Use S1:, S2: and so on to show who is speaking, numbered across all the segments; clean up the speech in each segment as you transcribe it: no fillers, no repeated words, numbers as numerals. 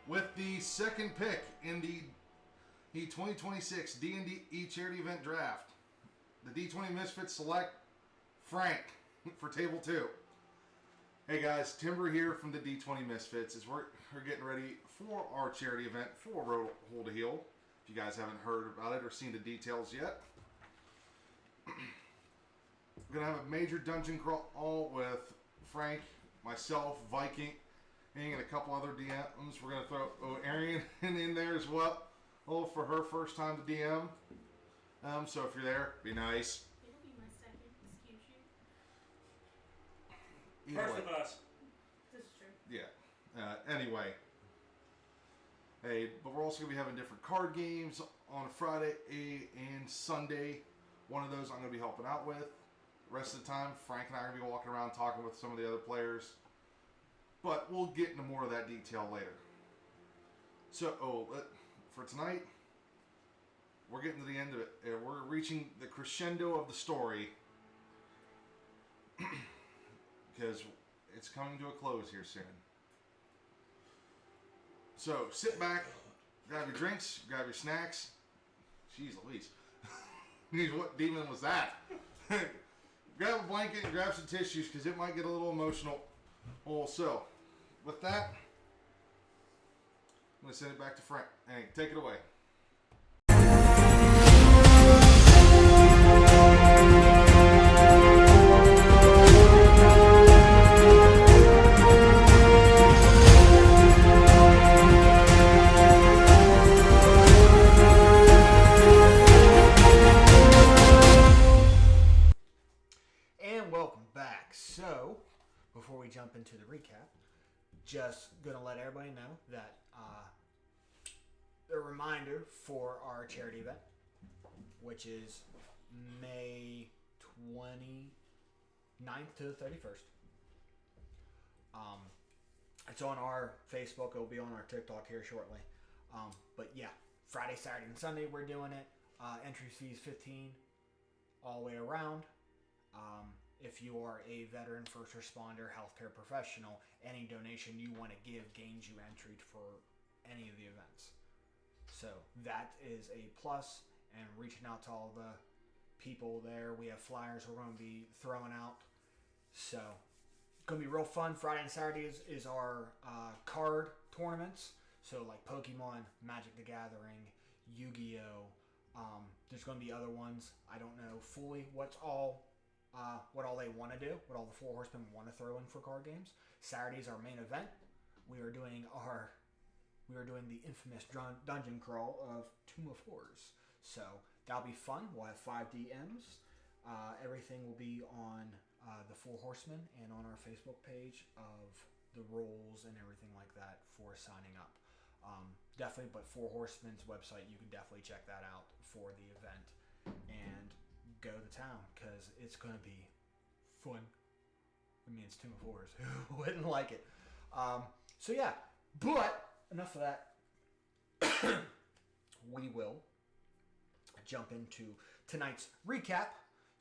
S1: with the second pick in the 2026 D&D charity event draft. The D20 Misfits select Frank for Table 2. Hey guys, Timber here from the D20 Misfits as we're getting ready for our charity event for Road Hold to Heal. If you guys haven't heard about it or seen the details yet. We're going to have a major dungeon crawl with Frank, myself, Viking, and a couple other DMs. We're going to throw Arian in there as well for her first time to DM. So if you're there, be nice.
S2: It'll be my second, excuse you.
S3: First with us.
S2: This is true.
S1: Yeah. Anyway. Hey, but we're also going to be having different card games on Friday and Sunday. One of those I'm going to be helping out with. The rest of the time, Frank and I are going to be walking around talking with some of the other players. But we'll get into more of that detail later. So, for tonight, we're getting to the end of it. We're reaching the crescendo of the story. Because it's coming to a close here soon. So, sit back, grab your drinks, grab your snacks. Jeez Louise. What demon was that? Grab a blanket and grab some tissues because it might get a little emotional. So, with that, I'm going to send it back to Frank. Hey, take it away.
S4: So, before we jump into the recap, just going to let everybody know that a reminder for our charity event, which is May 29th to the 31st. It's on our Facebook. It'll be on our TikTok here shortly. But yeah, Friday, Saturday, and Sunday we're doing it. Entry fees $15 all the way around. If you are a veteran, first responder, healthcare professional, any donation you want to give gains you entry for any of the events. So that is a plus, and reaching out to all the people there. We have flyers we're going to be throwing out. So it's going to be real fun. Friday and Saturday is our card tournaments. So like Pokemon, Magic the Gathering, Yu-Gi-Oh! There's going to be other ones. I don't know fully what all they want to do, what all the Four Horsemen want to throw in for card games. Saturday's our main event. We are doing the infamous dungeon crawl of Tomb of Horrors. So that'll be fun. We'll have 5 DMs. Everything will be on the Four Horsemen and on our Facebook page of the roles and everything like that for signing up. Definitely, but Four Horsemen's website, you can definitely check that out for the event and go to town because it's going to be fun. I mean, it's Tomb of Horrors. Who wouldn't like it? So yeah, but enough of that. We will jump into tonight's recap.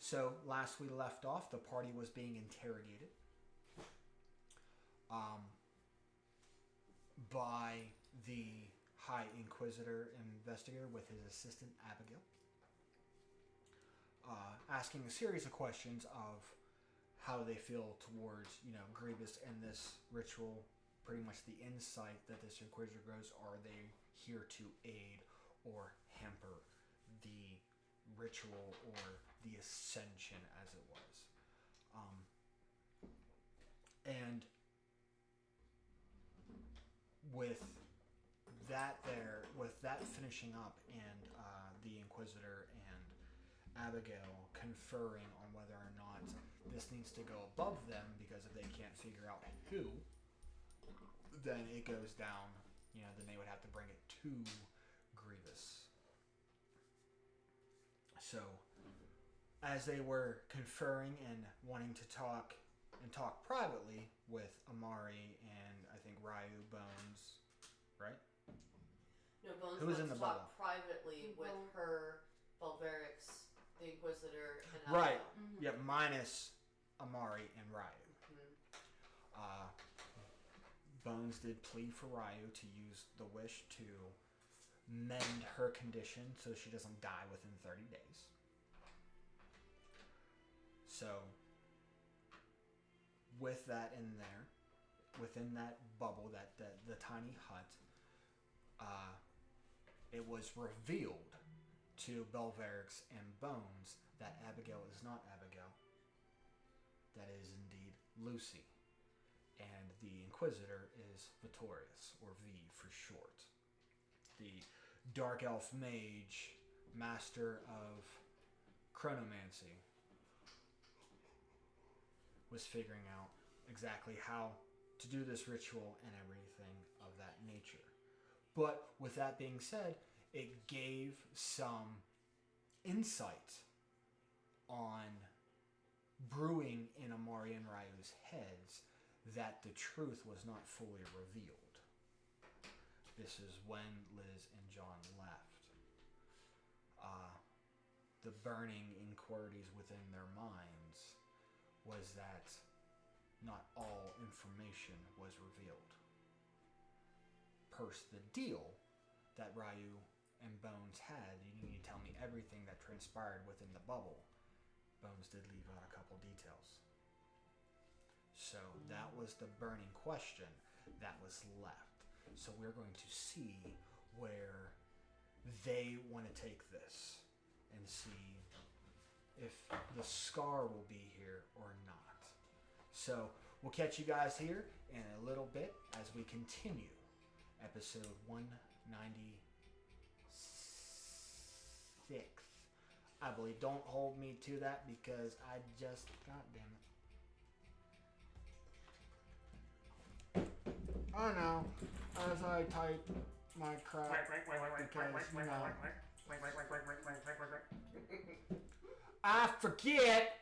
S4: So last we left off, the party was being interrogated by the High Inquisitor investigator with his assistant Abigail. Asking a series of questions of how they feel towards, Grievous and this ritual, pretty much the insight that this Inquisitor goes, are they here to aid or hamper the ritual or the ascension as it was? And with that finishing up and the Inquisitor and Abigail conferring on whether or not this needs to go above them, because if they can't figure out who, then it goes down, then they would have to bring it to Grievous. So, as they were conferring and wanting to talk privately with Amari and I think Ryu, Bones, right?
S5: No, Bones
S4: Who was
S5: wants
S4: in the
S5: to
S4: bubble?
S5: talk privately with her, Balverix, the Inquisitor, and
S4: Right.
S5: Abigail.
S2: Mm-hmm.
S4: Yeah, minus Amari and Ryu.
S5: Mm-hmm.
S4: Bones did plead for Ryu to use the wish to mend her condition so she doesn't die within 30 days. So, with that in there, within that bubble, the tiny hut, it was revealed to Belverix and Bones that Abigail is not Abigail. That is indeed Lucy. And the Inquisitor is Vittorius, or V for short. The Dark Elf Mage, master of chronomancy, was figuring out exactly how to do this ritual and everything of that nature. But with that being said, it gave some insight on brewing in Amari and Ryu's heads that the truth was not fully revealed. This is when Liz and John left. The burning inquiries within their minds was that not all information was revealed. Purse the deal that Ryu and Bones had. You need to tell me everything that transpired within the bubble. Bones did leave out a couple details. So that was the burning question that was left. So we're going to see where they want to take this and see if the scar will be here or not. So we'll catch you guys here in a little bit as we continue episode 196. I believe. Don't hold me to that because I just, god damn it. I know, as I type my crap, because, you know, I forget.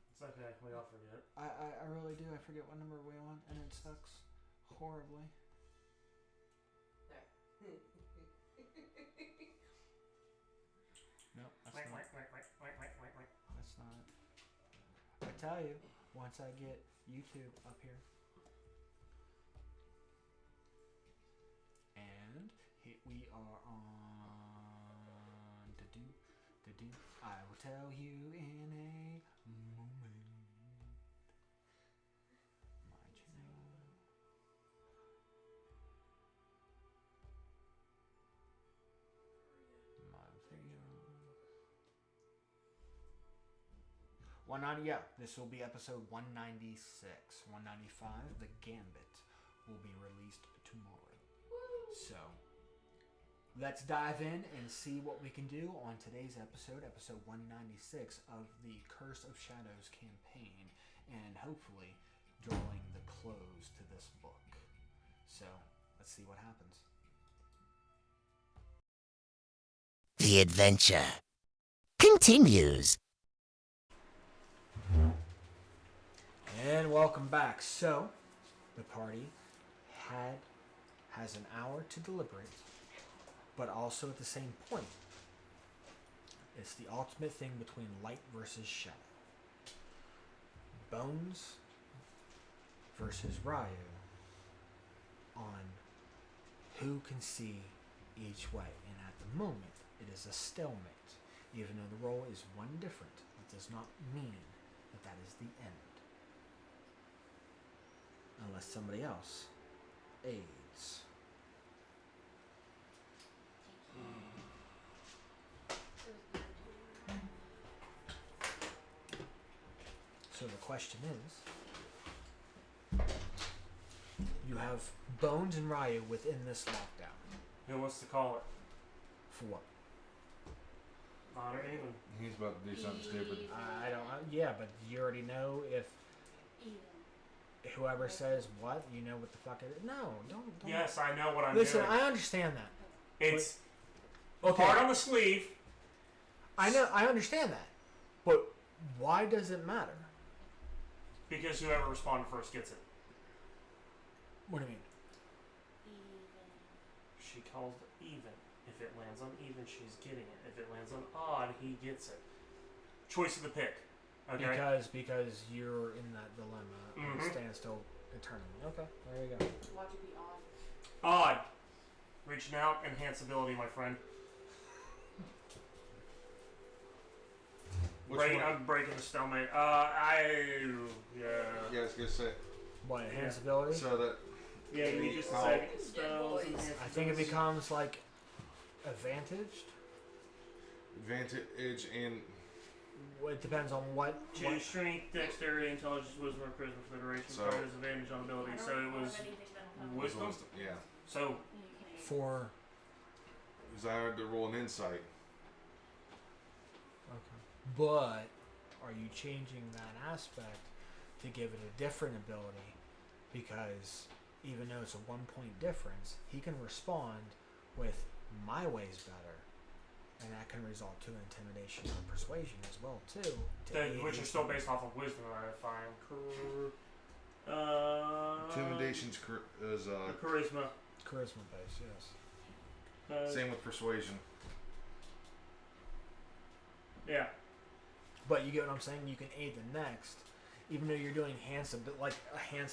S3: It's okay, we all forget.
S4: I really do. I forget what number we're on, and it sucks horribly. No, that's not. That's not. I tell you, once I get YouTube up here, and we are on to do. I will tell you in a moment. My channel. My video. 190, yeah, this will be episode 196. 195, The Gambit, will be released tomorrow. So, let's dive in and see what we can do on today's episode 196 of the Curse of Shadows campaign, and hopefully drawing the close to this book. So, let's see what happens.
S6: The adventure continues.
S4: And welcome back. So, the party has an hour to deliberate, but also at the same point, it's the ultimate thing between light versus shadow. Bones versus Ryu on who can see each way. And at the moment, it is a stalemate. Even though the roll is one different, it does not mean that is the end. Unless somebody else aids. So the question is, you have Bones and Ryu within this lockdown.
S3: Who wants to call it?
S4: For what?
S3: Odd or even?
S1: He's about to do something stupid.
S4: I don't. Yeah, but you already know if whoever says what, you know what the fuck it is. No, don't.
S3: Yes, I know what I'm
S4: Listen,
S3: doing.
S4: I understand that.
S3: It's
S4: Okay.
S3: hard on the sleeve.
S4: I know. I understand that. But why does it matter?
S3: Because whoever responded first gets it.
S4: What do you mean?
S3: She calls it even. If it lands on even, she's getting it. If it lands on odd, he gets it. Choice of the pick. Okay.
S4: Because you're in that dilemma, and standstill Eternally. Okay, there you go.
S5: Watch it be on.
S3: Odd. Reaching out, enhance ability, my friend.
S1: Which one?
S3: I'm breaking the stalemate. Yeah.
S1: Yeah, I was gonna say.
S4: What, enhance ability?
S1: So that.
S3: Yeah, you need just a
S1: Oh.
S3: second.
S5: Good
S3: Spells,
S5: boys.
S3: enhance
S4: I think it
S3: abilities.
S4: becomes like advantaged.
S1: Advantage and.
S4: Well, it depends on what.
S3: Choose strength, dexterity, intelligence, wisdom, or charisma for the duration.
S1: So-
S3: Target has advantage on ability.
S2: I
S3: So
S2: don't
S3: it
S2: know
S3: was
S2: of anything that'll help.
S3: wisdom.
S1: Yeah.
S3: So
S2: Yeah, you can aid.
S4: For.
S1: Because I had to roll an insight.
S4: Okay. But are you changing that aspect to give it a different ability? Because even though it's a 1 point difference, he can respond with my way's better. And that can result to intimidation or persuasion as well too. to aid
S3: which are
S4: his-
S3: still based off of wisdom, if I'm correct.
S1: Intimidation's is
S3: Charisma.
S4: charisma based, yes.
S1: same with persuasion.
S3: Yeah.
S4: But you get what I'm saying? You can aid the next, even though you're doing enhanced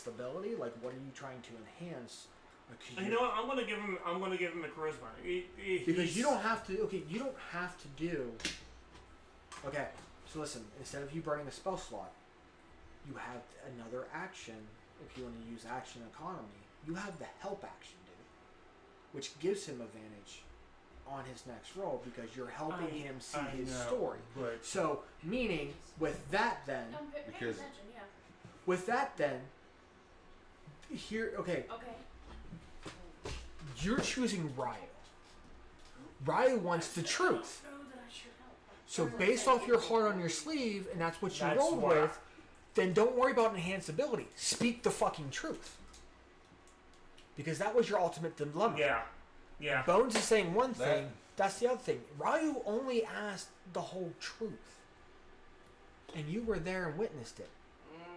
S4: ability. Like, what are you trying to enhance?
S3: And you know what? I'm gonna give him the charisma.
S4: Because you don't have to. Okay, you don't have to do. Okay, so listen. Instead of you burning a spell slot, you have another action. If you want to use action economy, you have the help action, dude, which gives him advantage on his next roll because you're helping him see his story.
S3: But
S4: So, meaning with that, then,
S2: I'm paying
S1: Because-
S2: attention, yeah.
S4: with that, then, here. Okay,
S2: Okay.
S4: you're choosing Ryu. Ryu wants the truth.
S2: I don't know that I should help.
S4: So based off your heart on your sleeve, and that's what you
S3: That's
S4: rolled
S3: why-
S4: with, then don't worry about enhanced ability. Speak the fucking truth. Because that was your ultimate dilemma.
S3: yeah, yeah.
S4: Bones is saying one
S1: That-
S4: thing, that's the other thing. Ryu only asked the whole truth. And you were there and witnessed it.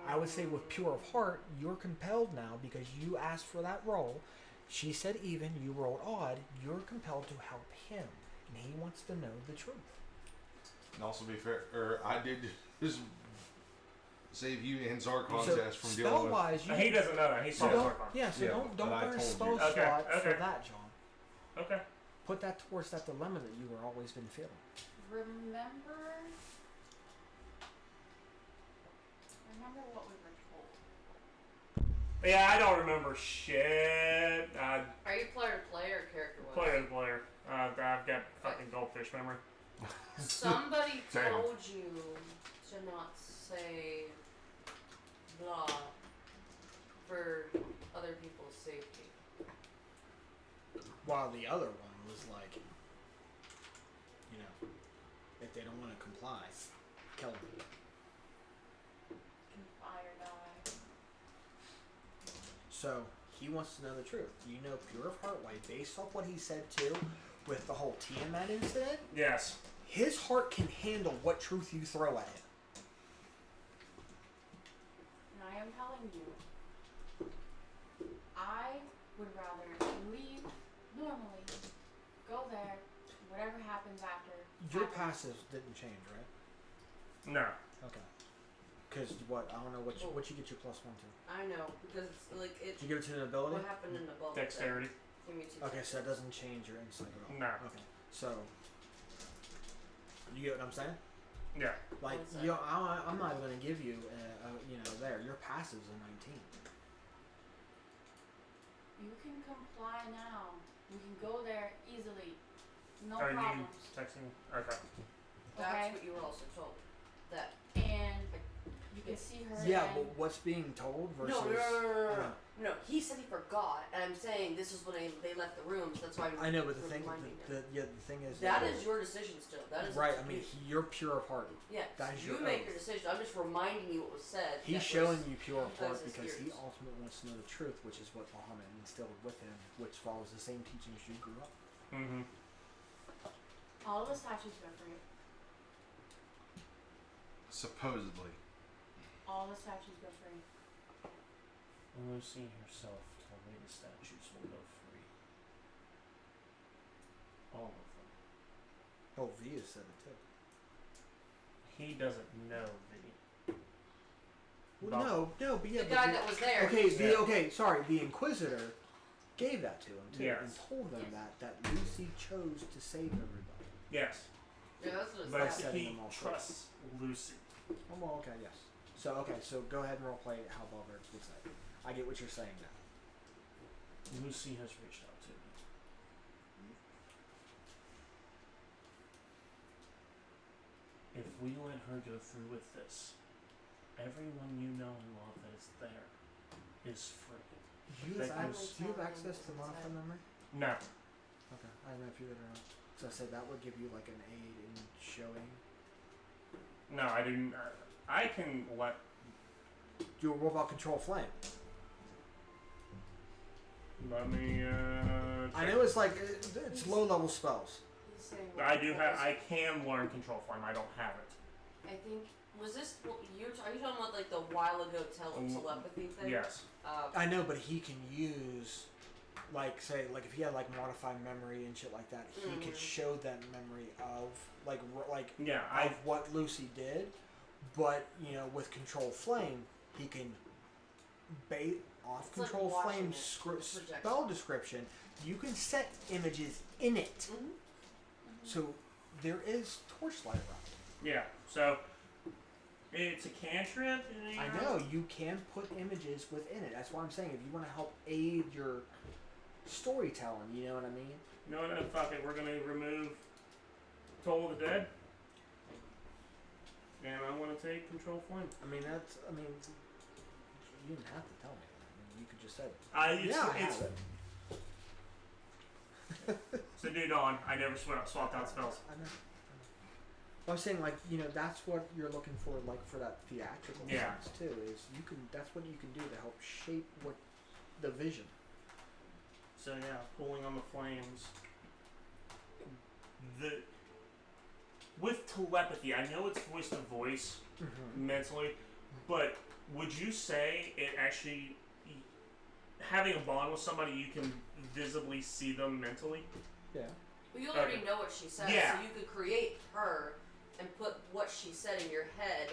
S4: I would say with pure of heart, you're compelled now because you asked for that roll. She said even, you rolled odd, you're compelled to help him. And he wants to know the truth.
S1: And also be fair, or I did just save you and Zarkon's
S4: So
S1: ass from
S4: spell
S1: dealing with.
S4: wise, you
S3: He doesn't know that. He
S4: so
S3: saw
S4: don't,
S3: Zarkon.
S4: yeah, so
S1: Yeah,
S4: don't
S1: but I
S4: burn a
S1: told
S4: spell
S1: you.
S4: slot
S3: Okay,
S4: for
S3: okay.
S4: that, John.
S3: Okay.
S4: Put that towards that dilemma that you were always been feeling.
S5: Remember what we were told.
S3: Yeah, I don't remember shit.
S5: Are you player to player or character wise?
S3: Player to player. I've got fucking goldfish memory.
S5: Somebody
S1: Damn.
S5: told you to not say blah for other people's safety.
S4: While the other one was like, you know, if they don't want to comply, kill them.
S5: Can fire die.
S4: So he wants to know the truth. Do you know Pure of Heart White, based off what he said too, with the whole Tiamat incident?
S3: Yes.
S4: His heart can handle what truth you throw at him.
S5: And I am telling you, I would rather leave normally, go there, whatever happens after.
S4: Your
S5: happens.
S4: passive didn't change, right?
S3: No.
S4: Okay. Because what? I don't know what you get your +1 to.
S5: I know, because like it.
S4: Did you give it to an ability?
S5: What happened in the bubble?
S3: Dexterity.
S5: Give me 2
S4: Okay, so that
S5: seconds.
S4: doesn't change your insight at all.
S3: No.
S4: Okay, so you get what I'm saying?
S3: Yeah.
S4: Like,
S5: One
S4: you know, I'm not even gonna give you, you know, there. Your passive's a 19.
S5: You can comply now. We can go there easily. No
S3: Are you
S5: problems.
S3: texting? Okay.
S5: That's
S2: Okay.
S5: what you were also told. That.
S2: And you can see her.
S4: Yeah,
S2: and
S4: but what's being told versus?
S5: No. He said he forgot, and I'm saying this is when they left the rooms. That's why
S4: I know, but the
S5: we're
S4: thing,
S5: reminding him.
S4: the thing is
S5: That is your decision still. That is
S4: right. I mean, you're pure of heart.
S5: yes.
S4: that is
S5: You
S4: your
S5: make
S4: oath.
S5: your decision. I'm just reminding you what was said.
S4: He's
S5: that
S4: showing
S5: was-
S4: you pure of heart
S5: was his
S4: because he
S5: ears.
S4: ultimately wants to know the truth, which is what Muhammad instilled with him, which follows the same teachings you grew up.
S3: Mm-hmm.
S2: all of the statues go free.
S1: Supposedly.
S2: All the statues go free.
S3: Lucy herself told me the statues will go free. All of them.
S4: Oh, Via said it too.
S3: He doesn't know V.
S4: Well, no, but yeah.
S5: The
S4: but
S5: guy that was there.
S4: Okay, sorry. The Inquisitor gave that to him too,
S3: Yes.
S4: and told them that Lucy chose to save everybody.
S3: Yes.
S5: Yeah, that's what
S3: But
S5: it's
S4: setting
S3: he
S4: them all straight.
S3: trusts Lucy.
S4: Oh, well, okay, yes. So go ahead and roleplay how Belver would say it. I get what you're saying now.
S3: Lucy has reached out to me. If we let her go through with this, everyone you know and love that is there is free.
S4: Do you
S3: That
S4: have,
S3: goes-
S4: do you have access to modify memory?
S3: No.
S4: Okay, I don't know if you did or not. So I said that would give you like an aid in showing.
S3: No, I didn't. I can let.
S4: What about control flame?
S3: Let me.
S4: I know it's like it's low level spells.
S5: He's saying
S3: I do have. I can learn control flame. I don't have it.
S5: I think was this what you? Are you talking about like the while ago telepathy thing?
S3: Yes.
S4: I know, but he can use, like, say, like if he had like modified memory and shit like that, he could show that memory of like
S3: Yeah.
S4: of what Lucy did, but you know, with control flame, he can bait off
S5: It's like
S4: control
S5: watching
S4: flame
S5: it, projection.
S4: spell description. You can set images in it, so there is torchlight around it.
S3: Yeah. So. It's a cantrip.
S4: I know, you can put images within it. That's why I'm saying if you want to help aid your storytelling, you know what I mean?
S3: No, fuck it. We're gonna remove Toll of the Dead. And I want to take Control Flame.
S4: I mean, you didn't have to tell me that. I mean, you could just say,
S3: I
S4: have it.
S3: It's a new dawn. I never swapped out spells.
S4: I know. But I'm saying, like, you know, that's what you're looking for, like, for that theatrical sense, too, is that's what you can do to help shape what the vision.
S3: So yeah, pulling on the flames. With telepathy, I know it's voice to voice mentally, but would you say it actually having a bond with somebody you can visibly see them mentally?
S4: Yeah.
S5: Well, you already know what she said,
S3: Yeah.
S5: so you could create her and put what she said in your head,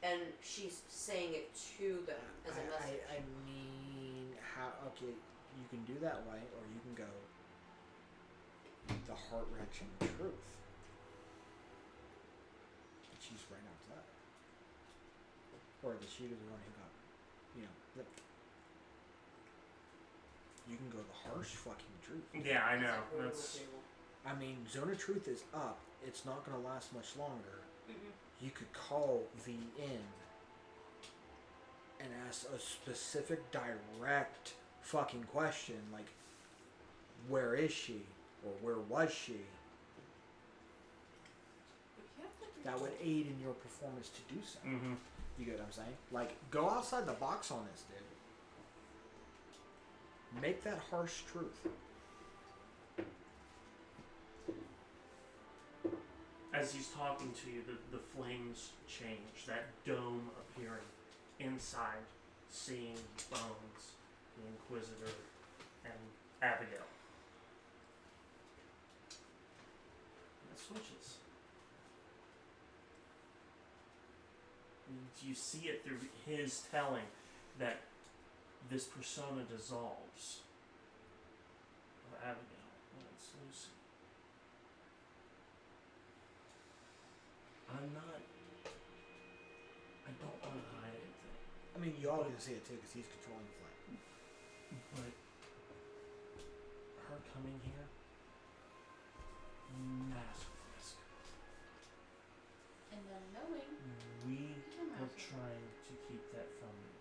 S5: and she's saying it to them as a message.
S4: I mean, okay, you can do that way, or you can go the heart-wrenching truth. That she's right outside. Or that she was the one who got, you know, ripped. You can go the harsh fucking truth.
S3: Yeah, I know.
S5: It's like
S3: That's
S4: I mean, Zone of Truth is up. It's not going to last much longer. You could call the inn and ask a specific, direct fucking question, like, where is she? Or where was she? That would aid in your performance to do so. You get what I'm saying? Like, go outside the box on this, dude. Make that harsh truth.
S3: as he's talking to you, the flames change. That dome appearing inside, seeing Bones, the Inquisitor, and Abigail. And it switches. You see it through his telling that this persona dissolves. Of Abigail. Well, it's Lucy. I don't want to hide anything.
S4: I mean, you all can see it too because he's controlling the flame.
S3: But her coming here, massive risk.
S2: And then knowing
S3: We are trying to keep that from you.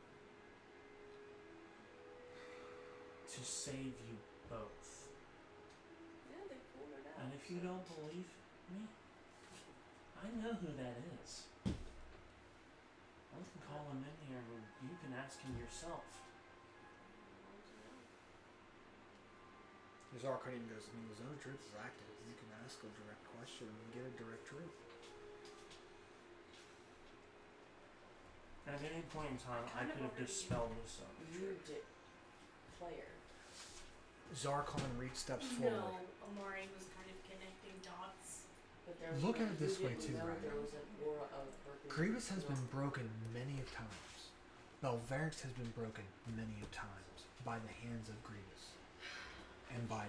S3: To save you both.
S5: Yeah, they pulled it out.
S3: And if you don't believe me, I know who that is. I can call him in here and you can ask him yourself.
S4: His Arcanine goes, I mean, the Zone of Truth is active. You can ask a direct question and get a direct truth.
S3: At any point in time, I could have dispelled this up.
S5: You did. Player.
S4: Zarkon steps forward.
S7: No, Amari was kind of connecting dots.
S5: But there was
S4: Look at it
S5: you
S4: this way
S5: didn't
S4: too,
S5: know
S4: right?
S5: There was an aura of her being
S4: Grievous has been
S5: gone.
S4: broken many of times. Belverics has been broken many a times by the hands of Grievous. And by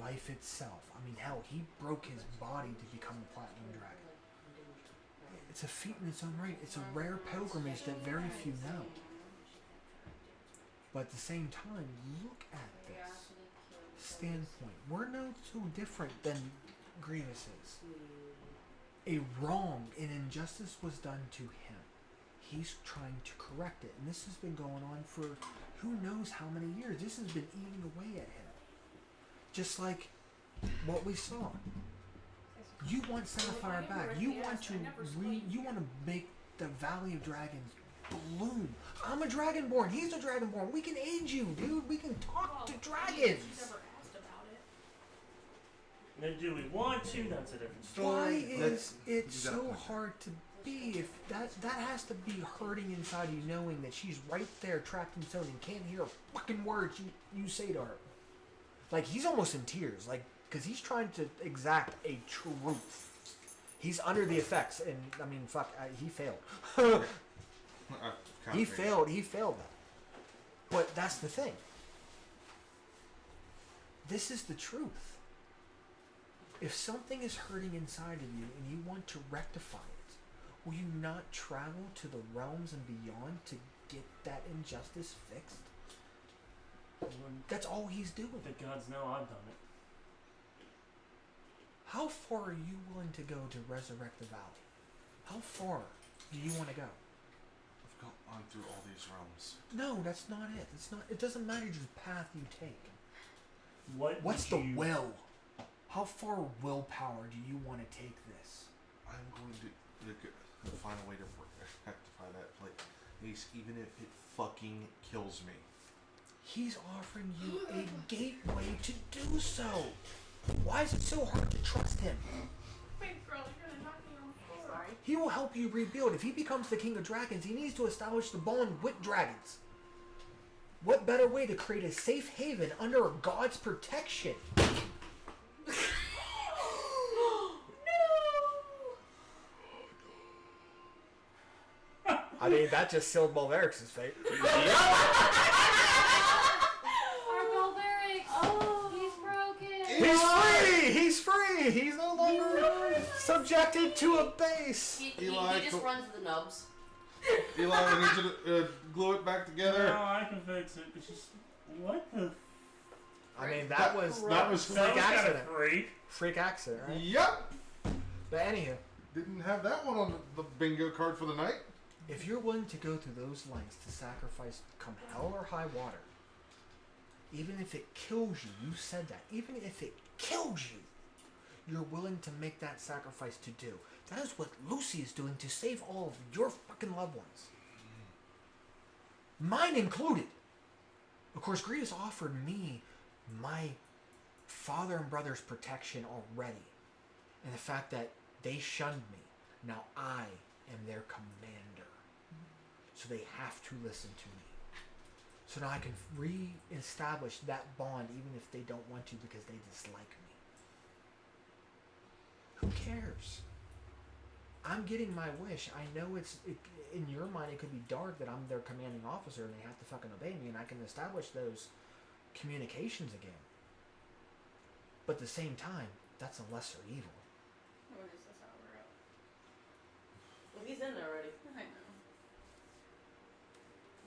S4: life itself. I mean, hell, he broke his body to become a Platinum Dragon. It's a feat in its own right. It's a rare pilgrimage that very few know. But at the same time, look at this standpoint. We're no so different than Grievous is. A wrong, an injustice was done to him. He's trying to correct it. And this has been going on for who knows how many years. This has been eating away at him. Just like what we saw. You want Sapphire back. You want to make the Valley of Dragons bloom. I'm a Dragonborn. He's a Dragonborn. We can aid you, dude. We can talk to dragons.
S7: She's never asked about it.
S3: Now, do we want to? That's a different story.
S4: Why is it so hard to be? If that has to be hurting inside you, knowing that she's right there, trapped in stone, and can't hear a fucking word you say to her. Like, he's almost in tears, like, because he's trying to exact a truth. He's under the effects, and I mean, fuck, he failed. He failed that. But that's the thing. This is the truth. If something is hurting inside of you and you want to rectify it, will you not travel to the realms and beyond to get that injustice fixed? That's all he's doing.
S3: The gods know I've done it.
S4: How far are you willing to go to resurrect the valley? How far do you want to go?
S1: I've gone through all these realms.
S4: No, that's not it. It's not. It doesn't matter the path you take. What's
S3: would
S4: the
S3: you-
S4: will? How far willpower do you want to take this?
S1: I'm going to find a way to rectify that place, even if it fucking kills me.
S4: He's offering you a gateway to do so. Why is it so hard to trust him?
S7: Big girl, you're gonna knock me on the floor.
S2: Sorry.
S4: He will help you rebuild. If he becomes the king of dragons, he needs to establish the bond with dragons. What better way to create a safe haven under a god's protection? I mean, that just sealed Malverix's fate.
S5: Our Belveric! Oh, he's broken!
S4: He's free! He's free! He's no longer subjected to a base!
S2: He
S1: Eli,
S2: just runs the nubs.
S1: Eli, I need you to glue it back together.
S3: No, I can fix it. But just what the?
S4: I mean, that was
S1: that was
S3: That was
S4: freak
S3: kind
S4: accident.
S3: of freak.
S4: Freak accident, right?
S1: Yep.
S4: But anywho,
S1: Didn't have that one on the bingo card for the night.
S4: if you're willing to go through those lengths to sacrifice come hell or high water, even if it kills you, you said that, even if it kills you, you're willing to make that sacrifice to do. That is what Lucy is doing to save all of your fucking loved ones. Mine included. Of course, Grievous offered me my father and brother's protection already. And the fact that they shunned me. Now I am their commander. So they have to listen to me. So now I can re-establish that bond even if they don't want to because they dislike me. Who cares? I'm getting my wish. I know in your mind it could be dark that I'm their commanding officer and they have to fucking obey me and I can establish those communications again. But at the same time, that's a lesser evil.
S2: What is this hour up?
S8: Well, he's in there already.
S2: I know.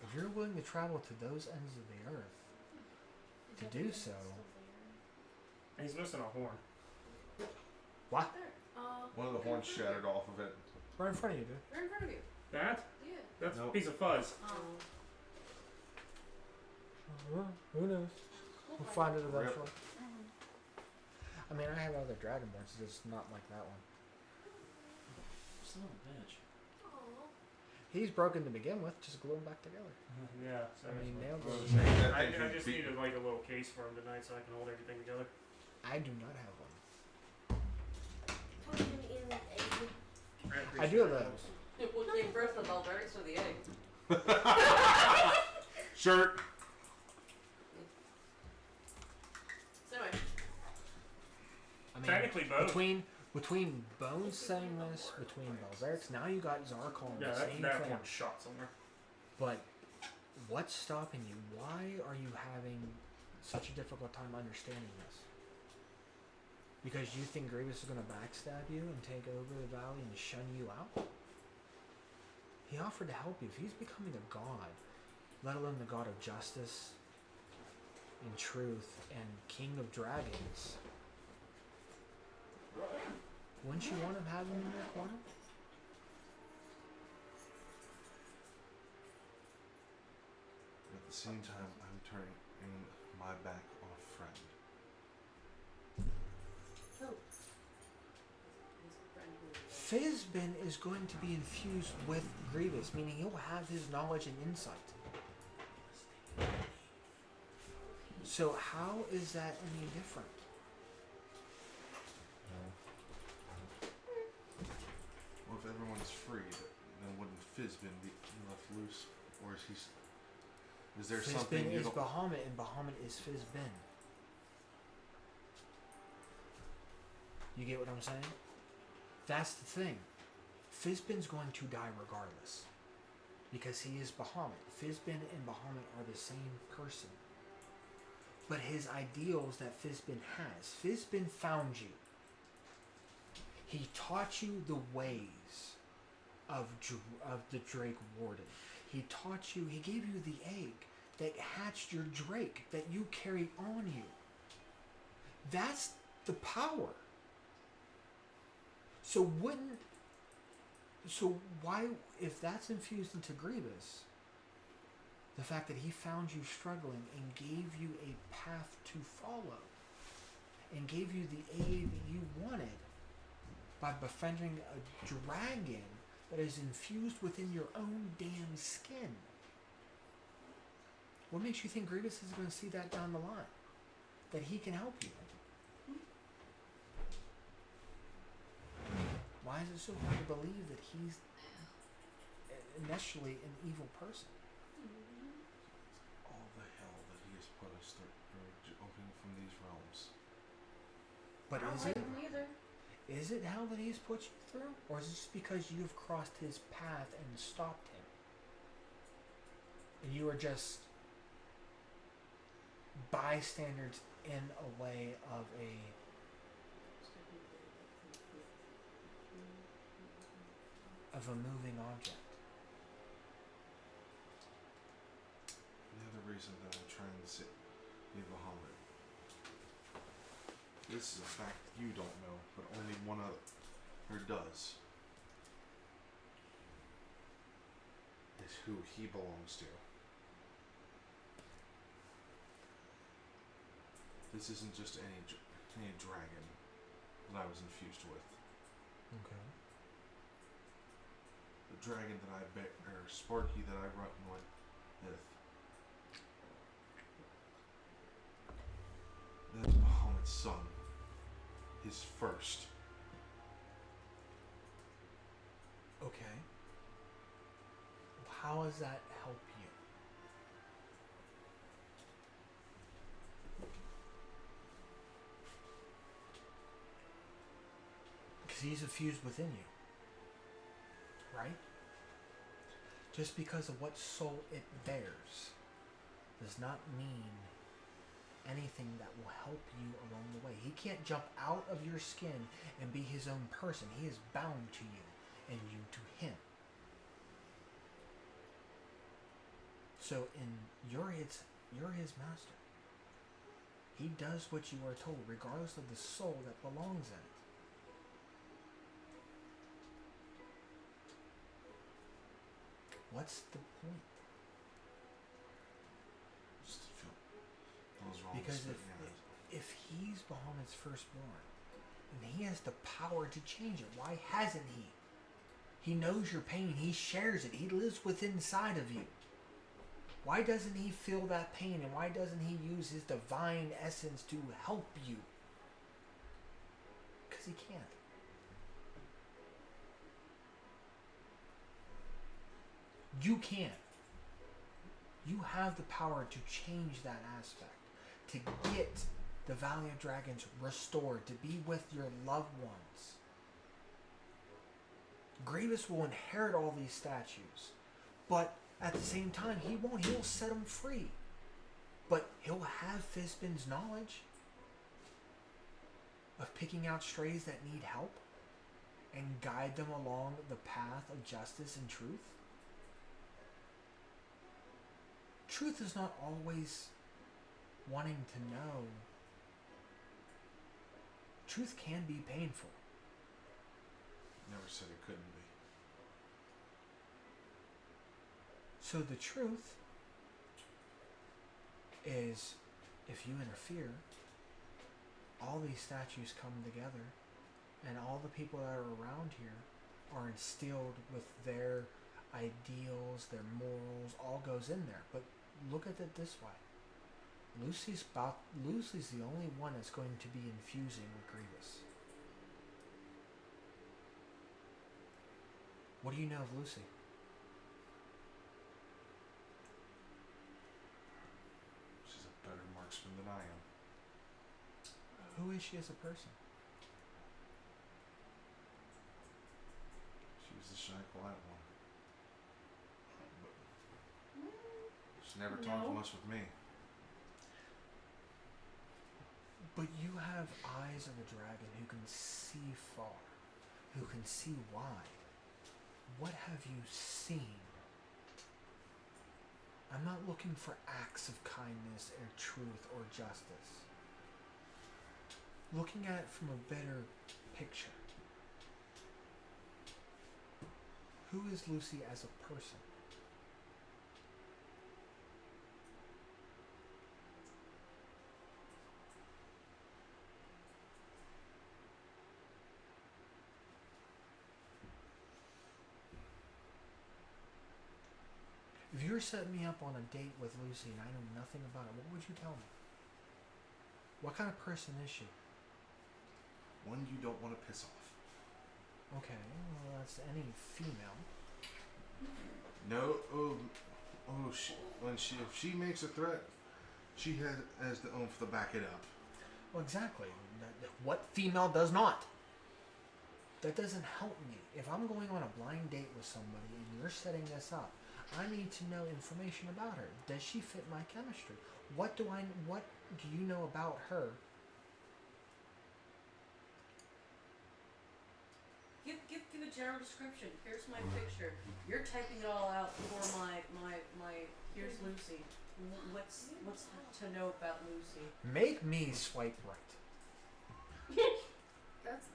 S4: If you're willing to travel to those ends of the earth to do so,
S3: He's missing a horn.
S4: what?
S1: One of the horns shattered off of it.
S4: Right in front of you, dude.
S2: Right in front of you.
S3: That?
S2: Yeah.
S3: That's
S1: Nope.
S3: a piece of fuzz.
S4: Well, who knows? We'll find it eventually. I mean, I have other Dragonborns, it's just not like that one.
S3: Son of a bitch.
S4: He's broken to begin with, just glue them back together.
S3: Yeah.
S4: I mean, nailed
S1: Well,
S4: it.
S1: that
S3: I
S1: thing
S3: just
S1: beat-
S3: needed like a little case for him tonight so I can hold everything together.
S4: I do not have one.
S8: Put him in the egg.
S4: I do have those.
S8: What came first, the Belverics or the egg?
S1: Shirt.
S8: So anyway,
S4: I mean,
S3: Technically both.
S4: between Bones saying this, between Belverics, now you got Zarkon
S3: Yeah,
S4: the same
S3: that
S4: thing.
S3: horn shot somewhere.
S4: But What's stopping you? Why are you having such a difficult time understanding this? Because you think Grievous is going to backstab you and take over the valley and shun you out? He offered to help you. If he's becoming a god, let alone the god of justice and truth and king of dragons, wouldn't you want to have him in your corner?
S1: At the same time, I'm turning my back on a friend.
S2: Who?
S4: Fizbin is going to be infused with Grievous, meaning he'll have his knowledge and insight. So how is that any different?
S1: Well, if everyone's freed, then wouldn't Fizbin be left loose? Or is there something
S4: Fizbin
S1: you
S4: is
S1: don't...
S4: Bahamut and Bahamut is Fizbin. You get what I'm saying? That's the thing. Fizbin's going to die regardless. Because he is Bahamut. Fizbin and Bahamut are the same person. But his ideals that Fizbin has. Fizbin found you. He taught you the ways of the Drake Warden. He taught you, he gave you the egg that hatched your Drake that you carry on you. That's the power. So why, if that's infused into Grievous, the fact that he found you struggling and gave you a path to follow and gave you the aid you wanted by befriending a dragon that is infused within your own damn skin. What makes you think Grievous is going to see that down the line? That he can help you? Why is it so hard to believe that he's initially an evil person?
S1: All the hell that he has put us through, open from these realms.
S4: But
S2: I don't
S4: is
S2: like
S4: it?
S2: him either.
S4: Is it hell that he's put you through? Or is it just because you've crossed his path and stopped him? And you are just bystanders in a way of a moving object.
S1: The other reason that I'm trying to say be Bahamut. This is a fact you don't know, but only one other does. Is who he belongs to. This isn't just any dragon that I was infused with.
S4: Okay.
S1: The dragon that I or Sparky that I run with. That's Bahamut's son. His first.
S4: Okay. How does that help you? Because he's infused within you. Right? Just because of what soul it bears does not mean anything that will help you along the way. He can't jump out of your skin and be his own person. He is bound to you and you to him. So you're his master. He does what you are told, regardless of the soul that belongs in it. What's the point?
S1: Just to feel those wrong
S4: Because
S1: spitting out.
S4: if he's Bahamut's firstborn, and he has the power to change it, why hasn't he? He knows your pain. He shares it. He lives within inside of you. Why doesn't he feel that pain, and why doesn't he use his divine essence to help you? Because he can't. You can. You have the power to change that aspect, to get the Valley of Dragons restored, to be with your loved ones. Grievous will inherit all these statues, but At the same time, he won't. He'll set them free. But he'll have Fizbin's knowledge of picking out strays that need help and guide them along the path of justice and truth. Truth is not always wanting to know. Truth can be painful.
S1: Never said it couldn't be.
S4: So the truth is, if you interfere, all these statues come together, and all the people that are around here are instilled with their ideals, their morals, all goes in there. But look at it this way. Lucy's the only one that's going to be infusing with Grievous. What do you know of Lucy?
S1: She's a better marksman than I am.
S4: Who is she as a person?
S1: She was the shy, quiet one. But she never talked
S2: No.
S1: much with me.
S4: But you have eyes of a dragon who can see far, who can see wide. What have you seen? I'm not looking for acts of kindness or truth or justice. Looking at it from a better picture. Who is Lucy as a person? If you were setting me up on a date with Lucy and I know nothing about her, what would you tell me? What kind of person is she?
S1: One you don't want to piss off.
S4: Okay, well that's any female.
S1: No, if she makes a threat, she has the oomph to back it up.
S4: Well, exactly. What female does not? That doesn't help me. If I'm going on a blind date with somebody and you're setting this up, I need to know information about her. Does she fit my chemistry? What do you know about her?
S2: Give a general description. Here's my picture. You're typing it all out for my here's Lucy. What's to know about Lucy?
S4: Make me swipe right.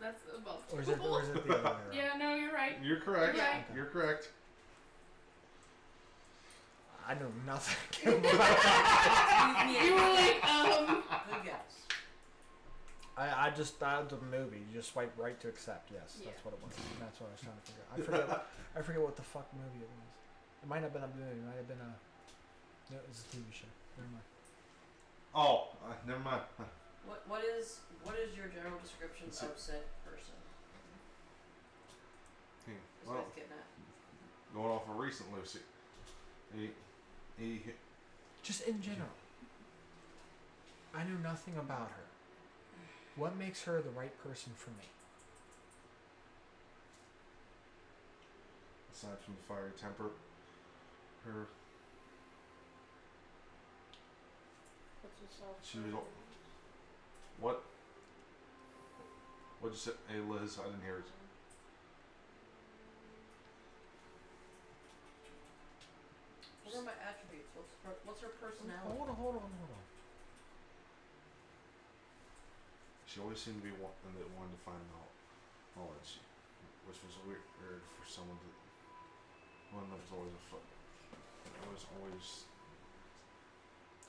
S7: That's above.
S4: Or is it the other way around?
S7: Yeah, no, you're right.
S1: You're correct.
S7: You're right.
S1: You're correct.
S4: I know nothing about
S7: You were like,
S2: Good guess.
S4: I just dialed the movie. You just swipe right to accept. Yes,
S7: Yeah.
S4: that's what it was. That's what I was trying to figure out. I forget what the fuck movie it was. It might not have been a movie. It might have been a. No, it was a TV show. Never mind.
S1: Oh, never mind.
S2: What is your general description
S1: Let's
S2: of said person?
S1: Hey,
S2: That's
S1: well,
S2: what he's getting at.
S1: going off of recent Lucy, he
S4: Just in general. I know nothing about her. What makes her the right person for me?
S1: aside from the fiery temper, her
S2: What's yourself?
S1: she was what? What'd you say? Hey Liz, I didn't hear it.
S2: What are my attributes? What's her personality?
S4: Hold on.
S1: She always seemed to be one that wanted to find knowledge, which was weird for someone that one that was always a foot. It was always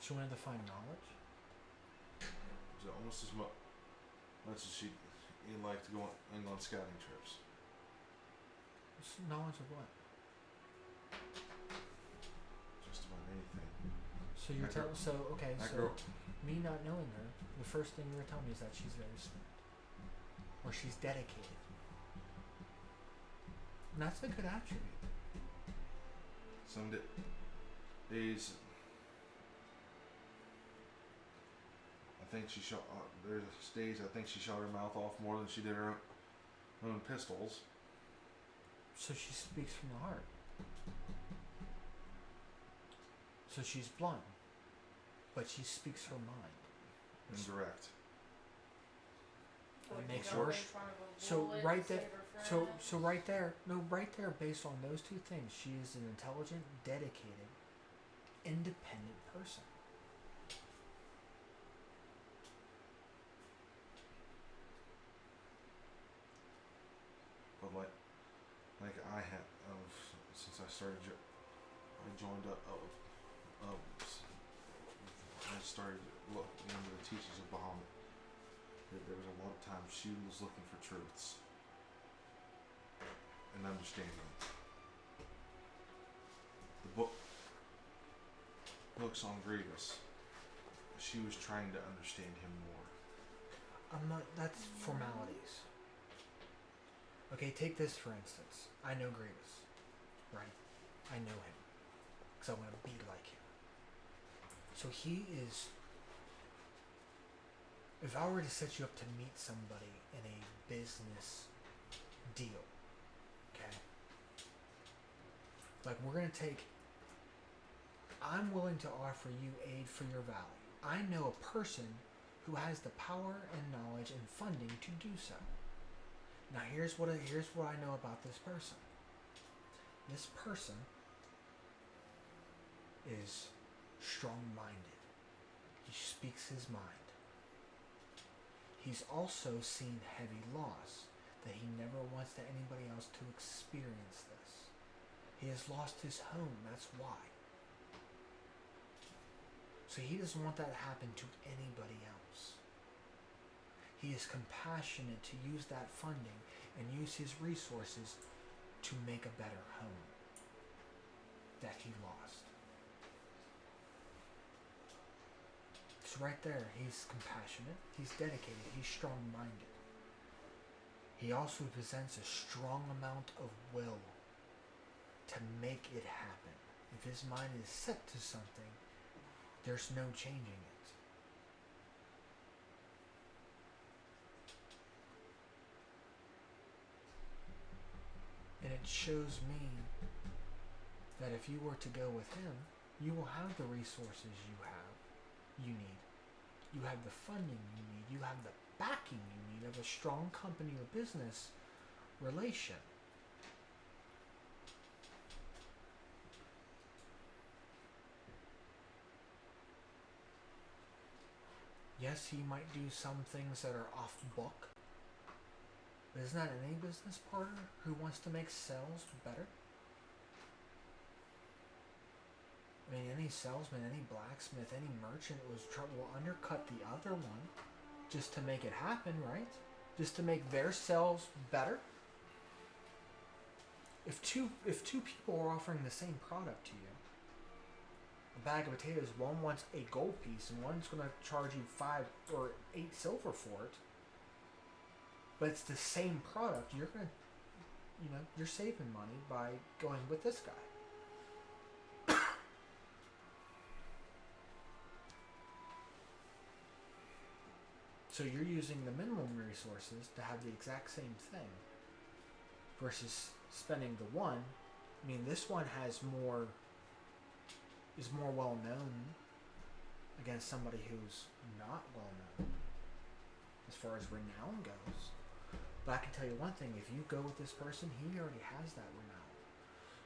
S4: She wanted to find knowledge?
S1: it was almost as much as she liked to go on scouting trips.
S4: Knowledge of what?
S1: Just about anything.
S4: So you're
S1: That girl-
S4: okay,
S1: That
S4: so
S1: girl,
S4: me not knowing her, the first thing you're telling me is that she's very smart. Or she's dedicated. And that's a good attribute.
S1: some days, I think she shot. There's days I think she shot her mouth off more than she did her own pistols.
S4: So she speaks from the heart. So she's blunt, but she speaks her mind.
S1: Indirect.
S5: Would
S4: makes
S5: you go
S4: yours-
S5: in front of a
S4: So
S5: bullet
S4: right
S5: to
S4: there,
S5: save her friend?
S4: so right there, no, right there. Based on those two things, she is an intelligent, dedicated, independent person.
S1: But like I had, since I started, I joined I started looking into the teachings of Bahamut. There was a lot of times she was looking for truths and understanding. The books on Grievous, she was trying to understand him more.
S4: I'm not. That's formalities. Okay, take this for instance. I know Grievous, right? I know him because I want to be like him. So he is. If I were to set you up to meet somebody in a business deal, okay? Like we're gonna take. I'm willing to offer you aid for your valley. I know a person who has the power and knowledge and funding to do so. Now here's what I know about this person. This person is strong-minded. He speaks his mind. He's also seen heavy loss that he never wants to anybody else to experience this. He has lost his home, that's why. So he doesn't want that to happen to anybody else. He is compassionate to use that funding and use his resources to make a better home that he lost. So right there, he's compassionate, he's dedicated, he's strong-minded. He also presents a strong amount of will to make it happen. If his mind is set to something, there's no changing it. And it shows me that if you were to go with him, you will have the resources you need. You have the funding you need. You have the backing you need of a strong company or business relation. Yes, he might do some things that are off book. But isn't that any business partner who wants to make sales better? I mean, any salesman, any blacksmith, any merchant will undercut the other one just to make it happen, right? Just to make their sales better. If two people are offering the same product to you, a bag of potatoes, one wants a gold piece and one's going to charge you 5 or 8 silver for it, but it's the same product, you're going to, you're saving money by going with this guy. So you're using the minimum resources to have the exact same thing versus spending the one. I mean, this one is more well known against somebody who's not well known as far as renown goes. But I can tell you one thing, if you go with this person, he already has that renown.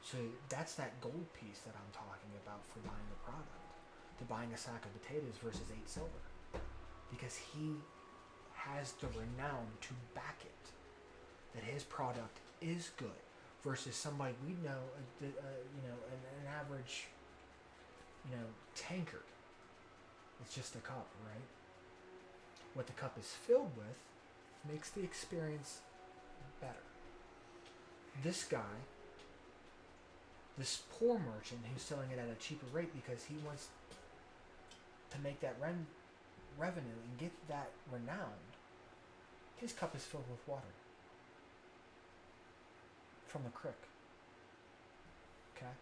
S4: So that's that gold piece that I'm talking about for buying the product, to buying a sack of potatoes versus 8 silver. Because he has the renown to back it, that his product is good, versus somebody we know, an average, tankard. It's just a cup, right? What the cup is filled with makes the experience better. This guy, this poor merchant who's selling it at a cheaper rate because he wants to make that revenue and get that renown, his cup is filled with water from the creek. Okay?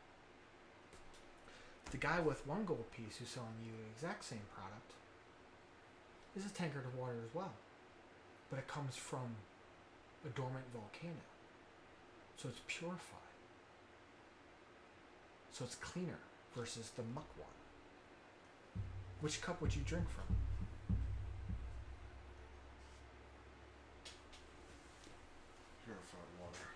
S4: The guy with one gold piece who's selling you the exact same product is a tankard of water as well, but it comes from a dormant volcano, so it's purified, so it's cleaner versus the muck water. Which cup would you drink from?
S1: Purified water.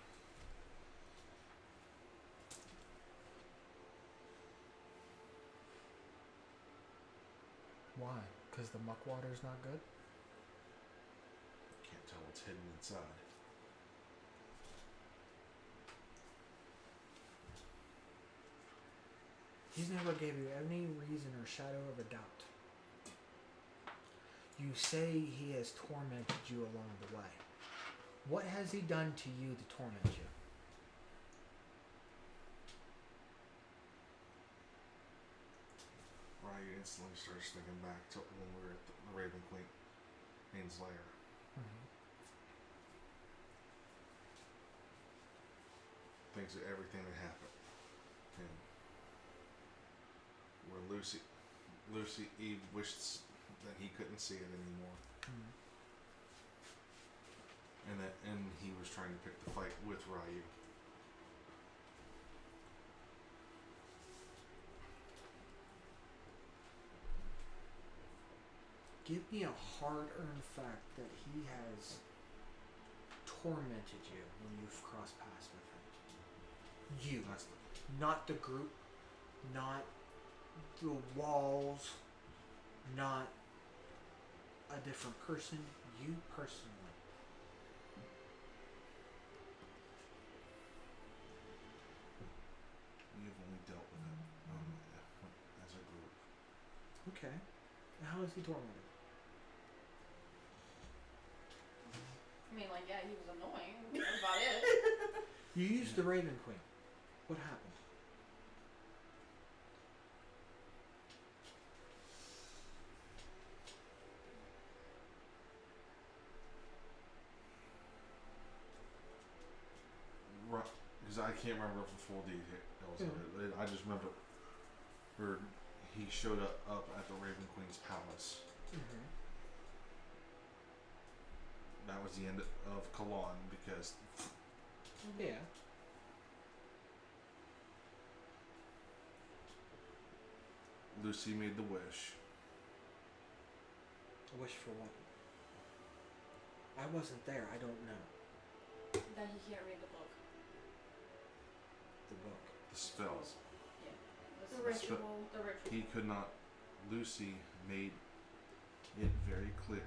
S4: Why? Because the muck water is not good?
S1: Can't tell what's hidden inside.
S4: He's never gave you any reason or shadow of a doubt. You say he has tormented you along the way. What has he done to you to torment you?
S1: Ryu instantly starts thinking back to when we were at the Raven Queen's lair. Thinks of everything that happened. And where Lucy Eve wished that he couldn't see it anymore. And he was trying to pick the fight with Ryu.
S4: Give me a hard-earned fact that he has tormented you when you've crossed paths with him. You. Not the group, not the walls, not a different person, you personally.
S1: We have only dealt with it as a group.
S4: Okay. How is he tormented?
S5: I mean, like, yeah, he was annoying. That's about it.
S4: You used the Raven Queen. What happened?
S1: Right, because I can't remember the full details of it. I just remember where he showed up at the Raven Queen's palace. That was the end of Kalan because
S4: Yeah.
S1: Lucy made the wish.
S4: A wish for what? I wasn't there. I don't know.
S5: That he can't read the book.
S4: The book.
S1: The spells.
S5: Yeah.
S2: The ritual.
S5: The ritual.
S1: He could not. Lucy made it very clear.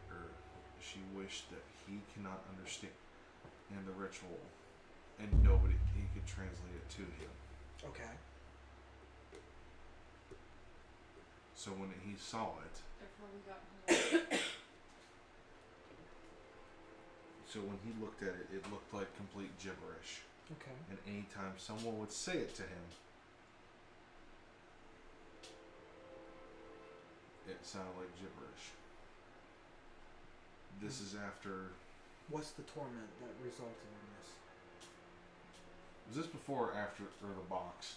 S1: She wished that he cannot understand in the ritual, and nobody he could translate it to him.
S4: Okay.
S1: So when he saw it,
S5: Therefore, we got his
S1: so when he looked at it, it looked like complete gibberish.
S4: Okay.
S1: And anytime someone would say it to him, it sounded like gibberish. This is after.
S4: What's the torment that resulted in this?
S1: Was this before or after or the box?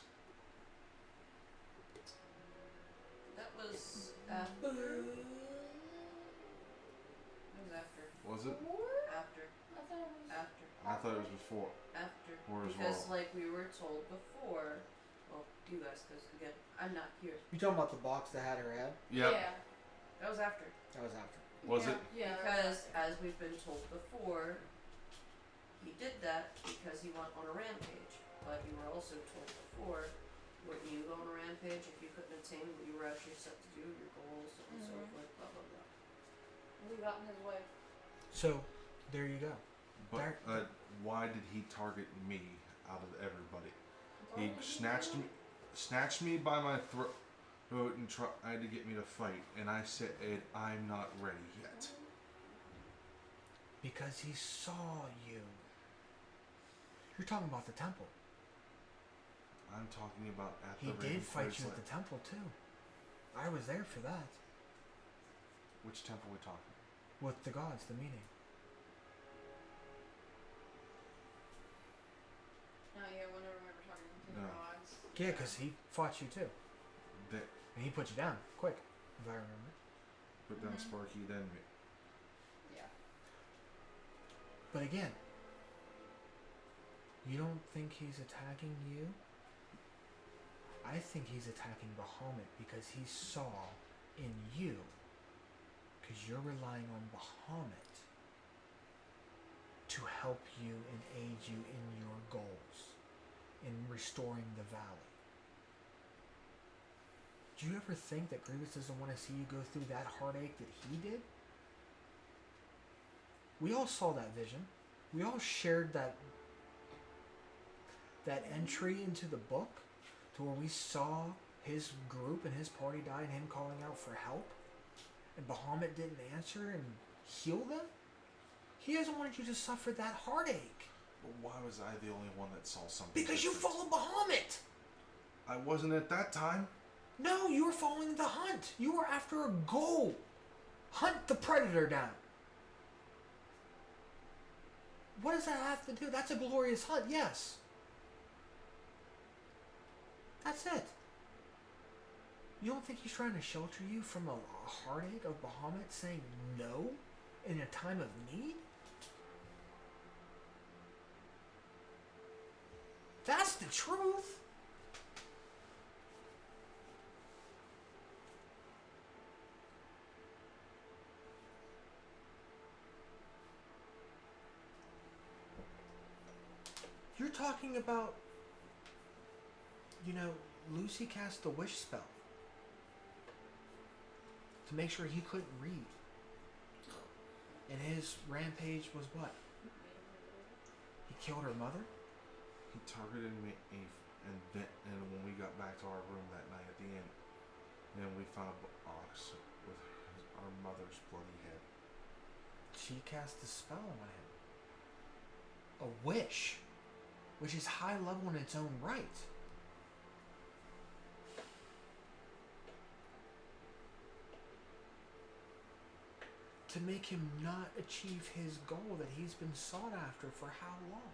S2: That was after. That was after.
S1: Was it?
S2: After.
S5: I thought it was.
S2: After.
S1: I thought it was before.
S2: After.
S1: Or as
S2: Because,
S1: well.
S2: like we were told before, well, you guys, because again, I'm not here.
S4: You talking about the box that had her head?
S1: Yep.
S5: Yeah.
S2: That was after.
S4: That was after.
S1: Was
S5: yeah.
S1: it?
S5: Yeah.
S2: Because, as we've been told before, he did that because he went on a rampage. But you were also told before, wouldn't you go on a rampage if you couldn't attain what you were actually set to do, your goals, so on and so forth, blah, blah, blah.
S5: We got in his way.
S4: So, there you go.
S1: But why did he target me out of everybody? He snatched me by my throat and tried to get me to fight, and I said, I'm not ready yet.
S4: Because he saw you. You're talking about the temple.
S1: I'm talking about at
S4: He
S1: the Raven
S4: did fight
S1: Queen's
S4: you
S1: lair.
S4: at the temple too. I was there for that.
S1: Which temple are we talking?
S4: With the gods, the meeting.
S5: Oh yeah, whenever we were talking to the
S1: No.
S5: gods.
S4: Yeah, because he fought you too.
S1: That
S4: And he put you down quick, if I remember.
S1: put down Sparky, then me.
S5: Yeah.
S4: But again, you don't think he's attacking you? I think he's attacking Bahamut because he saw in you, because you're relying on Bahamut to help you and aid you in your goals, in restoring the valley. Do you ever think that Grievous doesn't want to see you go through that heartache that he did? We all saw that vision. We all shared that entry into the book to where we saw his group and his party die and him calling out for help. And Bahamut didn't answer and heal them. He doesn't want you to suffer that heartache.
S1: But why was I the only one that saw something?
S4: Because you followed Bahamut!
S1: I wasn't at that time.
S4: No, you were following the hunt. You were after a goal. Hunt the predator down. What does that have to do? That's a glorious hunt, yes. That's it. You don't think he's trying to shelter you from a heartache of Bahamut saying no in a time of need? That's the truth. You're talking about, Lucy cast the wish spell to make sure he couldn't read. And his rampage was what? He killed her mother?
S1: He targeted me, and when we got back to our room that night at the end, and we found a box with our mother's bloody head.
S4: She cast a spell on him. A wish, which is high level in its own right. To make him not achieve his goal that he's been sought after for how long?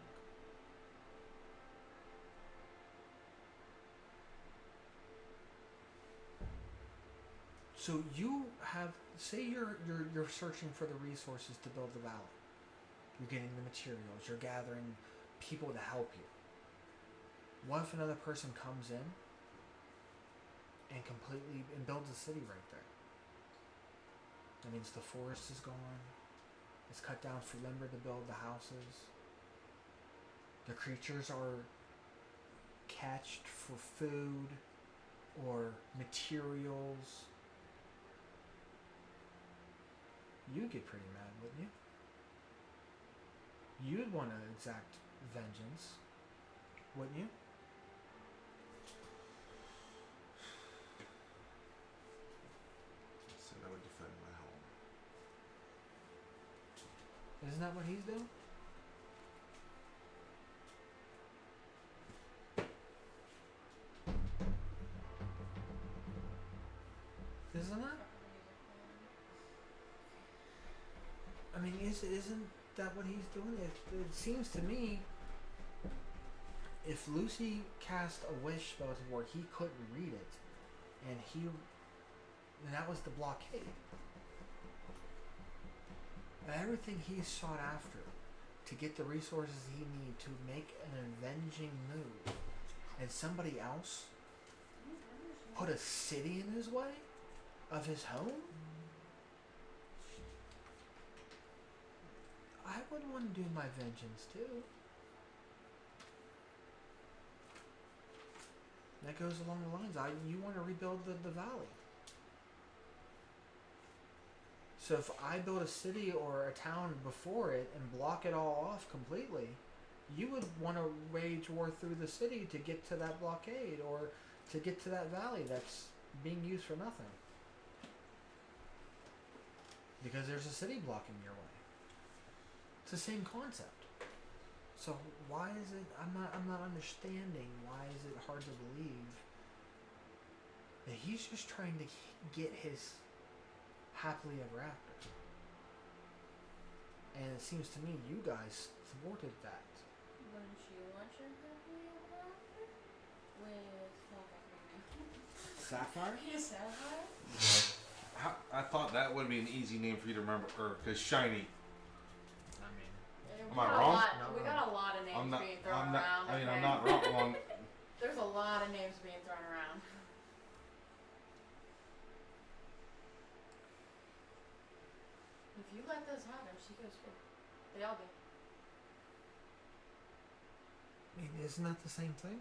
S4: So you have, say you're searching for the resources to build the valley. You're getting the materials, you're gathering people to help you. What if another person comes in and builds a city right there? That means the forest is gone. It's cut down for lumber to build the houses. The creatures are catched for food or materials. You'd get pretty mad, wouldn't you? You'd want to exact vengeance, wouldn't you?
S1: I said I would defend my home.
S4: Isn't that what he's doing? Isn't that? I mean, isn't that what he's doing? It seems to me, if Lucy cast a wish spell to where he couldn't read it, and that was the blockade. And everything he sought after to get the resources he needed to make an avenging move, and somebody else put a city in his way of his home? I would want to do my vengeance too. That goes along the lines. You want to rebuild the valley. So if I build a city or a town before it and block it all off completely, you would want to wage war through the city to get to that blockade or to get to that valley that's being used for nothing. Because there's a city blocking your way. It's the same concept. So why is it? I'm not understanding. Why is it hard to believe that he's just trying to get his happily ever after? And it seems to me you guys thwarted that.
S5: Wouldn't you want your happily ever after? With
S4: Sapphire?
S5: Yes, Sapphire?
S1: I thought that would be an easy name for you to remember, because shiny. Am I wrong?
S5: We got a lot of names being thrown around.
S1: I'm not wrong.
S5: There's a lot of names being thrown around. Agatha's had him. She goes for. They all do.
S4: I mean, isn't that the same thing?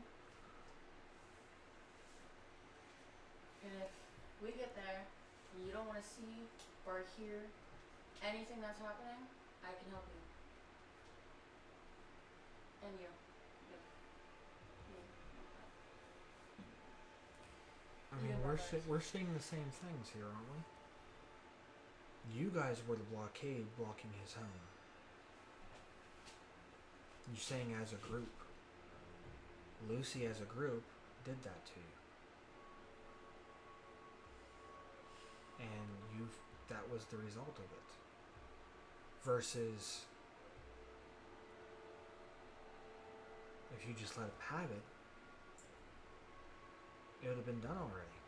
S5: And if we get there and you don't want to see or hear anything that's happening, I can help you. And you. Yep. Me.
S4: I mean,
S5: Even brothers.
S4: we're seeing the same things here, aren't we? You guys were the blockade blocking his home. You're saying as a group. Lucy as a group did that to you. And that was the result of it. Versus if you just let him have it, it would have been done already.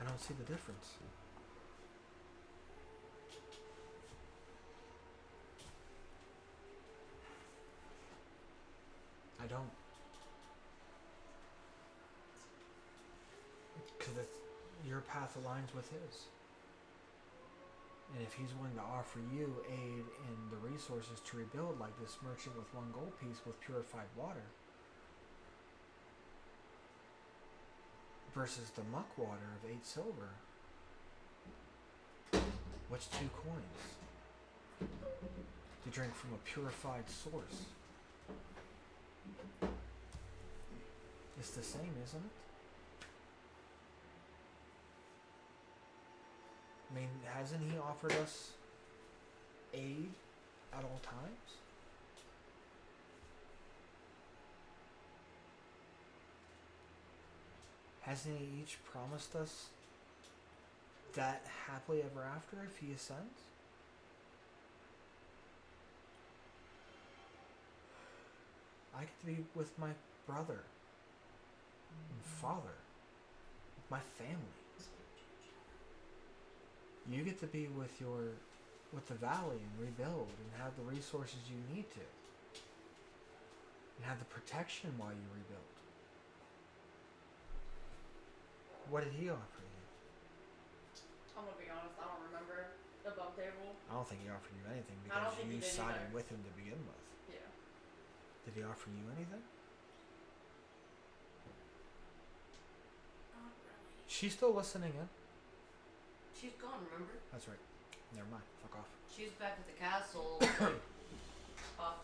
S4: I don't see the difference. I don't. Because your path aligns with his. And if he's willing to offer you aid and the resources to rebuild, like this merchant with 1 gold piece with purified water, versus the muck water of 8 silver, what's 2 coins to drink from a purified source? It's the same, isn't it? I mean, hasn't he offered us aid at all times? Hasn't he each promised us that happily ever after if he ascends? I get to be with my brother and father, my family. You get to be with the valley and rebuild and have the resources you need to. And have the protection while you rebuild. What did he offer you?
S5: I'm gonna be honest, I don't remember the bump table.
S4: I don't think he offered you anything
S5: I don't
S4: because
S5: think
S4: you
S5: he did
S4: sided
S5: either.
S4: with him to begin with.
S5: Yeah.
S4: Did he offer you anything?
S7: Not really.
S4: She's still listening in.
S2: She's gone, remember?
S4: That's right. Never mind. Fuck off.
S2: She's back at the castle. Up.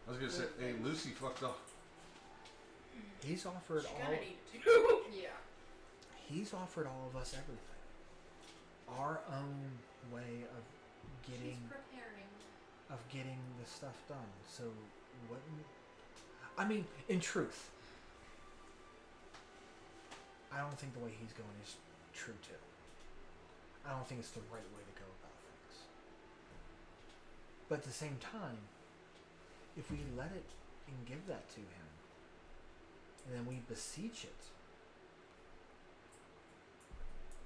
S1: I was gonna say, hey, Lucy fucked up.
S4: He's offered
S2: She
S4: all.
S2: kinda needed to.
S5: Yeah.
S4: He's offered all of us everything. Our own way of
S5: She's preparing.
S4: getting the stuff done. So wouldn't I mean, in truth, I don't think the way he's going is true too. I don't think it's the right way to go about things. But at the same time, if we let it and give that to him, and then we beseech it,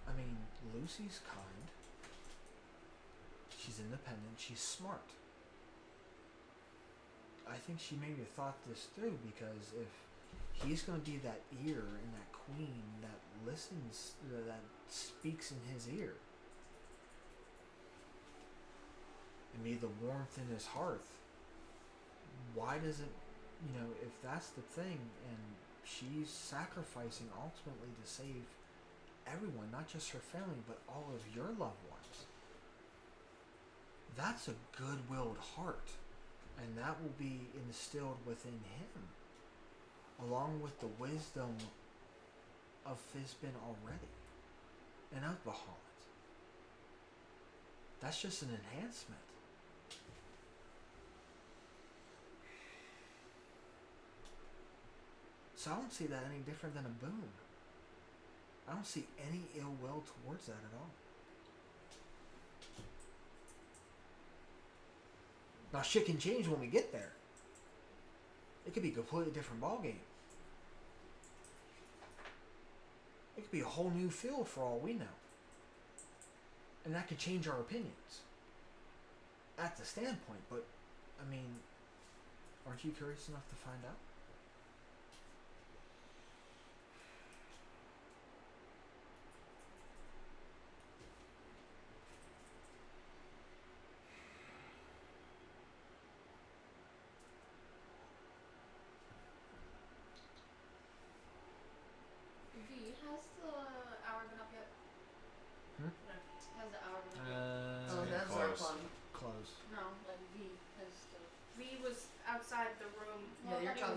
S4: I mean, Lucy's kind. She's independent. She's smart. I think she maybe thought this through because if he's going to be that ear and that queen that listens, that speaks in his ear, and be the warmth in his hearth, why does it, if that's the thing, and she's sacrificing ultimately to save everyone, not just her family, but all of your loved ones. That's a good-willed heart, and that will be instilled within him, along with the wisdom of Fizbin already, and of Bahamut. That's just an enhancement. So I don't see that any different than a boon. I don't see any ill will towards that at all. Now shit can change when we get there. It could be a completely different ballgame. It could be a whole new field for all we know. And that could change our opinions. At the standpoint, but, I mean, aren't you curious enough to find out?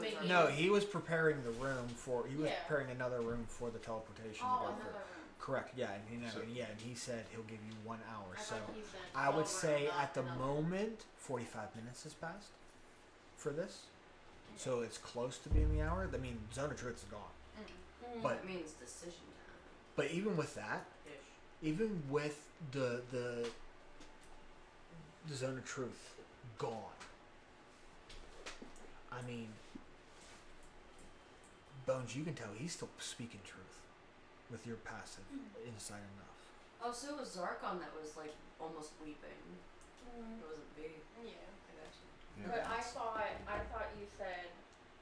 S2: was
S5: making-
S4: No, he was preparing the room for. He was
S5: Yeah.
S4: preparing another room for the teleportation
S5: Oh,
S4: to go
S5: another
S4: through.
S5: room.
S4: Correct. Yeah, and he never.
S1: So-
S4: Yeah, and he said he'll give you 1 hour.
S5: I
S4: So
S5: thought he said
S4: I would
S5: 12
S4: say
S5: rounds,
S4: at the
S5: not another.
S4: moment, 45 minutes has passed for this. So it's close to being the hour. I mean, Zone of Truth is gone.
S5: Mm.
S4: But-
S2: That means decision time.
S4: But even with that,
S2: Ish.
S4: even with the Zone of Truth gone, I mean, Bones, you can tell he's still speaking truth with your passive insight enough.
S2: Oh, so it was Zarkon that was like almost weeping. It wasn't B.
S5: Yeah.
S2: I got you.
S1: Yeah.
S5: But I thought you said,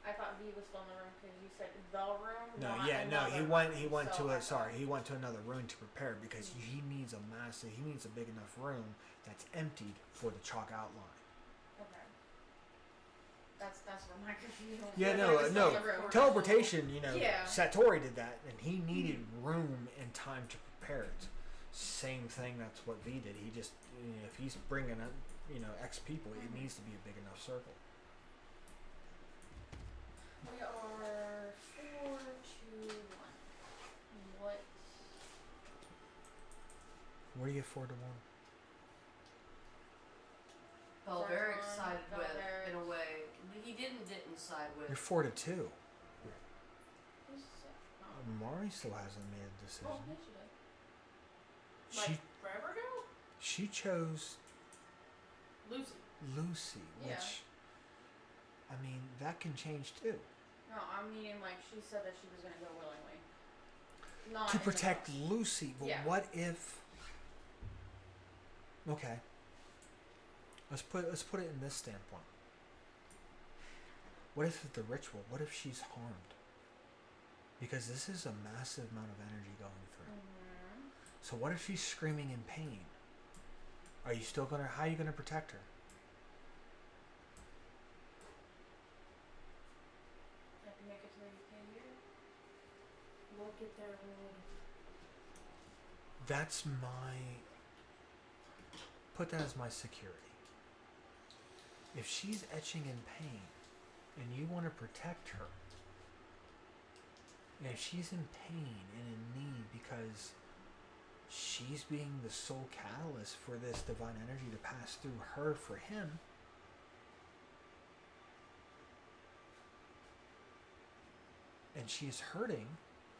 S5: I thought V was still in the room because you said the room.
S4: No,
S5: not
S4: yeah, no, he
S5: another
S4: went
S5: room.
S4: to
S5: So
S4: a
S5: I
S4: sorry,
S5: thought-
S4: he went to another room to prepare because he needs a big enough room that's emptied for the chalk outline.
S5: Okay. That's where my confusion. was.
S4: Yeah,
S5: When
S4: no,
S5: I was
S4: no.
S5: in the room.
S4: Teleportation,
S5: Yeah.
S4: Satori did that, and he needed room and time to prepare it. Same thing. That's what V did. He just, if he's bringing up, X people, it needs to be a big enough circle.
S5: We are 4, 2, 1. What?
S4: Where do you get 4 to 1?
S2: Belveric
S5: Zarkon,
S2: sided with,
S5: Belveric.
S2: in a way. He didn't side with.
S4: You're 4 to 2.
S5: Who's that?
S4: Mari still hasn't made a decision.
S5: Oh, yesterday.
S4: She
S5: Like forever ago?
S4: she chose
S5: Lucy.
S4: Lucy,
S5: Yeah.
S4: which I mean that can change too.
S5: No, I'm meaning like she said that she was gonna go willingly. Not
S4: To
S5: in the
S4: protect
S5: book.
S4: Lucy, but
S5: Yeah.
S4: what if? Okay. Let's put it in this standpoint. What if the ritual? What if she's harmed? Because this is a massive amount of energy going through.
S5: Mhm.
S4: So what if she's screaming in pain? Are you still gonna? How are you gonna protect her?
S5: Have to make it to where you can hear.
S8: We'll get there when we
S4: That's my. Put that as my security. If she's etching in pain, and you want to protect her, and if she's in pain and in need because she's being the sole catalyst for this divine energy to pass through her for him, and she is hurting,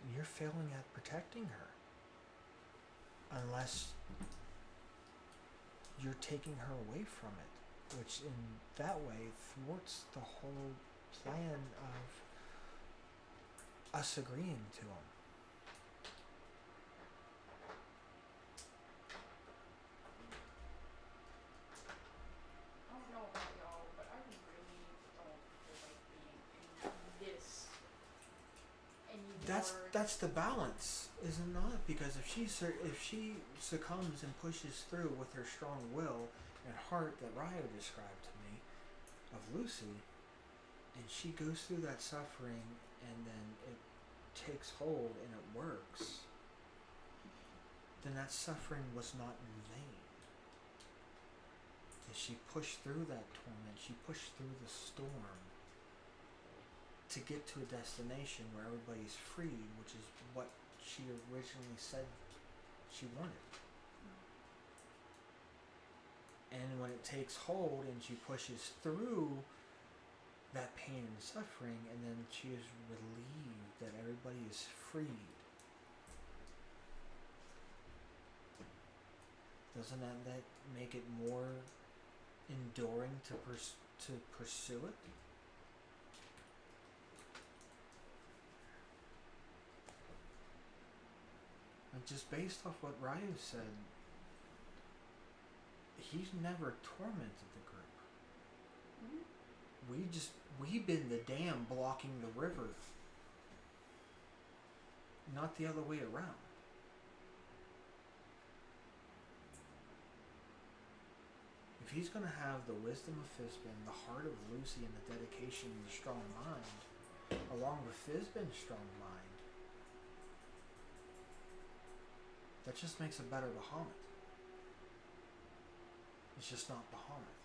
S4: and you're failing at protecting her, unless you're taking her away from it, which in that way thwarts the whole plan of us agreeing to them.
S5: I don't know about y'all, but I really don't feel like being in this anymore.
S4: That's the balance, is it not? Because if she succumbs and pushes through with her strong will and heart that Ryo described to me of Lucy, and she goes through that suffering and then it takes hold and it works, then that suffering was not in vain. As she pushed through that torment, she pushed through the storm to get to a destination where everybody's freed, which is what she originally said she wanted. And when it takes hold and she pushes through that pain and suffering, and then she is relieved that everybody is freed, doesn't that make it more enduring to pursue it? And just based off what Ryu said, he's never tormented the group. We've been the dam blocking the river, not the other way around. If he's going to have the wisdom of Fizbin, the heart of Lucy, and the dedication and the strong mind, along with Fizbin's strong mind, that just makes a better Bahamut. It's just not Bahamut.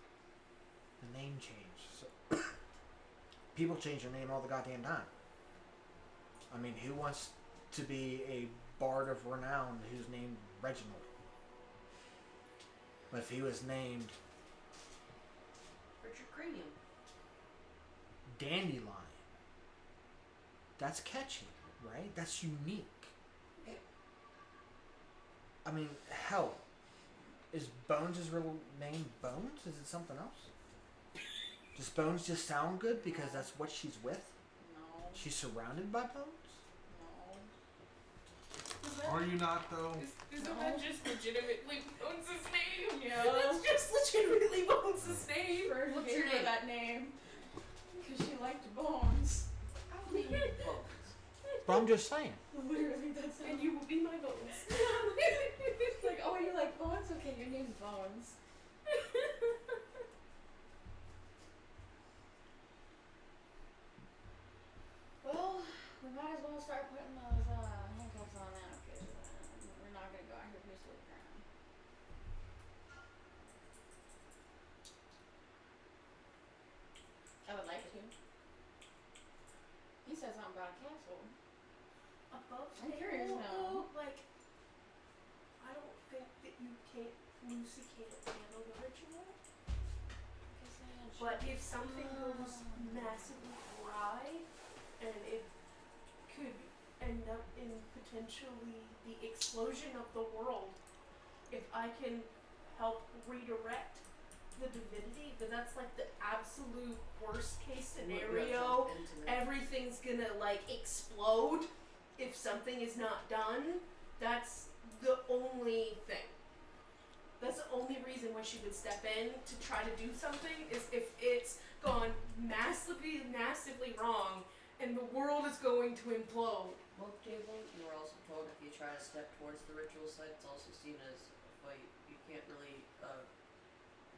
S4: The name changed. So people change their name all the goddamn time. I mean, who wants to be a bard of renown who's named Reginald? But if he was named
S2: Richard Cranium.
S4: Dandelion, that's catchy, right? That's unique. I mean, hell, is Bones' real name Bones? Is it something else? Does Bones just sound good because that's what she's with?
S5: No.
S4: She's surrounded by Bones?
S5: No.
S1: Are you not though?
S7: Isn't that just legitimately Bones' name?
S5: Yeah.
S7: That's just legitimately Bones' name.
S5: First
S2: What's
S5: gave
S2: your
S5: her
S2: name?
S5: that name because she liked bones.
S2: I don't need bones.
S4: But I'm just saying.
S5: Literally, that's
S7: And you will be my Bones.
S5: It's like, oh, you like bones? Okay, your name's Bones. Well, we might as well start putting those handcuffs on now because we're not gonna go out here peacefully around. I would like to. He said something about a castle.
S7: Above
S5: I'm curious now.
S7: Like, I don't think that you can't lucidate a handle the ritual. But if something goes massively awry, and it could end up in potentially the explosion of the world, if I can help redirect the divinity, but that's like the absolute worst case scenario. Everything's gonna like explode if something is not done. That's the only thing. That's the only reason why she would step in to try to do something is if it's gone massively wrong and the world is going to implode.
S2: Book table, you were also told if you try to step towards the ritual site, it's also seen as a fight. You can't really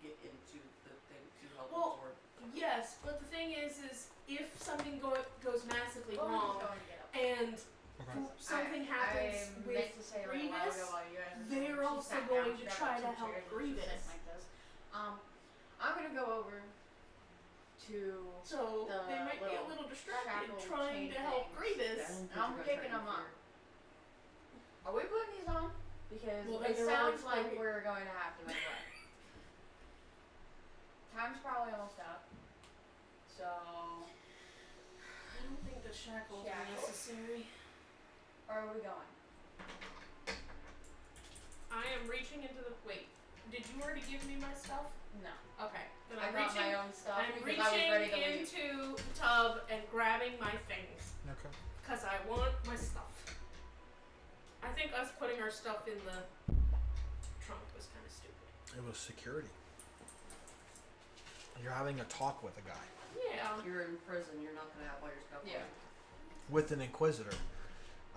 S2: get into the thing to help
S7: Well,
S2: absorb.
S7: Yes, but the thing is if something goes massively
S5: Well,
S7: wrong
S5: going to get up.
S7: and something happens
S5: I
S7: with
S5: meant to say like a while
S7: Grievous,
S5: ago while you guys were
S7: they're
S5: she
S7: also
S5: sat
S7: going
S5: down, she
S7: to
S5: grabbed
S7: try
S5: two
S7: to help
S5: chairs and she's
S7: Grievous.
S5: sitting like this. I'm gonna go over to
S7: so
S5: the
S7: they might be a
S5: little
S7: little distracted
S5: shackle
S7: trying
S5: chain
S7: to help
S5: things.
S7: Grievous.
S2: Yeah.
S5: I'm picking them up. Are we putting these on? Because
S7: Well,
S5: it
S7: they're
S5: sounds
S7: already
S5: like
S7: putting-
S5: we're going to have to make a run. Time's probably almost up. So,
S7: I don't think the shackles are
S5: Shackles?
S7: necessary.
S5: where are we going?
S7: I am reaching into the wait. Did you already give me my stuff?
S5: No.
S7: Okay. Then
S5: I
S7: I'm
S5: got
S7: reaching
S5: my own stuff
S7: I'm
S5: because I was ready to
S7: reaching
S5: leave.
S7: into the tub and grabbing my things.
S4: Okay.
S7: Because I want my stuff. I think us putting our stuff in the trunk was kind of stupid.
S4: It was security. You're having a talk with a guy.
S7: Yeah.
S2: You're in prison, you're not gonna have all your stuff on
S5: Yeah.
S2: you.
S4: With an inquisitor.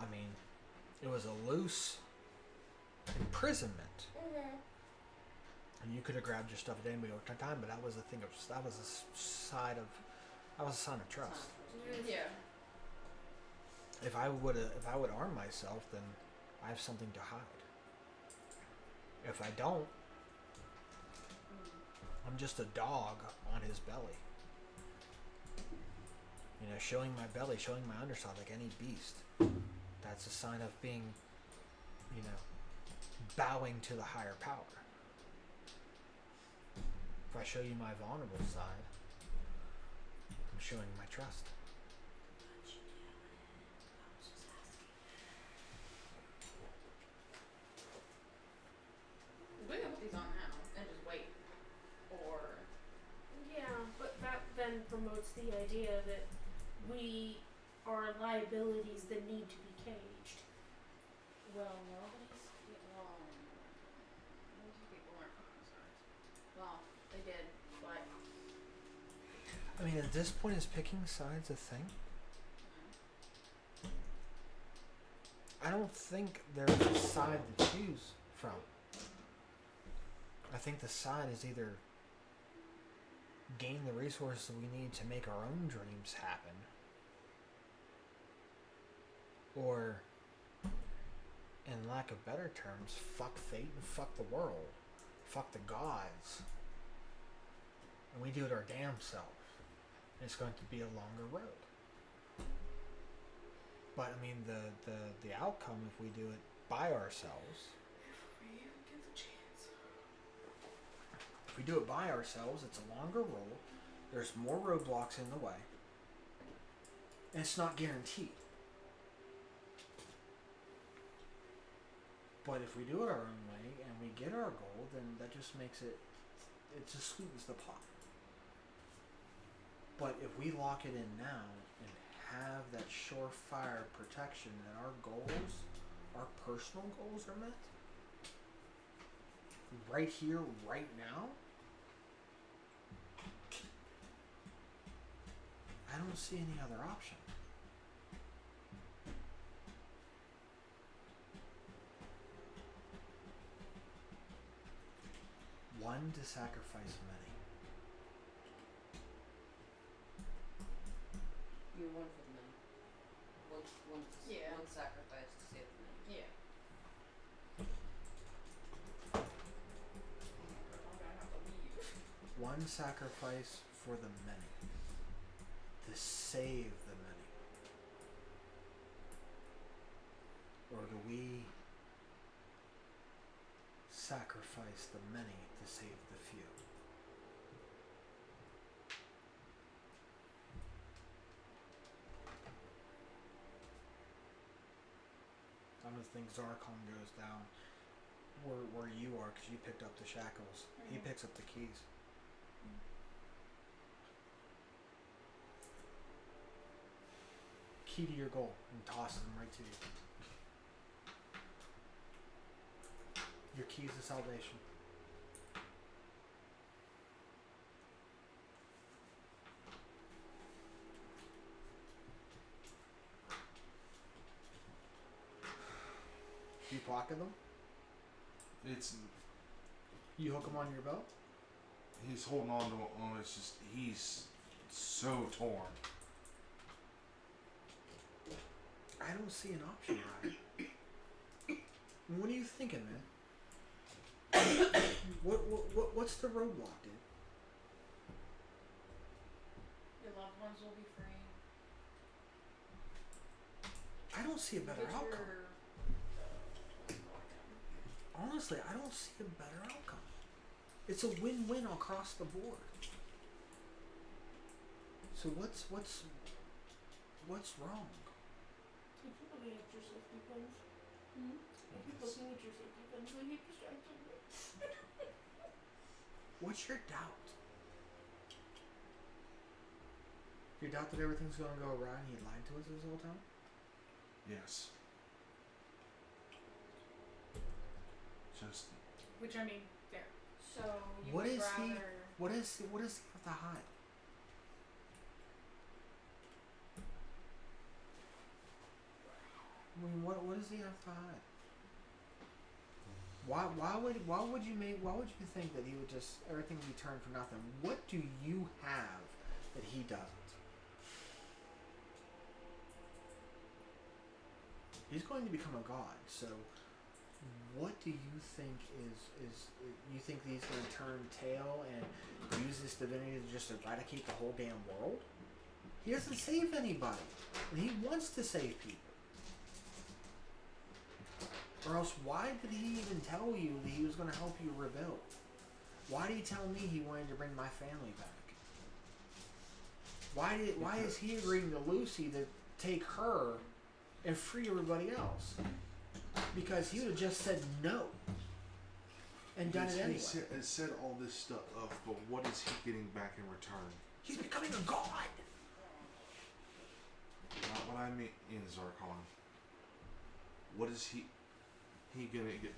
S4: I mean, it was a loose imprisonment. And you could have grabbed your stuff at any time, but that was a thing of that was a sign of trust.
S5: Yeah.
S4: If I would arm myself, then I have something to hide. If I don't, I'm just a dog on his belly. You know, showing my belly, showing my underside like any beast. That's a sign of being, you know, bowing to the higher power. If I show you my vulnerable side, I'm showing my trust.
S5: We can put these on now and just wait. Or
S7: Yeah, but that then promotes the idea that we are liabilities that need to be caged.
S5: well, nobody's most people weren't fucking sorry. Well, they did, but
S4: I mean, at this point, is picking sides a thing? I don't think there's a side to choose from. I think the side is either gain the resources we need to make our own dreams happen, or, in lack of better terms, fuck fate and fuck the world, fuck the gods, and we do it our damn self. It's going to be a longer road. But I mean, the outcome if we do it by ourselves.
S7: If we get the chance.
S4: If we do it by ourselves, it's a longer roll. There's more roadblocks in the way. And it's not guaranteed. But if we do it our own way and we get our goal, then that just makes it just sweetens the pot. But if we lock it in now and have that surefire protection that our goals, our personal goals are met, right here, right now, I don't see any other option. One to sacrifice many.
S2: You're one for the many.
S5: Yeah.
S2: One sacrifice to save the many.
S5: Yeah. I'm gonna have to leave.
S4: One sacrifice for the many. To save the many. Or do we sacrifice the many to save the few? I'm gonna think Zarkon goes down where you are because you picked up the shackles. He picks up the keys. Key to your goal and tosses them right to you. Your keys to salvation. Do you pocket them?
S1: It's
S4: You hook them on your belt?
S1: he's holding on to him. It's just he's so torn.
S4: I don't see an option, Ryan. What are you thinking, man? What's the roadblock, dude?
S5: Your loved ones will be free.
S4: I don't see a better
S5: Get
S4: outcome.
S5: your-
S4: Honestly, I don't see a better outcome. It's a win-win across the board. So what's wrong?
S7: Keep looking at your safety pins.
S5: Hmm?
S7: Keep looking at your safety pins. They keep distracting me.
S4: What's your doubt? Your doubt that everything's gonna go right and he lied to us this whole time?
S1: Yes. Just
S5: Which I mean, there. So you
S4: What
S5: would
S4: is he-
S5: rather.
S4: What does he have to hide? I mean, what does he have to hide? Why would you think that he would just everything would be turned for nothing? What do you have that he doesn't? He's going to become a god, so what do you think is you think that he's going to turn tail and use this divinity to just eradicate the whole damn world? He doesn't save anybody, and he wants to save people. Or else, why did he even tell you that he was going to help you rebuild? Why did he tell me he wanted to bring my family back? Why is he agreeing to Lucy to take her and free everybody else? Because he would have just said no and done it anyway.
S1: He said all this stuff, but what is he getting back in return?
S4: He's becoming a god.
S1: Not what I mean in Zarkon. What is he gonna get?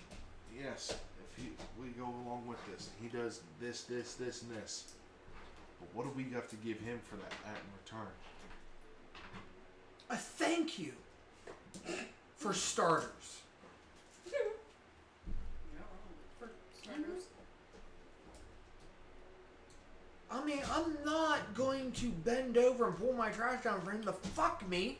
S1: Yes, if we go along with this, he does this, and this. But what do we have to give him for that in return?
S4: A thank you, for starters.
S5: For starters.
S4: I mean, I'm not going to bend over and pull my trash down for him to fuck me.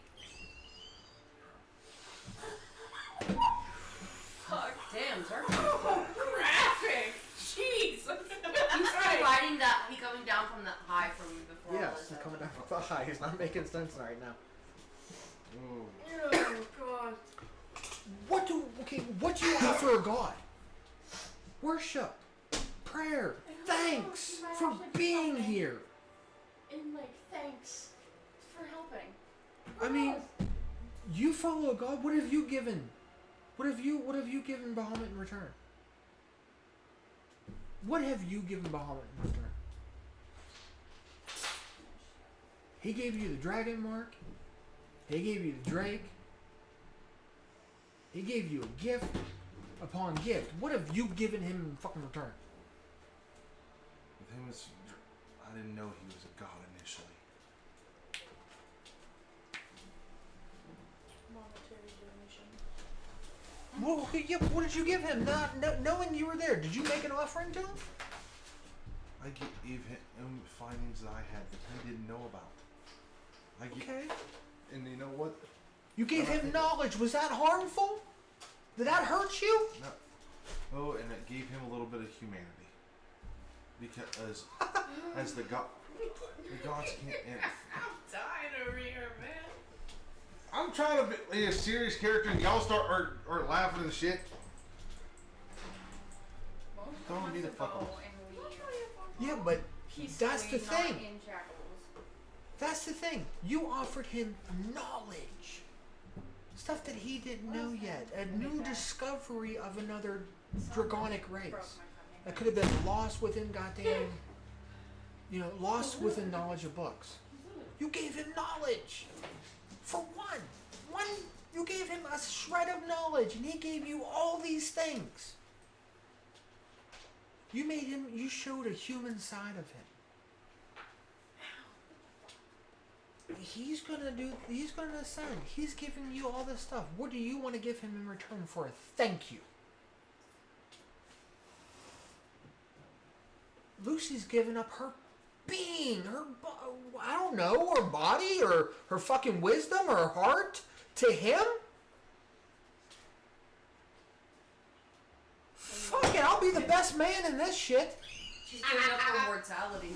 S2: Fuck, damn, Turkey.
S5: Graphic! Jeez!
S2: He's still riding that. He coming down from the high from before
S4: Yes,
S2: is
S4: it's
S2: out.
S4: coming down from the high. It's not making sense right now.
S1: Ooh.
S7: Oh god.
S4: What do you offer a god? Worship, prayer, thanks
S5: you might
S4: for
S5: actually do
S4: being
S5: something.
S4: here.
S5: And like, thanks for helping.
S4: I mean, you follow a god. What have you given? What have you given Bahamut in return? What have you given Bahamut in return? He gave you the dragon mark. He gave you the drake. He gave you a gift upon gift. What have you given him in fucking return?
S1: With him as, I didn't know he was a god initially.
S7: Monetary donation.
S4: Well, yeah, what did you give him? Not knowing you were there. Did you make an offering to him?
S1: I gave him findings that I had that he didn't know about.
S4: Okay.
S1: And you know what?
S4: You gave
S1: I
S4: him
S1: think-
S4: knowledge. Was that harmful? Did that hurt you?
S1: No. Oh, and it gave him a little bit of humanity. Because as the gods can't. And
S7: I'm dying over here, man.
S1: I'm trying to be a serious character, and y'all start are laughing and shit. Don't be the fuck up.
S4: Yeah, but that's the
S5: Peacefully,
S4: thing.
S5: not in shackles.
S4: That's the thing. You offered him knowledge. Stuff that he didn't know yet. A new discovery of another draconic race. That could have been lost within goddamn, lost within knowledge of books. You gave him knowledge. For one, you gave him a shred of knowledge, and he gave you all these things. You showed a human side of him. He's gonna ascend. He's giving you all this stuff. What do you want to give him in return for a thank you? Lucy's given up her being, I don't know, her body or her fucking wisdom or her heart to him? Fuck it, I'll be the best man in this shit.
S2: She's giving up her mortality.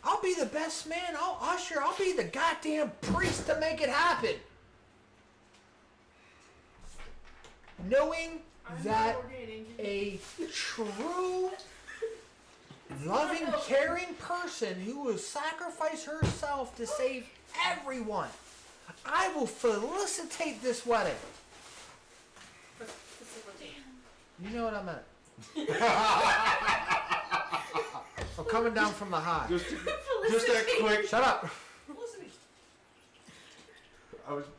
S4: I'll be the best man. I'll be the goddamn priest to make it happen. Knowing that a true, loving, caring person who will sacrifice herself to save everyone, I will felicitate this wedding. You know what I meant. I'm coming down from the high.
S1: Just that quick.
S4: Shut up.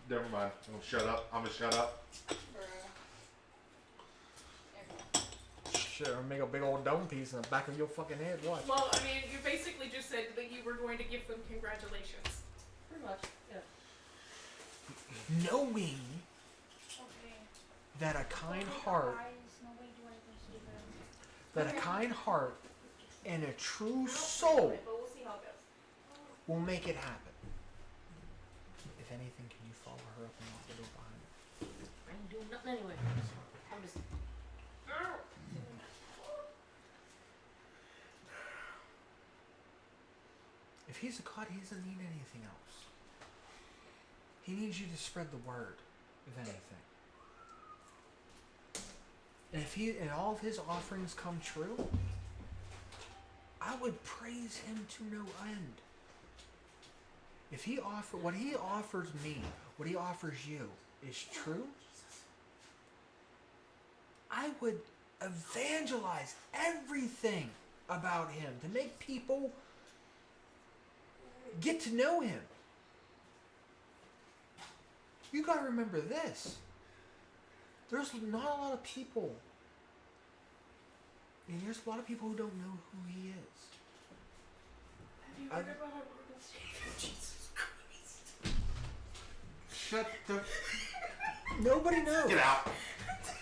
S1: Never mind. Oh, shut up. I'm gonna shut up.
S4: Sure, make a big old dome piece in the back of your fucking head. Watch.
S7: Well, I mean, you basically just said that you were going to give them congratulations.
S2: Pretty much, yeah.
S4: Knowing
S5: Okay.
S4: that a kind heart, and a true soul
S7: But we'll see how it goes.
S4: will make it happen. If anything, can you follow her up and lock the door behind her?
S2: I ain't doing nothing anyway. I'm just.
S4: If he's a god, he doesn't need anything else. He needs you to spread the word, if anything. And if all of his offerings come true, I would praise him to no end. If what he offers me, what he offers you is true, I would evangelize everything about him to make people get to know him. You gotta remember this. There's not a lot of people. There's a lot of people who don't know who he is.
S7: Have you heard about our Lord and Savior, Jesus Christ?
S1: Shut the.
S4: Nobody knows.
S1: Get out.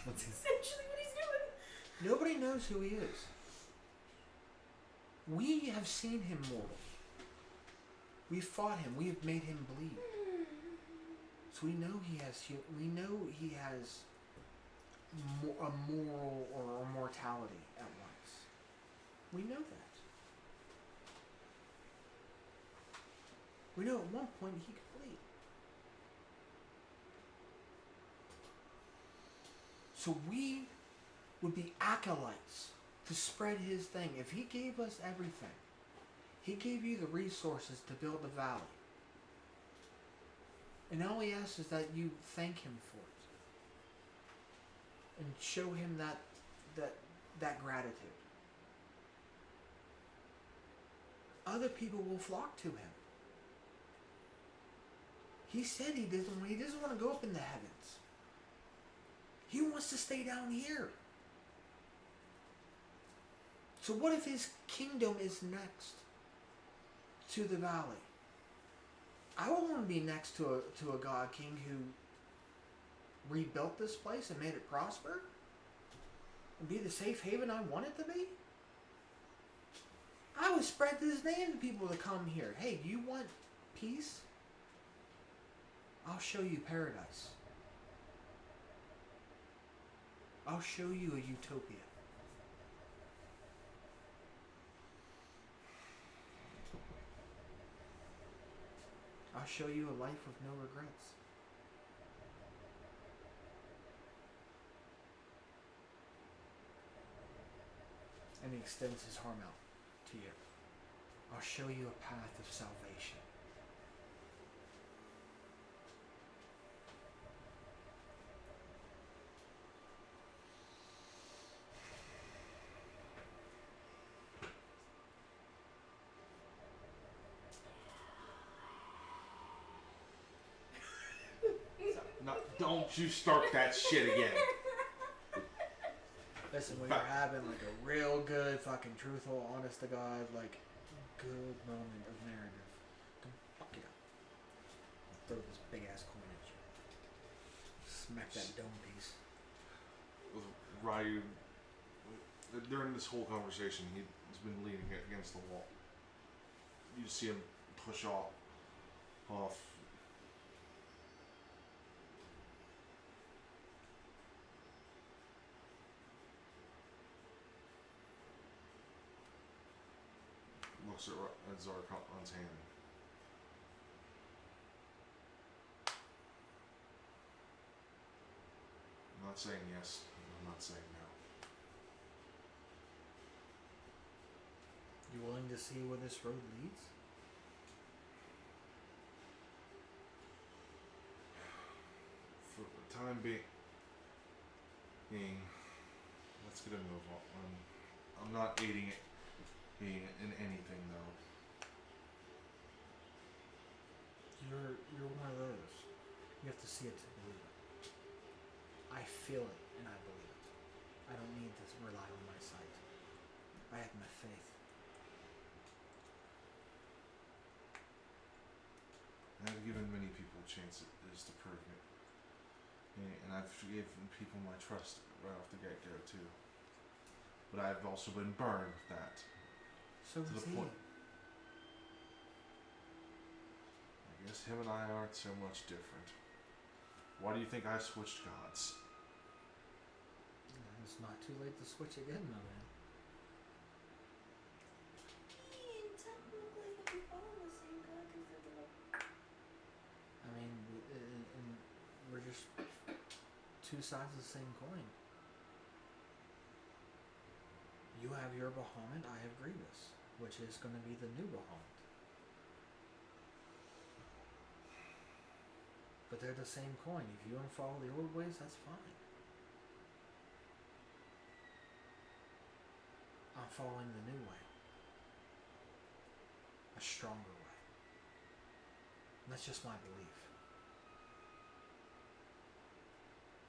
S7: That's essentially what he's doing.
S4: Nobody knows who he is. We have seen him mortal. We fought him. We have made him bleed. So we know he has. We know he has a moral or a mortality at once. We know that. We know at one point he could bleed. So we would be acolytes to spread his thing. If he gave us everything, he gave you the resources to build the valley. And all he asks is that you thank him for it. And show him that gratitude. Other people will flock to him. He said he doesn't want to go up in the heavens. He wants to stay down here. So what if his kingdom is next to the valley? I would want to be next to a god king who rebuilt this place and made it prosper and be the safe haven I want it to be. I would spread this name to people to come here. Hey, do you want peace? I'll show you paradise. I'll show you a utopia. I'll show you a life with no regrets. And he extends his arm out to you. I'll show you a path of salvation.
S1: No, don't you start that shit again.
S4: Listen, when you're having like a real good, fucking truthful, honest to God, like good moment of narrative, come fuck it up. I'll throw this big ass coin at you. Smack that dome piece.
S1: Ryu, during this whole conversation, he's been leaning against the wall. You see him push off. Looks at Zarkon's hand. I'm not saying yes. I'm not saying no.
S4: You willing to see where this road leads?
S1: For the time being, let's get a move on. I'm not aiding it being in anything though.
S4: You're one of those. You have to see it to believe it. I feel it and I believe it. I don't need to rely on my sight. I have my faith.
S1: I've given many people chances to prove it. And I've given people my trust right off the get-go too. But I've also been burned with that.
S4: So
S1: to
S4: is
S1: the
S4: he.
S1: point. I guess him and I aren't so much different. Why do you think I switched gods?
S4: It's not too late to switch again, my man.
S2: Technically, if you follow the same god, because they're like...
S4: I mean, we're just two sides of the same coin. You have your Bahamut, I have Grievous, which is going to be the new Bahamut. But they're the same coin. If you want to follow the old ways, that's fine. I'm following the new way. A stronger way. And that's just my belief.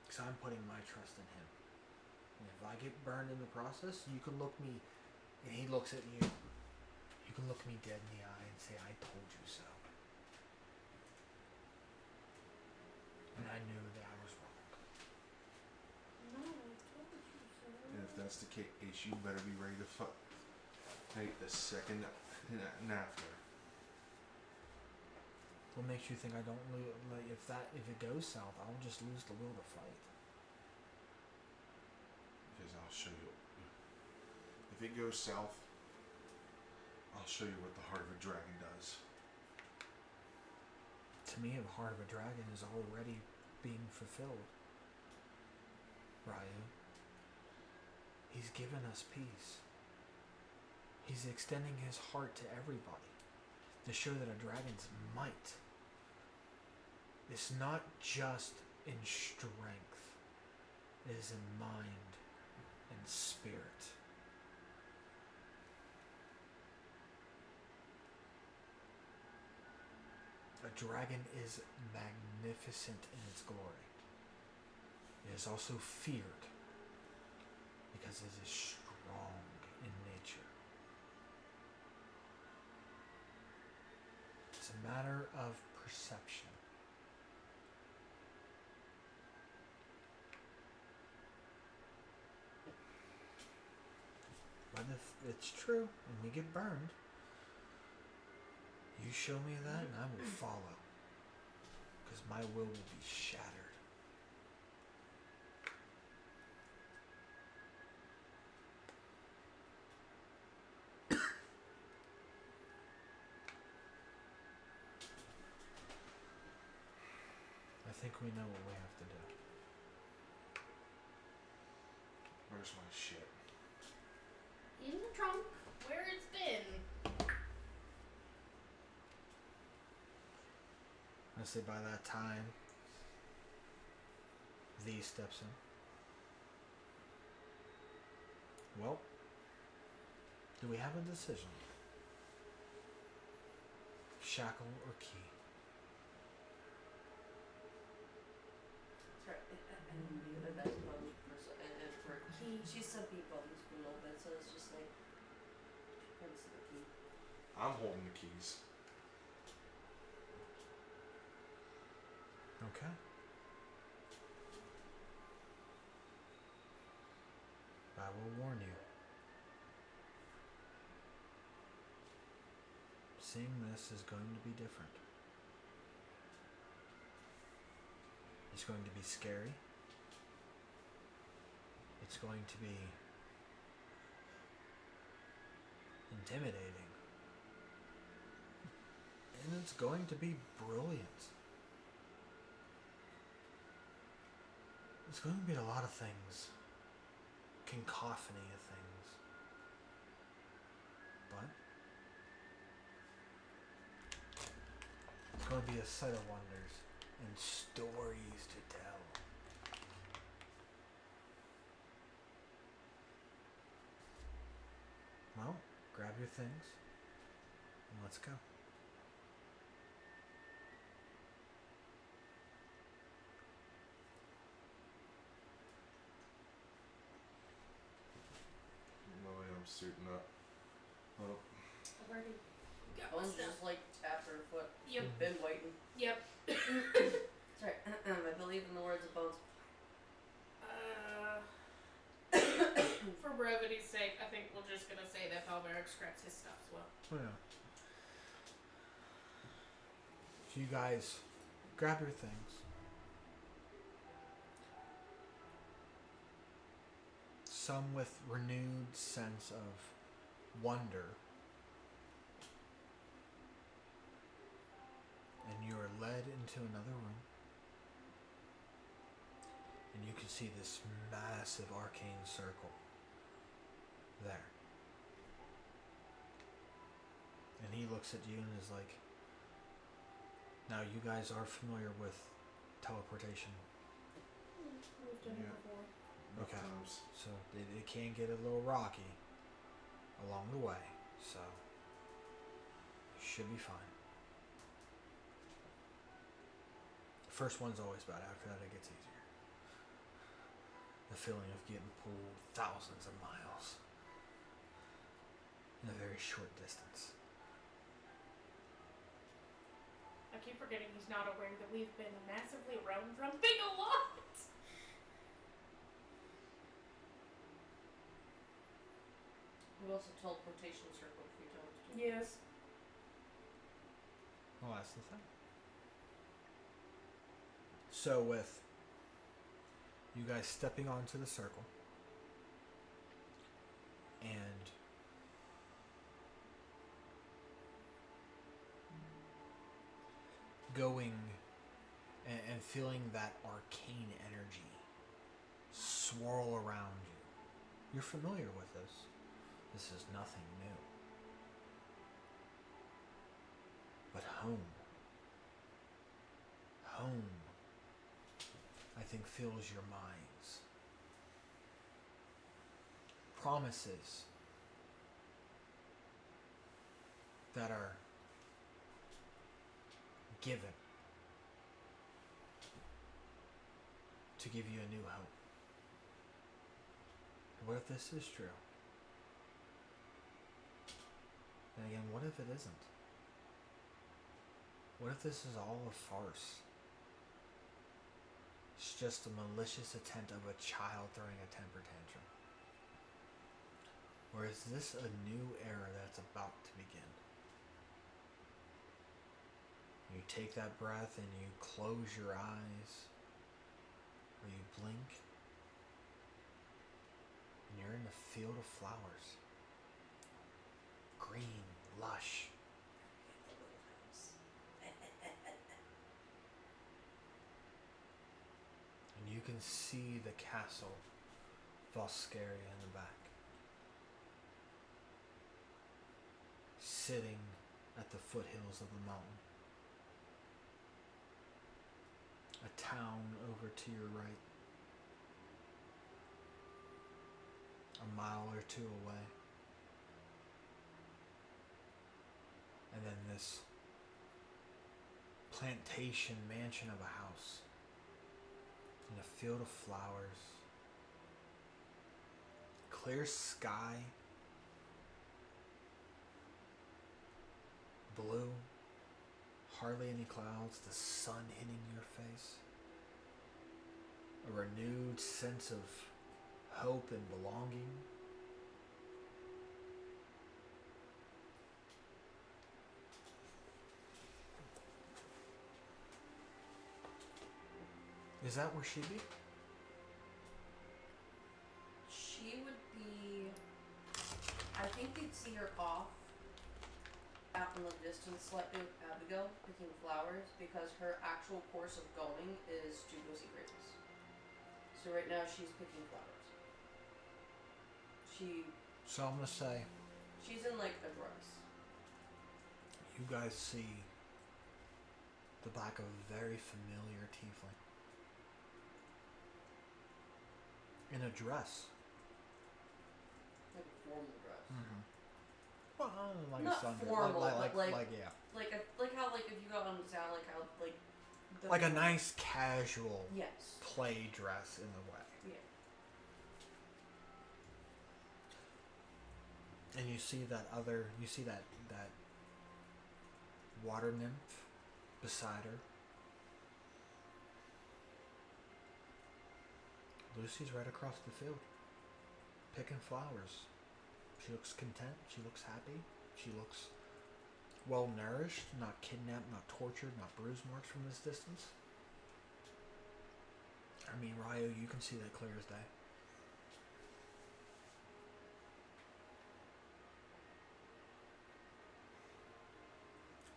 S4: Because I'm putting my trust in him. And if I get burned in the process, you can look me, and he looks at you, you can look me dead in the eye and say, I told you so. And I knew that I was wrong.
S7: No, I told you so.
S1: And if that's the case, you better be ready to fight the second after.
S4: What makes you think I don't lose? Like, if it goes south, I'll just lose the will to fight.
S1: Because I'll show you. If it goes south, I'll show you what the heart of a dragon does.
S4: to me, the heart of a dragon is already being fulfilled. Ryu. He's given us peace. He's extending his heart to everybody to show that a dragon's might is not just in strength, it is in mind and spirit. A dragon is magnificent in its glory. It is also feared because it is strong in nature. It's a matter of perception. But if it's true and we get burned, you show me that and I will follow. Because my will be shattered. I think we know what we have to do.
S1: Where's my shit?
S5: In the trunk, where it's been.
S4: I say by that time, V steps in. Well, do we have a decision? Shackle or key?
S2: That's right. And the best bones and for key, she said be bones for a little bit, so it's just like she points to the key.
S1: I'm holding the keys.
S4: Okay. I will warn you. Seeing this is going to be different. It's going to be scary. It's going to be intimidating. And it's going to be brilliant. It's going to be a lot of things. Cacophony of things. But it's going to be a sight of wonders and stories to tell. Well, grab your things and let's go.
S1: I'm suiting up. Oh.
S5: I've already got my
S2: Bones
S5: stuff.
S2: just like tapped her foot.
S5: Yep.
S2: Been waiting.
S5: Yep.
S2: Sorry, I believe in the words of Bones.
S7: For brevity's sake, I think we're just gonna say that Valveric scraps his stuff as well.
S4: Oh yeah. So you guys grab your things. Some with renewed sense of wonder. And you are led into another room. And you can see this massive arcane circle there. And he looks at you and is like, now you guys are familiar with teleportation.
S7: We've done
S1: Yeah.
S7: it before.
S4: Okay.
S1: Times.
S4: So it can get a little rocky along the way. So you should be fine. The first one's always bad. After that it gets easier. The feeling of getting pulled thousands of miles in a very short distance.
S7: I keep forgetting he's not aware that we've been massively round jumping a lot.
S2: We also teleportation circle a few times too.
S7: Yes.
S4: Well, that's the thing. So with you guys stepping onto the circle and going and feeling that arcane energy swirl around you. You're familiar with this. This is nothing new. But home, I think fills your minds. Promises that are given to give you a new hope. What if this is true? And again, what if it isn't? What if this is all a farce? It's just a malicious attempt of a child throwing a temper tantrum. Or is this a new era that's about to begin? You take that breath and you close your eyes, or you blink, and you're in a field of flowers. Green, lush. And you can see the castle Valscaria in the back. Sitting at the foothills of the mountain. A town over to your right. A mile or two away. And then this plantation mansion of a house. In a field of flowers. Clear sky. Blue. Hardly any clouds. The sun hitting your face. A renewed sense of hope and belonging. Is that where she'd be?
S2: She would be. I think they'd see her off out in the distance slightly with Abigail picking flowers because her actual course of going is to go see Gravis. So right now she's picking flowers.
S4: So I'm gonna say
S2: She's in like a dress.
S4: you guys see the back of a very familiar tiefling. In a dress.
S2: Like a formal dress.
S4: Mm-hmm. Well, like
S2: Not
S4: a Sunday.
S2: formal, but
S4: like yeah.
S2: Like how like if you go on the town, like how like the
S4: Like a nice casual
S2: yes.
S4: play dress in a way.
S2: Yeah.
S4: And you see that water nymph beside her. Lucy's right across the field, picking flowers. She looks content, she looks happy, she looks well nourished, not kidnapped, not tortured, not bruise marks from this distance. I mean, Ryo, you can see that clear as day.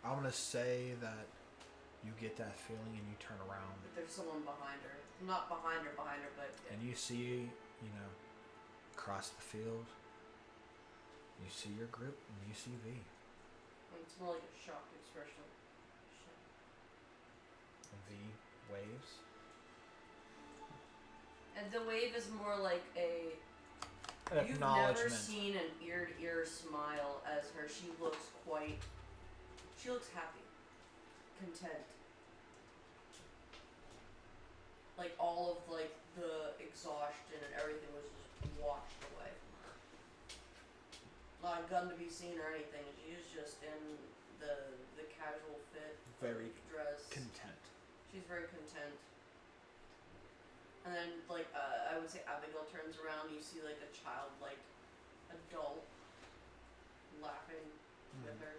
S4: I'm gonna say that you get that feeling and you turn around
S2: But there's someone behind her. Not behind her, but
S4: and you see, across the field, you see your group and you see V.
S2: it's more like a shocked expression.
S4: And V waves.
S2: And the wave is more like a
S4: An
S2: you've
S4: acknowledgement.
S2: never seen an ear to ear smile as her. She looks happy. Content. Like all of like the exhaustion and everything was just washed away from her. Not a gun to be seen or anything. She's just in the casual fit
S4: Very
S2: dress.
S4: content.
S2: She's very content. And then like I would say Abigail turns around, you see like a child like adult laughing with her.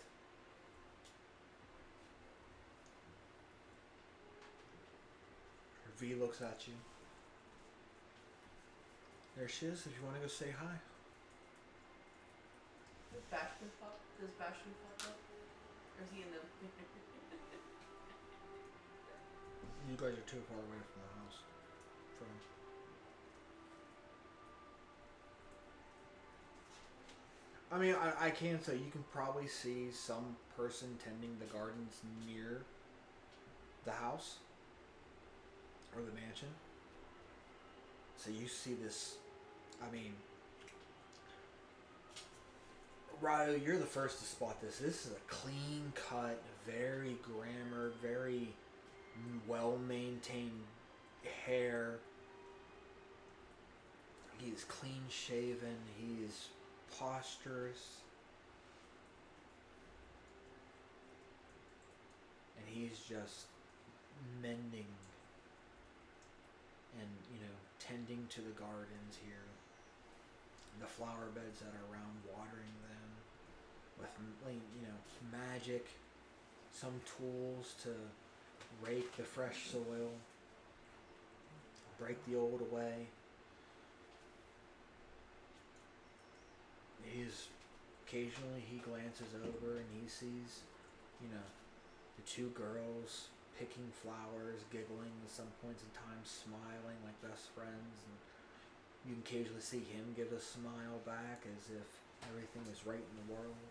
S4: V looks at you. There she is, if you want to go say hi.
S2: Does Bastion pop up? Or is he in the
S4: You guys are too far away from the house. I mean, I can say you can probably see some person tending the gardens near the house or the mansion. So you see this, I mean, Ryo, you're the first to spot this. This is a clean cut, very grammar, very well maintained hair. He's clean shaven. He's posturous. And he's just mending and, tending to the gardens here. The flower beds that are around, watering them with, magic, some tools to rake the fresh soil, break the old away. Occasionally he glances over and he sees, the two girls picking flowers, giggling at some points in time, smiling like best friends, and you can occasionally see him give a smile back as if everything is right in the world.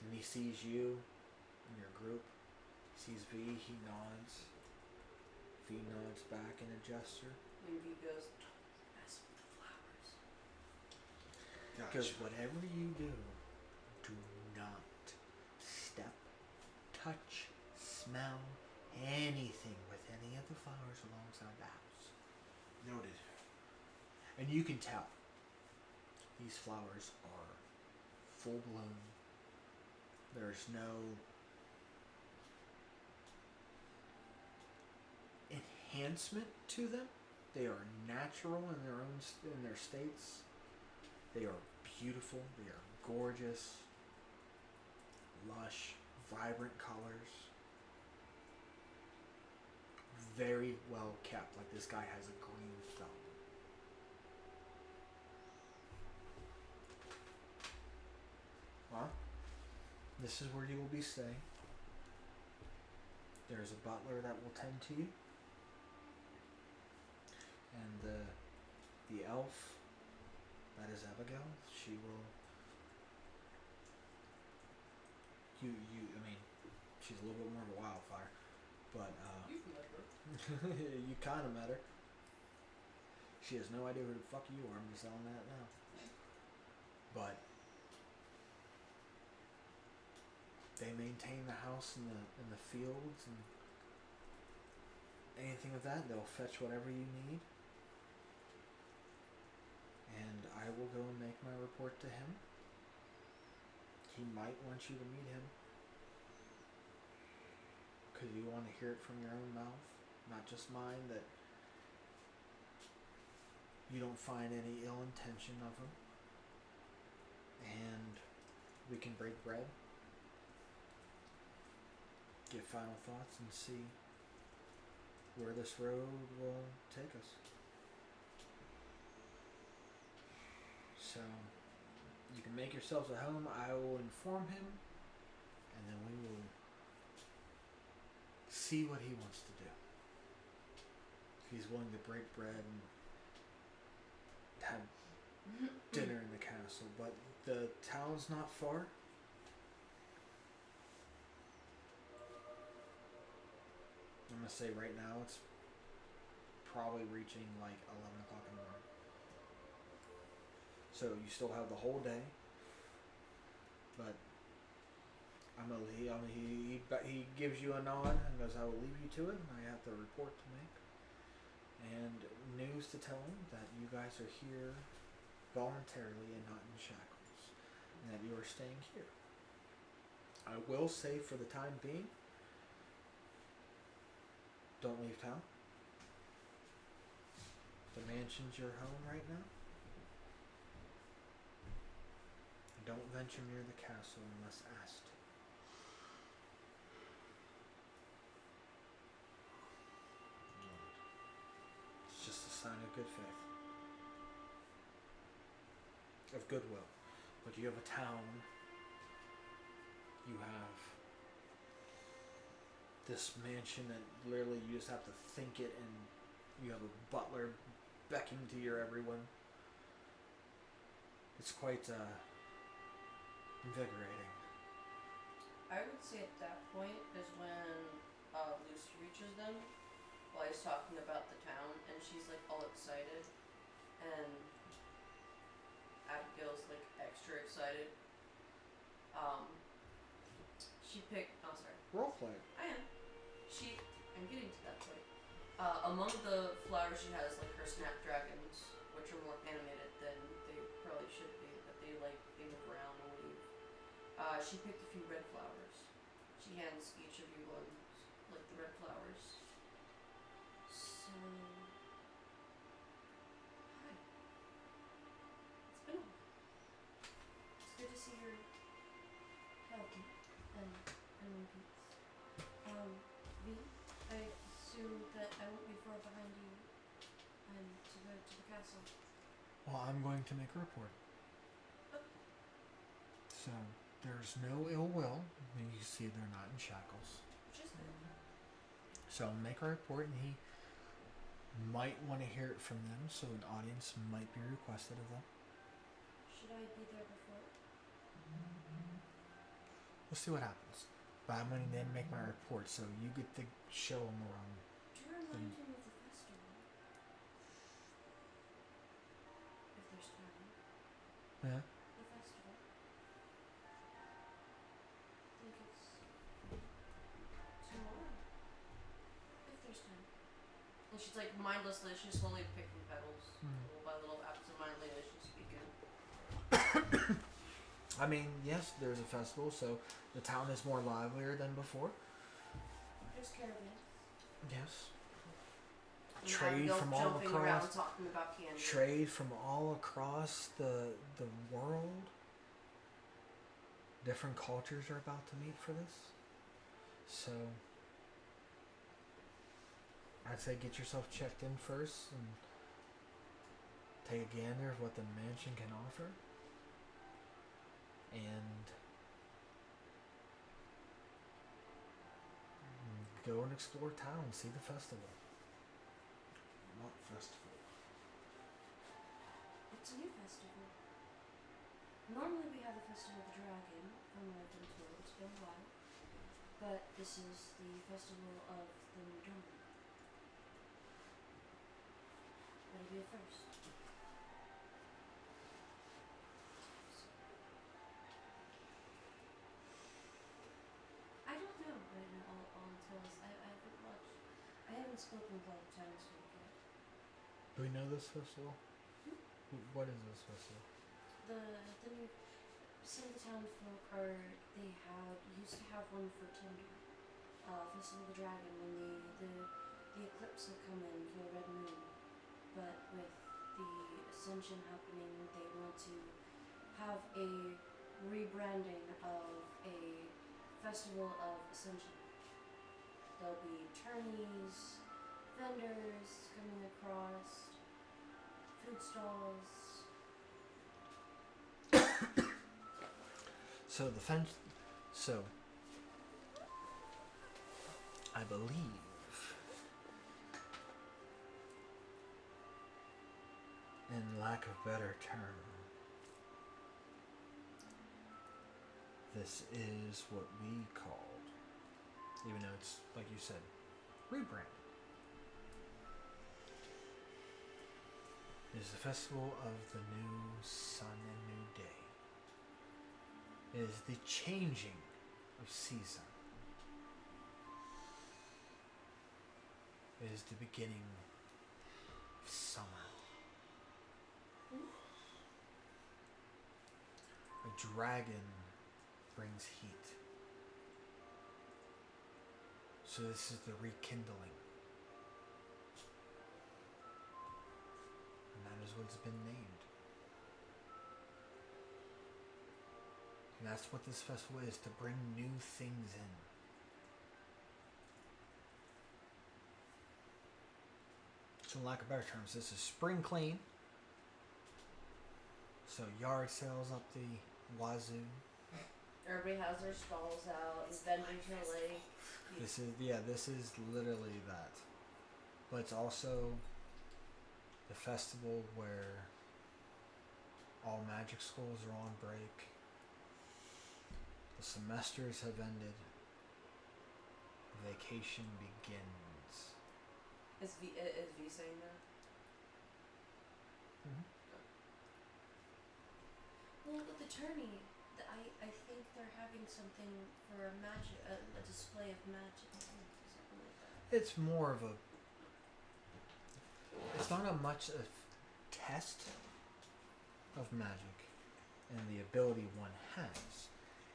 S4: And he sees you in your group. He sees V, he nods. V nods back in a gesture.
S2: And V goes, don't mess with the flowers.
S4: Because whatever you do not step, touch, smell anything with any of the flowers alongside the house.
S1: Noted.
S4: And you can tell these flowers are full bloom. There's no enhancement to them. They are natural in their states. They are beautiful. They are gorgeous, lush, vibrant colors. Very well kept. Like this guy has a green thumb. Well, this is where you will be staying. There's a butler that will tend to you. And the elf, that is Abigail, she will... I mean, she's a little bit more of a wildfire, but,
S2: You've met her.
S4: you kind of met her. She has no idea who the fuck you are, I'm just telling that now. But they maintain the house in the fields and anything of that. They'll fetch whatever you need. And I will go and make my report to him. He might want you to meet him. Because you want to hear it from your own mouth, not just mine, that you don't find any ill intention of him. And we can break bread, get final thoughts, and see where this road will take us. So, you can make yourselves at home. I will inform him, and then we will see what he wants to do. If he's willing to break bread and have dinner in the castle. But the town's not far. I'm going to say right now it's probably reaching like 11 o'clock in the morning. So you still have the whole day. But he gives you a nod and goes, I will leave you to it. I have the report to make. And news to tell him that you guys are here voluntarily and not in shackles. And that you are staying here. I will say for the time being, don't leave town. The mansion's your home right now. Don't venture near the castle unless asked to. It's just a sign of good faith. Of goodwill. But you have a town. You have this mansion that literally you just have to think it, and you have a butler beckoning to your everyone. It's quite invigorating.
S2: I would say at that point is when Lucy reaches them while he's talking about the town, and she's like all excited, and Abigail's like extra excited. She picked. Oh, sorry.
S4: Role play.
S2: I am. I'm getting to that point. Among the flowers she has like her snapdragons, which are more animated than they probably should be, but they move around and leave. She picked a few red flowers. She hands each of you one, like the red flowers. So, hi. It's been a while. It's good to see you're healthy and in one piece. V, I assume that I won't be far behind you and to go to the castle.
S4: Well, I'm going to make a report. So, there's no ill will. And you see they're not in shackles.
S2: Which is good.
S4: So, I'll make a report, and he might want to hear it from them, so an audience might be requested of them.
S2: Should I be there before?
S4: We'll see what happens. But I'm going to then make my report, so you get to show them around.
S2: Do you remind him of the festival? If there's time.
S4: Yeah.
S2: The festival. I think it's tomorrow. If there's time. And she's like mindlessly, she's slowly picking petals, little by little, absentmindedly as she's speaking.
S4: I mean, yes, there's a festival, so the town is more livelier than before.
S2: There's caravans.
S4: Yes.
S2: And
S4: Trade
S2: Abigail
S4: from all
S2: jumping around
S4: across.
S2: talking about candy.
S4: Trade from all across the world. Different cultures are about to meet for this. So I'd say get yourself checked in first and take a gander of what the mansion can offer. And go and explore town, see the festival.
S1: What festival?
S2: It's a new festival. Normally we have the Festival of the Dragon, from what I've been told. It's been a while. But this is the Festival of the New Dawn. It'll be a first. I don't know right now, all until I haven't watched. I haven't spoken with all the townsfolk yet.
S4: Do we know this festival? What is this festival?
S2: The new, some of the townfolk used to have one for Tinder. Festival of the Dragon, when the eclipse will come in for the red moon. But with the ascension happening, they want to have a rebranding of a festival of ascension. There'll be tourneys, vendors coming across, food stalls.
S4: So I believe in lack of better term, this is what we called, even though it's like you said, rebranded. It is the festival of the new sun and new day. It is the changing of season. It is the beginning of summer. A dragon brings heat. So this is the rekindling. And that is what it's been named. And that's what this festival is, to bring new things in. So in lack of better terms, this is spring clean. So yard sales up the wazoo.
S2: Everybody has their stalls out, and vendors are like.
S4: This is literally that. But it's also the festival where all magic schools are on break. The semesters have ended. Vacation begins.
S2: Is V saying that?
S4: Mhm.
S2: Well, with the tourney, I think they're having something for a magic, a display of magic, something like that.
S4: It's more of a. It's not a much a test of magic and the ability one has.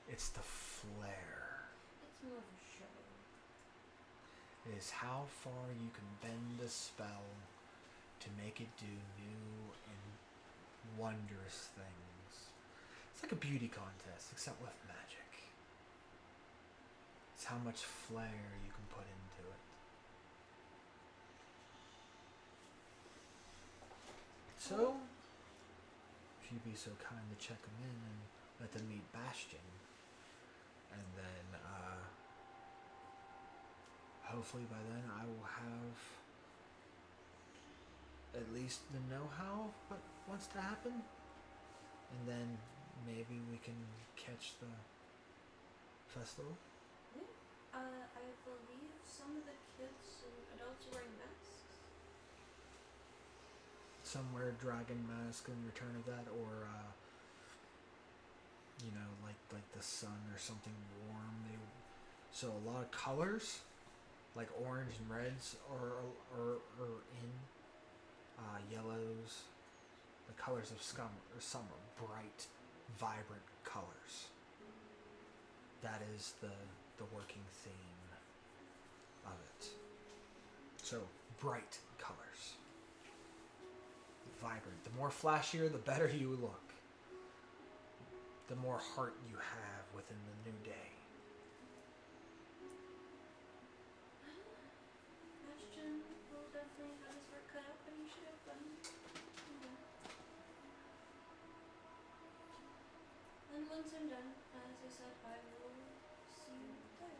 S4: It's the flair.
S2: It's more of a show.
S4: It is how far you can bend a spell to make it do new and wondrous things. It's like a beauty contest, except with magic. It's how much flair you can put into it. So, if you'd be so kind to check them in and let them meet Bastion, and then hopefully by then I will have at least the know-how of what wants to happen, and then maybe we can catch the festival.
S2: Yeah. I believe some of the kids and adults are wearing masks.
S4: Somewhere dragon mask in return of that, or like the sun or something warm. So a lot of colors, like orange and reds, are in yellows. The colors of summer, bright, vibrant colors. That is the working theme of it. So bright colors. Vibrant. The more flashier, the better you look. The more heart you have within the new day.
S2: Bastion will definitely have his work cut out, but he should have fun. And once I'm done, as I said, I will see you there.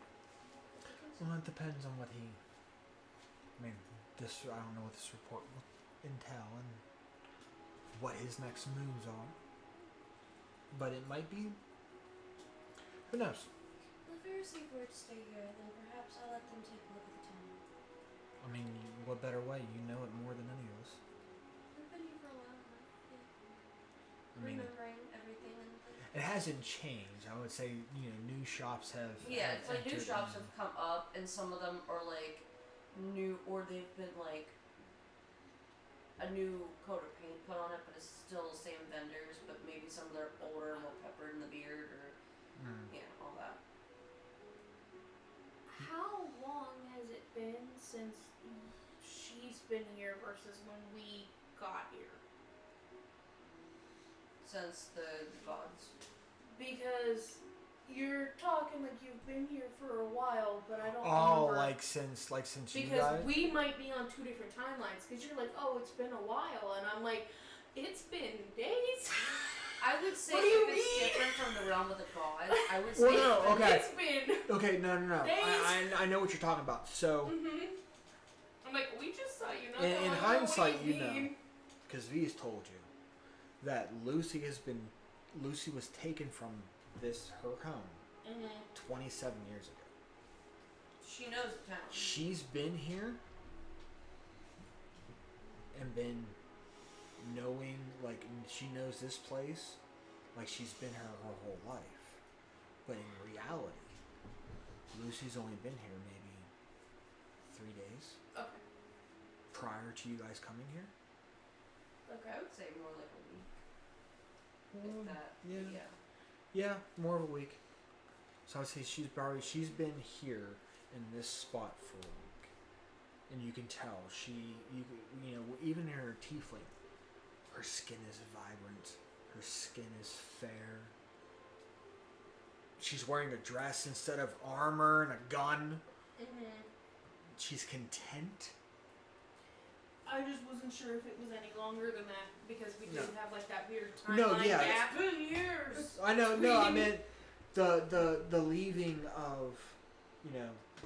S4: Well, it depends on what he. I mean, I don't know what this report will entail and what his next moves are. But it might be. Who knows?
S2: Well, if Pharisee were to stay here, then perhaps I'll let them take a look at the town.
S4: I mean, what better way? You know it more than any of us.
S2: I've been here for a while now. Yeah.
S4: I mean,
S2: Remembering everything and
S4: it hasn't changed. I would say, new shops have.
S2: yeah, it's like new
S4: entered
S2: shops
S4: in.
S2: have come up, and some of them are like new, or they've been like a new coat of paint put on it, but it's still the same vendors, but maybe some of them are older, more peppered in the beard, or all that.
S7: How long has it been since she's been here versus when we got here?
S2: Since the gods.
S7: Because you're talking like you've been here for a while, but I don't
S4: Oh,
S7: remember.
S4: like since you
S7: Because
S4: guys.
S7: we might be on two different timelines. Because you're like, oh, it's been a while, and I'm like, it's been days.
S2: I would say
S7: What do you
S2: if it's
S7: mean?
S2: different from the realm of the gods, I would say
S4: Well, no, okay.
S7: It's been.
S4: Okay, no.
S7: Days.
S4: I know what you're talking about. So,
S7: I'm like, we just saw you. Not
S4: in
S7: that long ago.
S4: hindsight,
S7: What do
S4: you know,
S7: mean?
S4: because V's told you that Lucy was taken from her home 27 years ago.
S2: she knows the town.
S4: She's been here and been knowing, like, she knows this place like she's been here her whole life. But in reality, Lucy's only been here maybe 3 days
S7: Okay.
S4: prior to you guys coming here.
S2: Okay, I would say more like a week. If that.
S4: yeah.
S2: Yeah.
S4: Yeah, more of a week. So I'd say she's been here in this spot for a week, and you can tell even her tiefling, her skin is vibrant, her skin is fair. She's wearing a dress instead of armor and a gun. She's content.
S7: I just wasn't sure if it was any longer than that because we
S4: No.
S7: did have like that weird timeline
S4: No, yeah,
S7: gap. It's been years.
S4: I know. No, I meant the leaving of,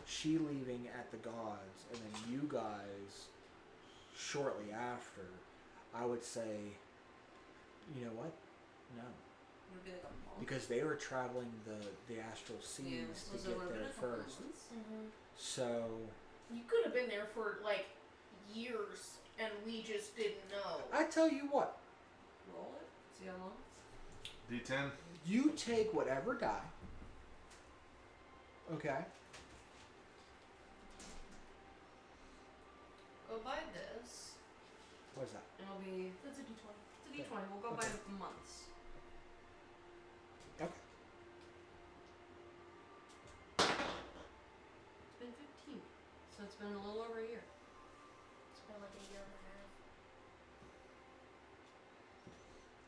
S4: she leaving at the gods, and then you guys shortly after, I would say, you know what? No.
S2: Would it be like a month?
S4: Because they were traveling the astral seas to get there first. So
S7: You could have been there for like years, and we just didn't know.
S4: I tell you what,
S2: Roll it. See how long?
S1: D10.
S4: you take whatever die. Okay.
S2: Go by this.
S4: What's that?
S2: It'll be.
S7: That's a D20.
S2: It's a D20. We'll go by months.
S4: Okay.
S2: It's been 15. So it's been a little over a year.
S7: It's been like a year and a half.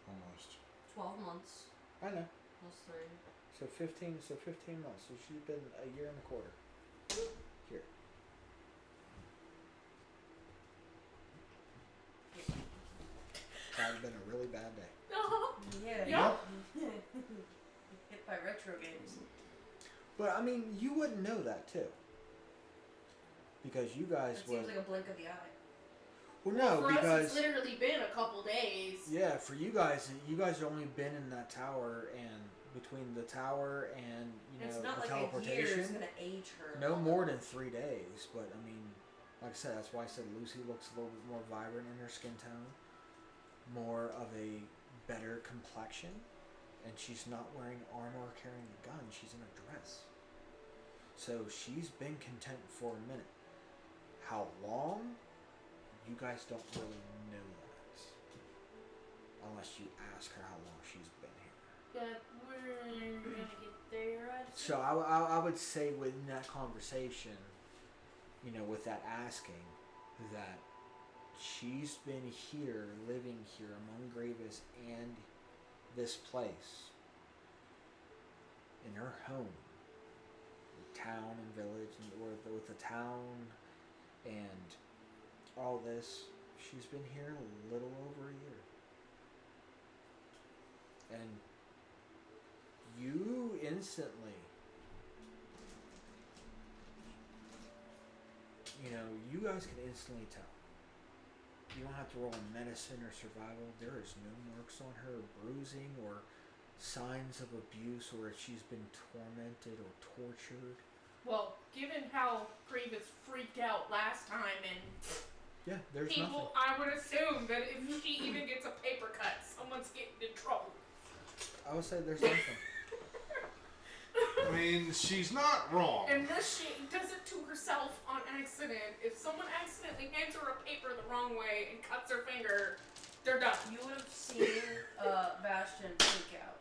S1: Almost.
S2: 12 months
S4: I know.
S2: plus 3.
S4: So 15 months. So she's been a year and a quarter. Here. That would have been a really bad day.
S2: Yeah.
S7: Yeah.
S2: Hit by retro games.
S4: But I mean, you wouldn't know that too. Because you guys
S2: That
S4: would.
S2: seems like a blink of the eye.
S4: Well, no,
S7: For
S4: because
S7: us, it's literally been a couple days.
S4: yeah, for you guys have only been in that tower, and between the tower and
S2: It's
S4: the
S2: not like a
S4: teleportation,
S2: year is gonna age her.
S4: no more than 3 days. But I mean, like I said, that's why I said Lucy looks a little bit more vibrant in her skin tone, more of a better complexion, and she's not wearing armor or carrying a gun. She's in a dress, so she's been content for a minute. How long? You guys don't really know that. Unless you ask her how long she's been here.
S7: But we're gonna get there.
S4: So I would say within that conversation, with that asking, that she's been here, living here among Gravis and this place, in her home, the town and village, and with the town and all this, she's been here a little over a year. And you instantly, you guys can instantly tell. You don't have to roll a medicine or survival. There is no marks on her, bruising or signs of abuse, or if she's been tormented or tortured.
S7: Well, given how Grievous freaked out last time, and
S4: Yeah, there's nothing.
S7: I would assume that if she even gets a paper cut, someone's getting in trouble.
S4: I would say there's nothing.
S1: I mean, she's not wrong.
S7: Unless she does it to herself on accident. If someone accidentally hands her a paper the wrong way and cuts her finger, they're done.
S2: You would have seen Bastion freak out.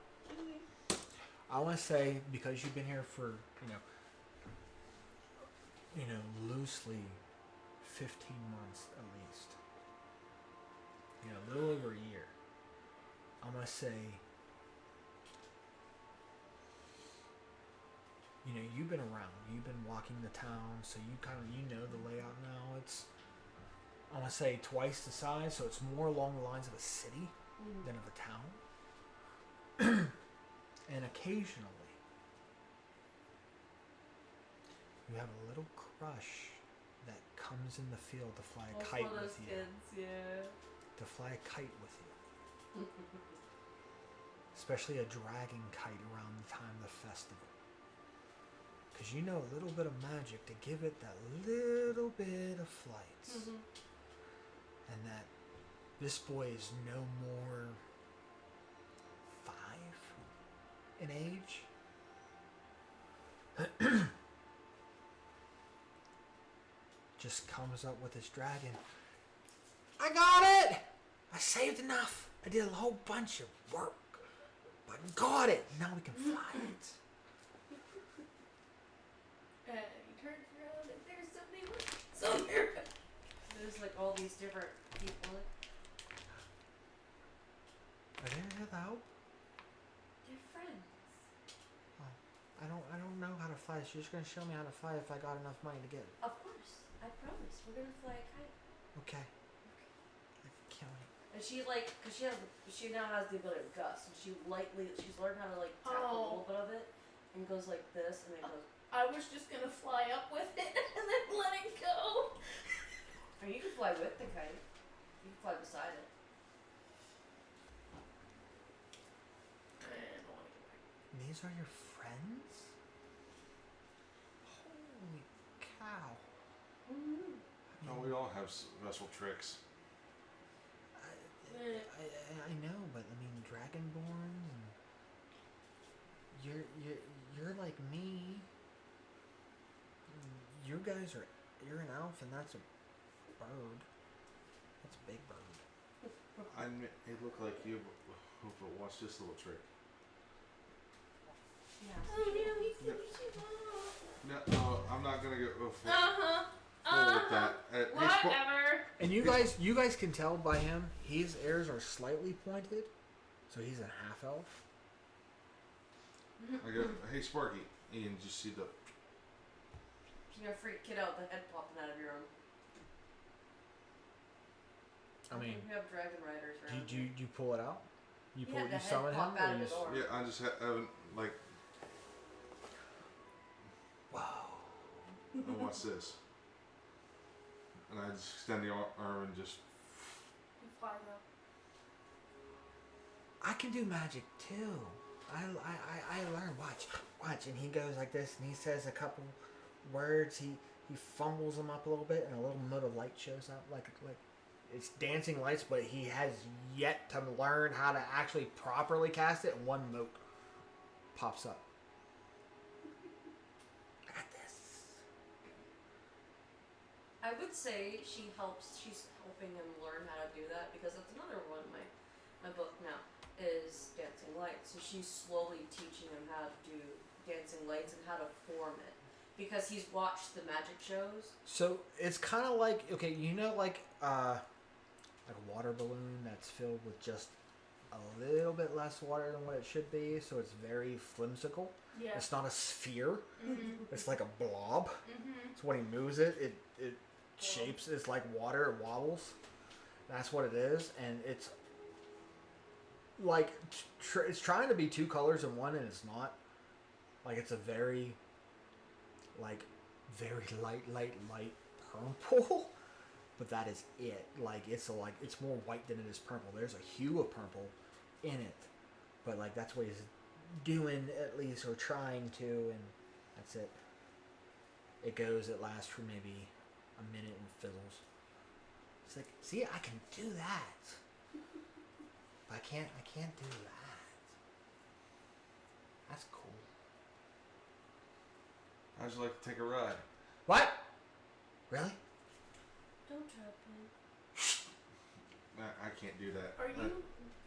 S4: I want to say, because you've been here for, loosely 15 months at least. A little over a year. I'm going to say, you've been around. You've been walking the town, so you know the layout now. It's, I want to say, twice the size, so it's more along the lines of a city than of a town. And occasionally, you have a little crush that comes in the field to fly a kite with you.
S2: Kids, yeah.
S4: To fly a kite with you. Especially a dragon kite around the time of the festival. Because you know a little bit of magic to give it that little bit of flight. And that this boy is no more 5 in age. Just comes up with his dragon. I got it! I saved enough. I did a whole bunch of work. But got it. Now we can fly it.
S7: He turns around and there's somebody
S2: So there's like all these different people.
S4: Are they here to help?
S2: They're friends.
S4: I don't know how to fly. So you're just gonna show me how to fly if I got enough money to get it.
S2: Of course. I promise. We're gonna fly a kite.
S4: Okay. I can't wait.
S2: And she cause she now has the ability of gust, and she's learned how to tap a little bit of it, and goes like this, and it goes.
S7: I was just gonna fly up with it and then let it go.
S2: Or you can fly with the kite. You can fly beside it.
S7: I don't want to get back.
S4: These are your friends? Holy cow.
S1: No, we all have special tricks.
S4: I know, but I mean, Dragonborn, and you're like me. You guys are, you're an elf, and that's a bird. That's a big bird.
S1: It looked like you, but watch this little trick.
S2: Yeah.
S7: Oh no, he's gonna shoot off.
S1: No, I'm not gonna go full with
S7: Uh-huh.
S1: that.
S7: Whatever.
S4: And you guys can tell by him, his ears are slightly pointed, so he's a half elf.
S1: I go, hey Sparky, and you just see the.
S2: You're gonna freak kid out, the head popping out of your own.
S4: I mean,
S2: we have dragon riders around.
S4: do you pull it out? You
S2: Yeah, the head
S4: summon him,
S2: pop out
S4: or
S2: of
S4: you
S2: his arm.
S1: Yeah, I just haven't like.
S4: wow.
S1: And what's this? And I just extend the arm and just.
S7: He flies up.
S4: I can do magic too. I learned. Watch, and he goes like this, and he says a couple words. He fumbles them up a little bit, and a little mote of light shows up, like it's dancing lights, but he has yet to learn how to actually properly cast it. And one mote pops up. I got this.
S2: I would say she's helping him learn how to do that, because that's another one of my book now is dancing lights. So she's slowly teaching him how to do dancing lights and how to form it, because he's watched the magic shows.
S4: So it's kind of like, okay, like a water balloon that's filled with just a little bit less water than what it should be, so it's very flimsicle.
S7: Yeah.
S4: It's not a sphere.
S7: Mm-hmm.
S4: It's like a blob.
S7: Mm-hmm.
S4: So when he moves it shapes. It's like water. It wobbles. That's what it is, and it's like it's trying to be two colors in one, and it's not. Like it's a very light purple. But that is it. Like it's more white than it is purple. There's a hue of purple in it, but like that's what he's doing at least, or trying to, and that's it. It lasts for maybe a minute and fizzles. It's like, see, I can do that, but I can't do that. That's cool.
S1: How'd you like to take a ride?
S4: What? Really?
S2: Don't trap him.
S1: I can't do that.
S7: Are you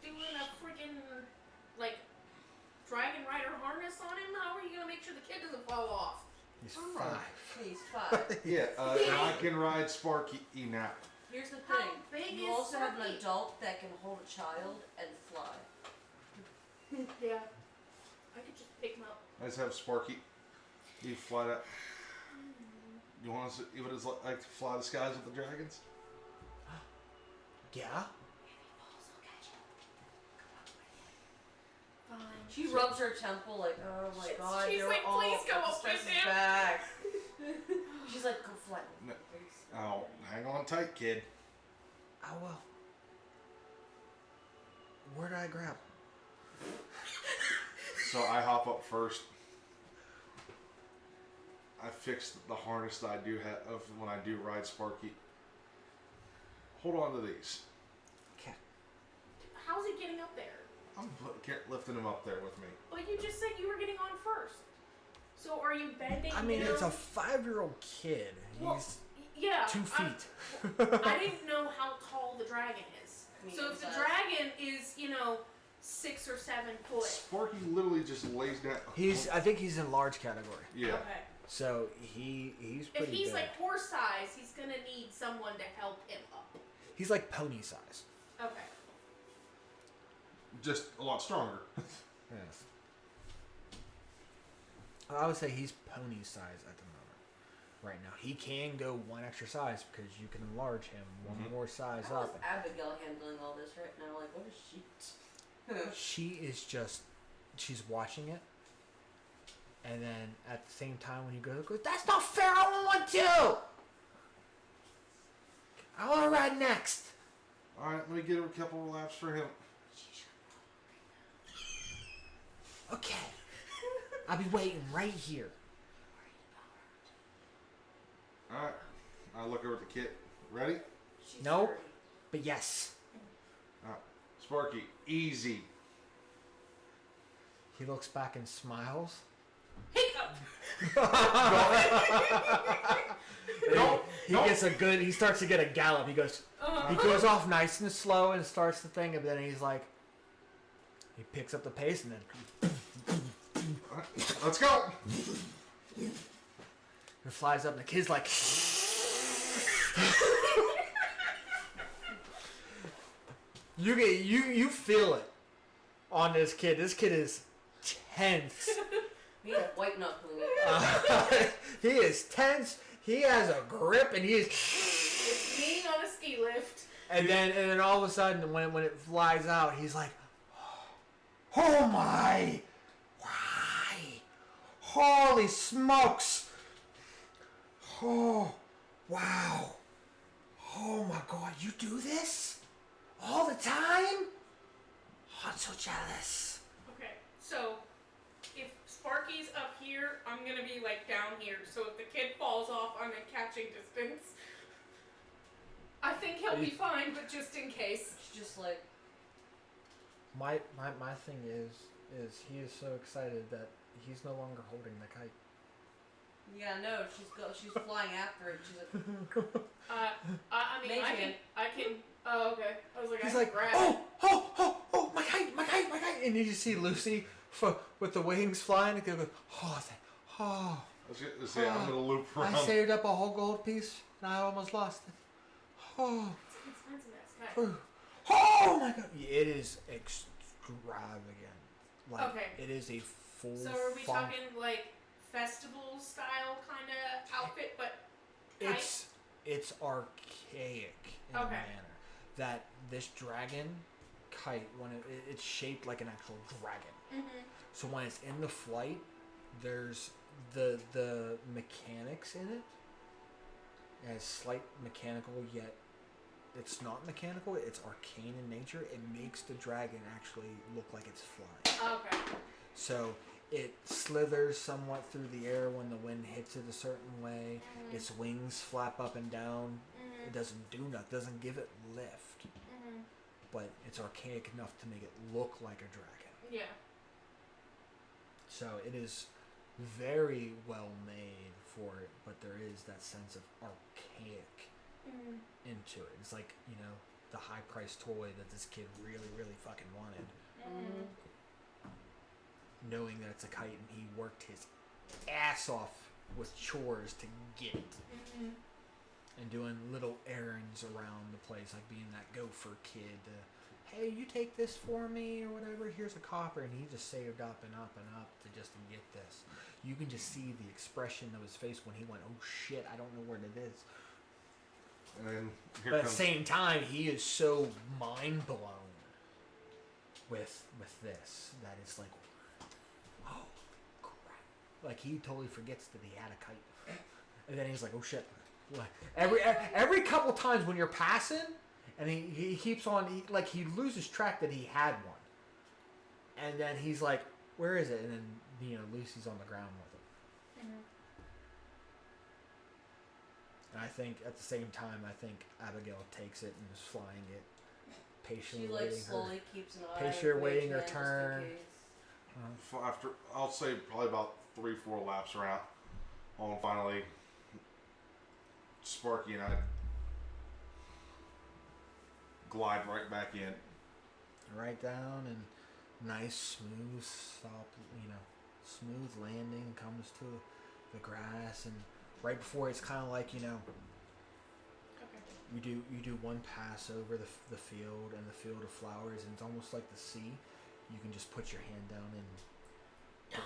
S7: doing a freaking like dragon rider harness on him? How are you gonna make sure the kid doesn't fall off?
S4: He's
S1: I'm
S4: 5.
S2: He's 5.
S1: Yeah, and I can ride Sparky now.
S2: Here's the
S7: How
S2: thing.
S7: big
S2: You
S7: is
S2: also have an
S7: Sparky?
S2: adult that can hold a child and fly.
S7: Yeah. I could just pick him up.
S1: I just have Sparky. You fly that. You want us to see what it's like to fly the skies with the dragons?
S4: Yeah.
S7: Fine.
S2: She rubs her temple like, oh my god,
S7: She's
S2: you're
S7: like,
S2: all
S7: "Please go
S2: the
S7: up
S2: stress
S7: with
S2: is
S7: him."
S2: back. She's like, go fly.
S1: No. Oh, hang on tight, kid.
S4: Oh well. Where did I grab?
S1: So I hop up first. I fix the harness that I do have of when I do ride Sparky. Hold on to these.
S4: Okay.
S7: How's he getting up there?
S1: I'm lifting him up there with me.
S7: But you just said you were getting on first. So are you bending
S4: I mean,
S7: down?
S4: it's a 5-year-old kid.
S7: Well,
S4: He's
S7: yeah.
S4: 2 feet.
S7: I didn't know how tall the dragon is. So if the
S2: Medium-sized.
S7: dragon is, 6 or 7 foot.
S1: Sparky literally just lays down.
S4: I think he's in large category.
S1: Yeah.
S7: Okay.
S4: So he's
S7: If
S4: pretty
S7: he's
S4: big.
S7: like horse size, he's gonna need someone to help him up.
S4: He's like pony size.
S7: Okay.
S1: Just a lot stronger.
S4: Yes. I would say he's pony size at the moment. Right now, he can go one extra size because you can enlarge him one
S1: Mhm.
S4: more size
S2: How is
S4: up.
S2: Abigail handling all this right now? Like, what is she?
S4: She is just, she's watching it, And then at the same time, when you go, that's not fair. I don't want to. I want to ride next.
S1: All right, let me get a couple of laps for him.
S4: Okay. I'll be waiting right here.
S1: All right. I look over at the kid. Ready?
S2: She's
S4: Nope.
S2: 30.
S4: But yes.
S1: All right. Sparky, easy.
S4: He looks back and smiles.
S7: Hiccup.
S4: He starts to get a gallop. He goes off nice and slow and starts the thing, but then he's like, he picks up the pace and then
S1: All right, let's go.
S4: he flies up and the kid's like, you feel it on this kid. This kid is tense.
S2: He's white knuckling it.
S4: He is tense. He has a grip, and he is.
S7: It's being on a ski lift.
S4: And then all of a sudden, when it flies out, he's like, "Oh my! Why? Holy smokes! Oh, wow! Oh my God! You do this all the time? Oh, I'm so jealous."
S7: Okay, so if Sparky's up here, I'm gonna be like down here. So if the kid falls off, I'm in catching distance. I think he'll be fine, but just in case.
S2: She's just like,
S4: My thing is he is so excited that he's no longer holding the kite.
S2: yeah, no, she's flying after it. She's like,
S7: I mean, I can. Oh, okay. I was like,
S4: He's
S7: I
S4: like,
S7: can grab it.
S4: oh, my kite, and you just see Lucy with the wings flying. And goes, oh.
S1: I was gonna say, I'm gonna loop around.
S4: I saved up a whole gold piece, and I almost lost it. Oh,
S7: It's expensive ass kite.
S4: oh my God! It is extravagant. Like,
S7: Okay.
S4: it is a full.
S7: So are we talking like festival style kind of outfit, but kite?
S4: It's archaic in a
S7: Okay.
S4: manner. That this dragon kite, when it's shaped like an actual dragon.
S7: Mm-hmm.
S4: So when it's in the flight, there's the mechanics in it. It has slight mechanical, yet it's not mechanical. It's arcane in nature. It makes the dragon actually look like it's flying.
S7: Okay.
S4: So it slithers somewhat through the air when the wind hits it a certain way.
S7: Mm-hmm.
S4: Its wings flap up and down.
S7: Mm-hmm.
S4: It doesn't do nothing. Doesn't give it lift.
S7: Mm-hmm.
S4: But it's archaic enough to make it look like a dragon.
S7: Yeah.
S4: So it is very well made for it, but there is that sense of archaic
S7: Mm-hmm.
S4: into it. It's like, the high priced toy that this kid really, really fucking wanted.
S7: Mm-hmm.
S4: Knowing that it's a kite and he worked his ass off with chores to get it.
S7: Mm-hmm.
S4: And doing little errands around the place, like being that gopher kid. Hey, you take this for me or whatever. Here's a copper, and he just saved up and up and up to get this. You can just see the expression of his face when he went, "Oh shit, I don't know what it is."
S1: And then here
S4: But at the
S1: comes.
S4: same time, he is so mind blown with this that it's like, oh crap! Like he totally forgets that he had a kite, and then he's like, "Oh shit!" What? Every couple times when you're passing, and he keeps on he loses track that he had one, and then he's like, "Where is it?" And then Lucy's on the ground with him.
S7: Mm-hmm.
S4: And I think at the same time, Abigail takes it and is flying it, patiently
S2: she like
S4: waiting
S2: slowly keeps an eye.
S4: patiently waiting her
S2: just in
S4: turn.
S2: case.
S1: After, I'll say probably about 3-4 laps around, and finally, Sparky and I glide right back in.
S4: Right down and nice, smooth, smooth landing comes to the grass, and right before it's kind of like
S7: Okay.
S4: you do one pass over the field and the field of flowers, and it's almost like the sea. You can just put your hand down and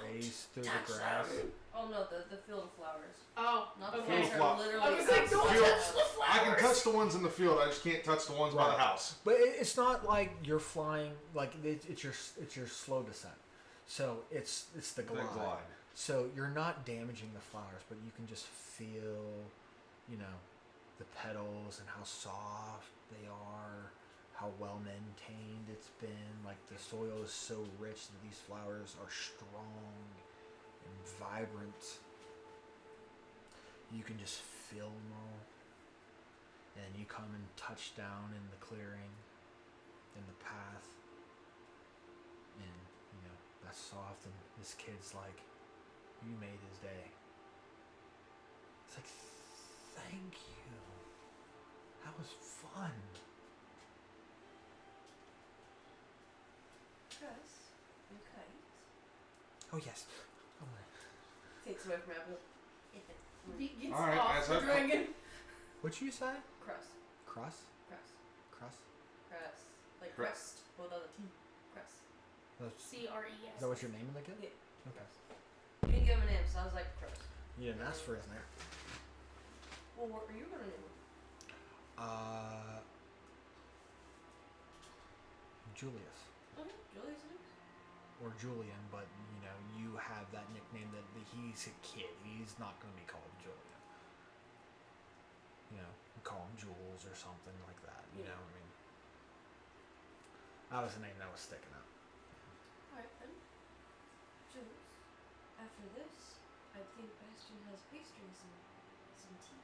S4: graze through the grass.
S2: Oh no, the field of flowers.
S7: Oh,
S2: Not the
S7: okay.
S2: ones that are literally.
S7: I was like, don't
S1: Field-
S7: touch the flowers.
S1: I can touch the ones in the field. I just can't touch the ones by the
S4: Right.
S1: house.
S4: But it's not like you're flying. Like it's your slow descent. So it's the glide. So you're not damaging the flowers, but you can just feel, the petals and how soft they are, how well maintained it's been. Like the soil is so rich that these flowers are strong and vibrant. You can just feel them all. And you come and touch down in the clearing, in the path. And, that's soft. And this kid's like, you made his day. It's like, thank you. That was fun.
S2: Chris, okay.
S4: Oh, yes. Oh, my.
S2: Takes away from Abigail.
S7: He gets
S1: All right,
S7: off
S1: as
S7: the
S1: I-
S7: dragon.
S4: What'd you say?
S2: Crust.
S4: Crust?
S2: Crust.
S4: Crust?
S2: Crust. Like
S1: Crust.
S2: crust. Without a T. Crust.
S4: That's,
S7: CRES.
S4: is that what your name of the kid?
S2: Yeah.
S4: Okay.
S2: You didn't give him a name, so I was like, crust.
S4: You didn't ask for his name.
S2: Well, what are you gonna name him?
S4: Julius.
S2: Okay, Julius Nix.
S4: Or Julian, but, you have that nickname that he's a kid. He's not going to be called Julian. You call him Jules or something like that.
S2: Yeah.
S4: I mean, that was the name that was sticking out.
S2: Alright then. Jules, after this, I think Bastion has pastries and some tea.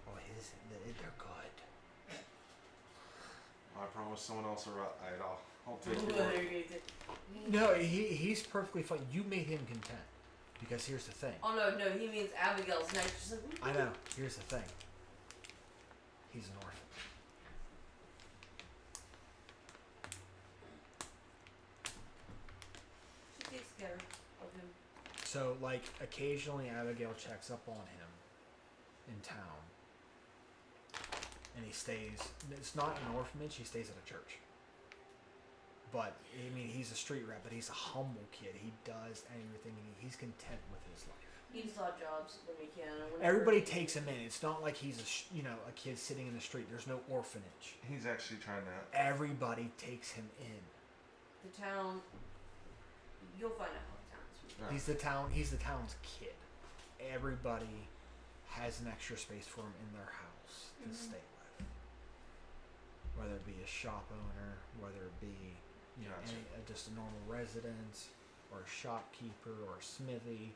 S4: Oh, they're good.
S1: I promise someone else will write it. I'll take it.
S4: No, he's perfectly fine. You made him content. Because here's the thing.
S2: Oh no, he means Abigail's next. She's like,
S4: I know. Here's the thing. He's an orphan.
S2: she takes care of him.
S4: So, occasionally Abigail checks up on him in town. And he stays... It's not an orphanage. He stays at a church. But, he's a street rat, but he's a humble kid. He does everything. He's content with his life.
S2: He does odd jobs when he can.
S4: Everybody takes him in. It's not like he's a kid sitting in the street. There's no orphanage.
S1: He's actually trying to.
S4: Everybody takes him in.
S2: The town. You'll find out how the town's.
S1: Yeah.
S4: He's the town's kid. Everybody has an extra space for him in their house to stay with. Whether it be a shop owner, whether it be
S1: Gotcha.
S4: just a normal resident, or a shopkeeper, or a smithy,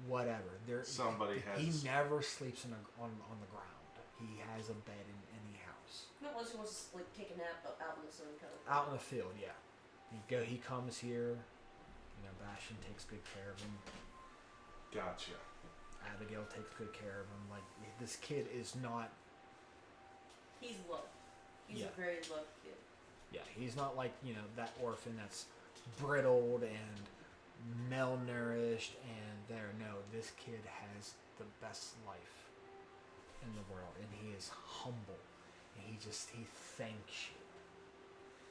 S4: whatever.
S1: Somebody
S4: He
S1: has.
S4: never sleeps on the ground. He has a bed in any house.
S2: Not unless he wants to take a nap out in the sun, kind of.
S4: Out in the field, yeah. He comes here. Bastion takes good care of him.
S1: Gotcha.
S4: Abigail takes good care of him. This kid is not.
S2: He's loved. He's
S4: Yeah.
S2: a very loved kid.
S4: Yeah, he's not like that orphan that's brittled and malnourished and there. No, this kid has the best life in the world, and he is humble, and he thanks you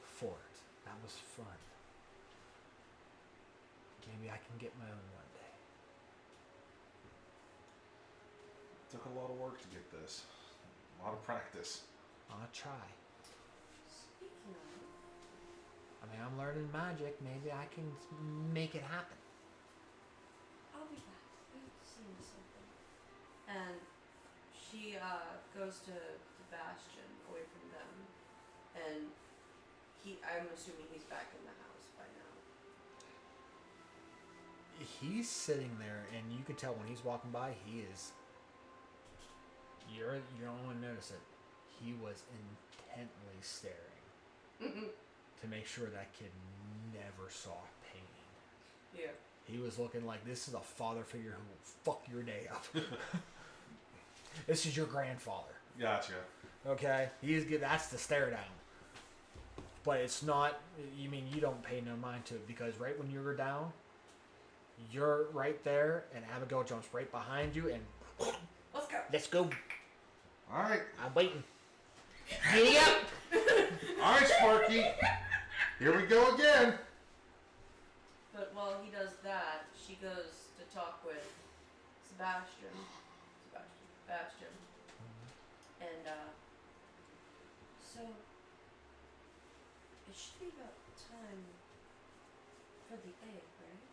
S4: for it. That was fun. Maybe I can get my own one day.
S1: Took a lot of work to get this. A lot of practice.
S4: I'll try.
S2: Speaking of,
S4: I'm learning magic. Maybe I can make it happen.
S2: I'll be back. I'm seeing something. And she goes to Bastion away from them, and I'm assuming he's back in the house by now.
S4: He's sitting there, and you can tell when he's walking by, he is. You don't want to notice it. He was intently staring to make sure that kid never saw pain.
S2: Yeah.
S4: He was looking like this is a father figure who will fuck your day up. This is your grandfather.
S1: Gotcha.
S4: Okay, that's the stare down. But it's not. You don't pay no mind to it because right when you were down, you're right there, and Abigail jumps right behind you, and
S2: Let's go.
S4: let's go.
S1: All right.
S4: I'm waiting. Giddy up!
S1: All right, Sparky. Here we go again.
S2: But while he does that, she goes to talk with Bastion. And, so, it should be about time for the egg, right?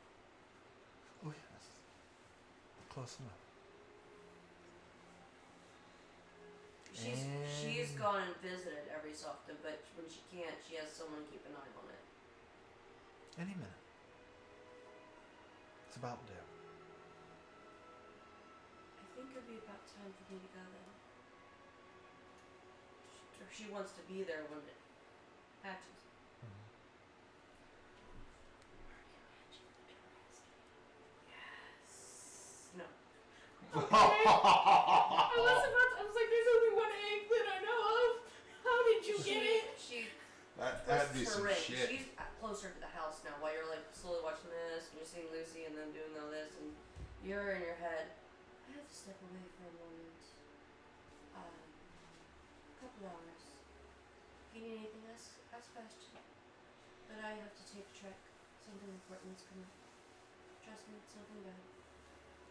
S4: Close enough.
S2: She's gone and visited every so often, but when she can't, she has someone keep an eye on it.
S4: Any minute. It's about due.
S2: I think it'd be about time for me to go then. She wants to be there when it hatches. Yes. No.
S7: I was like, there's only one egg that I know of. How did you get it?
S1: That'd be
S2: her
S1: some
S2: ring.
S1: shit.
S2: She's closer to the house now while you're like slowly watching this and you're seeing Lucy and them doing all this and you're in your head. I have to step away for a moment. A couple hours. If you need anything, ask Bastion. But I have to take a trek. Something important's coming. Trust me, it's something bad.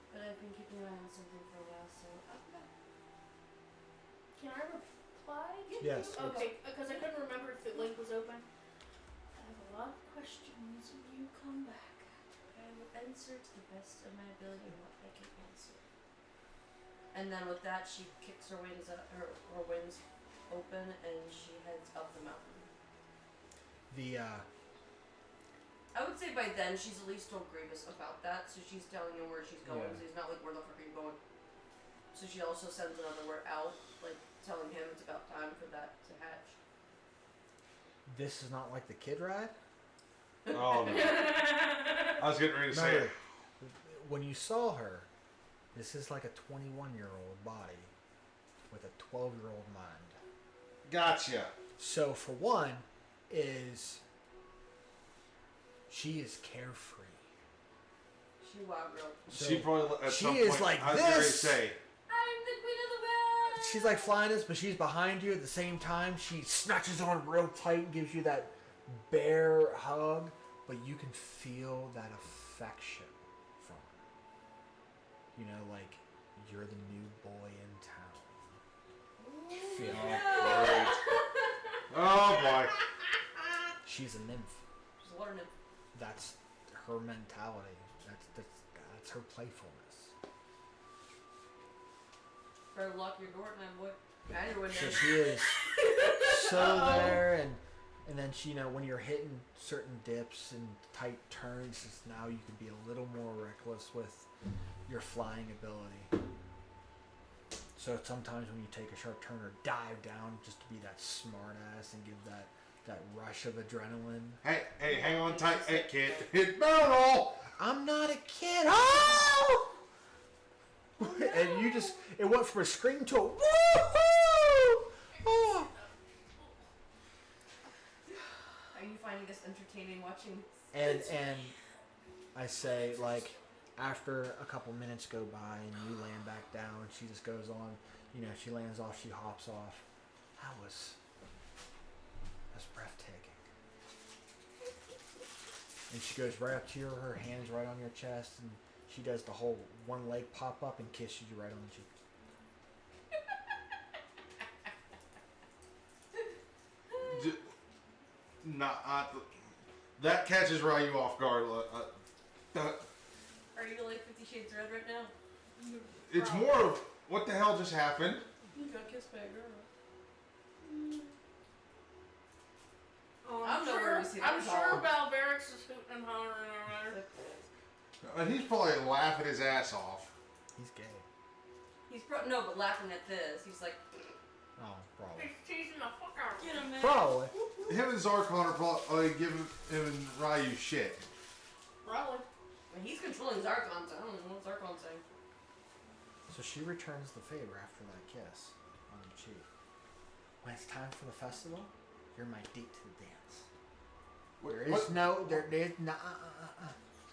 S2: But I've been keeping an eye on something for a while, so I'll be back.
S7: Can I reply?
S4: Yes.
S7: Okay, because I couldn't remember if the link was open. I have a lot of questions when you come back.
S2: I will answer to the best of my ability what I can answer. And then with that, she kicks her wings up, her wings open, and she heads up the mountain. I would say by then she's at least told Grievous about that, so she's telling him where she's going.
S4: Yeah.
S2: So he's not like, where the fuck are you going? So she also sends another word out, like telling him it's about time for that to hatch.
S4: This is not like the kid ride.
S1: Oh no. I was getting ready to say it.
S4: When you saw her, this is like a 21-year-old body with a 12-year-old mind.
S1: Gotcha.
S4: So for one, she is carefree.
S2: She wild girl.
S4: So
S1: she probably at
S4: she
S1: some
S4: is
S1: point,
S4: like
S1: I was getting ready to
S4: this.
S1: say.
S2: I'm the queen of the web!
S4: She's like flying this, but she's behind you at the same time. She snatches on real tight, gives you that bear hug, but you can feel that affection from her. You know, like you're the new boy in town. Feel it.
S1: Great. Oh boy.
S4: She's a nymph.
S2: She's a water nymph.
S4: That's her mentality. That's her playfulness.
S2: Better lock your door at night, boy. And your window.
S4: So she is so there, and then she, when you're hitting certain dips and tight turns, it's now you can be a little more reckless with your flying ability. So sometimes when you take a sharp turn or dive down, just to be that smart ass and give that rush of adrenaline.
S1: Hey, hang on tight, hey kid. Hit barrel.
S4: I'm not a kid. Oh! And it went from a scream to a woo-hoo! Oh.
S2: Are you finding this entertaining watching?
S4: And I say, like, after a couple minutes go by and you land back down, she just goes on, she lands off, she hops off. That's breathtaking. And she goes right up to you, her hands right on your chest, and she does the whole one leg pop up and kisses you right on the cheek.
S1: That catches Ryu off guard.
S2: Are you like 50 Shades Red right now?
S1: It's more of what the hell just happened.
S7: You got kissed by a girl.
S2: I'm
S7: sure Balverix is hooting and hollering over there.
S1: And he's probably laughing his ass off.
S4: He's gay.
S2: He's no, but laughing at this, he's like,
S4: Oh, probably.
S7: He's teasing the fuck out of
S2: get him, man.
S4: Probably.
S1: Him and Zarkon are probably giving him and Ryu shit.
S7: Probably.
S2: I mean, he's controlling Zarkon, so I don't know what Zarkon's saying.
S4: So she returns the favor after that kiss on the cheek. When it's time for the festival, you're my date to the dance. There's no.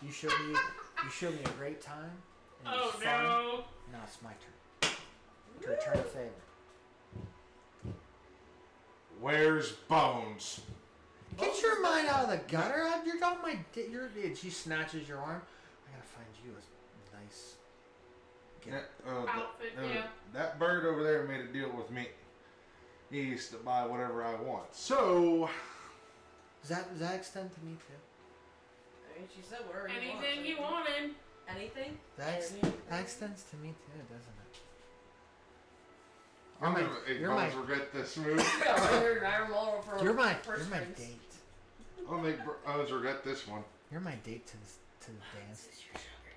S4: You showed me a great time. And it was fun.
S7: No.
S4: Now it's my turn to return the favor.
S1: Where's Bones?
S4: Get your mind out of the gutter. You're on my. She snatches your arm. I gotta find you a nice.
S7: Outfit, yeah.
S1: That bird over there made a deal with me. He used to buy whatever I want. So.
S4: Does that extend to me too?
S2: I mean, she said whatever
S7: Anything you
S2: want.
S7: wanted.
S2: anything.
S4: That
S2: anything.
S4: extends to me too, doesn't it?
S1: I'm gonna make Bones regret this move.
S4: You're my date.
S1: I'm gonna make Bones regret this one.
S4: You're my date to the dance.
S7: This is your sugar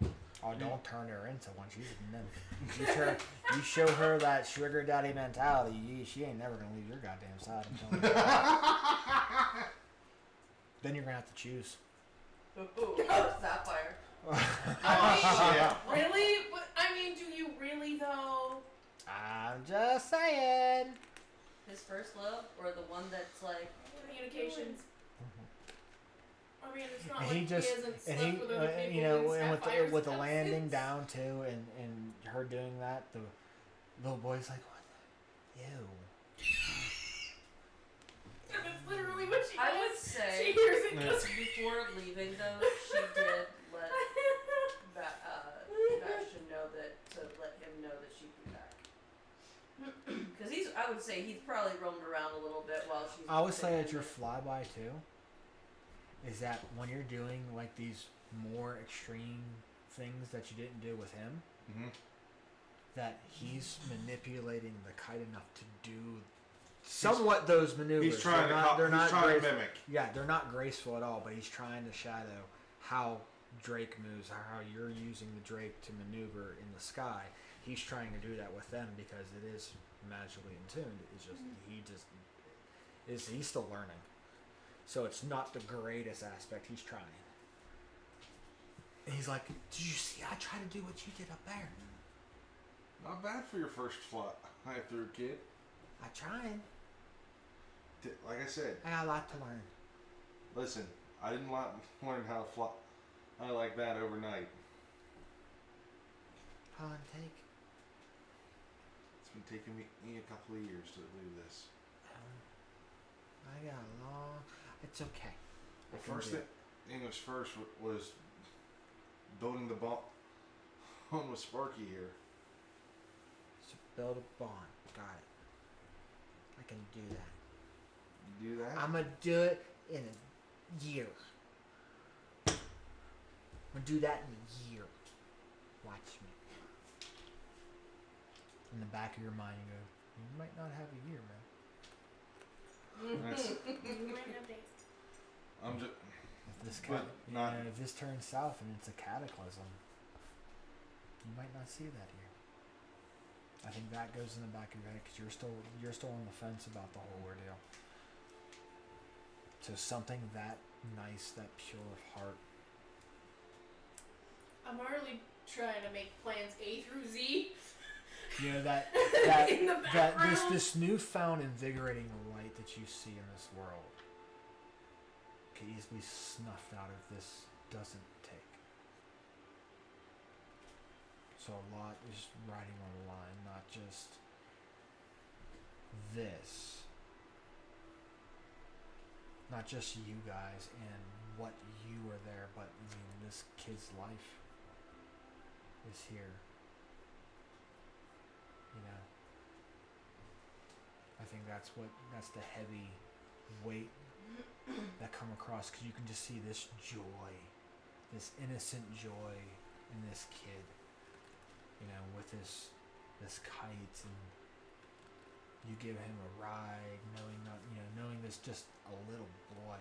S7: daddy.
S4: Oh, don't turn her into one. She's a nymph. You show her that sugar daddy mentality, she ain't never gonna leave your goddamn side. I'm telling you. Then you're gonna have to choose.
S2: Sapphire.
S7: I mean, really? But I mean, do you really though?
S4: I'm just saying.
S2: His first love, or the one that's like
S7: Communications. I mean, it's not
S4: And
S7: like
S4: he just,
S7: hasn't
S4: and
S7: slept with other people
S4: you know,
S7: in
S4: and
S7: Sapphire's
S4: with the landing
S7: absence.
S4: down too, and her doing that, the little boy's like, what? Ew.
S7: That's literally what she
S2: I
S7: does.
S2: would say
S7: She hears it goes.
S2: before leaving though, she did let Bastion know to let him know that she'd be back. Because I would say he's probably roamed around a little bit while she's.
S4: I would say
S2: been
S4: that your
S2: in
S4: flyby too is that when you're doing like these more extreme things that you didn't do with him, that he's manipulating the kite enough to do somewhat those maneuvers.
S1: He's trying to mimic.
S4: Yeah, they're not graceful at all, but he's trying to shadow how Drake moves, how you're using the Drake to maneuver in the sky. He's trying to do that with them because it is magically in tuned. It's just he's still learning. So it's not the greatest aspect. He's trying. And he's like, did you see? I tried to do what you did up there.
S1: Not bad for your first fly after a kid.
S4: I tried.
S1: Like I said,
S4: I got a lot to learn.
S1: listen, I didn't learn how to fly like that overnight.
S4: How long did it take?
S1: It's been taking me a couple of years to do this.
S4: I got a long. It's okay.
S1: The first thing was was building the bond with Sparky here.
S4: So build a bond. Got it. I can do that.
S1: You do that?
S4: I'm gonna do it in a year. I'm gonna do that in a year. Watch me. In the back of your mind, you go, you might not have a year, man.
S1: That's,
S7: You might have days.
S1: I'm just.
S4: If this
S1: But not-
S4: if this turns south and it's a cataclysm, you might not see that here. I think that goes in the back of your head because you're still on the fence about the whole ordeal. So something that nice, that pure of heart.
S7: I'm already trying to make plans A through Z.
S4: You know that
S7: In the
S4: that
S7: background.
S4: this newfound invigorating light that you see in this world can easily be snuffed out if this doesn't take. So a lot is riding on the line, not just this, not just you guys and what you were there, but I mean this kid's life is here. You know, I think that's the heavy weight that come across because you can just see this joy, this innocent joy in this kid. You know, with this kite, and you give him a ride, knowing this just a little boy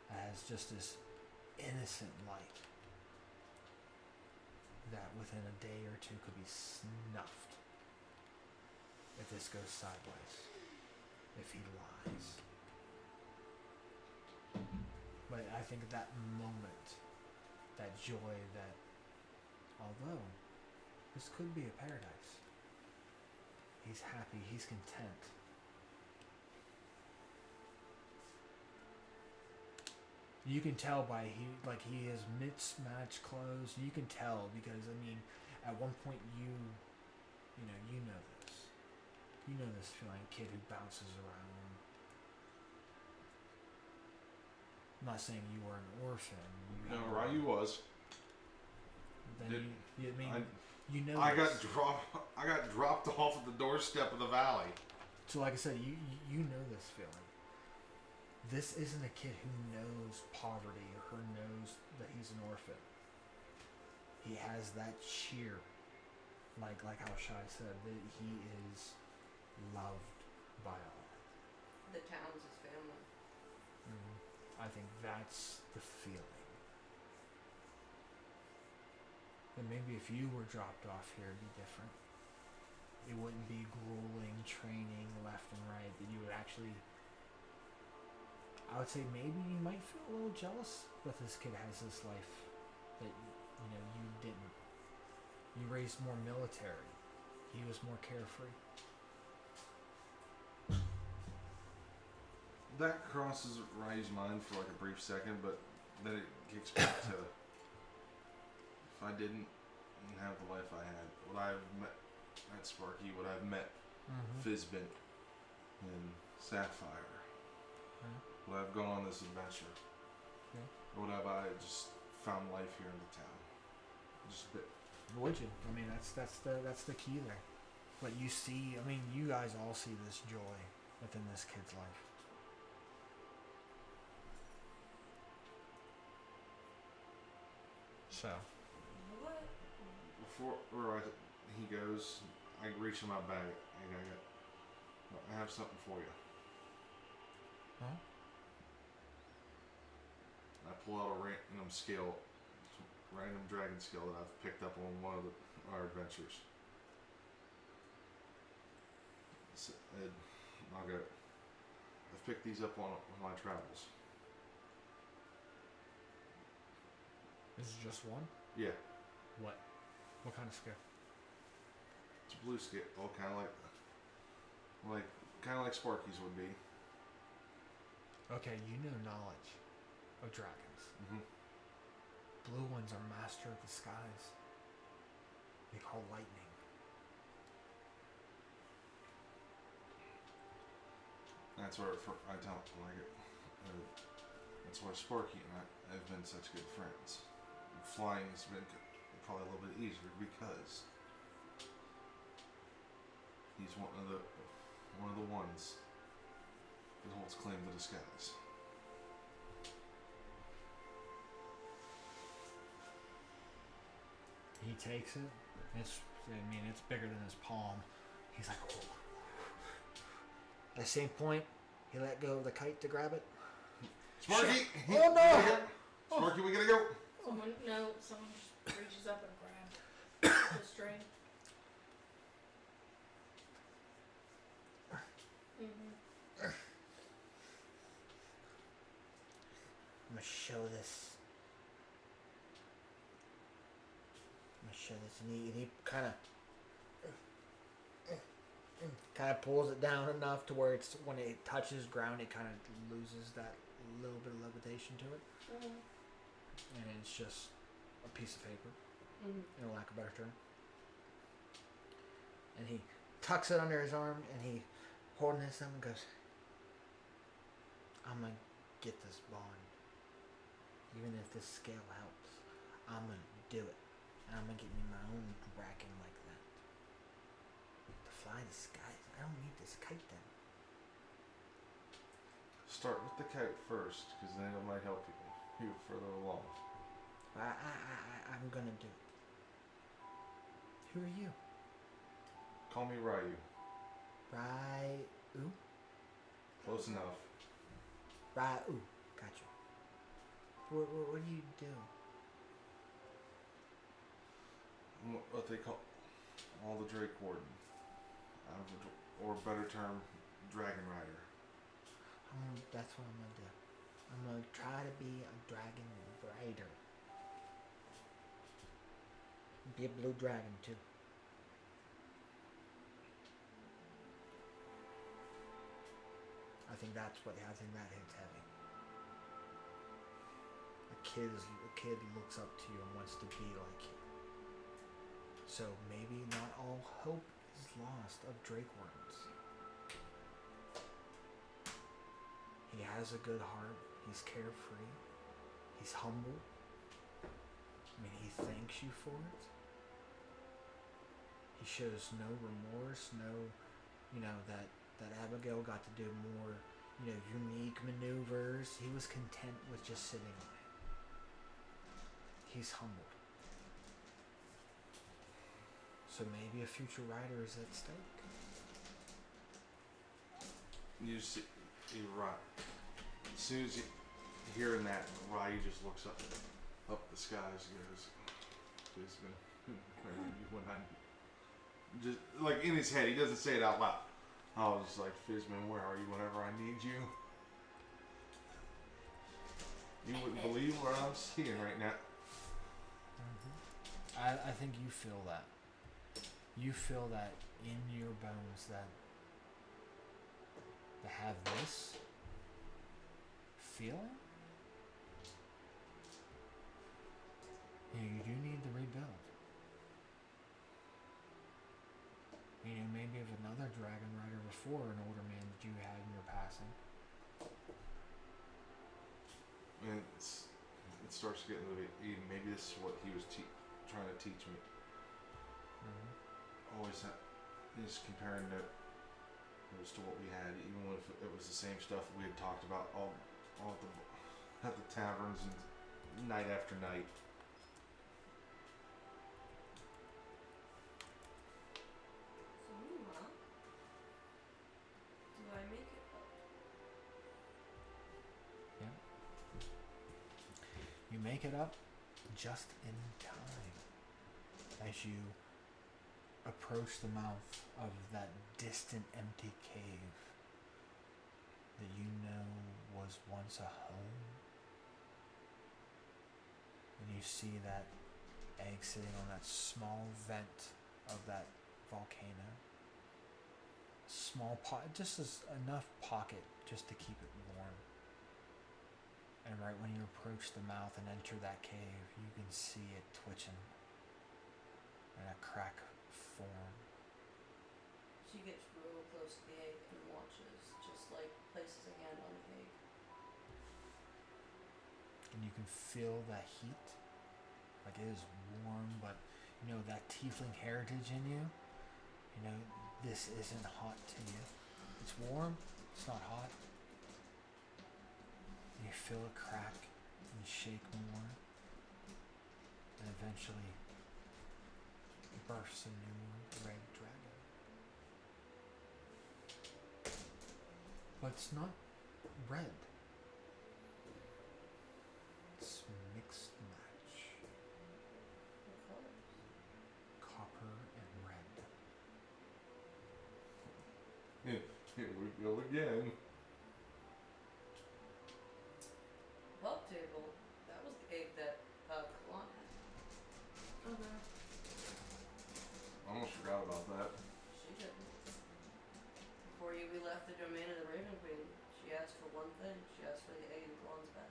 S4: that has just this innocent light that within a day or two could be snuffed if this goes sideways, if he lies. But I think at that moment, that joy, that although this could be a paradise, he's happy, he's content. You can tell by he has mismatched clothes. You can tell because I mean, at one point you know this. You know this feeling, kid who bounces around. I'm not saying you were an orphan.
S1: No, Ryu was.
S4: Then you know.
S1: I
S4: this.
S1: got dropped off at the doorstep of the valley.
S4: So like I said, you know this feeling. This isn't a kid who knows poverty or who knows that he's an orphan. has that cheer, like how Shai said, that he is loved by all.
S2: The town's his family.
S4: I think that's the feeling. And maybe if you were dropped off here, it'd be different. It wouldn't be grueling training left and right. That you would actually, I would say maybe you might feel a little jealous that this kid has this life that you didn't. You raised more military. He was more carefree.
S1: That crosses Ray's mind for like a brief second, but then it kicks back to if I didn't have the life I had, would I have met Sparky? Would I have met Fizbin and Sapphire? Would I have gone on this adventure? Or would I just found life here in the town? Just a bit.
S4: Would you? I mean, that's the key there. But you see, I mean, you guys all see this joy within this kid's life. So.
S2: What?
S1: Before he goes, I reach in my bag and I have something for you.
S4: Huh?
S1: I pull out a random dragon skill that I've picked up on one of our adventures. I'll go. I've picked these up on my travels.
S4: This is just one?
S1: Yeah.
S4: What? What kind of skill?
S1: It's a blue skill, kind of like Sparky's would be.
S4: Okay, you know knowledge of dragons. Blue ones are master of the skies. They call lightning.
S1: That's where I tell him like it. That's why Sparky and I have been such good friends. Flying has been probably a little bit easier because he's one of the ones that holds claim to the skies.
S4: He takes it. It's bigger than his palm. He's like, oh. At the same point, he let go of the kite to grab it.
S1: Sparky!
S4: Oh no!
S1: Sparky, we gotta go!
S7: Someone just reaches up and grabs the string.
S4: I'm gonna show this. And he kind of pulls it down enough to where it's when it touches ground, it kind of loses that little bit of levitation to it, and it's just a piece of paper, in lack of a better term. And he tucks it under his arm, and he holding this up and goes, "I'm gonna get this bond. Even if this scale helps, I'm gonna do it. And I'm gonna get me my own dragon like that. To fly the skies. I don't need this kite then."
S1: Start with the kite first, because then it might help you further along.
S4: I'm gonna do it. Who are you?
S1: Call me Ryu.
S4: Ryu?
S1: Close enough.
S4: Ryu. Gotcha. What do you do?
S1: I'm what they call all the Drake Warden. Or better term, Dragon Rider.
S4: That's what I'm gonna do. I'm gonna try to be a dragon rider. Be a blue dragon too. I think that hits heavy. A kid looks up to you and wants to be like you. So maybe not all hope is lost of Drake Wardens. He has a good heart. He's carefree. He's humble. I mean, he thanks you for it. He shows no remorse, that Abigail got to do more, unique maneuvers. He was content with just sitting on it. He's humbled. So maybe a future rider is at stake.
S1: You see, you're right. As soon as you hearing that, Ryu just looks up the skies and goes, Fizman, where are you when I just like in his head, he doesn't say it out loud. I was just like, Fizman, where are you whenever I need you? You wouldn't believe what I'm seeing right now.
S4: I think you feel that. You feel that in your bones that to have this feeling, you do need to rebuild. You know, maybe if another dragon rider before an older man that you had in your passing.
S1: And it starts getting a little bit. Maybe this is what he was trying to teach me. Always is comparing those to what we had, even if it was the same stuff we had talked about all at the taverns and night after night.
S2: So meanwhile, do I make it up?
S4: Yeah. You make it up just in time as you approach the mouth of that distant empty cave that you know was once a home. And you see that egg sitting on that small vent of that volcano. Small just as enough pocket just to keep it warm. And right when you approach the mouth and enter that cave, you can see it twitching in a crack form.
S2: She gets real close to the egg and watches, just like places a hand on the egg.
S4: And you can feel that heat. Like it is warm, but you know that tiefling heritage in you. You know, this isn't hot to you. It's warm, it's not hot. You feel it crack and shake more. And eventually bursts a new red dragon. But it's not red. It's mixed match.
S2: What colors?
S4: Copper and red.
S1: Here we go again.
S2: Bug table. That was the egg that Kalon had.
S7: Okay.
S1: Almost forgot about that.
S2: She didn't. Before we left the domain of the Raven Queen, she asked for one thing. She asked for the egg in Kalon's back.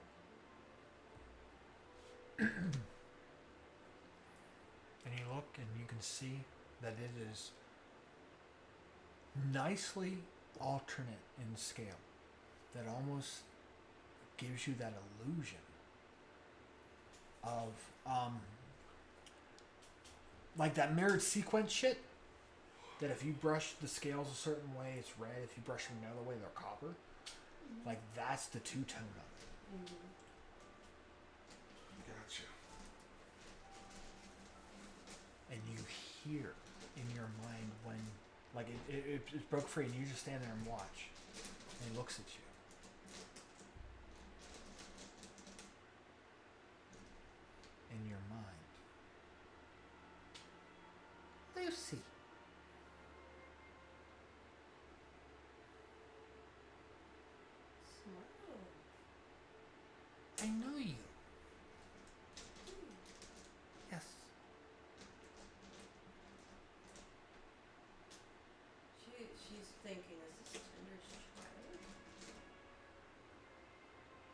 S4: And you look and you can see that it is nicely alternate in scale. That almost gives you that illusion of like that mirrored sequence shit. That if you brush the scales a certain way, it's red. If you brush them another way, they're copper.
S7: Mm-hmm.
S4: Like that's the two-tone of it.
S2: Mm-hmm.
S1: Gotcha.
S4: And you hear in your mind when, like it broke free, and you just stand there and watch. And he looks at you. In your mind, Lucy.
S2: Smart.
S4: I know you. Yes.
S2: She's thinking, is this Tinder's child?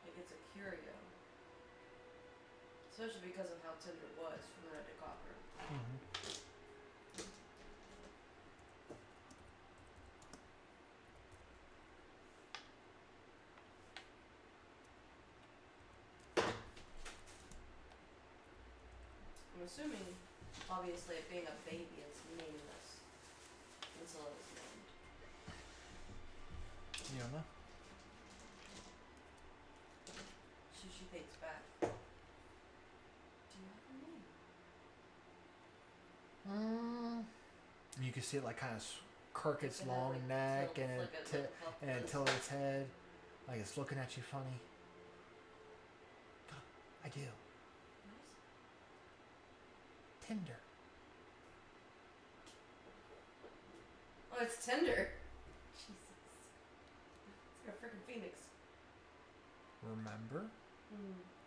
S2: Like it's a curio. Especially because of how Tinder was from red to copper.
S4: Mm-hmm.
S2: I'm assuming, obviously, it being a baby, it's nameless until it was named.
S4: You don't know?
S2: She thinks back. Do you have a name?
S4: And you can see it like kind of kirk its
S2: It had,
S4: long
S2: like,
S4: neck
S2: tilt,
S4: and
S2: like
S4: it
S2: a little puff
S4: and it
S2: this.
S4: tilts its head, like it's looking at you funny. I do.
S2: Nice.
S4: Tinder.
S2: Oh, it's Tinder. Jesus. It's like a freaking phoenix.
S4: Remember?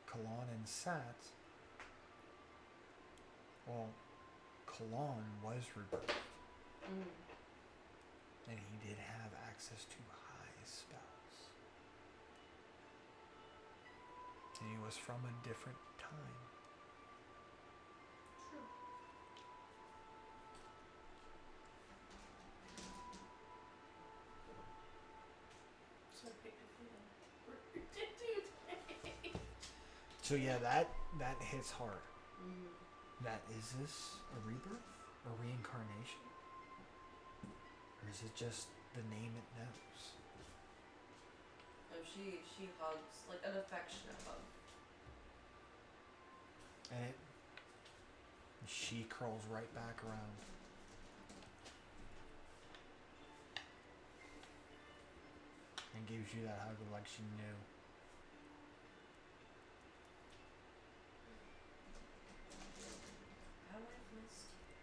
S4: Kalon and Sat. Well, Kalon was rebirthed. And he did have access to high spells. And he was from a different time.
S2: True.
S7: So I picked a dude.
S4: So yeah, that hits hard.
S2: Mm-hmm.
S4: That is this a rebirth? A reincarnation? Or is it just the name it knows?
S2: Oh, she hugs, like an affectionate hug.
S4: And she curls right back around. And gives you that hug like she knew.
S2: How I've missed you.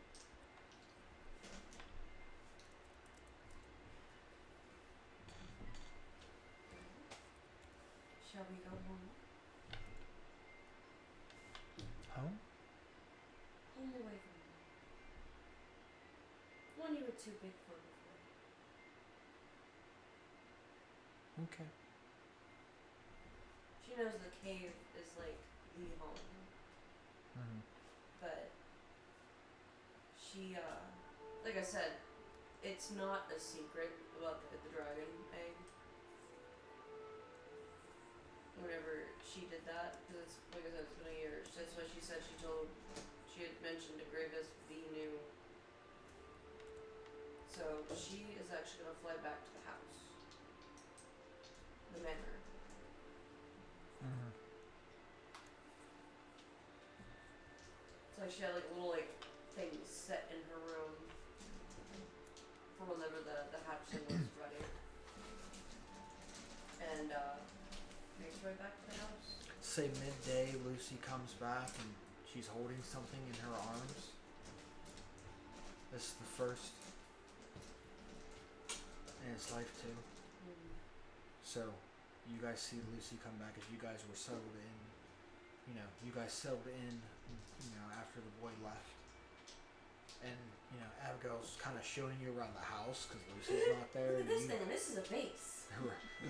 S2: Shall we go home?
S4: Home?
S2: Home away from you. One you were too big for before.
S4: Okay.
S2: She knows the cave is like the home,
S4: Mm-hmm.
S2: but she, like I said, it's not a secret about the dragon egg. Whenever she did that, because it's, like I said, it's been a year. That's what she said. She had mentioned to Grievous the new. So she is actually gonna fly back to the house, the manor.
S4: Mm-hmm.
S2: So she had like little like things set in her room for whenever the hatchling was ready. And makes her way back to the house.
S4: Say midday, Lucy comes back and she's holding something in her arms. This is the first in its life too. So, you guys see Lucy come back as you guys were settled in. You know, you guys settled in, you know, after the boy left. And, you know, Abigail's kind of showing you around the house because Lucy's not there.
S2: Look at this thing, this is a base.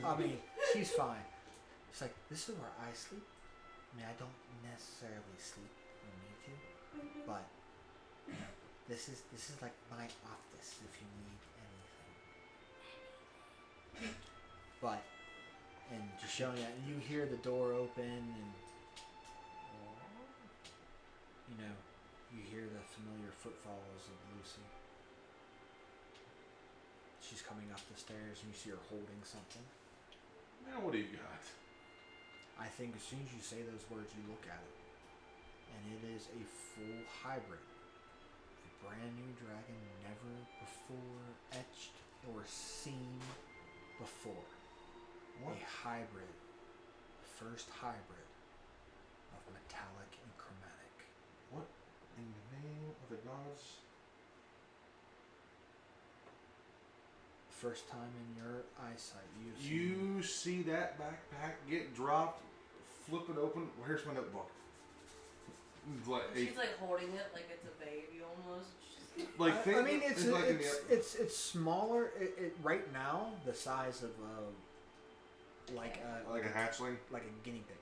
S4: I mean, she's fine. She's like, this is where I sleep. I mean, I don't necessarily sleep when I need to, but you know, this is like my office if you need anything. But and just showing that, and you hear the door open, and you know, you hear the familiar footfalls of Lucy. She's coming up the stairs, and you see her holding something.
S1: Now what do you got?
S4: I think as soon as you say those words, you look at it, and it is a full hybrid. A brand new dragon, never before etched or seen before.
S1: What?
S4: A hybrid, the first hybrid of metallic and chromatic.
S1: What in the name of the gods?
S4: First time in your eyesight you've seen.
S1: You see that backpack get dropped, flip it open. Well, here's my notebook. Like
S2: She's like holding it like it's a baby almost.
S1: like think,
S4: I mean, it's
S1: like in the-
S4: it's smaller. It right now the size of like a
S1: hatchling.
S4: like a guinea pig.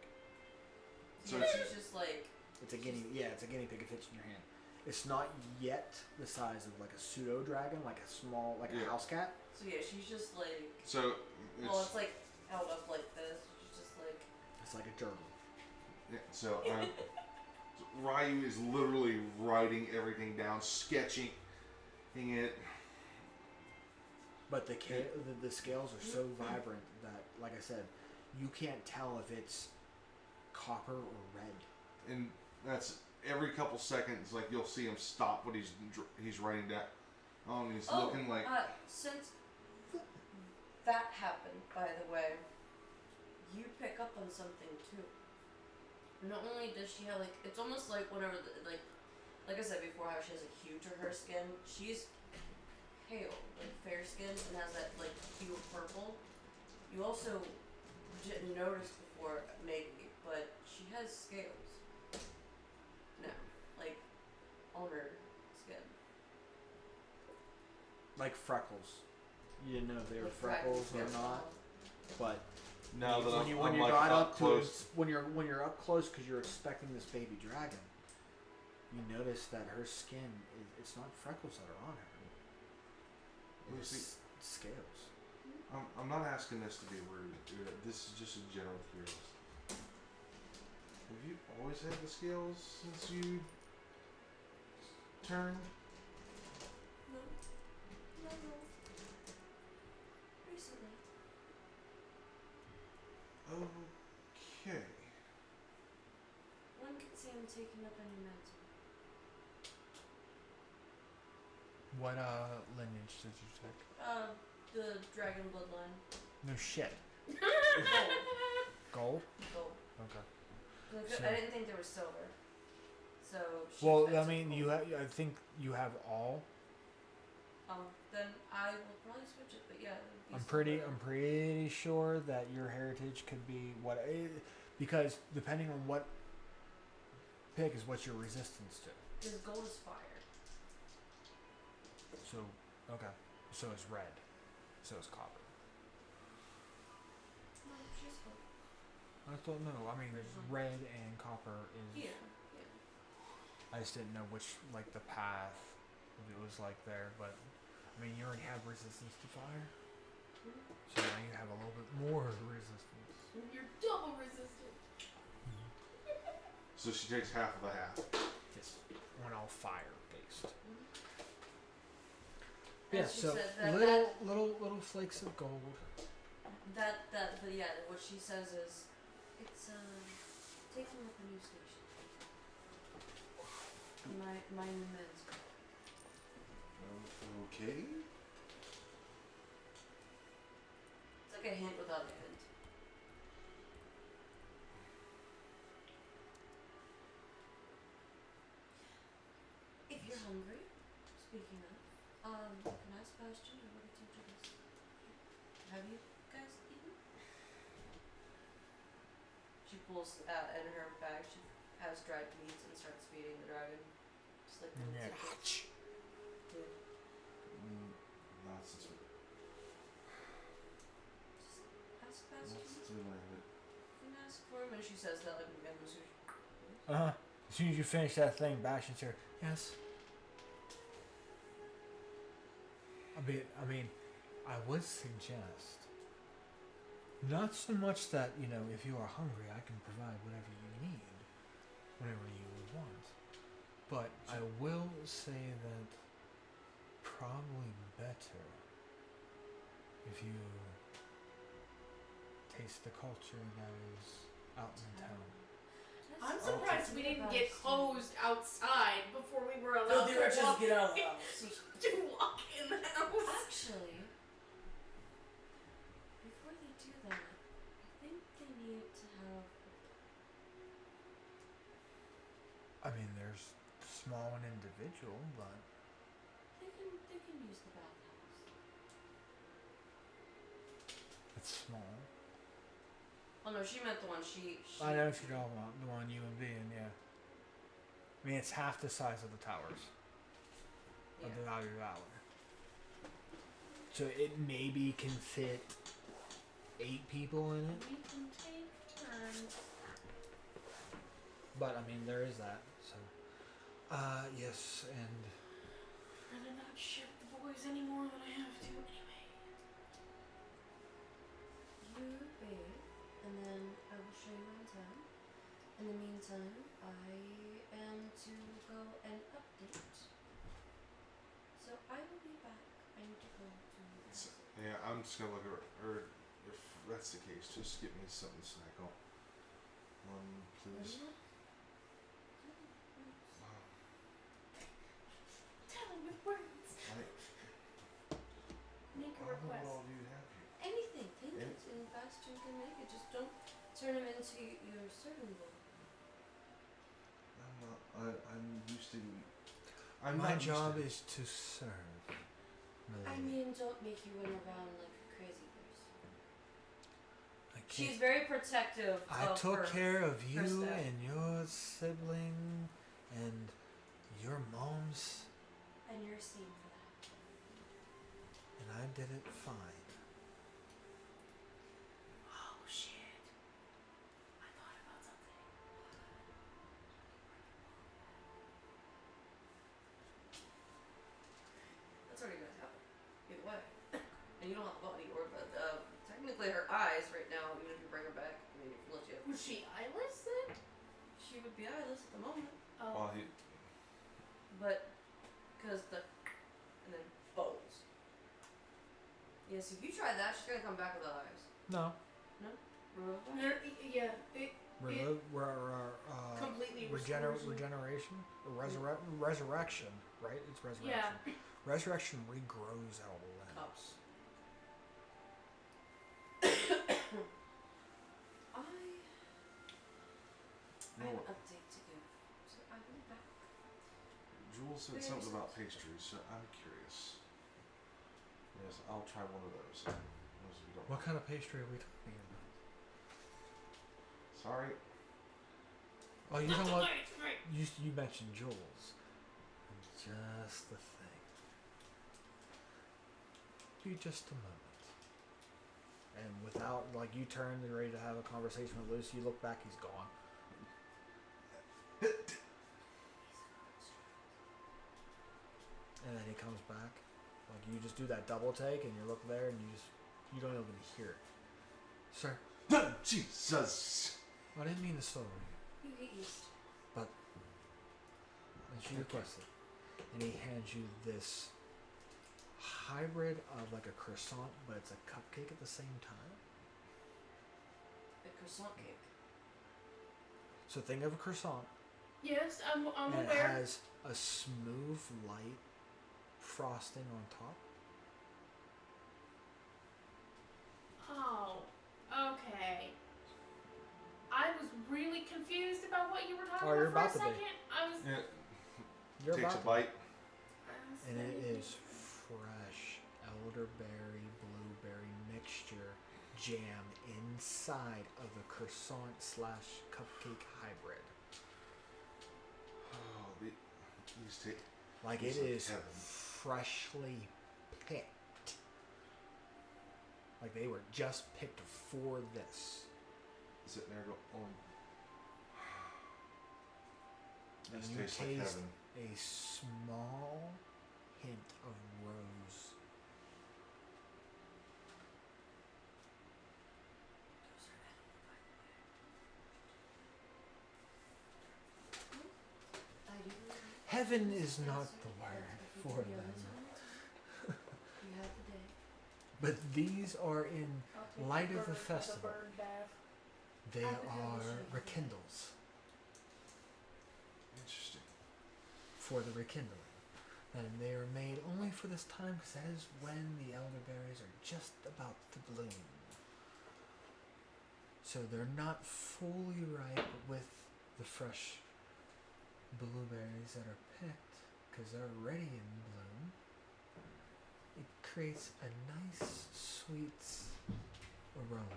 S1: So
S2: yeah,
S1: it's-
S2: she's just like.
S4: It's a guinea. Yeah, it's a guinea pig. It fits in your hand. It's not yet the size of like a pseudo dragon, like a small, like a house cat.
S2: So yeah, she's just like.
S1: So
S2: Well, it's like held up like this. She's just like.
S4: It's like a gerbil.
S1: yeah, so Ryu is literally writing everything down, sketching it.
S4: But the scales are so vibrant that, like I said, you can't tell if it's copper or red.
S1: And that's every couple seconds. Like you'll see him stop what he's writing down. Oh, and he's
S2: Oh,
S1: looking like.
S2: since that happened, by the way, you pick up on something too. Not only does she have it's almost like whenever like I said before, how she has a hue to her skin. She's pale, fair skinned, and has that hue of purple. You also didn't notice before, maybe, but she has scales. No, on her skin.
S4: Like freckles. You didn't know if they were
S2: Like
S4: freckles or
S2: yes.
S4: not, but
S1: Now that
S4: when
S1: I'm
S4: you
S1: like
S4: got
S1: up
S4: up
S1: close.
S4: when you're up close because you're expecting this baby dragon, you notice that her skin it's not freckles that are on her.
S1: You
S4: It's
S1: see-
S4: scales.
S1: I'm not asking this to be rude. This is just a general curiosity. Have you always had the scales since you turned?
S2: No. Recently.
S1: Okay.
S2: One could see him taking up any meds.
S4: What lineage did you take?
S2: The dragon bloodline.
S4: No shit.
S2: Gold.
S4: Gold?
S2: Gold.
S4: Okay.
S2: I didn't think there was silver. So.
S4: Well,
S2: that's
S4: I mean,
S2: gold.
S4: I think you have all.
S2: Then I will probably switch it, but yeah.
S4: I'm pretty sure that your heritage could be because depending on what pick is what your resistance to.
S2: Because gold is fire.
S4: So, okay. So is red. So is copper.
S2: No, she's gold.
S4: I don't know. I mean, red and copper is.
S2: Yeah.
S4: I just didn't know which, the path it was there, but I mean, you already have resistance to fire. So now you have a little bit more resistance.
S7: You're double resistant.
S1: So she takes half of a half.
S4: Yes. On all fire based.
S2: And
S4: Yeah,
S2: she
S4: so
S2: said that
S4: little flakes of gold.
S2: But yeah, what she says is, it's taking up a new station. My new men's.
S1: Okay.
S2: It's like a hint without a hint. If you're hungry, speaking of, can I ask Bastion? I already told you this. Have you guys eaten? She pulls out in her bag. She has dried meats and starts feeding the dragon. Just like little
S4: Yeah.
S2: tidbits.
S1: Not since we.
S2: Just ask
S1: Not
S2: Bastion.
S1: since we landed.
S2: You can ask for him, and she says that again.
S4: As soon as you finish that thing, Bastion's here. Yes. I mean, I would suggest not so much that if you are hungry, I can provide whatever you need, whatever you would want. But I will say that probably better if you taste the culture that is out in town.
S7: I'm surprised we didn't get closed outside before we were allowed
S2: No, they were
S7: to
S2: just
S7: walk
S2: get out of the house.
S7: to walk in the house.
S2: Actually, before they do that, I think they need to have.
S4: I mean, there's small and individual, but
S2: They can use the bathhouse.
S4: it's small.
S2: Oh no, she meant the one she.
S4: I know what you're talking about, the one you and being, yeah. I mean, it's half the size of the towers of the Value Tower. So it maybe can fit 8 people in it.
S7: We can take turns.
S4: But I mean, there is that. So, yes, and
S7: Rather not ship the boys any more than I have to anyway.
S2: You bathe, and then I will show you around town. In the meantime, I am to go and update. So I will be back. I need to go to the house.
S1: Yeah, I'm just gonna look at her. If that's the case, just get me something to snack on. Please.
S7: Tell him with words. request?
S1: What all do you have here?
S2: Anything as fast as you can make it. Just don't turn him into your servant boy.
S1: I'm not. I'm used to. I'm
S4: My
S1: not
S4: job
S1: used
S4: is to serve.
S2: I
S4: Milady.
S2: mean, don't make you run around like a crazy person.
S4: I can't-
S2: She's very protective
S4: I
S2: of
S4: took
S2: her.
S4: care of you
S2: staff.
S4: and your sibling and your mom's,
S5: And you're seen for that.
S4: and I did it fine.
S5: Oh shit. I thought about something.
S2: That's already gonna happen. Either way. And you don't have a body or, but technically her eyes right now, even if you bring her back, I mean, unless you have.
S7: Was she eyeless then?
S2: She would be eyeless at the moment.
S1: to.
S7: Oh.
S1: Well, he.
S2: But, because and then bones. Yes, if you try that, she's gonna come back with eyes.
S4: No.
S2: Remove that?
S7: Yeah, it completely restores you.
S4: regeneration? Or resurrection, right? It's resurrection.
S7: Yeah.
S4: Resurrection regrows our limbs.
S2: Cups. I
S1: No,
S2: have an
S1: what?
S2: update to give. So I went back.
S1: Jules said
S2: Very
S1: something about
S2: sensitive.
S1: pastries, so I'm curious. Yes, I'll try one of those. Those we don't.
S4: What kind of pastry are we talking about?
S1: Sorry.
S4: Oh, you know what? You mentioned Jules. Just the thing. Be just a moment. And without, like, you turn, you're ready to have a conversation with Lucy, you look back, he's gone. And then he comes back. Like, you just do that double take, and you look there, and you don't even hear it. Sir,
S1: Jesus.
S4: I didn't mean to slow you.
S2: You get used.
S4: And she requested. And he hands you this hybrid of like a croissant, but it's a cupcake at the same time.
S2: The croissant cake.
S4: So think of a croissant.
S7: Yes, I'm
S4: And it
S7: aware.
S4: has a smooth, light frosting on top.
S7: Oh, okay. I was really confused about what you were talking
S4: Oh, you're
S7: about for
S4: about
S7: a
S4: to be.
S7: second. I was.
S1: Yeah.
S4: You're
S1: Takes
S4: about
S1: a bite.
S4: And it is fresh elderberry, blueberry mixture jammed inside of the croissant / cupcake hybrid.
S1: Oh, these take.
S4: Like it
S1: It's like
S4: is
S1: heaven.
S4: freshly picked. Like they were just picked for this.
S1: Sitting there, go. Oh.
S4: And
S1: This
S4: you
S1: tastes like
S4: taste
S1: heaven.
S4: a small hint of rose.
S2: I do.
S4: Heaven is not the word for them.
S2: You have the day.
S4: But these are in
S7: I'll take
S4: light
S7: the
S4: of the
S7: bird-
S4: festival.
S7: bird bath.
S4: They
S2: Have the
S4: are
S2: conversation.
S4: rekindles
S1: Interesting.
S4: for the rekindling. And they are made only for this time because that is when the elderberries are just about to bloom. So they're not fully ripe with the fresh blueberries that are picked because they're already in bloom. It creates a nice sweet aroma.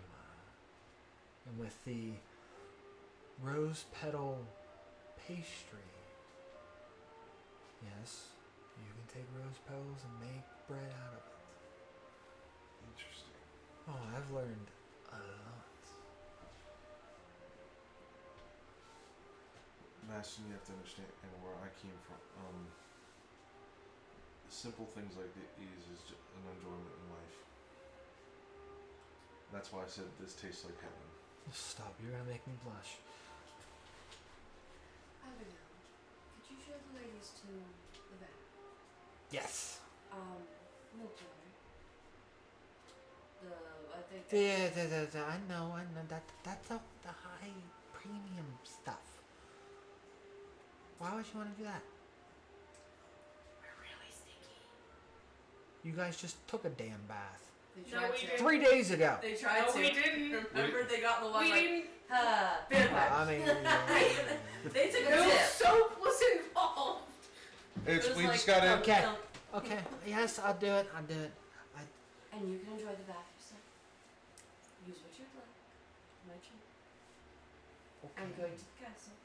S4: And with the rose petal pastry, yes, you can take rose petals and make bread out of it.
S1: Interesting.
S4: Oh, I've learned a lot.
S1: Madison, you have to understand, and where I came from, simple things like these is just an enjoyment in life. That's why I said this tastes like heaven.
S4: Stop, you're gonna make me blush.
S2: Abigail, could you show the ladies to the back?
S4: Yes.
S2: Milk water. I think.
S4: I know, that's all the high premium stuff. Why would you want to do that?
S5: We're really stinky.
S4: You guys just took a damn bath.
S2: They
S7: No,
S2: tried
S7: we
S2: to.
S7: didn't.
S4: 3 days ago.
S2: They tried
S7: No,
S2: to.
S7: we didn't.
S2: Remember, they got in the one
S7: We
S2: like,
S7: didn't.
S2: vampire.
S4: I mean,
S2: They took a
S7: No
S2: dip.
S7: soap was involved.
S1: It's
S2: It was
S1: we
S2: like,
S1: just got in.
S4: Okay.
S2: milk.
S4: okay. Yes, I'll do it. I'll do it.
S2: And you can enjoy the bath yourself. Use what you'd like. Mention.
S4: Okay.
S2: I'm going to the castle.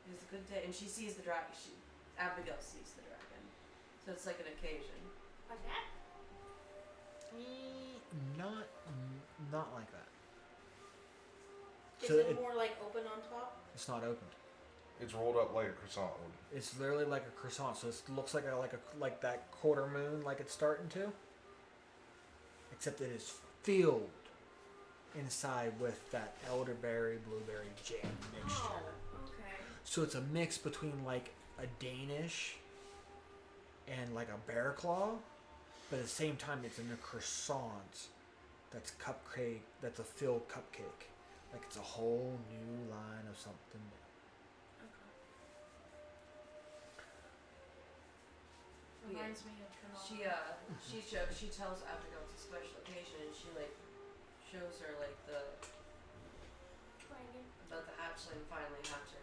S2: It was a good day. And she sees the dragon. Abigail sees the dragon. So it's like an occasion.
S7: Like that?
S4: Not like that.
S8: Is
S4: So
S8: it more like open on top?
S4: It's not opened.
S1: It's rolled up like a croissant would.
S4: It's literally like a croissant. So it looks like like that quarter moon, like it's starting to. Except it is filled inside with that elderberry blueberry jam mixture.
S7: Oh, okay.
S4: So it's a mix between like a Danish and like a bear claw, but at the same time it's in a croissant that's cupcake, that's a filled cupcake. Like it's a whole new line of something new.
S7: Reminds me of Chernobyl.
S2: She tells Abigail it's a special occasion, and she like shows her like about the hatchling finally hatching.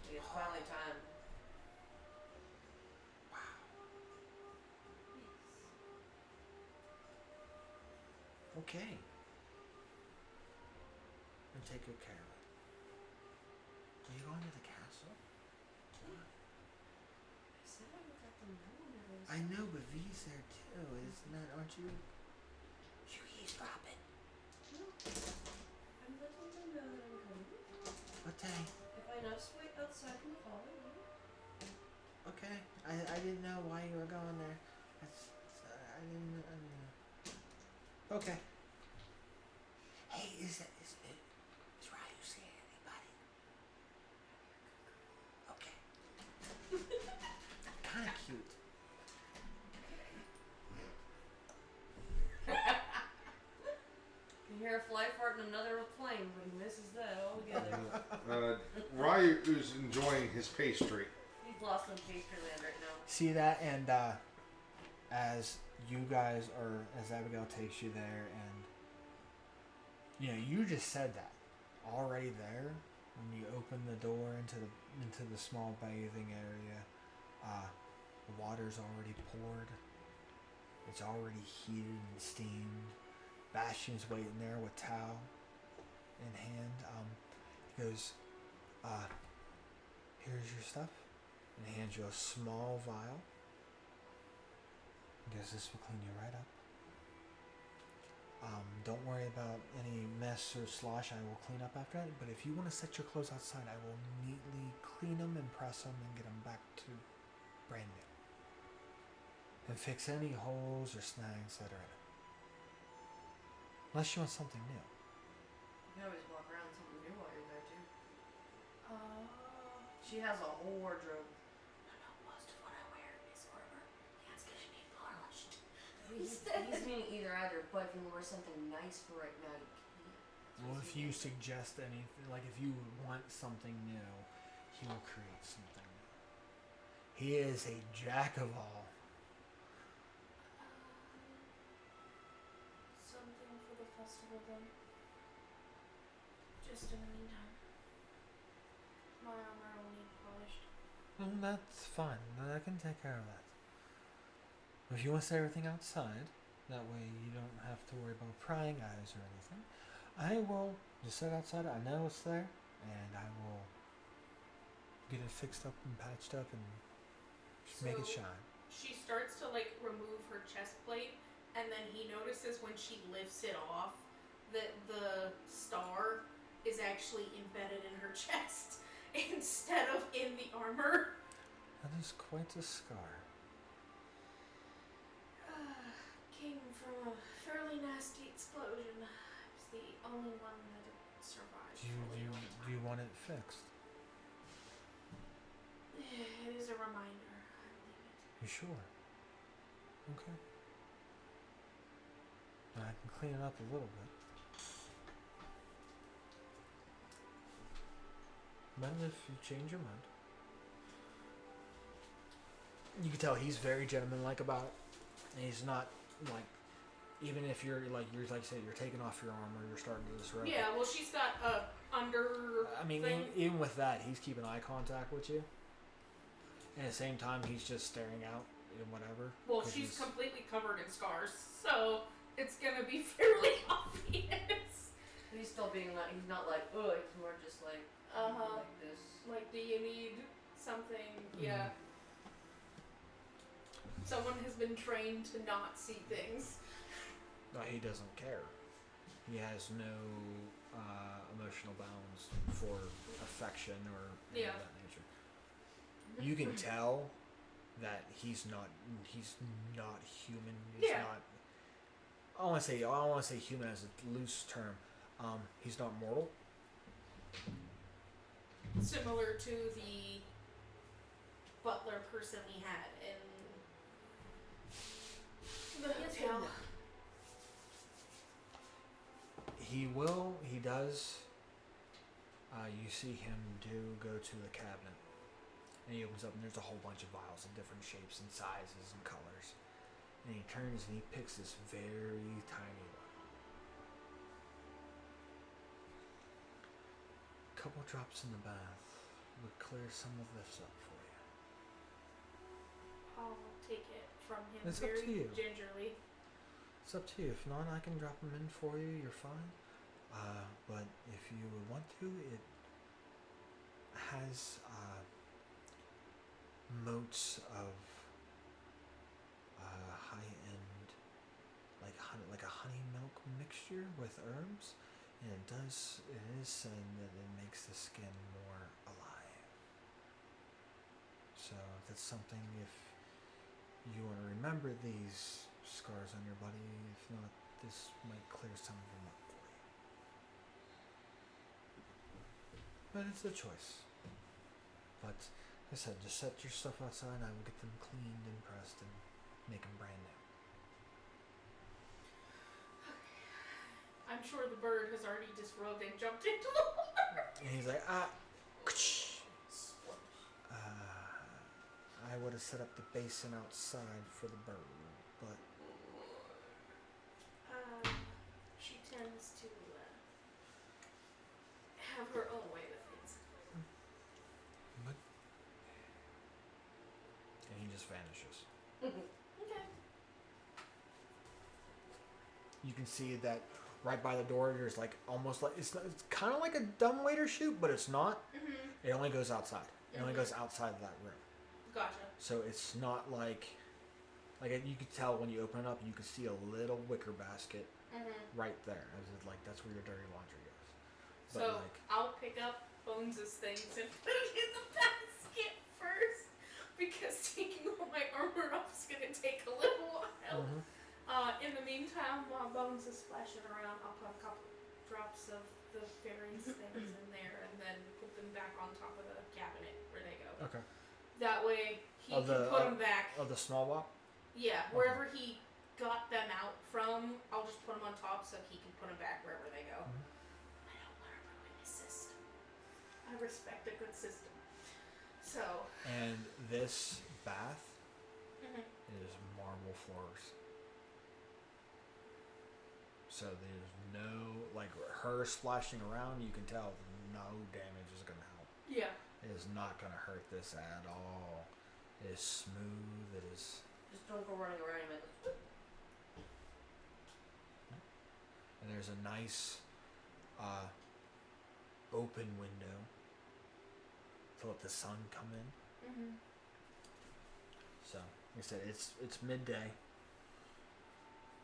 S2: Like, it's finally time.
S4: Okay. And take good care of it. Are you going to the castle?
S2: I said I would let them know when it was.
S4: I know, but V's there too, isn't that? Aren't you? You eavesdropping?
S2: No. I'm letting them know that I'm coming.
S4: What day?
S2: If I know to wait outside in the hall,
S4: Okay. I didn't know why you were going there. I didn't know. Okay. Hey, is Ryu seeing anybody? Okay. Kind of cute.
S2: you hear a fly fart in another plane, but he misses that altogether.
S1: Ryu is enjoying his pastry.
S2: He's lost in Pastryland right now.
S4: See that, and as you guys are, as Abigail takes you there, and you just said that already there when you open the door into the small bathing area. The water's already poured. It's already heated and steamed. Bastion's waiting there with towel in hand. He goes, here's your stuff. And he hands you a small vial. He goes, this will clean you right up. Don't worry about any mess or slosh. I will clean up after that. But if you want to set your clothes outside, I will neatly clean them and press them and get them back to brand new. And fix any holes or snags that are in it. Unless you want something new.
S2: You can always walk around with something new while you're there too. She has a whole wardrobe.
S8: No, most of what I wear is armor. Yeah, it's gonna be polished.
S2: He's meaning either, but if you wear something nice for right now, you can't.
S4: Well, if you suggest anything, like if you want something new, he will create something new. He is a jack of all.
S7: Something for the festival then. Just in the meantime. My armor will need polished.
S4: Well, that's fine. I can take care of that. If you want to set everything outside, that way you don't have to worry about prying eyes or anything, I will just set outside. I know it's there, and I will get it fixed up and patched up and make it
S7: So-
S4: shine.
S7: She starts to like remove her chest plate, and then he notices when she lifts it off that the star is actually embedded in her chest instead of in the armor.
S4: That is quite a scar.
S7: Came from a fairly nasty explosion. It's the only one that survived.
S4: Do you want it fixed?
S7: It is a reminder. I believe it.
S4: You sure? Okay. I can clean it up a little bit. But if you change your mind. You can tell he's very gentlemanlike about it. And he's not like even if you're like you said, you're taking off your armor, you're starting to disrupt.
S7: Yeah, well, she's got a under.
S4: I mean,
S7: thing.
S4: even with that, he's keeping eye contact with you. And at the same time, he's just staring out and whatever.
S7: Well, she's completely covered in scars, so it's gonna be fairly obvious.
S2: He's still being like, he's not like, oh, he's more just like, like this.
S7: Like, do you need something? Yeah. Someone has been trained to not see things.
S4: No, he doesn't care. He has no emotional bounds for affection or anything of that nature. You can tell that he's not human. He's not. I don't want to say human as a loose term. He's not mortal.
S7: Similar to the butler person we had in the hotel.
S4: He does. You see him go to the cabinet. And he opens up and there's a whole bunch of vials of different shapes and sizes and colors. And he turns and he picks this very tiny one. Couple drops in the bath would clear some of this up for you.
S7: I'll take it from him
S4: It's up
S7: very
S4: to you.
S7: gingerly.
S4: It's up to you. If not, I can drop them in for you. You're fine. But if you would want to, it has motes of high-end, like a honey milk mixture with herbs, and it is said that it makes the skin more alive. So that's something, if you want to remember these scars on your body, if not, this might clear some of them up for you. But it's a choice. But like I said, just set your stuff outside. I will get them cleaned and pressed and make them brand new.
S7: I'm sure the bird has already disrobed and jumped into the water.
S4: And he's like, I would have set up the basin outside for the bird, but
S7: She tends to have her own way with things.
S4: and he just vanishes.
S7: Okay.
S4: You can see that right by the door. There's like almost like it's kind of like a dumbwaiter chute, but it's not.
S7: Mm-hmm.
S4: It only goes outside. It only goes outside of that room.
S7: Gotcha.
S4: So it's not like you could tell when you open it up, and you can see a little wicker basket right there. As it, like that's where your dirty laundry goes. But
S7: So
S4: like,
S7: I'll pick up Bones' things and put it in the basket first because taking all my armor off is gonna take a little while. In the meantime, while Bones is splashing around, I'll put a couple drops of the various things in there and then put them back on top of the cabinet where they go.
S4: okay.
S7: That way he
S4: Of
S7: can
S4: the-
S7: put them back.
S4: Of the small wop.
S7: Yeah, wherever he got them out from, I'll just put them on top so he can put them back wherever they go. I don't want to ruin his system. I respect a good system. So.
S4: And this bath
S7: Mhm.
S4: is marble floors. So there's no, like her splashing around, you can tell no damage is going to help.
S7: Yeah.
S4: It is not going to hurt this at all. It is smooth. It is.
S2: Just don't go running around and make
S4: And there's a nice open window to let the sun come in.
S7: Mhm.
S4: So, like I said, it's midday.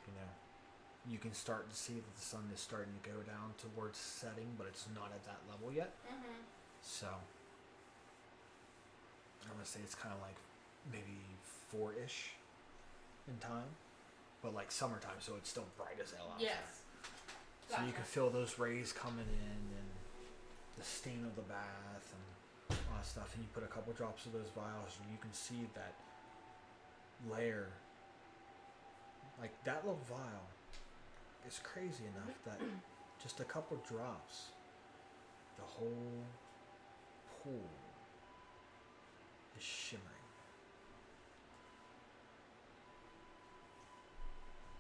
S4: You know, you can start to see that the sun is starting to go down towards setting, but it's not at that level yet.
S7: Mhm.
S4: So, I'm gonna say it's kind of like maybe 4-ish in time, but like summertime, so it's still bright as hell outside.
S7: Yes.
S4: So you can feel those rays coming in and the steam of the bath and all that stuff. And you put a couple drops of those vials and you can see that layer. Like that little vial is crazy enough that just a couple drops, the whole pool is shimmering.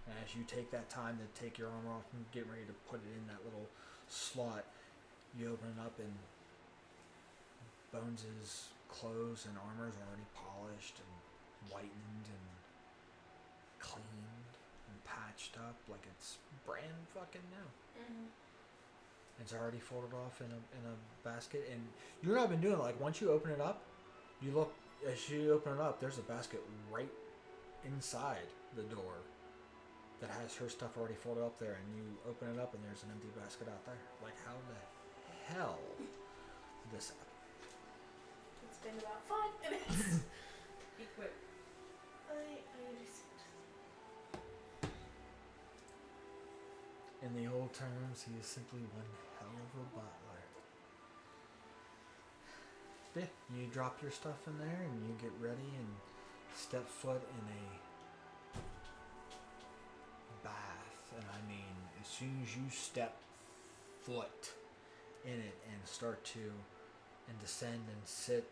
S4: And as you take that time to take your armor off and get ready to put it in that little slot, you open it up and Bones' clothes and armor is already polished and whitened and cleaned and patched up like it's brand fucking new.
S5: Mm-hmm.
S4: It's already folded off in a basket, and you're not even doing it. Like once you open it up, you look as you open it up. There's a basket right inside the door that has her stuff already folded up there, and you open it up, and there's an empty basket out there. Like how the hell did this happen?
S7: It's been about 5 minutes.
S2: Be quick.
S7: I understand.
S4: In the old terms, he is simply one hell of a butler. Yeah, you drop your stuff in there and you get ready and step foot in a bath. And I mean, as soon as you step foot in it and start to and descend and sit,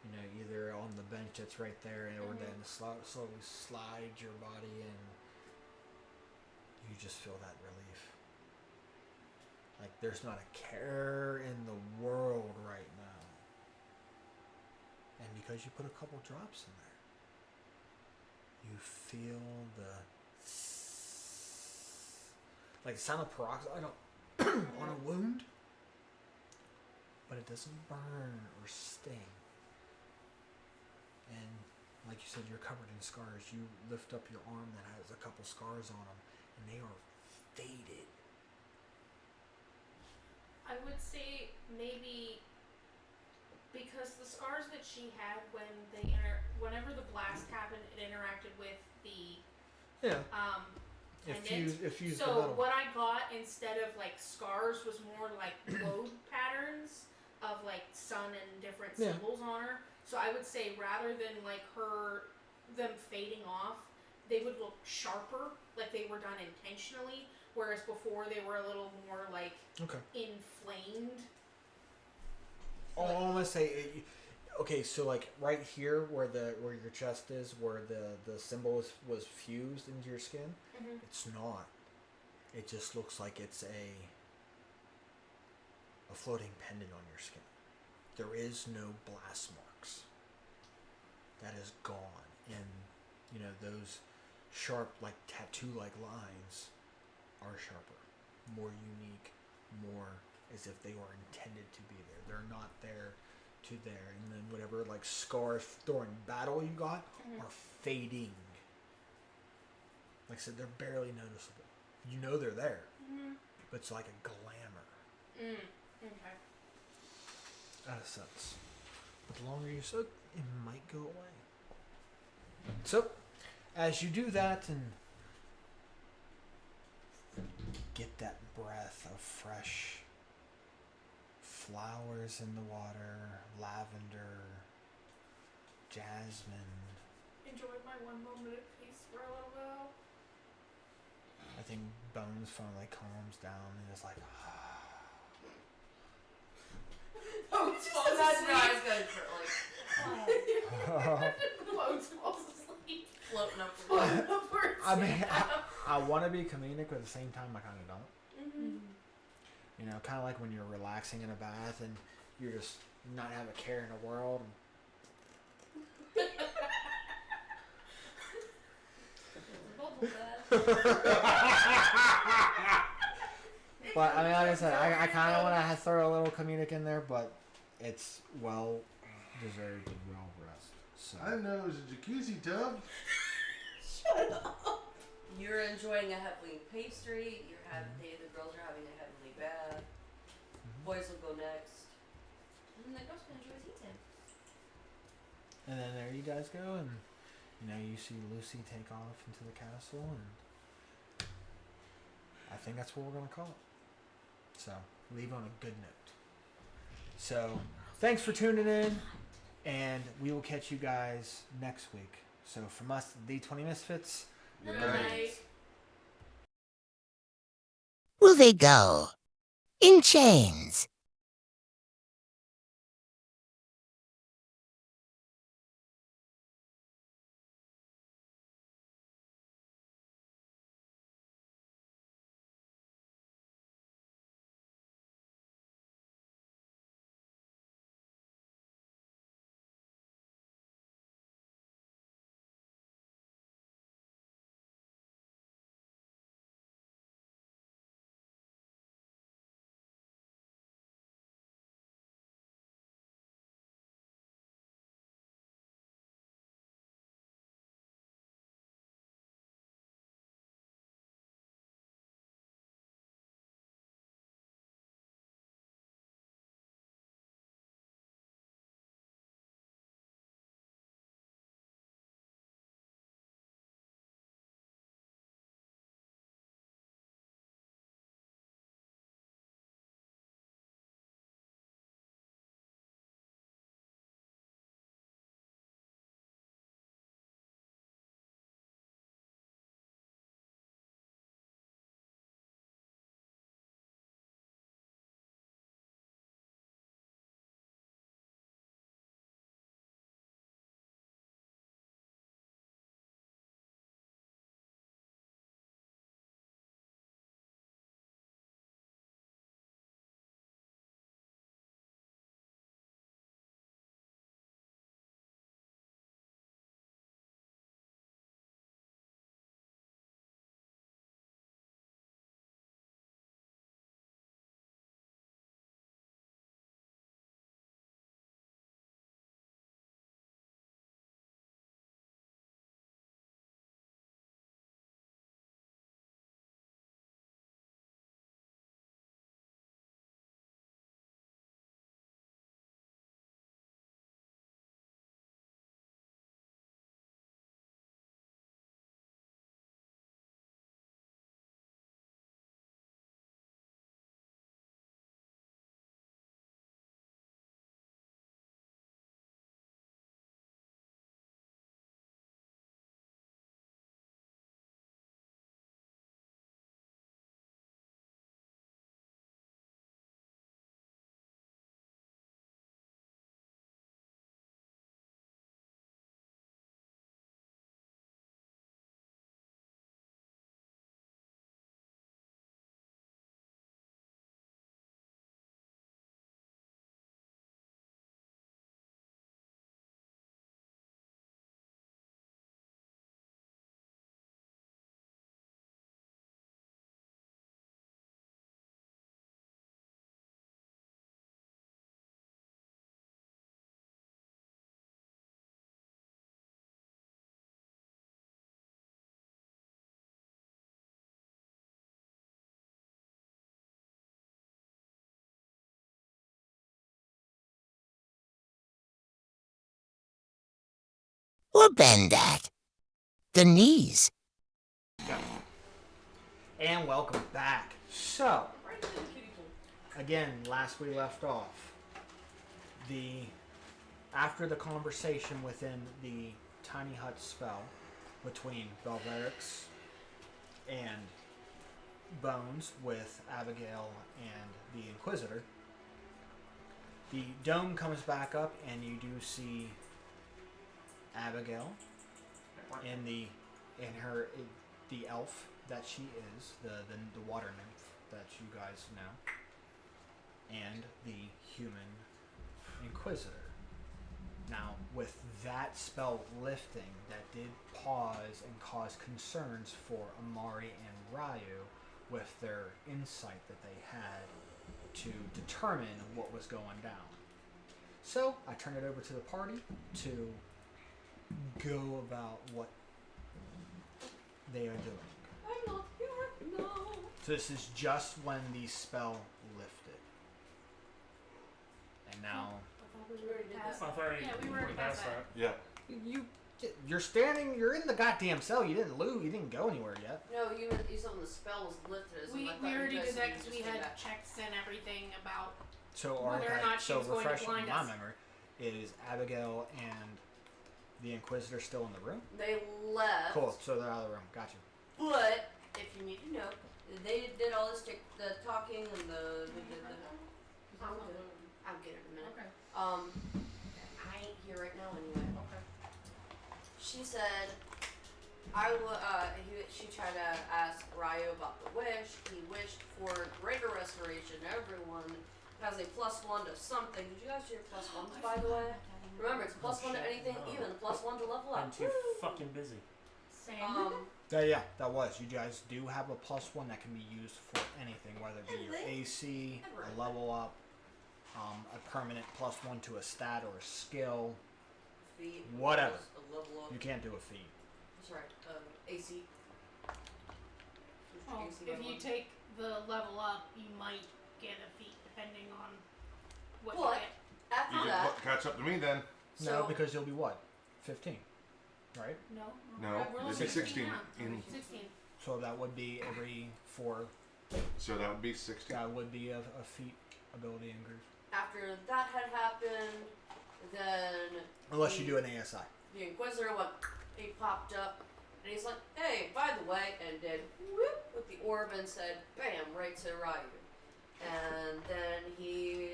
S4: you know, either on the bench that's right there or then slowly slide your body in, you just feel that relief. Like there's not a care in the world right now. And because you put a couple drops in there, you feel the sound of peroxide on a wound, but it doesn't burn or sting. And like you said, you're covered in scars. You lift up your arm that has a couple scars on them, and they are faded.
S7: I would say maybe because the scars that she had when whenever the blast happened, it interacted with the pendant.
S4: It fused the
S7: So
S4: metal.
S7: what I got instead of like scars was more like load patterns of like sun and different symbols on her. So I would say rather than like them fading off, they would look sharper, like they were done intentionally. Whereas before they were a little more like inflamed.
S4: Oh, I'm gonna say, okay, so like right here where your chest is, where the symbol was fused into your skin, it's not. It just looks like it's a floating pendant on your skin. There is no blast marks. That is gone, and you know those sharp like tattoo-like lines are sharper, more unique, more as if they were intended to be there. They're not there to there. And then whatever like scars during battle you got are fading. Like I said, they're barely noticeable. You know they're there, but it's like a glamour.
S7: Okay.
S4: Out of sense. But the longer you soak, it might go away. So, as you do that and get that breath of fresh flowers in the water, lavender, jasmine.
S7: Enjoyed my 1 moment of peace for a little while.
S4: I think Bones finally calms down and is like,
S7: Bones falls
S2: That's
S7: asleep.
S2: what I was going for. Like,
S7: Bones falls asleep.
S2: floating up.
S7: Floating upwards.
S4: I mean, I want to be comedic, but at the same time, I kind of don't. You know, kind of like when you're relaxing in a bath and you're just not have a care in the world. But I mean, like I said, I kind of want to throw a little comedic in there, but it's well deserved and well rest. So
S1: I didn't know it was a jacuzzi tub.
S7: Shut up.
S2: You're enjoying a heavenly pastry. The girls are having a heavenly bath. Boys will go next.
S5: And the girls can enjoy tea time.
S4: and then there you guys go, and you know you see Lucy take off into the castle, and I think that's what we're gonna call it. So leave on a good note. So thanks for tuning in, and we will catch you guys next week. So from us, the D20 Misfits.
S7: Good
S1: Good night.
S7: night.
S6: Will they go? In chains. or bend at the knees.
S4: And welcome back. So, again, last we left off, after the conversation within the tiny hut spell between Belverix and Bones with Abigail and the Inquisitor, the dome comes back up and you do see Abigail the elf that she is, the water nymph that you guys know, and the human Inquisitor. Now, with that spell lifting, that did pause and cause concerns for Amari and Ryu with their insight that they had to determine what was going down. So, I turn it over to the party to go about what they are doing.
S2: I'm not here, no.
S4: So this is just when the spell lifted. And now
S2: We already did that.
S5: Yeah, we were already past that.
S1: Yeah.
S4: you're in the goddamn cell. You didn't lose. You didn't go anywhere yet.
S2: No, you said when the spell was lifted. As
S5: We already did that because we had checks and everything about.
S4: So
S5: Whether or not she was going to
S4: refreshing
S5: blind
S4: my
S5: us.
S4: memory, is Abigail and the Inquisitor still in the room?
S2: They left.
S4: Cool. So they're out of the room. Gotcha.
S2: But if you need to know, they did all this the talking and the I'll get it in a minute.
S5: Okay.
S2: I ain't here right now anyway.
S5: Okay.
S2: She said, she tried to ask Ryu about the wish. He wished for greater restoration. Everyone has a +1 to something. Did you guys do your +1s, by the way? Remember, it's +1 to anything, even +1 to level up.
S3: I'm too fucking busy.
S5: Same.
S4: Yeah, that was. You guys do have a +1 that can be used for anything, whether it be your AC, a level up, a permanent +1 to a stat or a skill.
S2: Feet.
S4: Whatever.
S2: A level up.
S4: You can't do a feat.
S2: That's right. AC.
S5: Well,
S2: AC
S5: if
S2: by
S5: you
S2: one.
S5: take the level up, you might get a feat depending on what
S2: What?
S5: you get.
S2: After
S1: You
S2: that,
S1: can catch up to me then.
S4: No,
S2: so
S4: because you'll be what? 15, right?
S5: No.
S1: No,
S5: We're
S1: it'd
S5: looking
S1: be
S5: at
S1: 16
S5: now.
S1: in-
S5: 16.
S4: So that would be every 4.
S1: So that would be 60.
S4: That would be a feat ability increase.
S2: after that had happened, then
S4: Unless you do an ASI.
S2: the Inquisitor he popped up and he's like, hey, by the way, and did whoop with the orb and said, bam, right to Ryu. And then he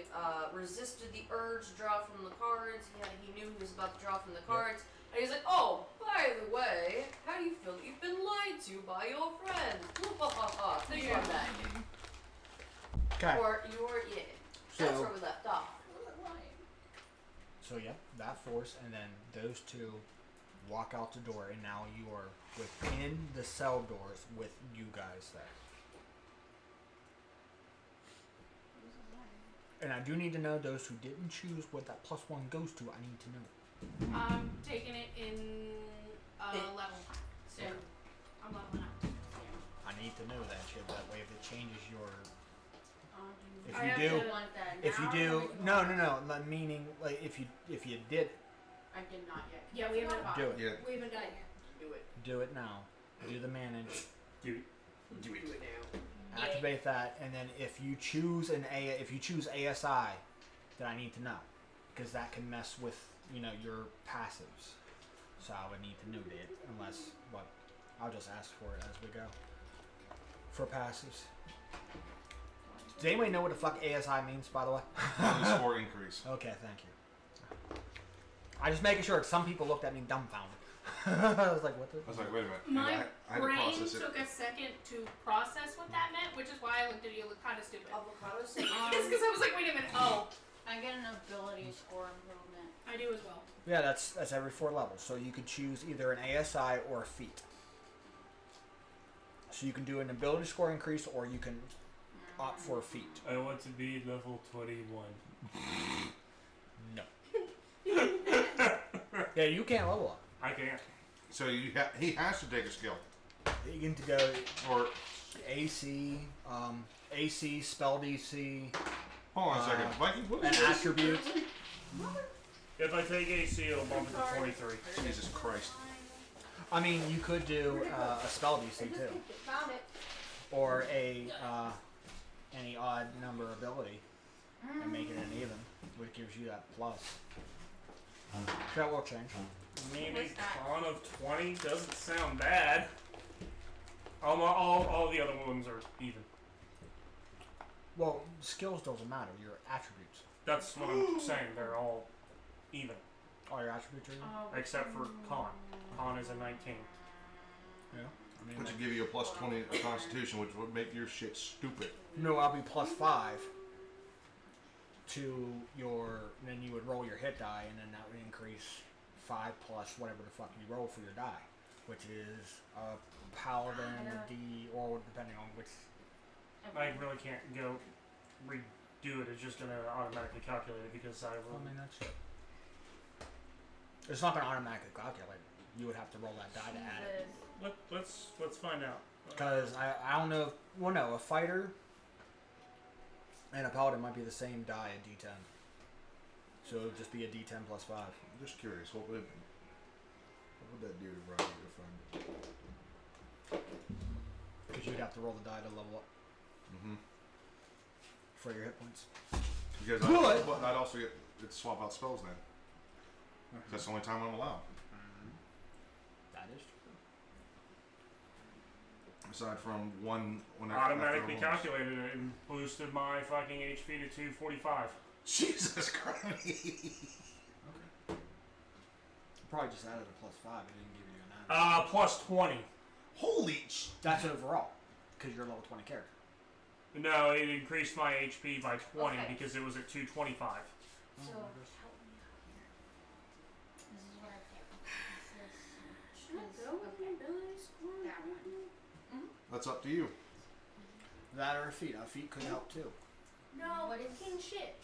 S2: resisted the urge to draw from the cards. He knew he was about to draw from the cards. And he's like, oh, by the way, how do you feel that you've been lied to by your friend? Think on that.
S4: Okay.
S2: Or your, yeah. That's where we left off.
S4: So yeah, that force, and then those two walk out the door, and now you are within the cell doors with you guys there. And I do need to know those who didn't choose what that +1 goes to. I need to know.
S5: I'm taking it in level. So I'm leveling up.
S4: I need to know that shit. That way, if it changes your, if
S5: I
S4: you
S5: have
S4: do,
S5: to-
S8: Want that
S4: if you
S8: now
S4: do,
S8: or we
S4: no,
S8: can-
S4: meaning like if you did
S8: I did not yet.
S5: Yeah, we haven't.
S4: do it,
S1: Yeah.
S5: We haven't done it yet.
S2: Do it.
S4: do it now. Do the manage.
S3: Dude.
S2: Do it now.
S4: Activate that, and then if you choose if you choose ASI, then I need to know, because that can mess with your passives. So I would need to know it, unless I'll just ask for it as we go. For passives. Does anybody know what the fuck ASI means, by the way?
S1: Score increase.
S4: Okay, thank you. I just making sure. Some people looked at me dumbfounded. I was like, what the?
S1: I was like, wait a minute.
S5: My
S1: I had to
S5: brain
S1: process it.
S5: took a second to process what that meant, which is why I looked at you kind of stupid.
S2: Avocado
S5: It's because I was like, wait a minute. Oh,
S8: I get an ability score improvement.
S5: I do as well.
S4: Yeah, that's every 4 levels. So you could choose either an ASI or a feat. So you can do an ability score increase, or you can opt for a feat.
S3: I want to be level 21.
S4: No. Yeah, you can't level up.
S3: I can't.
S1: So he has to take a skill.
S4: You can go
S1: Or
S4: AC, spell DC,
S1: hold on a second. Viking, what
S4: an
S1: is this?
S4: attribute.
S3: If I take AC, it'll bump it to 23.
S1: Jesus Christ.
S4: I mean, you could do a spell DC too,
S7: Found it.
S4: or a any odd number ability, and make it an even, which gives you that plus. That will change.
S3: Maybe con of 20 doesn't sound bad. All the other ones are even.
S4: Well, skills doesn't matter. Your attributes.
S3: That's what I'm saying. They're all even,
S4: All your attributes are even.
S3: except for con. Con is a 19.
S4: Yeah. I mean,
S1: Which would give you a plus 20 Constitution, which would make your shit stupid.
S4: no, I'll be plus 5 to your. Then you would roll your hit die, and then that would increase 5 plus whatever the fuck you roll for your die, which is a paladin, a D, or depending on which.
S3: I really can't go redo it. It's just gonna automatically calculate it because I
S4: I
S3: will.
S4: mean, that's it. It's not going to automatically calculate it. You would have to roll that die to add it.
S3: Let's find out.
S4: Because I don't know. Well, no, a fighter and a paladin might be the same die at D10. So it would just be a D10 plus 5.
S1: I'm just curious, what would that do to Brian if I'm...
S4: Because you'd have to roll the die to level up
S1: Mm-hmm.
S4: for your hit points.
S1: Because I'd also get to swap out spells then. That's the only time I'm allowed.
S4: That is true.
S1: Aside from one when
S3: Automatically
S1: after rolls.
S3: calculated it and boosted my fucking HP to 245.
S1: Jesus Christ!
S4: Probably just added a plus 5. It didn't give you an add.
S3: Plus 20.
S1: Holy
S4: That's overall. Because you're a level 20 character.
S3: No, it increased my HP by 20
S5: Okay.
S3: because it was at 225.
S5: So help me out here. This is what I picked. That one.
S1: That's up to you.
S4: That or a feat. A feat could help too.
S7: No,
S5: What is-
S7: king shit.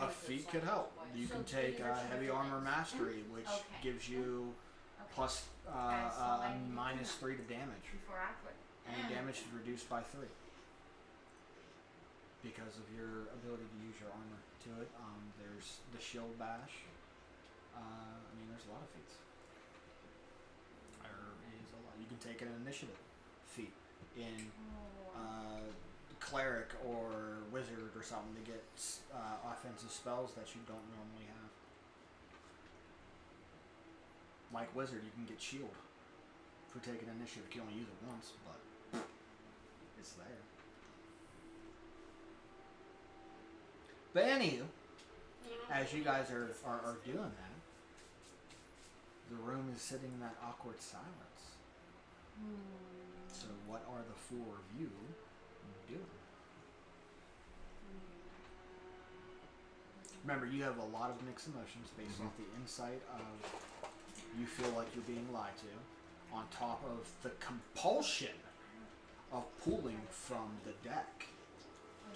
S4: A feat could help. You can take heavy armor mastery, which
S5: Okay.
S4: gives you
S5: Okay.
S4: plus
S5: That's all I need to
S4: minus
S5: know.
S4: 3 to damage.
S5: Before I quit.
S4: Any damage is reduced by 3 because of your ability to use your armor to it. There's the shield bash. I mean, there's a lot of feats. There is a lot. You can take an initiative feat in cleric or wizard or something to get offensive spells that you don't normally have. Like wizard, you can get shield for taking initiative. You can only use it once, but it's there. But anywho, as you guys are doing that, the room is sitting in that awkward silence. So what are the four of you doing? Remember, you have a lot of mixed emotions based off the insight of you feel like you're being lied to, on top of the compulsion of pulling from the deck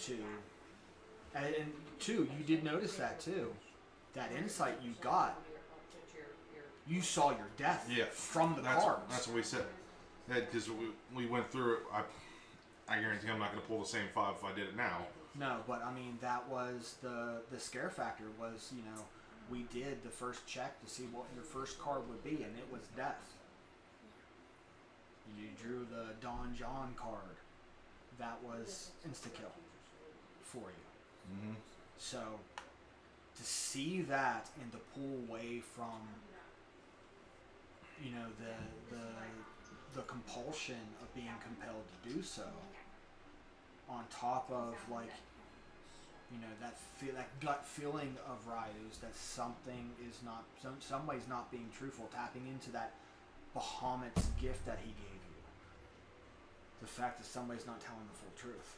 S4: to, and two, you did notice that too. That insight you got, you saw your death from the cards.
S1: That's what we said. Because we went through it. I guarantee I'm not going to pull the same 5 if I did it now.
S4: No, but I mean that was the scare factor was, you know, we did the first check to see what your first card would be, and it was death. You drew the Don John card. That was insta-kill for you.
S1: Mm-hmm.
S4: So to see that and to pull away from, you know, the compulsion of being compelled to do so, on top of, like, you know, that gut feeling of Ryu's that something is not, some ways not being truthful, tapping into that Bahamut's gift that he gave you. The fact that somebody's not telling the full truth.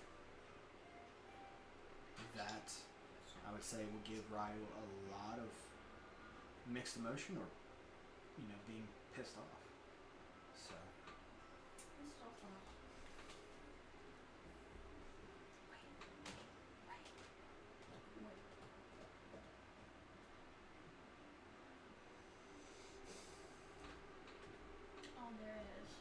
S4: That, I would say, would give Ryu a lot of mixed emotion, or, you know, being pissed off. So.
S5: Oh, there it is.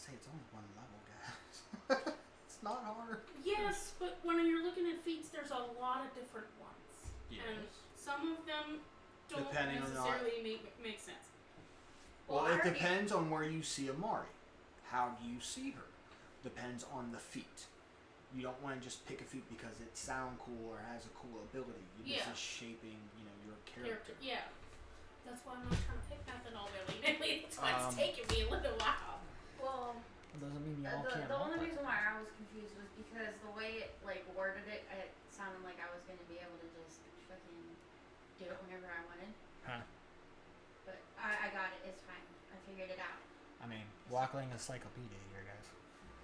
S4: say it's only one level, guys. It's not hard.
S7: Yes, but when you're looking at feats, there's a lot of different ones. And some of them don't
S4: Depending on
S7: necessarily make sense.
S4: Well,
S2: Well,
S4: it
S2: I already-
S4: depends on where you see Amari. How do you see her? Depends on the feat. You don't want to just pick a feat because it sounds cool or has a cool ability. This
S7: Yeah.
S4: is shaping, your character.
S7: Yeah. That's why I'm not trying to pick nothing all willy-nilly. That's why it's
S4: Um,
S7: taking me a little while.
S5: Well,
S4: It doesn't mean you all can't.
S5: the only
S4: help it.
S5: reason why I was confused was because the way it like worded it, it sounded like I was gonna be able to just fucking do it whenever I wanted.
S4: Huh.
S5: But I got it. It's fine. I figured it out.
S4: I mean, Wackling Encyclopedia here, guys.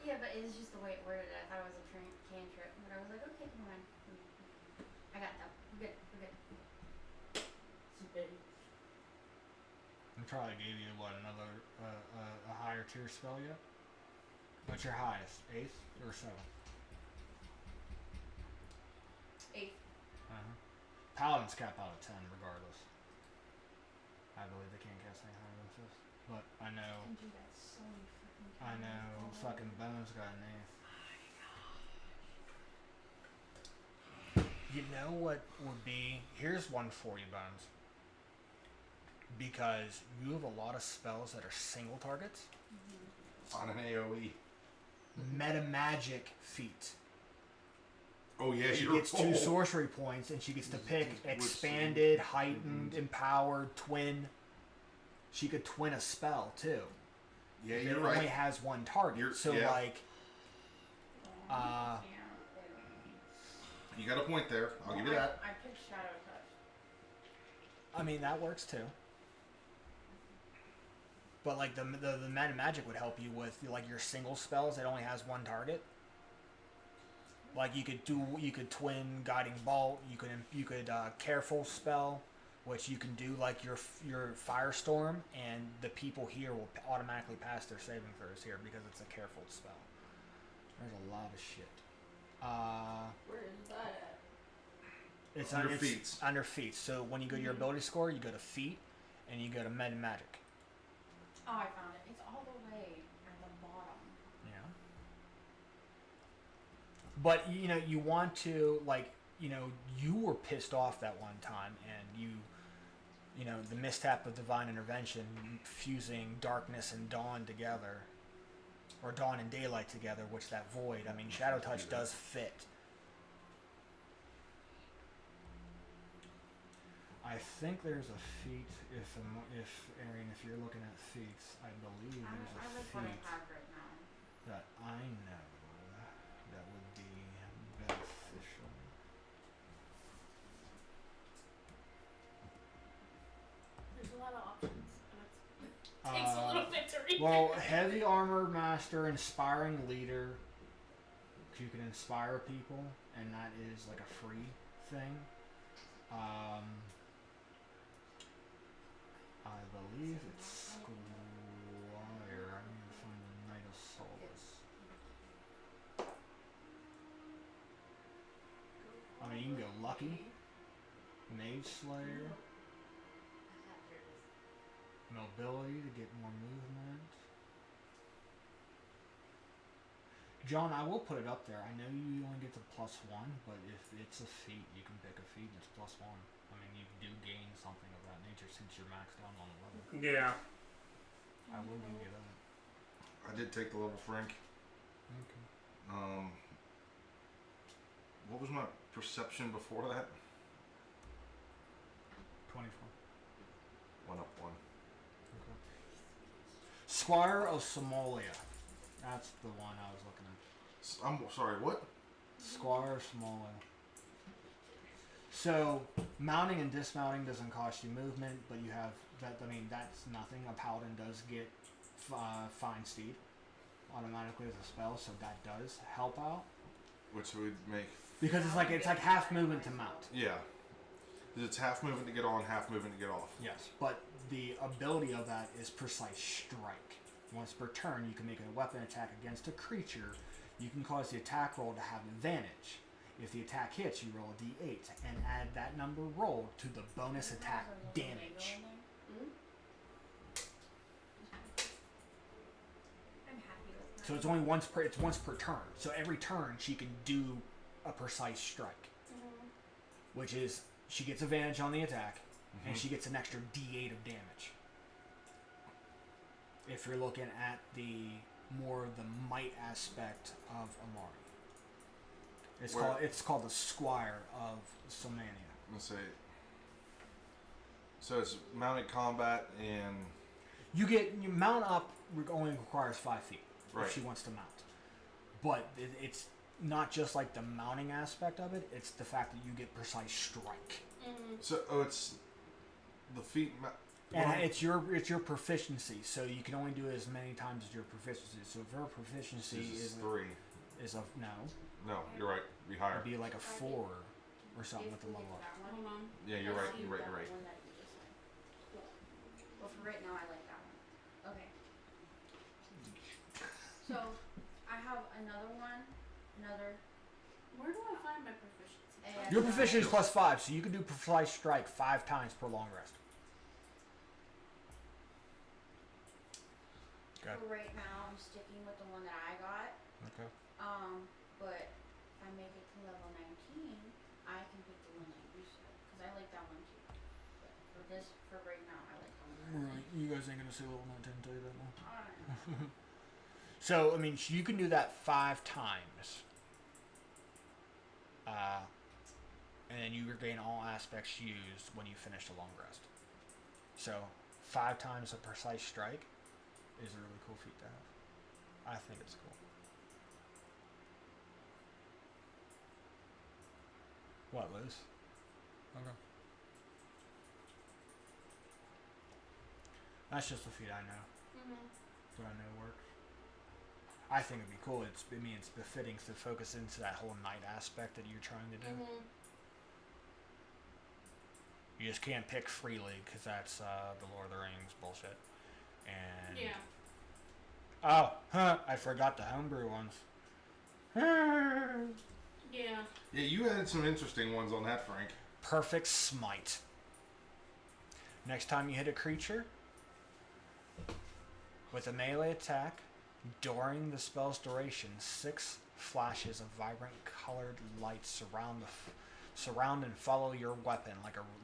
S5: Yeah, but it's just the way it worded it. I thought it was a cantrip, but I was like, okay, come on. I got that. We're good. We're good.
S4: I probably gave you another a higher tier spell yet. What's your highest? 8th or 7th?
S5: 8th.
S4: Paladins cap out at 10 regardless. I believe they can't cast any higher than 5th. But I know
S5: I can do that so many fucking
S4: I
S5: times.
S4: know fucking Bones got an 8th. You know what would be? Here's one for you, Bones. Because you have a lot of spells that are single targets.
S1: On an AoE.
S4: Meta magic feat.
S1: Oh yeah,
S4: She
S1: you're
S4: gets 2 sorcery points, and she gets to pick expanded, heightened, empowered, twin. She could twin a spell too.
S1: Yeah,
S4: It
S1: you're
S4: only
S1: right.
S4: has one target.
S1: Yeah. You got a point there. I'll give you that.
S5: I picked Shadow Touch.
S4: I mean, that works too. But like the meta magic would help you with like your single spells that only has one target. Like you could twin guiding bolt. You could careful spell, which you can do like your firestorm, and the people here will automatically pass their saving throws here because it's a careful spell. There's a lot of shit.
S5: Where is that at?
S4: It's
S1: Under
S4: it's
S1: feats.
S4: Under feats. So when you go to your ability score, you go to feat, and you go to meta magic.
S5: Oh, I found it. It's all the way at the bottom.
S4: Yeah. But you want to you were pissed off that one time, and the mishap of divine intervention, fusing darkness and dawn together, or dawn and daylight together, which that void. I mean, shadow touch does fit. I think there's a feat if Arian, if you're looking at feats, I believe
S5: I
S4: there's a
S5: like what I
S4: feat
S5: have right now.
S4: that I know that would be beneficial.
S7: There's a lot of options, and it takes a little bit to read.
S4: Well, heavy armor master, inspiring leader. You can inspire people, and that is like a free thing. I believe it's Squire. I need to find the Knight of Solace. I mean, you can go Lucky, Mage Slayer, Mobility to get more movement. John, I will put it up there. I know you only get to +1, but if it's a feat, you can pick a feat and it's +1. I mean, you do gain something of that nature since you're maxed out on the level.
S3: Yeah.
S4: I will give you that.
S1: I did take the level Frank.
S4: Okay.
S1: What was my perception before that?
S4: 24.
S1: Went up 1.
S4: Okay. Squire of Somalia. That's the one I was looking at.
S1: I'm sorry, what?
S4: Squire of Somalia. So, mounting and dismounting doesn't cost you movement, but you have that. I mean, that's nothing. A paladin does get fine steed automatically as a spell, so that does help out.
S1: Which would make...
S4: Because it's like half movement to mount.
S1: Yeah. It's half movement to get on, half movement to get off.
S4: Yes, but the ability of that is precise strike. Once per turn, you can make a weapon attack against a creature. You can cause the attack roll to have advantage. If the attack hits, you roll a d8 and add that number rolled to the bonus attack damage.
S5: I'm happy
S4: So it's only once per turn. So every turn she can do a precise strike, which is she gets advantage on the attack, and she gets an extra D8 of damage. If you're looking at the might aspect of Amari, it's called the Squire of Solmania.
S1: Let's say. So it's mounted combat and
S4: You mount up only requires 5 feet
S1: right.
S4: if she wants to mount, but it's not just like the mounting aspect of it. It's the fact that you get precise strike.
S1: So it's the feet.
S4: And it's your proficiency, so you can only do it as many times as your proficiency. So if her proficiency is
S1: 3.
S4: Is a no.
S1: No, you're right. Be higher.
S4: It'd be like a 4 or something with the level up.
S5: Hold on.
S1: Yeah, you're right. You're right. You're right.
S5: One that you just said. Well, for right now, I like that one. Okay. So, I have another one.
S7: Where do I find my proficiency?
S5: And
S4: Your proficiency is +5, so you can do precise strike 5 times per long rest.
S5: For right now, I'm sticking with the one that I got.
S4: Okay.
S5: But if I make it to level 19, I can pick the one that you said, because I like that one too. But for right now, I like that one.
S4: Right. You guys ain't gonna say level 19 until you that now.
S5: Alright.
S4: So I mean, you can do that 5 times. And then you regain all aspects used when you finish the long rest. So 5 times a precise strike is a really cool feat to have. I think it's cool. What, Liz? Okay. That's just a feat I know. That I know works. I think it'd be cool. It's befitting to focus into that whole night aspect that you're trying to do. You just can't pick freely because that's the Lord of the Rings bullshit. And I forgot the homebrew ones.
S7: Yeah.
S1: Yeah, you had some interesting ones on that, Frank.
S4: Perfect Smite. Next time you hit a creature with a melee attack, during the spell's duration, 6 flashes of vibrant colored light surround and follow your weapon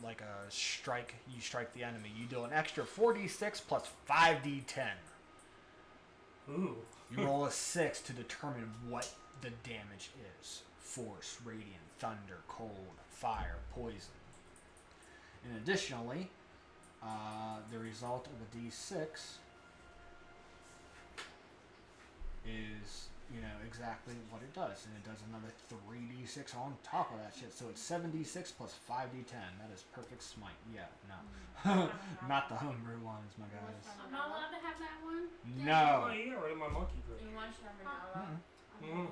S4: like a strike. You strike the enemy. You do an extra 4d6 plus 5d10.
S3: Ooh.
S4: You roll a 6 to determine what the damage is. Force, radiant, thunder, cold, fire, poison. And additionally, the result of a d6 is, exactly what it does. And it does another 3d6 on top of that shit. So it's 7d6 plus 5d10. That is perfect smite. Yeah, no. Not the homebrew ones, my guys.
S7: I'm not allowed to have that one?
S4: No.
S3: Oh, you got rid of my monkey grip.
S5: You want Shamanala?
S3: Mm.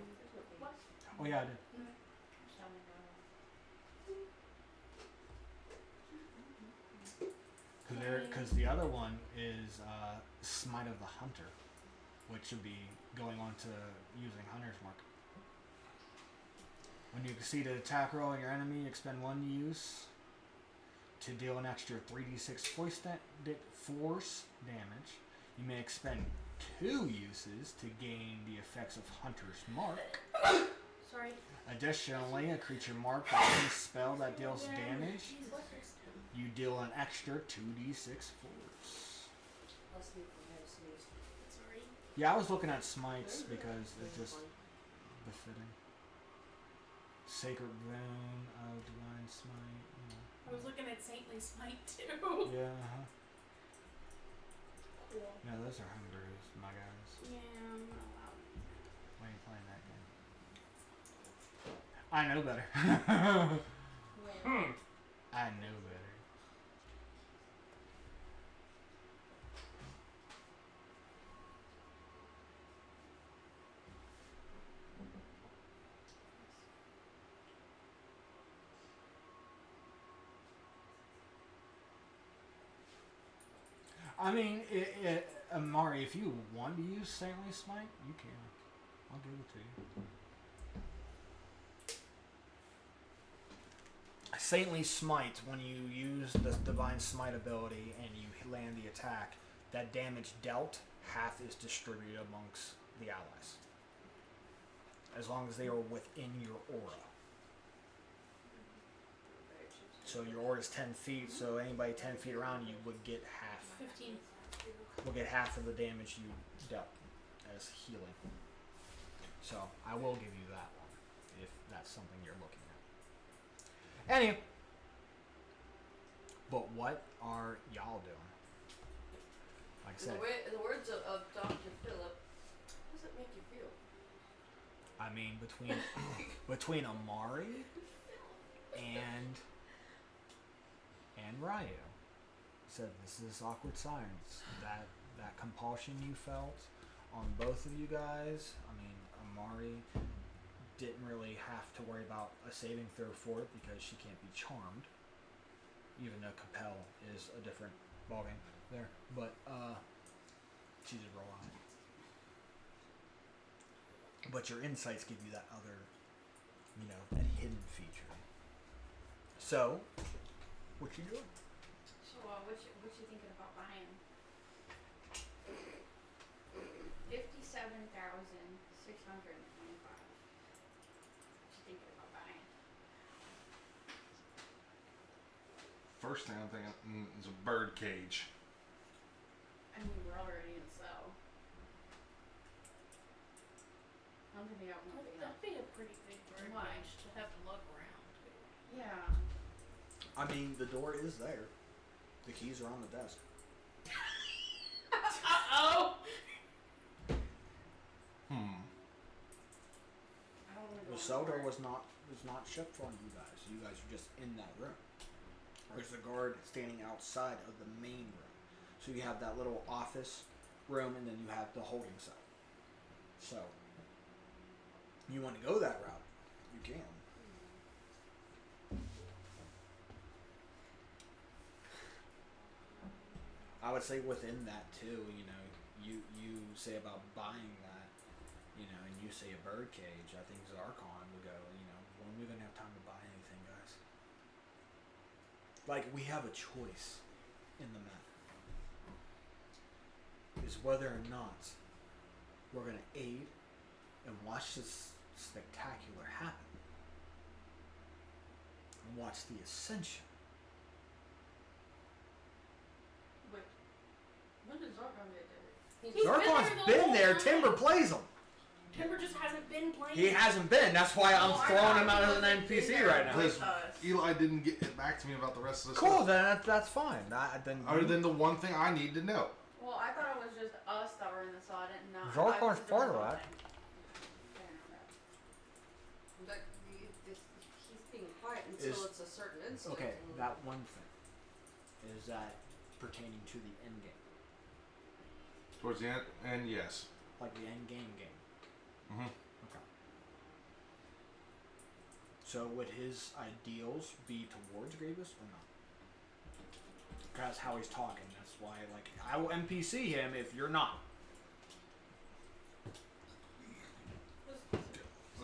S7: What?
S4: Oh, yeah, I did. Because the other one is Smite of the Hunter, which should be going on to using Hunter's Mark. When you succeed an attack roll on your enemy, you expend 1 use to deal an extra 3d6 force damage. You may expend 2 uses to gain the effects of Hunter's Mark.
S5: Sorry.
S4: Additionally, a creature marked by any spell that deals damage, you deal an extra 2d6 force.
S7: Sorry.
S4: Yeah, I was looking at smites because it's just befitting. Sacred Rune of Divine Smite.
S7: I was looking at Saintly Smite too.
S4: Yeah.
S7: Cool.
S4: No, those are homebrews, my guys.
S7: Yeah, I'm not allowed.
S4: Why are you playing that game? I know better. I know better. I mean, Amari, if you want to use Saintly Smite, you can. I'll give it to you. Saintly Smite, when you use the Divine Smite ability and you land the attack, that damage dealt, half is distributed amongst the allies. As long as they are within your aura. So your aura is 10 feet, so anybody 10 feet around you would get half.
S5: 15.
S4: Will get half of the damage you dealt as healing. So I will give you that one if that's something you're looking at. Anyway, but what are y'all doing? Like I
S2: In
S4: said,
S2: the words of Dr. Philip, how does it make you feel?
S4: I mean between Amari and Ryu said this is awkward silence. That compulsion you felt on both of you guys. I mean, Amari didn't really have to worry about a saving throw for it because she can't be charmed. Even though compel is a different ballgame there, but she did roll on it. But your insights give you that other, that hidden feature. So, what you doing?
S5: So, what you thinking about buying? 57,625. What you thinking about buying?
S1: First thing I'm thinking is a bird cage.
S5: I mean, we're already in sell. I'm gonna be out in the
S7: That'd be a pretty big bird
S5: Why?
S7: cage to have to look around too.
S5: Yeah.
S4: I mean, the door is there. The keys are on the desk.
S5: Uh-oh!
S2: I don't want to go
S4: The
S2: in
S4: cell door
S2: there.
S4: was not shipped for you guys. You guys are just in that room. There's a guard standing outside of the main room. So you have that little office room, and then you have the holding cell. So, you want to go that route, you can. I would say within that too, you say about buying that, and you say a bird cage. I think Zarkon would go, when are we gonna have time to buy anything, guys? Like, we have a choice in the matter. Is whether or not we're gonna aid and watch this spectacular happen. And watch the ascension.
S5: Wait. When did Zarkon get there?
S7: He's
S4: Zarkon's
S7: the
S4: been
S7: whole
S4: there.
S7: time.
S4: Timber plays him.
S7: Timber just hasn't been playing.
S4: He hasn't been. That's why I'm
S7: Oh, I
S4: throwing
S7: thought
S4: him out
S7: he
S4: as an
S7: wasn't
S4: NPC
S7: there
S4: right now.
S7: with
S1: Because
S7: us.
S1: Eli didn't get back to me about the rest of this
S4: Cool,
S1: stuff.
S4: then that's fine. Then
S1: Other than the one thing I need to know.
S5: Well, I thought it was just us that were in the saw. I didn't know.
S4: Zarkon's part of that.
S2: But he's being quiet until
S4: Is-
S2: it's a certain instant.
S4: okay,
S2: and-
S4: that one thing is that pertaining to the end game,
S1: Towards the end, and yes.
S4: like the end game.
S1: Mm-hmm.
S4: Okay. So would his ideals be towards Grievous or not? That's how he's talking. That's why, I will NPC him if you're not.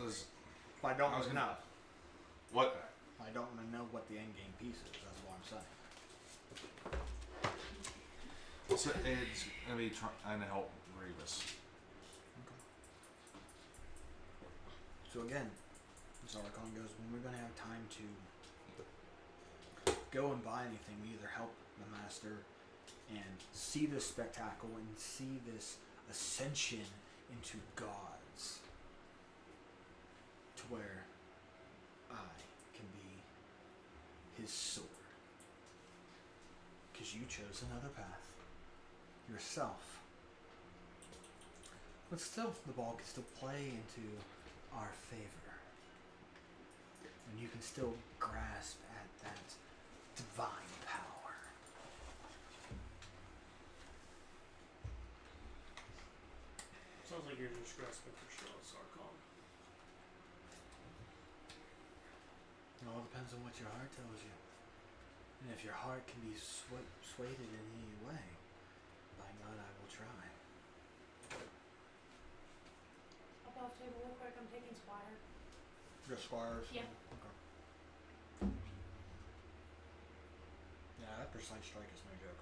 S1: Was,
S4: If I don't
S1: I was
S4: know.
S1: gonna- what?
S4: I don't want to know what the end game piece is. That's what I'm saying.
S1: So it's gonna be trying to help Grievous.
S4: So again, Zarkon goes, when we're going to have time to go and buy anything, we either help the master and see this spectacle and see this ascension into gods to where I can be his sword. Because you chose another path yourself. But still, the ball can still play into our favor. And you can still grasp at that divine power.
S3: Sounds like you're just grasping for straws, Zarkon.
S4: It all depends on what your heart tells you. And if your heart can be swayed in any way, by God I will try.
S7: Above table real quick, I'm taking Squire.
S4: Your squires?
S7: Yeah.
S4: Okay. Yeah, that precise strike is no joke.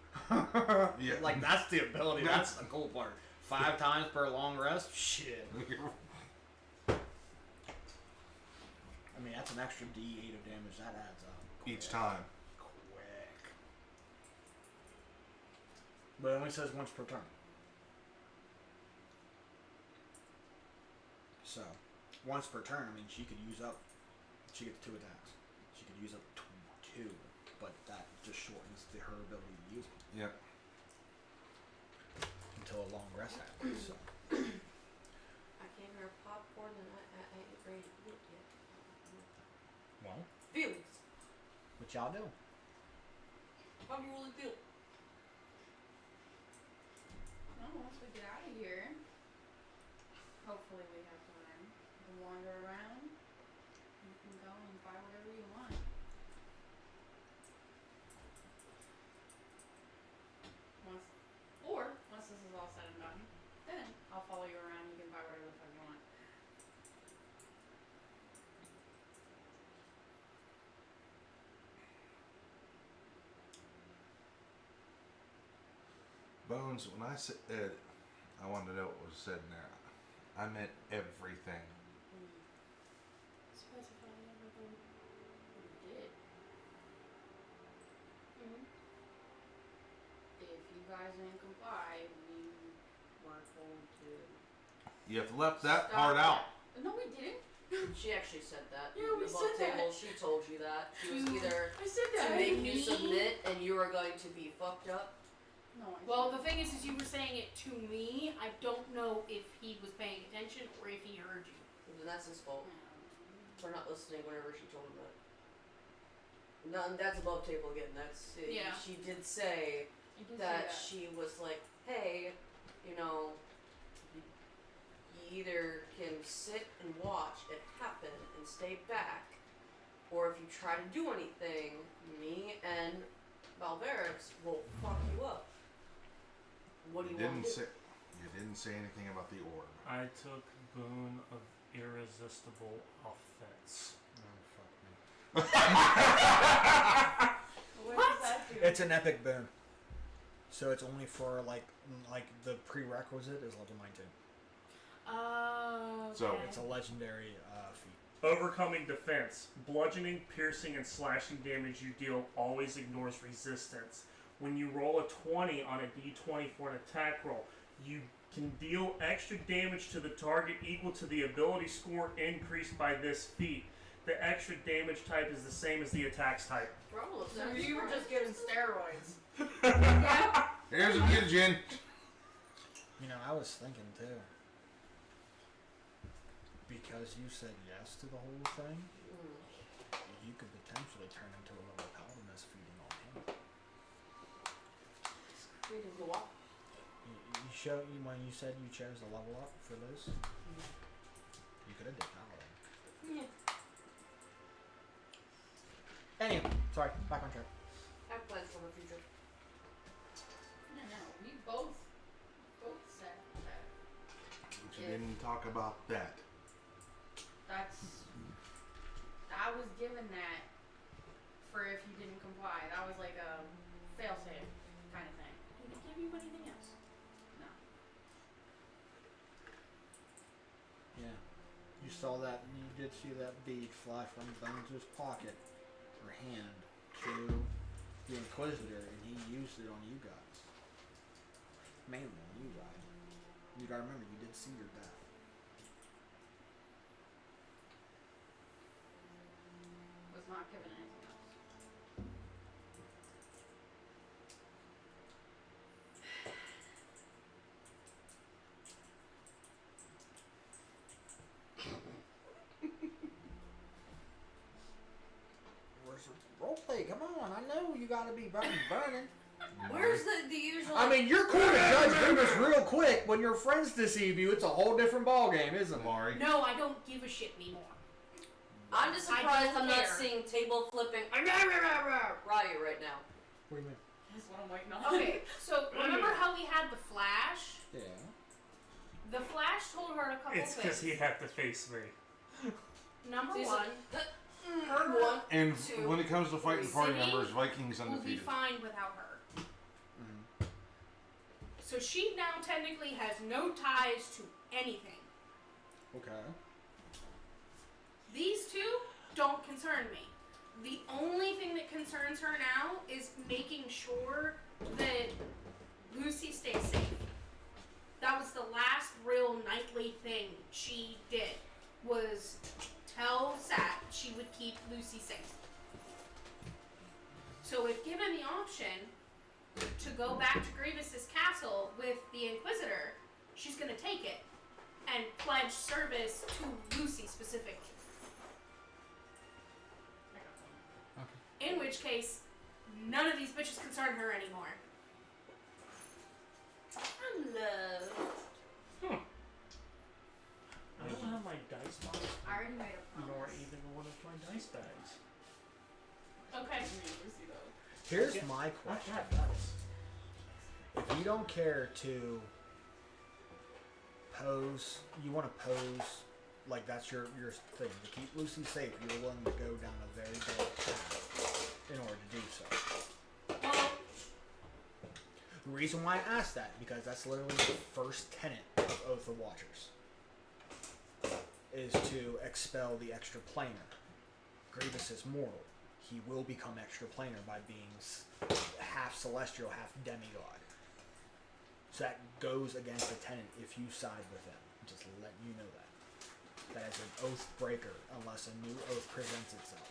S1: Yeah.
S4: Like, that's the ability. That's the cool part. 5 times per long rest? Shit. I mean, that's an extra D8 of damage. That adds up.
S1: Each time.
S4: Quick. But it only says once per turn. So, once per turn, I mean, she could use up... She gets 2 attacks. She could use up 2, but that just shortens her ability to use them.
S1: Yep.
S4: Until a long rest happens, so...
S2: I came here popcorn and I ain't ready to eat yet.
S4: Well,
S2: Feelings.
S4: what y'all do?
S2: How do you really feel?
S5: Well, once we get out of here, hopefully we have time to wander around. You can go and buy whatever you want. Once this is all said and done, then I'll follow you around. You can buy whatever the fuck you want.
S1: Bones, when I said I wanted to know what was said in there. I meant everything.
S5: Specify everything. You did. If you guys didn't comply, we were told to.
S1: You have left that
S5: stop
S1: part
S5: that.
S1: out.
S5: No, we didn't.
S2: She actually said that.
S7: Yeah, we
S2: Above
S7: said that.
S2: table, she told you that. She was either
S7: I said
S2: to
S7: that.
S2: make you
S5: Me?
S2: submit and you were going to be fucked up.
S5: No, I
S7: Well, the
S5: didn't.
S7: thing is you were saying it to me. I don't know if he was paying attention or if he heard you.
S2: Then that's his fault for not listening whenever she told him that. No, that's above table again. That's
S7: Yeah.
S2: She did say
S5: You did say
S2: that she was like, hey, you know, you either can sit and watch it happen and stay back, or if you try to do anything, me and Valverix will fuck you up. What do you want to do?
S1: You didn't say anything about the orb.
S3: I took Boon of Irresistible Offense.
S4: Oh, fuck me.
S7: What does that do?
S4: It's an epic boon. So it's only for, like the prerequisite is level 19.
S7: Oh.
S1: So,
S4: It's a legendary feat.
S3: Overcoming defense. Bludgeoning, piercing, and slashing damage you deal always ignores resistance. When you roll a 20 on a d20 for an attack roll, you can deal extra damage to the target equal to the ability score increased by this feat. The extra damage type is the same as the attacks type.
S2: Problem.
S5: So you were just getting steroids.
S7: Yeah.
S1: Here's a mutagen.
S4: You know, I was thinking too. Because you said yes to the whole thing, you could potentially turn into a little paladiness feeding on him. When you said you chose to level up for this, you could have did paladin.
S2: Yeah.
S4: Anyway, sorry, back on track.
S2: I have plans for the future.
S5: No, we both said that.
S1: But you didn't talk about that.
S5: I was given that for if you didn't comply. That was like a fail-safe kind of thing. Did they give you anything else? No.
S4: Yeah. You saw that, you did see that bead fly from Bones' pocket or hand to the Inquisitor, and he used it on you guys. Mainly on you guys. You gotta remember, you did see your death.
S5: Was not given anything else.
S4: Roleplay, come on, I know you gotta be burning.
S2: Where's the usual?
S4: I mean, you're cool to judge Venus real quick. When your friends deceive you, it's a whole different ballgame, isn't it?
S1: Mari.
S7: No, I don't give a shit anymore.
S2: I'm just
S7: I
S2: surprised
S7: don't
S2: I'm not
S7: care.
S2: seeing table flipping riot right now.
S4: What do you mean?
S5: That's what I'm waiting on.
S7: Okay, so remember how we had the Flash?
S4: Yeah.
S7: The Flash told her a couple
S3: It's because
S7: things.
S3: he had to face me.
S7: Number
S2: She's
S7: one,
S2: like,
S7: her
S2: one.
S1: And
S2: Two.
S1: when it comes to fighting party
S7: City
S1: members, Vikings
S7: will be
S1: undefeated.
S7: fine without her. So she now technically has no ties to anything.
S4: Okay.
S7: These two don't concern me. The only thing that concerns her now is making sure that Lucy stays safe. That was the last real knightly thing she did, was tell Sat she would keep Lucy safe. So if given the option to go back to Grievous's castle with the Inquisitor, she's going to take it and pledge service to Lucy specifically. In which case, none of these bitches concern her anymore.
S2: I'm loved.
S3: I don't have my dice box,
S5: I already made a
S3: nor
S5: promise.
S3: even one of my dice bags.
S7: Okay.
S4: Here's
S3: Yeah.
S4: my
S3: I
S4: question.
S3: have dice.
S4: If you don't care to pose, you want to pose like that's your thing. To keep Lucy safe, you're willing to go down a very dark path in order to do so.
S7: Well,
S4: The reason why I asked that, because that's literally the first tenet of Oath of Watchers, is to expel the extra planar. Grievous is mortal. He will become extra planar by being half celestial, half demigod. So that goes against the tenet if you side with him. Just letting you know that. That is an oath breaker unless a new oath presents itself.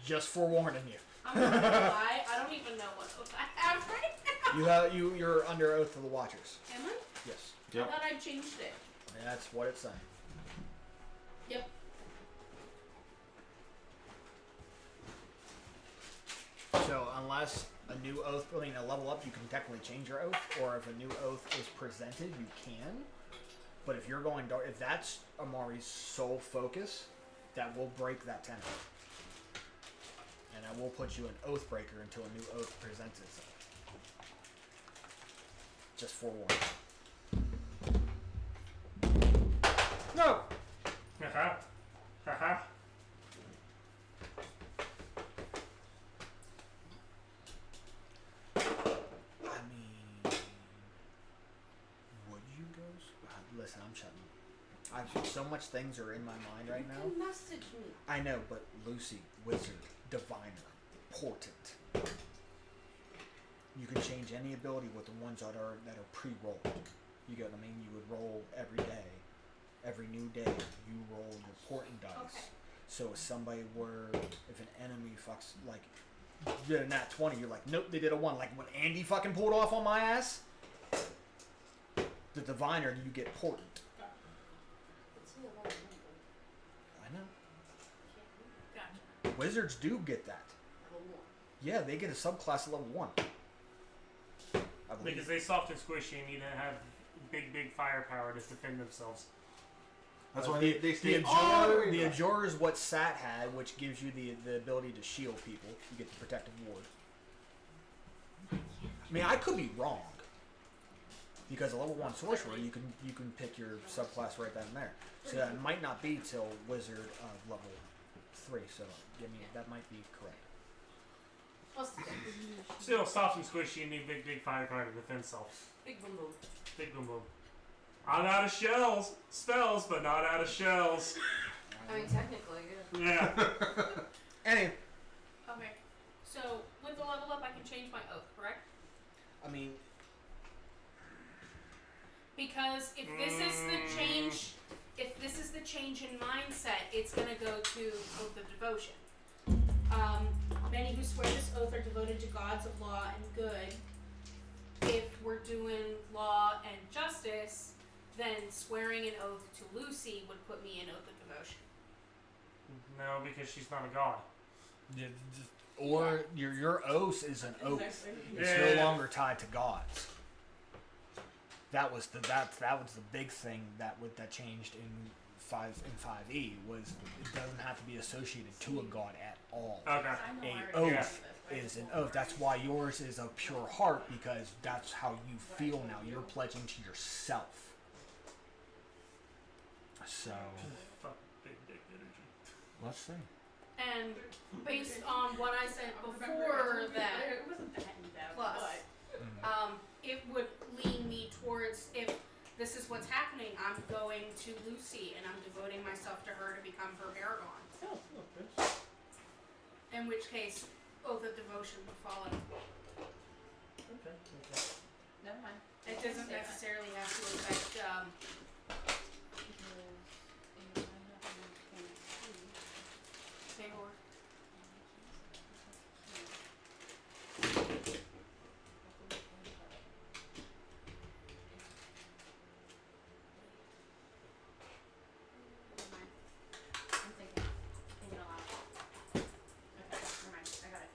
S4: Just forewarning you.
S7: I'm not gonna lie, I don't even know what oath I have right now.
S4: You're under Oath of the Watchers.
S7: Am I?
S4: Yes.
S7: I thought I changed it.
S4: And that's what it's saying.
S7: Yep.
S4: So unless a new oath, I mean a level up, you can technically change your oath, or if a new oath is presented, you can. But if you're going dark, if that's Amari's sole focus, that will break that tenet. And I will put you an oath breaker until a new oath presents itself. Just forewarning. No!
S3: Haha. Haha.
S4: I mean, would you go? Listen, I'm shutting. So much things are in my mind right now.
S2: You can message me.
S4: I know, but Lucy, Wizard, Diviner, Portent. You can change any ability with the ones that are pre-rolled. You get what I mean? You would roll every day. Every new day, you roll your Portent dice.
S7: Okay.
S4: So if somebody were, if an enemy fucks, like, did a nat 20, you're like, nope, they did a 1. Like when Andy fucking pulled off on my ass, the Diviner, you get Portent.
S2: It's a lot of
S4: I know.
S7: Gotcha.
S4: Wizards do get that.
S2: level one.
S4: Yeah, they get a subclass at level 1. I believe.
S3: Because they soft and squishy and need to have big firepower to defend themselves.
S1: That's why
S4: the
S1: they stay.
S4: Adjurer, the Adjurer is what Sat had, which gives you the ability to shield people. You get the protective ward. I mean, I could be wrong. Because a level 1 sorcerer, you can pick your subclass right then and there. So that might not be till Wizard level 3. So I mean, that might be correct.
S3: Still, soft and squishy and need big firepower to defend themselves.
S2: Big boom boom.
S3: Big boom boom. I'm out of spells, but not out of shells.
S2: I mean, technically, yeah.
S3: Yeah.
S4: Anyway,
S7: Okay. So with the level up, I can change my oath, correct?
S4: I mean,
S7: Because if this is the change in mindset, it's gonna go to Oath of Devotion. Many who swear this oath are devoted to gods of law and good. If we're doing law and justice, then swearing an oath to Lucy would put me in Oath of Devotion.
S3: No, because she's not a god.
S4: or your oath is an oath. It's
S3: Yeah.
S4: no longer tied to gods. That was the big thing that changed in 5e was it doesn't have to be associated to a god at all.
S3: Okay.
S5: I know I
S4: A
S5: already
S4: oath
S5: know this, but
S4: is an
S5: I
S4: oath. That's why yours is a pure heart, because that's how you feel now. You're pledging to yourself. So
S3: Fuck big dick energy.
S4: let's see.
S5: And based on what I said before that,
S7: It wasn't that in depth,
S5: plus,
S7: but
S5: it would lean me towards, if this is what's happening, I'm going to Lucy and I'm devoting myself to her to become her paragon.
S3: Oh, look, this.
S5: In which case, oath of devotion would follow.
S3: Okay.
S8: Never mind.
S5: It doesn't necessarily have to affect, Tahor.
S8: I'm thinking aloud. Okay, never mind. I got it.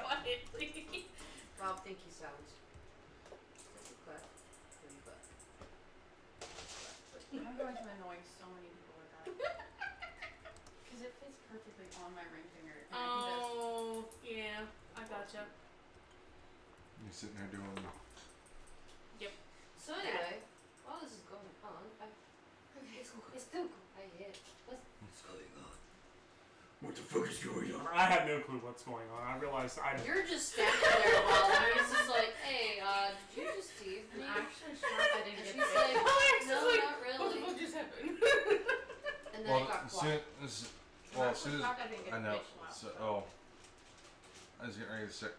S5: Quietly.
S2: Rob think he sounds. But, pretty but.
S8: I'm going to annoy so many people with that. Because it fits perfectly on my ring finger. And I can just...
S5: Oh, yeah, I gotcha.
S1: You're sitting there doing.
S2: So anyway, while this is going on, it's still cool. I hit.
S1: What's going on?
S4: What the fuck is going on?
S3: I have no clue what's going on. I realized I.
S2: You're just standing there while Louise is like, hey, did you just see me?
S8: I'm actually shocked I didn't
S2: And
S8: get
S2: she's
S8: the
S2: like, no, not
S7: What the
S2: really.
S7: fuck just happened?
S2: And then it got quiet.
S1: As
S8: I'm
S1: soon as
S8: shocked I didn't get
S1: I
S8: the
S1: know.
S8: facial out,
S1: So, oh, I was getting ready to say.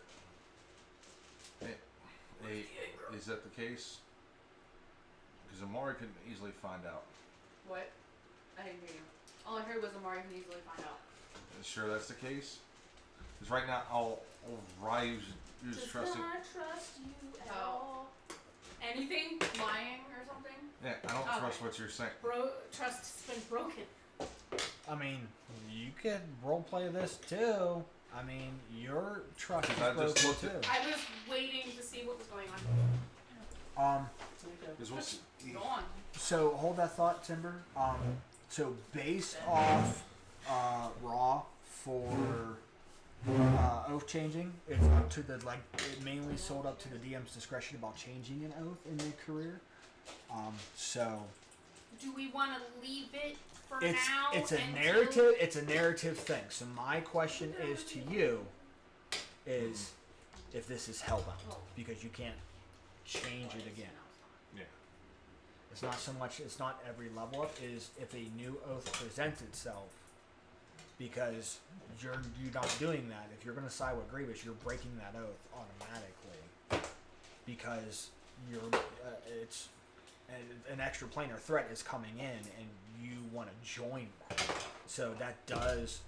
S1: Hey, is that the case? Because Amari could easily find out.
S8: What? I didn't hear you. All I heard was Amari can easily find out.
S1: Sure, that's the case. Because right now, I'll Ryu who's
S5: Does
S1: trusted.
S5: not trust you at
S8: Oh.
S5: all.
S8: Anything? Lying or something?
S1: Yeah, I don't
S8: Okay.
S1: trust what you're saying.
S5: Trust's been broken.
S4: I mean, you could roleplay this too. I mean, your trust is
S1: I just
S4: broken
S1: looked
S4: too.
S1: at-
S5: I was waiting to see what was going on.
S1: Because we'll see.
S8: Go on.
S4: So hold that thought, Timber. So based off raw for oath changing, it's up to the it mainly sold up to the DM's discretion about changing an oath in their career. So
S5: Do we want to leave it for
S4: it's
S5: now?
S4: it's a
S5: until-
S4: narrative. It's a narrative thing. So my question is to you: is if this is hellbound, because you can't change it again.
S1: Yeah.
S4: It's not so much. It's not every level up. Is if a new oath presents itself, because you're not doing that. If you're going to side with Grievous, you're breaking that oath automatically, because you're it's an extra planar threat is coming in, and you want to join that. So that does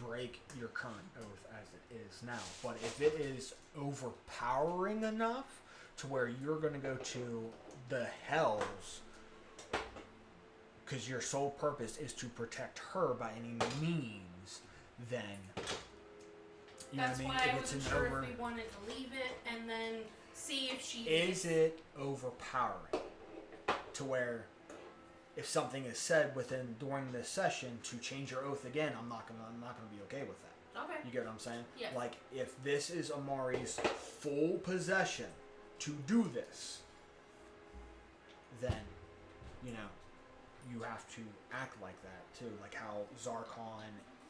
S4: break your current oath as it is now. But if it is overpowering enough to where you're going to go to the hells, because your sole purpose is to protect her by any means, then you
S5: That's
S4: know what
S5: why
S4: I mean.
S5: I
S4: If it's
S5: wasn't
S4: an
S5: sure
S4: over,
S5: if we wanted to leave it and then see if she
S4: is it overpowering to where if something is said during this session to change your oath again, I'm not gonna be okay with that.
S5: Okay.
S4: You get what I'm saying?
S5: Yes.
S4: Like if this is Amari's full possession to do this, then you have to act like that too. Like how Zarkon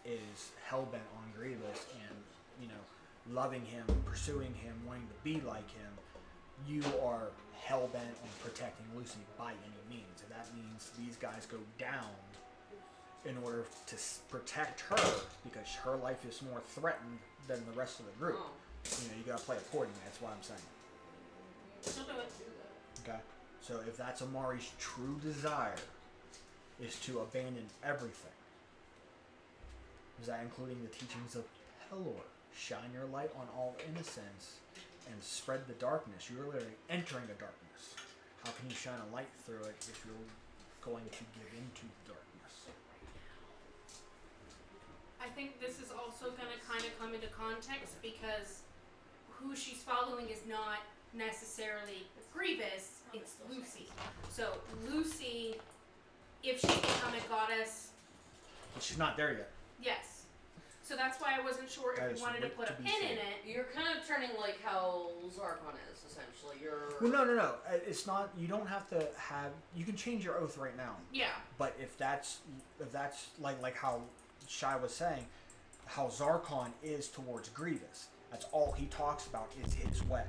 S4: is hellbent on Grievous and loving him, pursuing him, wanting to be like him. You are hellbent on protecting Lucy by any means, and that means these guys go down in order to protect her because her life is more threatened than the rest of the group.
S2: Oh.
S4: You gotta play accordingly. That's what I'm saying.
S5: She'll do it.
S4: Okay. So if that's Amari's true desire, is to abandon everything. Is that including the teachings of Pelor? Shine your light on all innocence and spread the darkness. You're literally entering the darkness. How can you shine a light through it if you're going to give into the darkness?
S5: I think this is also going to kind of come into context because who she's following is not necessarily Grievous, it's Lucy. So Lucy, if she's become a goddess,
S4: But she's not there yet.
S5: yes. So that's why I wasn't sure
S4: That
S5: if
S4: is
S5: we wanted to
S4: yet
S5: put
S4: to
S5: a
S4: be
S5: pin
S4: seen.
S5: in it.
S2: You're kind of turning like how Zarkon is, essentially. You're...
S4: Well, no. It's not. You don't have to have. You can change your oath right now.
S5: Yeah.
S4: But if that's like how Shai was saying, how Zarkon is towards Grievous. That's all he talks about is his way.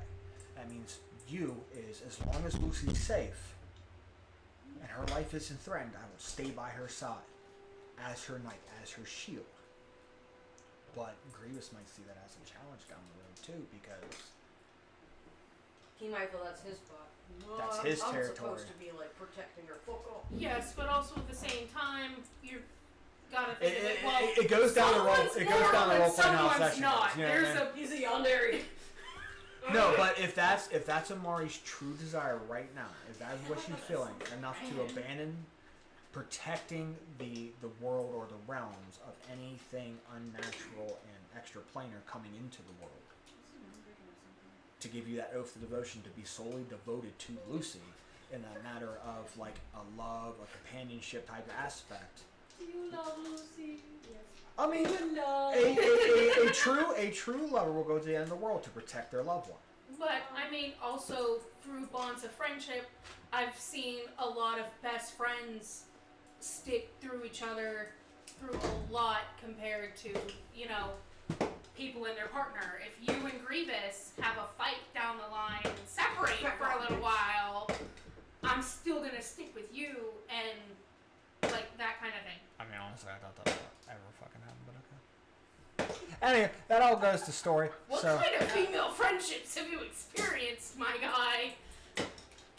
S4: That means you is, as long as Lucy's safe and her life isn't threatened, I will stay by her side as her knight, as her shield. But Grievous might see that as a challenge down the road too, because
S2: he might feel that's his spot.
S4: that's his
S2: I'm
S4: territory.
S2: supposed to be like protecting her. Fuck off.
S5: Yes, but also at the same time, you gotta think of it. Well,
S4: it goes down the role. It goes down the role playing how
S5: someone's
S4: session
S5: not.
S4: goes, you know what I
S5: There's
S4: mean?
S5: a
S2: He's a yandere.
S4: No, but if that's Amari's true desire right now, if that is what she's feeling, enough to abandon protecting the world or the realms of anything unnatural and extraplanar coming into the world, to give you that oath of devotion to be solely devoted to Lucy in a matter of like a love, a companionship type aspect.
S7: You love Lucy. Yes.
S4: I mean,
S7: You love.
S4: a true lover will go to the end of the world to protect their loved one.
S5: But I mean, also through bonds of friendship, I've seen a lot of best friends stick through each other through a lot compared to, you know, people and their partner. If you and Grievous have a fight down the line and separate for a little while, I'm still gonna stick with you and like that kind of thing.
S4: I mean, honestly, I thought that would ever fucking happen, but okay. Anyway, that all goes to story.
S5: What
S4: so.
S5: kind of female friendships have you experienced, my guy?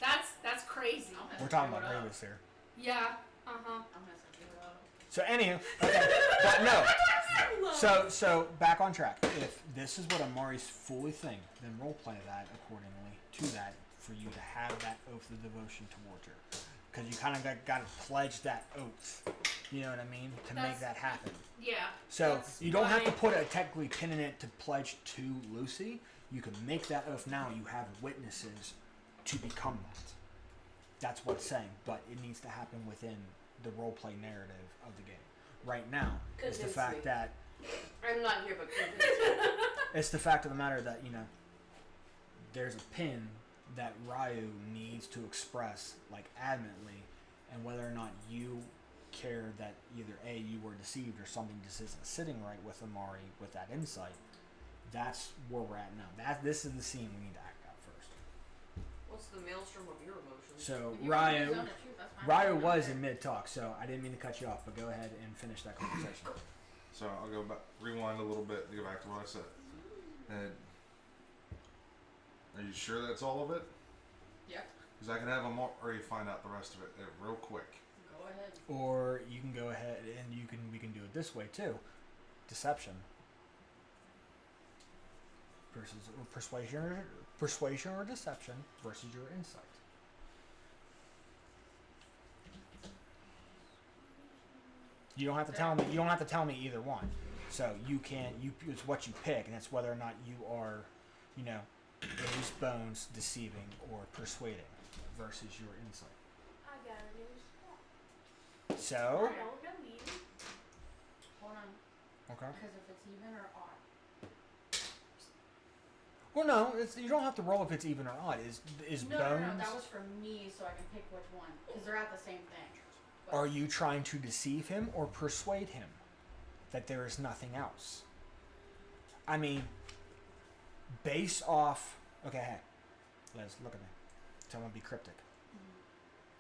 S5: That's crazy.
S4: We're talking about Grievous here.
S5: Yeah.
S8: I'm gonna say it out.
S4: So anywho, okay, but no. So back on track. If this is what Amari's fully think, then roleplay that accordingly to that for you to have that oath of devotion towards her, because you kind of got to pledge that oath. You know what I mean? To make that happen.
S5: Yeah.
S4: So
S5: that's
S4: you don't have to
S5: why-
S4: put a technically pin in it to pledge to Lucy. You can make that oath now. You have witnesses to become that. That's what's saying, but it needs to happen within the roleplay narrative of the game. Right now, it's the
S2: Convince
S4: fact
S2: me.
S4: that
S2: I'm not here, but convince me.
S4: it's the fact of the matter that there's a pin that Ryu needs to express like adamantly, and whether or not you care that either A, you were deceived or something just isn't sitting right with Amari with that insight. That's where we're at now. This is the scene we need to act out first.
S2: What's the maelstrom of your emotions?
S4: So
S8: If you want to
S4: Ryu,
S8: zone it too, that's fine.
S4: Ryu was in mid talk, so I didn't mean to cut you off, but go ahead and finish that conversation.
S1: So I'll go back, rewind a little bit to go back to what I said. And are you sure that's all of it?
S8: Yep.
S1: Because I can have them already find out the rest of it real quick.
S8: Go ahead.
S4: Or you can go ahead and we can do it this way too. Deception versus or persuasion or deception versus your insight. You don't have to tell me. You don't have to tell me either one. So you can. It's what you pick, and it's whether or not you are, at least bones deceiving or persuading versus your insight.
S7: I got a new spot.
S4: So.
S7: I don't know you.
S8: Hold on.
S4: Okay.
S8: Because if it's even or odd.
S4: Well, no, you don't have to roll if it's even or odd. Is
S8: No,
S4: bones?
S8: no, that was for me, so I can pick which one. Because they're at the same thing. But
S4: Are you trying to deceive him or persuade him that there is nothing else? I mean, based off. Okay, hey, Liz, look at me. Tell me to be cryptic.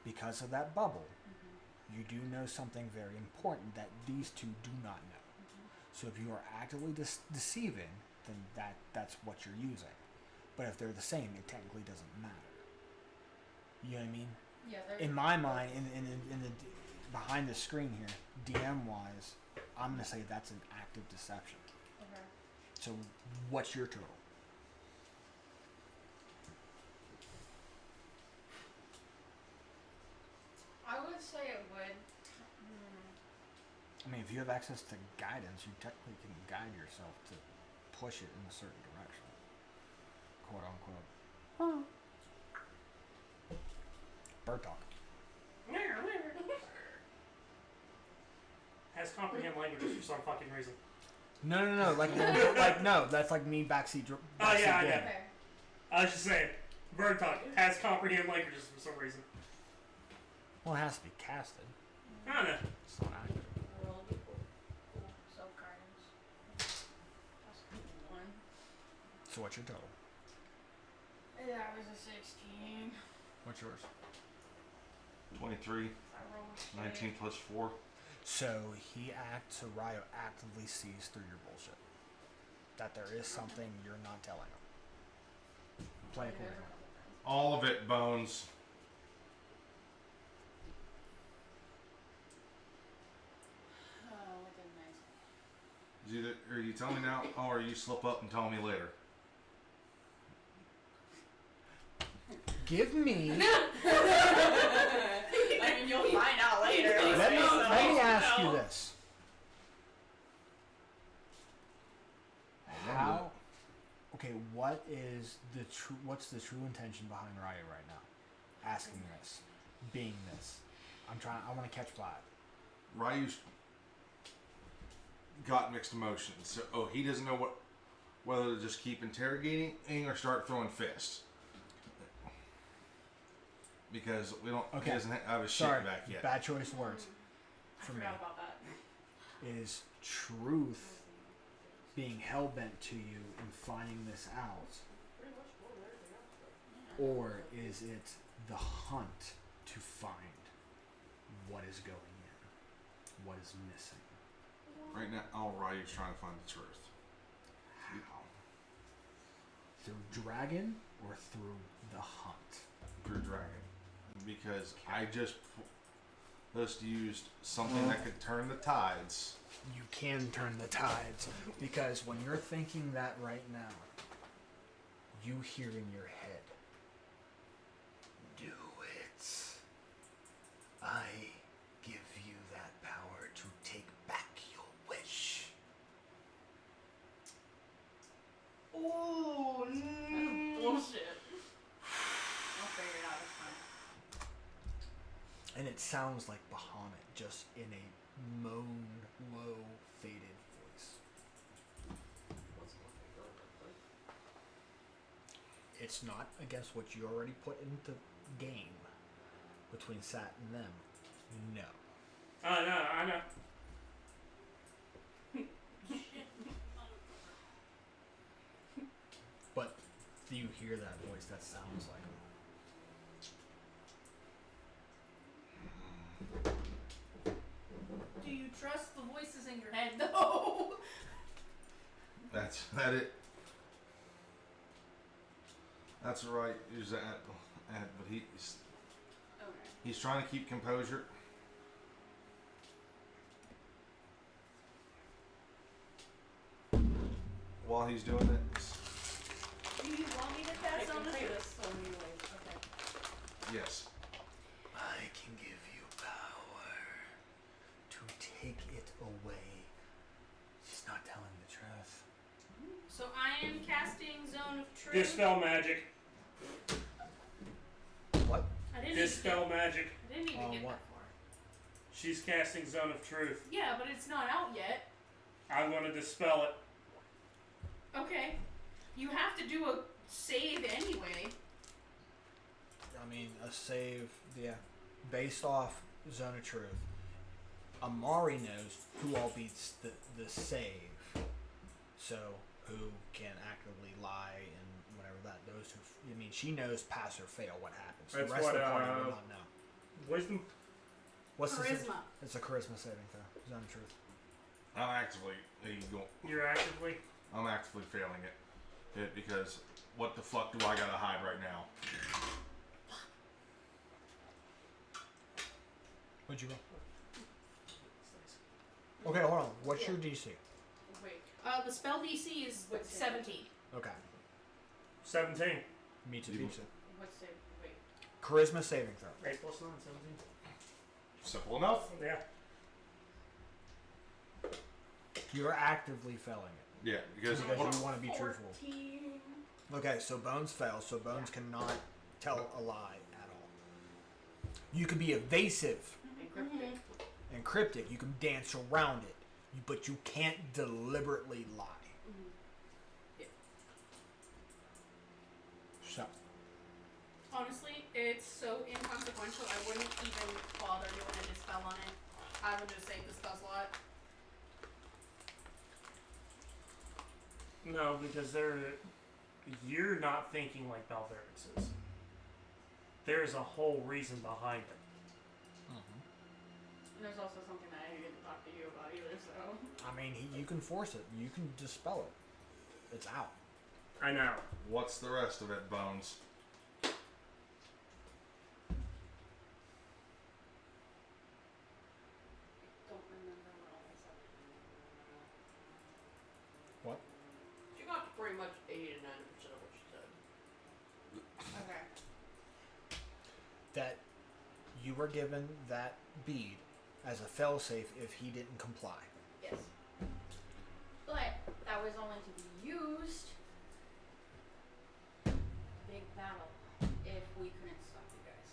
S4: Because of that bubble, you do know something very important that these two do not know. So if you are actively deceiving, then that's what you're using. But if they're the same, it technically doesn't matter. You know what I mean?
S8: yeah, they're
S4: In my mind, in the behind the screen here, DM wise, I'm gonna say that's an active deception.
S8: Okay.
S4: So what's your total?
S8: I would say it would.
S4: I mean, if you have access to guidance, you technically can guide yourself to push it in a certain direction, quote unquote. Bird talk.
S3: Has comprehend languages for some fucking reason.
S4: No. No. That's like me backseat.
S3: Oh, yeah, I know.
S8: Okay.
S3: I was just saying, Bird Talk has comprehend languages for some reason.
S4: Well, it has to be casted.
S3: I don't know.
S4: It's not active.
S8: Roll the cool self-guidance. That's 1.
S4: So what's your total?
S8: Yeah, it was a 16.
S4: What's yours?
S1: 23,
S8: I rolled
S1: 19 plus 4.
S4: So so Ryo actively sees through your bullshit. That there is something you're not telling him. Play it accordingly.
S1: All of it, Bones.
S8: Oh, what didn't I say?
S1: Is either, or you tell me now, or you slip up and tell me later.
S4: Give me.
S8: I mean, you'll find out later.
S4: Let me ask you this. How? Okay, what's the true intention behind Ryo right now? Asking this, being this. I want to catch flat.
S1: Ryu's got mixed emotions. So, he doesn't know whether to just keep interrogating or start throwing fists. Because he doesn't have his
S4: Sorry,
S1: shit back yet.
S4: bad choice of words.
S8: I
S4: For me,
S8: forgot about that.
S4: is truth being hell bent to you and finding this out, or is it the hunt to find what is going in, what is missing?
S1: Right now, all Ryu's trying to find the truth.
S4: How? Through dragon or through the hunt?
S1: Through dragon. Because I just used something that could turn the tides.
S4: You can turn the tides, because when you're thinking that right now, you hear in your head, do it. I give you that power to take back your wish.
S8: Ooh, that's bullshit. I'll figure it out. It's fine.
S4: And it sounds like Bahamut, just in a moan, low, faded voice. It's not against what you already put into game between Sat and them. No.
S3: Oh, no, I know.
S4: But do you hear that voice? That sounds like him.
S7: Do you trust the voices in your head, though?
S1: That's it. That's right. Is that? But
S8: Okay.
S1: he's trying to keep composure. While he's doing it,
S7: Do you want me to cast on the truth?
S8: this so many ways. Okay.
S1: yes.
S4: I can give you power to take it away. She's not telling the truth.
S5: So I am casting Zone of Truth.
S3: Dispel magic.
S4: What?
S5: I didn't
S3: Dispel magic.
S5: I didn't even get
S4: what?
S5: that far.
S3: She's casting Zone of Truth.
S5: Yeah, but it's not out yet.
S3: I'm going to dispel it.
S5: Okay. You have to do a save anyway.
S4: I mean, a save, yeah, based off Zone of Truth. Amari knows who all beats the save, so who can actively lie and whatever that. Those who, I mean, she knows pass or fail what happens.
S3: That's
S4: the rest
S3: what,
S4: of the party will not know.
S3: Wisdom?
S4: What's the
S8: Charisma.
S4: It's a charisma saving throw. Zone of Truth.
S1: I'm actively
S3: You're actively?
S1: I'm actively failing it because what the fuck do I gotta hide right now?
S4: What'd you roll? Okay, hold on. What's your DC?
S8: Wait.
S5: The spell DC is
S8: What's it?
S5: 17.
S4: Okay.
S3: 17.
S4: Me too.
S1: You-
S8: What's it? Wait.
S4: Charisma saving throw.
S3: 8 plus 9, 17.
S1: Simple enough.
S3: Yeah.
S4: You're actively failing it.
S1: Yeah, because
S4: Because you want to be truthful.
S7: 14.
S4: Okay, so Bones fails, so Bones cannot tell a lie at all. You can be evasive
S8: Encrypted.
S4: and cryptic. You can dance around it. but you can't deliberately lie.
S8: Yeah.
S4: So,
S5: Honestly, it's so inconsequential, I wouldn't even bother doing a dispel on it. I would just save the spell slot.
S3: No, because you're not thinking like Balverix is. There's a whole reason behind it.
S8: And there's also something that I didn't get to talk to you about either, so.
S4: I mean, you can force it. You can dispel it. It's out.
S3: I know.
S1: What's the rest of it, Bones?
S8: Don't remember what all I said.
S4: What?
S2: She got pretty much 80 to 90% of what she said.
S8: Okay.
S4: That you were given that bead as a failsafe if he didn't comply.
S8: Yes. But that was only to be used big battle if we couldn't stop you guys.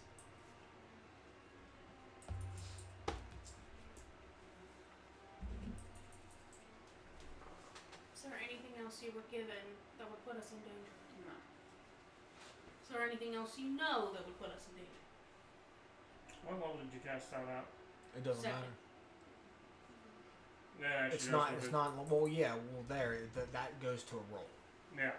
S5: Is there anything else you were given that would put us in danger?
S8: No.
S5: Is there anything else you know that would put us in danger?
S3: What level did you cast that out?
S4: It doesn't
S5: Second.
S4: matter.
S3: Yeah,
S4: It's not. It's not. Well, yeah. Well, that goes to a roll
S3: Yeah.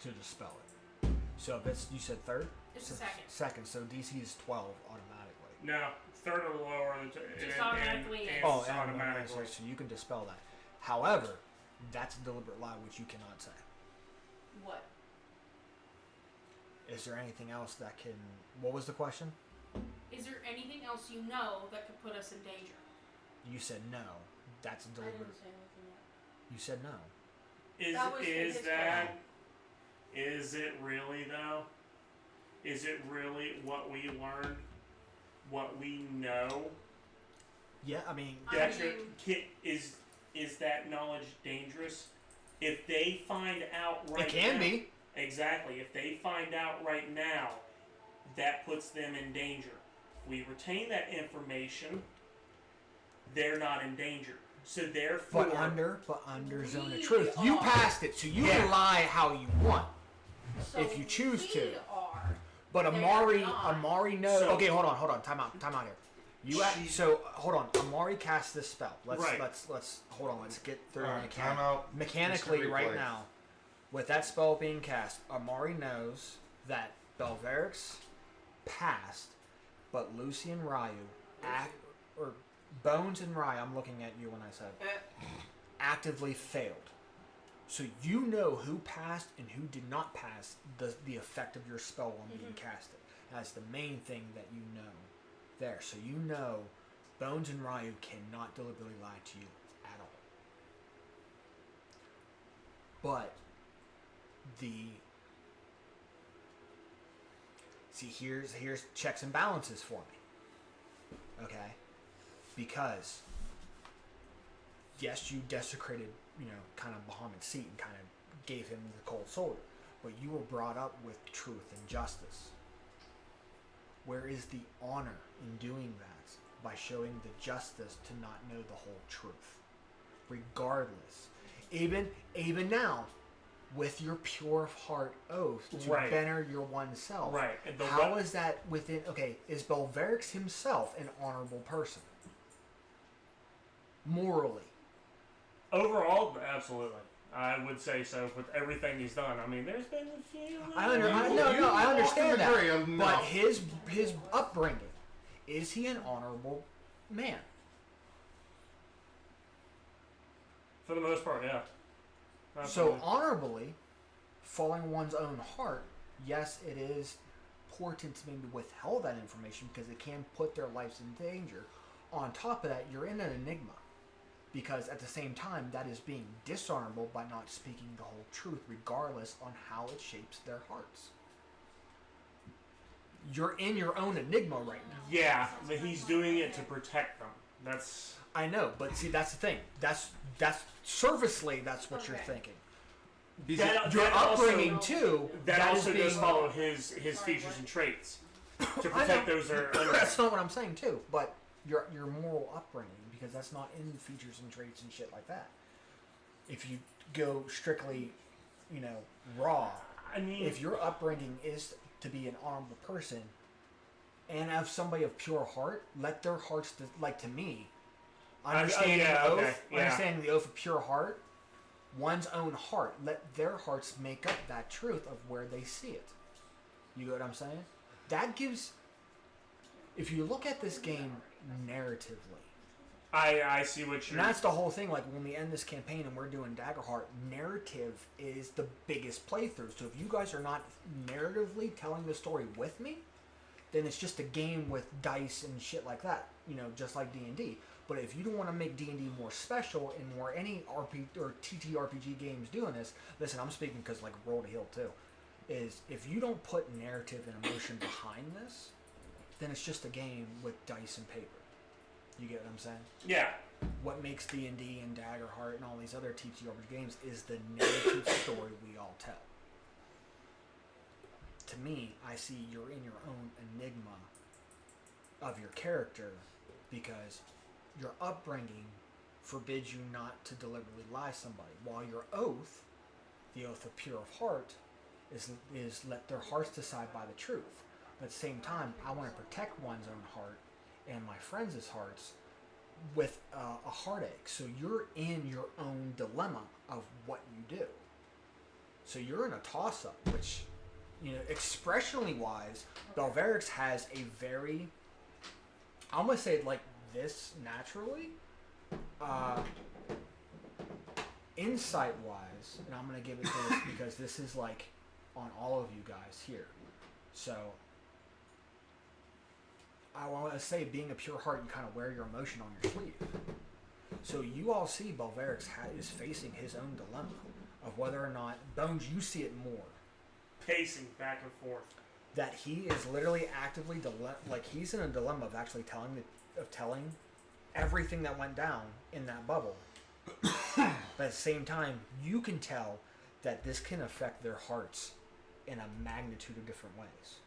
S4: to dispel it. So if it's you said third.
S5: It's
S4: So
S5: a second.
S4: Second. So DC is 12 automatically.
S3: No, third or lower.
S5: Just automatically,
S3: And
S4: Oh,
S3: it's
S4: and
S3: automatically.
S4: so you can dispel that. However, that's a deliberate lie, which you cannot say.
S5: What?
S4: Is there anything else that can? What was the question?
S5: Is there anything else you know that could put us in danger?
S4: You said no. That's a
S8: I
S4: deliberate.
S8: didn't say anything yet.
S4: You said no.
S8: That was his
S3: Is it really though? Is it really what we learned? What we know?
S4: Yeah, I mean,
S3: That is that knowledge dangerous? If they find out right
S4: it can
S3: now,
S4: be.
S3: Exactly. If they find out right now, that puts them in danger. If we retain that information, they're not in danger. So therefore,
S4: But under zone of
S8: We
S4: truth, you
S8: are.
S4: passed it, so you
S3: Yeah.
S4: can lie how you want.
S8: So
S4: If you choose
S8: we
S4: to.
S8: are.
S4: But
S8: They
S4: Amari,
S8: are not.
S4: Amari knows.
S3: So-
S4: Okay, hold on. Time out here. So hold on. Amari cast this spell. Let's hold on. Let's get through
S1: Alright, time out.
S4: mechanically
S1: Mr.
S4: right
S1: Replay.
S4: now. With that spell being cast, Amari knows that Belverix passed, but Lucy and Ryu or Bones and Ryu. I'm looking at you when I said actively failed. So you know who passed and who did not pass the effect of your spell on being casted. That's the main thing that you know there. So you know Bones and Ryu cannot deliberately lie to you at all. But here's checks and balances for me. Okay? Because yes, you desecrated, kind of Bahamut's seat and kind of gave him the cold shoulder. But you were brought up with truth and justice. Where is the honor in doing that? By showing the justice to not know the whole truth. Regardless. Even now, with your pure of heart oath to
S3: Right.
S4: banner your one self.
S3: Right. And
S4: How is that within... Okay, is Belverix himself an honorable person? Morally.
S3: Overall, absolutely. I would say so with everything he's done. I mean, there's been a few.
S4: I understand
S1: often
S4: that.
S1: agree
S4: But
S1: enough.
S4: his upbringing, is he an honorable man?
S3: For the most part, yeah.
S4: So
S3: Absolutely.
S4: honorably, following one's own heart, yes, it is important to maybe withhold that information because it can put their lives in danger. On top of that, you're in an enigma. Because at the same time, that is being dishonorable by not speaking the whole truth, regardless on how it shapes their hearts. You're in your own enigma right now.
S3: Yeah, but he's doing it to protect them. That's
S4: I know, but see, that's the thing. That's servicely. That's what you're
S8: Okay.
S4: thinking.
S3: that,
S4: Your
S3: that also-
S4: upbringing too.
S3: That also
S4: is
S3: does
S4: being-
S3: follow his features and traits to
S4: I
S3: protect
S4: know.
S3: those that are under
S4: That's not what I'm saying too. But your moral upbringing, because that's not in features and traits and shit like that. If you go strictly, raw,
S3: I mean,
S4: if your upbringing is to be an honorable person and have somebody of pure heart, let their hearts, like to me, understanding understanding the oath of pure heart, one's own heart, let their hearts make up that truth of where they see it. You get what I'm saying? That gives, if you look at this game narratively,
S3: I see what you're...
S4: and that's the whole thing, like when we end this campaign and we're doing Daggerheart, narrative is the biggest playthrough. So if you guys are not narratively telling the story with me, then it's just a game with dice and shit like that, just like D&D. But if you don't want to make D&D more special and more any RP or TTRPG games doing this, listen, I'm speaking because like Roll to Heal too, is if you don't put narrative and emotion behind this, then it's just a game with dice and paper. You get what I'm saying?
S3: Yeah.
S4: What makes D&D and Daggerheart and all these other TTRPG games is the narrative story we all tell. To me, I see you're in your own enigma of your character because your upbringing forbids you not to deliberately lie to somebody, while your oath, the oath of pure of heart, is let their hearts decide by the truth. But at the same time, I want to protect one's own heart and my friends' hearts with a heartache. So you're in your own dilemma of what you do. So you're in a toss-up, which, expressionally wise, Belverix has a very, I'm going to say it like this naturally, insight wise, and I'm going to give it to this because this is like on all of you guys here. So I want to say, being a pure heart, you kind of wear your emotion on your sleeve. So you all see Belverix is facing his own dilemma of whether or not, Bones, you see it more,
S3: Pacing back and forth.
S4: that he is literally actively he's in a dilemma of actually telling everything that went down in that bubble. But at the same time, you can tell that this can affect their hearts in a magnitude of different ways.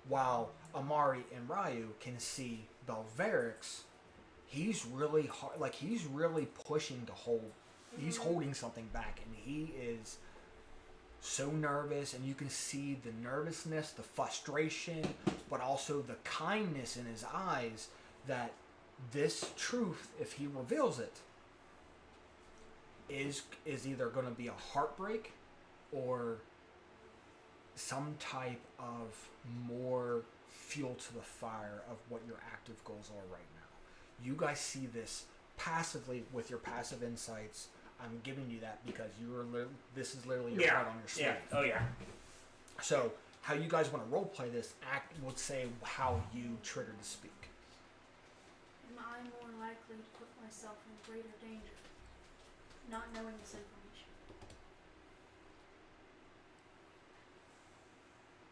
S4: While Amari and Ryu can see Belverix, he's really hard, he's really pushing to hold, he's holding something back, and he is so nervous, and you can see the nervousness, the frustration, but also the kindness in his eyes that this truth, if he reveals it, is either going to be a heartbreak or some type of more fuel to the fire of what your active goals are right now. You guys see this passively with your passive insights. I'm giving you that because this is literally your heart on your sleeve.
S3: Yeah. Oh yeah.
S4: So how you guys want to role play this? Let's say how you trigger to speak.
S5: Am I more likely to put myself in greater danger, not knowing this information?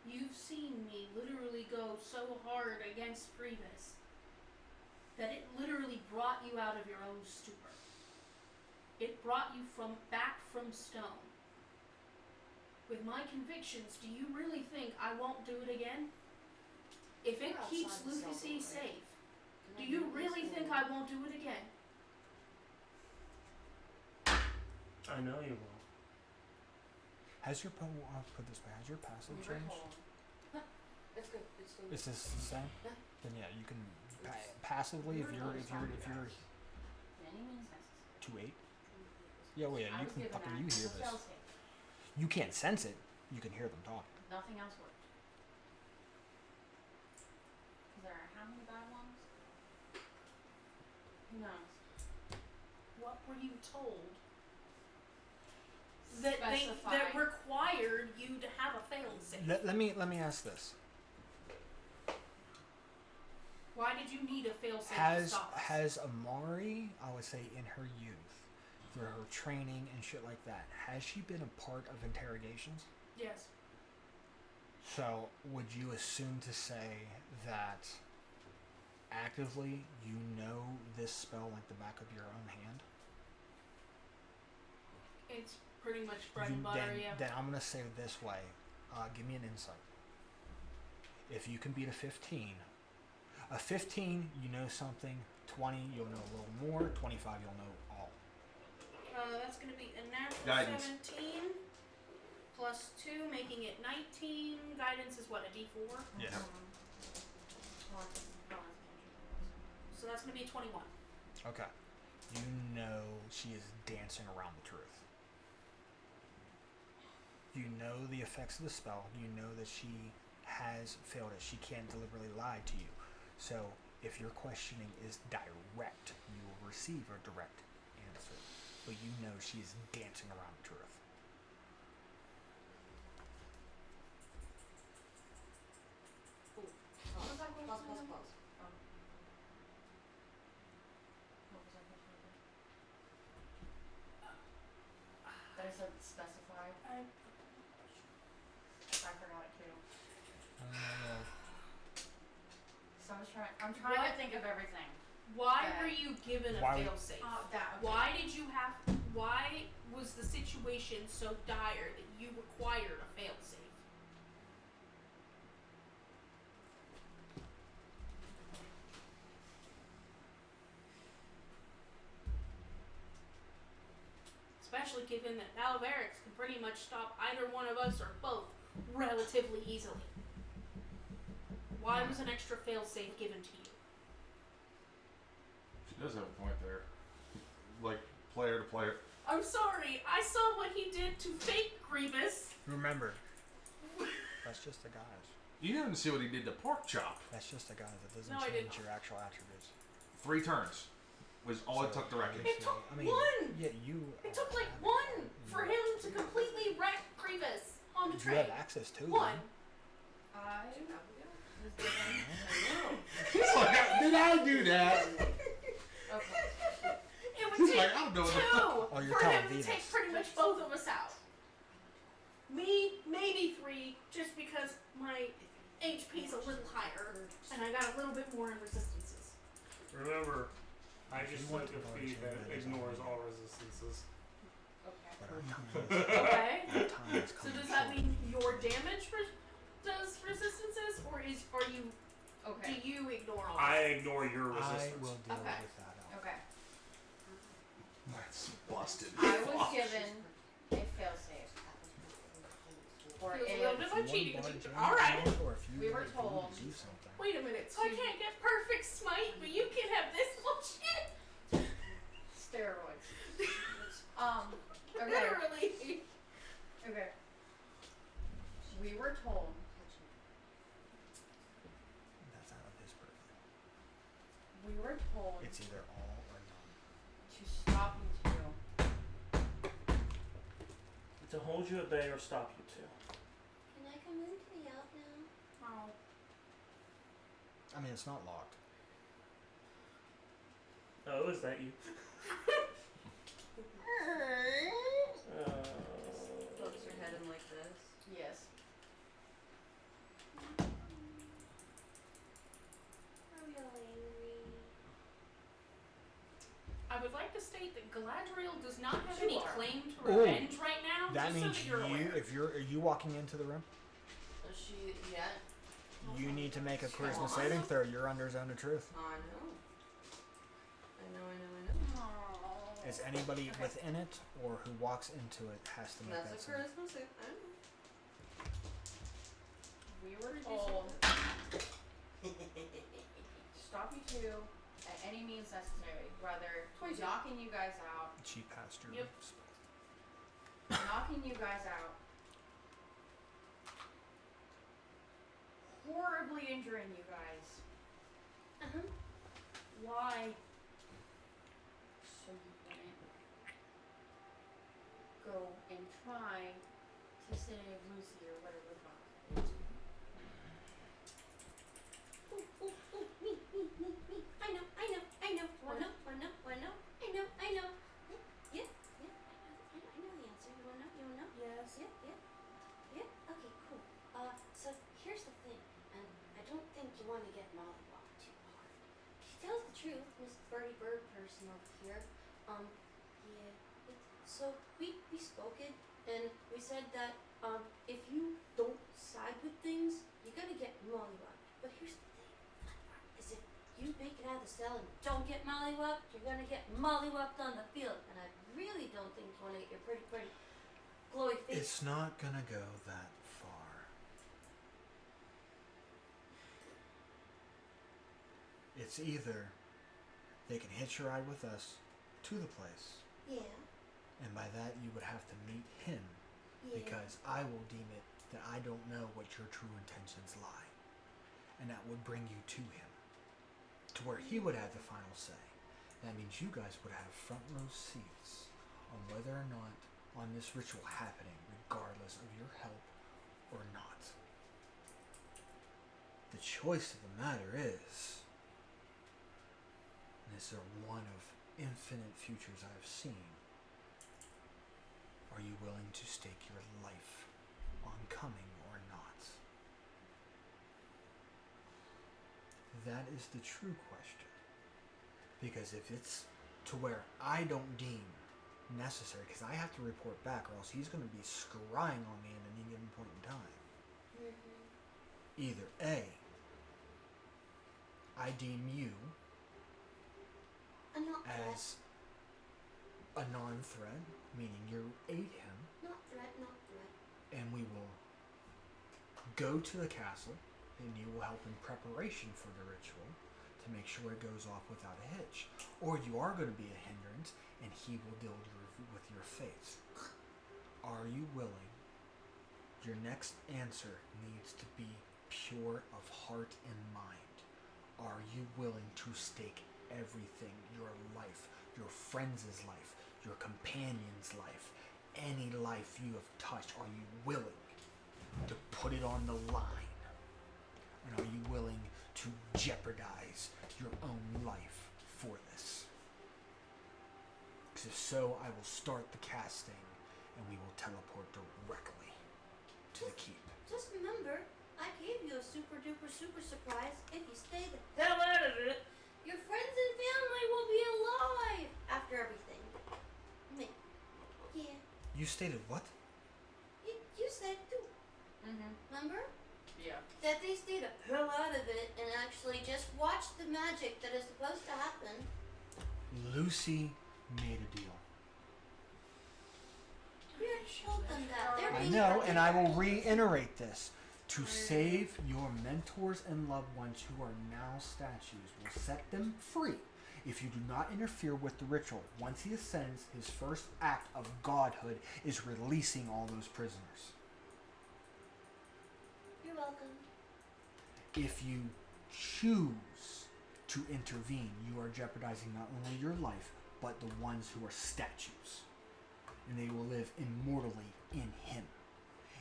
S5: You've seen me literally go so hard against Grievous that it literally brought you out of your own stupor. It brought you back from stone. With my convictions, do you really think I won't do it again? If it keeps Lucy safe, do you really think I won't do it again?
S3: I know you will.
S4: Has your I'll put this way. Has your passive changed?
S2: It's good.
S4: Is this the same?
S2: Yeah.
S4: Then yeah, you can passively if you're
S8: Any means necessary.
S4: 2-8. Yeah, well, yeah,
S8: I
S4: you
S8: was
S4: can
S8: given
S4: fucking
S8: that
S4: you
S8: as
S4: hear
S8: a
S4: this.
S8: fail-safe.
S4: You can't sense it. You can hear them talking.
S8: Nothing else worked. There are how many bad ones? Who knows?
S5: What were you told? That
S8: Specify.
S5: required you to have a fail-safe.
S4: Let me ask this.
S5: Why did you need a fail-safe to stop us?
S4: Has Amari, I would say, in her youth, through her training and shit like that, has she been a part of interrogations?
S5: Yes.
S4: So, would you assume to say that actively you know this spell like the back of your own hand?
S5: It's pretty much bread and butter, yeah.
S4: Then I'm going to say it this way. Give me an insight. If you can beat a 15, A 15, you know something. 20, you'll know a little more. 25, you'll know all.
S5: That's going to be a natural
S1: Guidance.
S5: 17 plus 2, making it 19. Guidance is what, a D4?
S4: Yeah.
S5: So that's going to be a 21.
S4: Okay. You know she is dancing around the truth. You know the effects of the spell. You know that she has failed it. She can't deliberately lie to you. So if your questioning is direct, you will receive a direct answer. But you know she is dancing around the truth.
S2: Pause. Pause. Pause. Pause.
S8: What was that question again? That I said specify. I forgot it too. So I'm trying to think of everything.
S5: Why
S8: Okay.
S5: were you given a
S4: Why-
S5: failsafe?
S8: Okay.
S5: Why was the situation so dire that you required a failsafe? Especially given that Alvarix can pretty much stop either one of us or both relatively easily. Why was an extra failsafe given to you?
S1: She does have a point there. Like, player to player.
S5: I'm sorry, I saw what he did to fake Grievous.
S4: Remember, that's just a guise.
S1: You didn't see what he did to Pork Chop.
S4: That's just a guise. It doesn't
S5: No, I
S4: change
S5: didn't.
S4: your actual attributes.
S1: 3 turns was all it
S4: So,
S1: took to wreck it.
S5: It took
S4: I mean,
S5: one!
S4: Yeah, you.
S5: It took like one for him to completely wreck Grievous on the
S4: You
S5: train.
S4: have access to
S5: One.
S4: them.
S8: I was given.
S1: He's like, did I do that?
S8: Okay.
S5: It would
S1: He's
S5: take
S1: like, I don't know what the fuck.
S5: two
S4: Oh, you're
S5: for him
S4: telling
S5: to
S4: Venus.
S5: take pretty much both of us out. Me, maybe 3, just because my HP's a little higher and I got a little bit more in resistances.
S3: Remember, I just
S4: You want
S3: took a
S4: to
S3: feat that
S4: barge in,
S3: ignores all resistances.
S8: Okay.
S4: But our time is,
S5: Okay.
S4: our time is
S5: So
S4: coming
S5: does that
S4: short.
S5: mean your damage does resistances, or are you
S8: Okay.
S5: do you ignore all
S3: I ignore your
S4: I
S3: resistance.
S4: will deal
S5: Okay.
S4: with that out.
S8: Okay.
S1: That's busted.
S8: I was given a failsafe. Or
S5: Feels a
S8: a
S5: little bit like
S4: If you
S5: cheating.
S4: want barge in,
S5: All right.
S4: or if you
S8: We were
S4: if you
S8: told-
S4: do something.
S5: Wait a minute, so I can't get perfect smite, but you can have this bullshit?
S8: steroids. Okay.
S5: Literally.
S8: Okay. We were told
S4: That's out of his purview.
S8: we were told
S4: It's either all or none.
S8: to stop you two.
S3: To hold you at bay or stop you two.
S2: Can I come into the out now?
S8: Oh.
S4: I mean, it's not locked.
S3: Oh, is that you?
S2: Pokes your head in like this.
S8: Yes.
S2: I'm really angry.
S5: I would like to state that Galadriel does not have
S8: You
S5: any
S8: are.
S5: claim to
S4: Ooh.
S5: revenge right now.
S4: That
S5: just
S4: means
S5: so that you're aware.
S4: are you walking into the room?
S2: Is she yet?
S4: You need to make a charisma
S2: Come on.
S4: saving throw. You're under zone of truth.
S2: I know.
S4: Is anybody
S8: Okay.
S4: within it or who walks into it has to make that
S2: That's a
S4: save?
S2: charisma save. I know.
S8: We were told stop you two at any means necessary, whether knocking you guys out,
S4: She passed your
S5: Yep.
S4: spell.
S8: knocking you guys out, horribly injuring you guys. Why? So you wouldn't go and try to save Lucy or whatever the fuck.
S2: Me. I know. Yeah. I know the answer. You wanna know?
S8: Yes.
S2: Yeah. Okay, cool. So here's the thing, and I don't think you want to get mollywopped too hard. She tells the truth, Miss Birdie Bird person over here. Yeah. So we spoke it, and we said that if you don't side with things, you're gonna get mollywopped. But here's the thing, fun part is if
S9: you make it out of the cell and don't get mollywopped, you're gonna get mollywopped on the field. And I really don't think you wanna get your pretty glowy face.
S4: It's not gonna go that far. It's either they can hitch a ride with us to the place,
S9: Yeah,
S4: and by that you would have to meet him,
S9: yeah.
S4: because I will deem it that I don't know what your true intentions lie. And that would bring you to him, to where he would have the final say. That means you guys would have front row seats on whether or not on this ritual happening, regardless of your help or not. The choice of the matter is, and this is one of infinite futures I've seen, are you willing to stake your life on coming or not? That is the true question. Because if it's to where I don't deem necessary, because I have to report back or else he's going to be scrying on me at any given point in time. Either A, I deem you
S9: Not threat.
S4: as a non-threat, meaning you aid him,
S9: Not threat.
S4: and we will go to the castle, and you will help in preparation for the ritual to make sure it goes off without a hitch. Or you are going to be a hindrance, and he will deal with your fates. Are you willing? Your next answer needs to be pure of heart and mind. Are you willing to stake everything, your life, your friends' life, your companion's life, any life you have touched, are you willing to put it on the line? And are you willing to jeopardize your own life for this? Because if so, I will start the casting and we will teleport directly to the keep.
S9: Just remember, I gave you a super duper super surprise. If you stay the hell out of it, your friends and family will be alive after everything. Yeah,
S4: You stated what?
S9: you said too. Remember?
S8: Yeah.
S9: That they stay the hell out of it and actually just watch the magic that is supposed to happen.
S4: Lucy made a deal.
S9: We already told them that. They're
S4: I
S9: being
S4: know, and I will
S9: protected.
S4: reiterate this. To save your mentors and loved ones who are now statues, will set them free if you do not interfere with the ritual. Once he ascends, his first act of godhood is releasing all those prisoners.
S9: You're welcome.
S4: If you choose to intervene, you are jeopardizing not only your life, but the ones who are statues. And they will live immortally in him.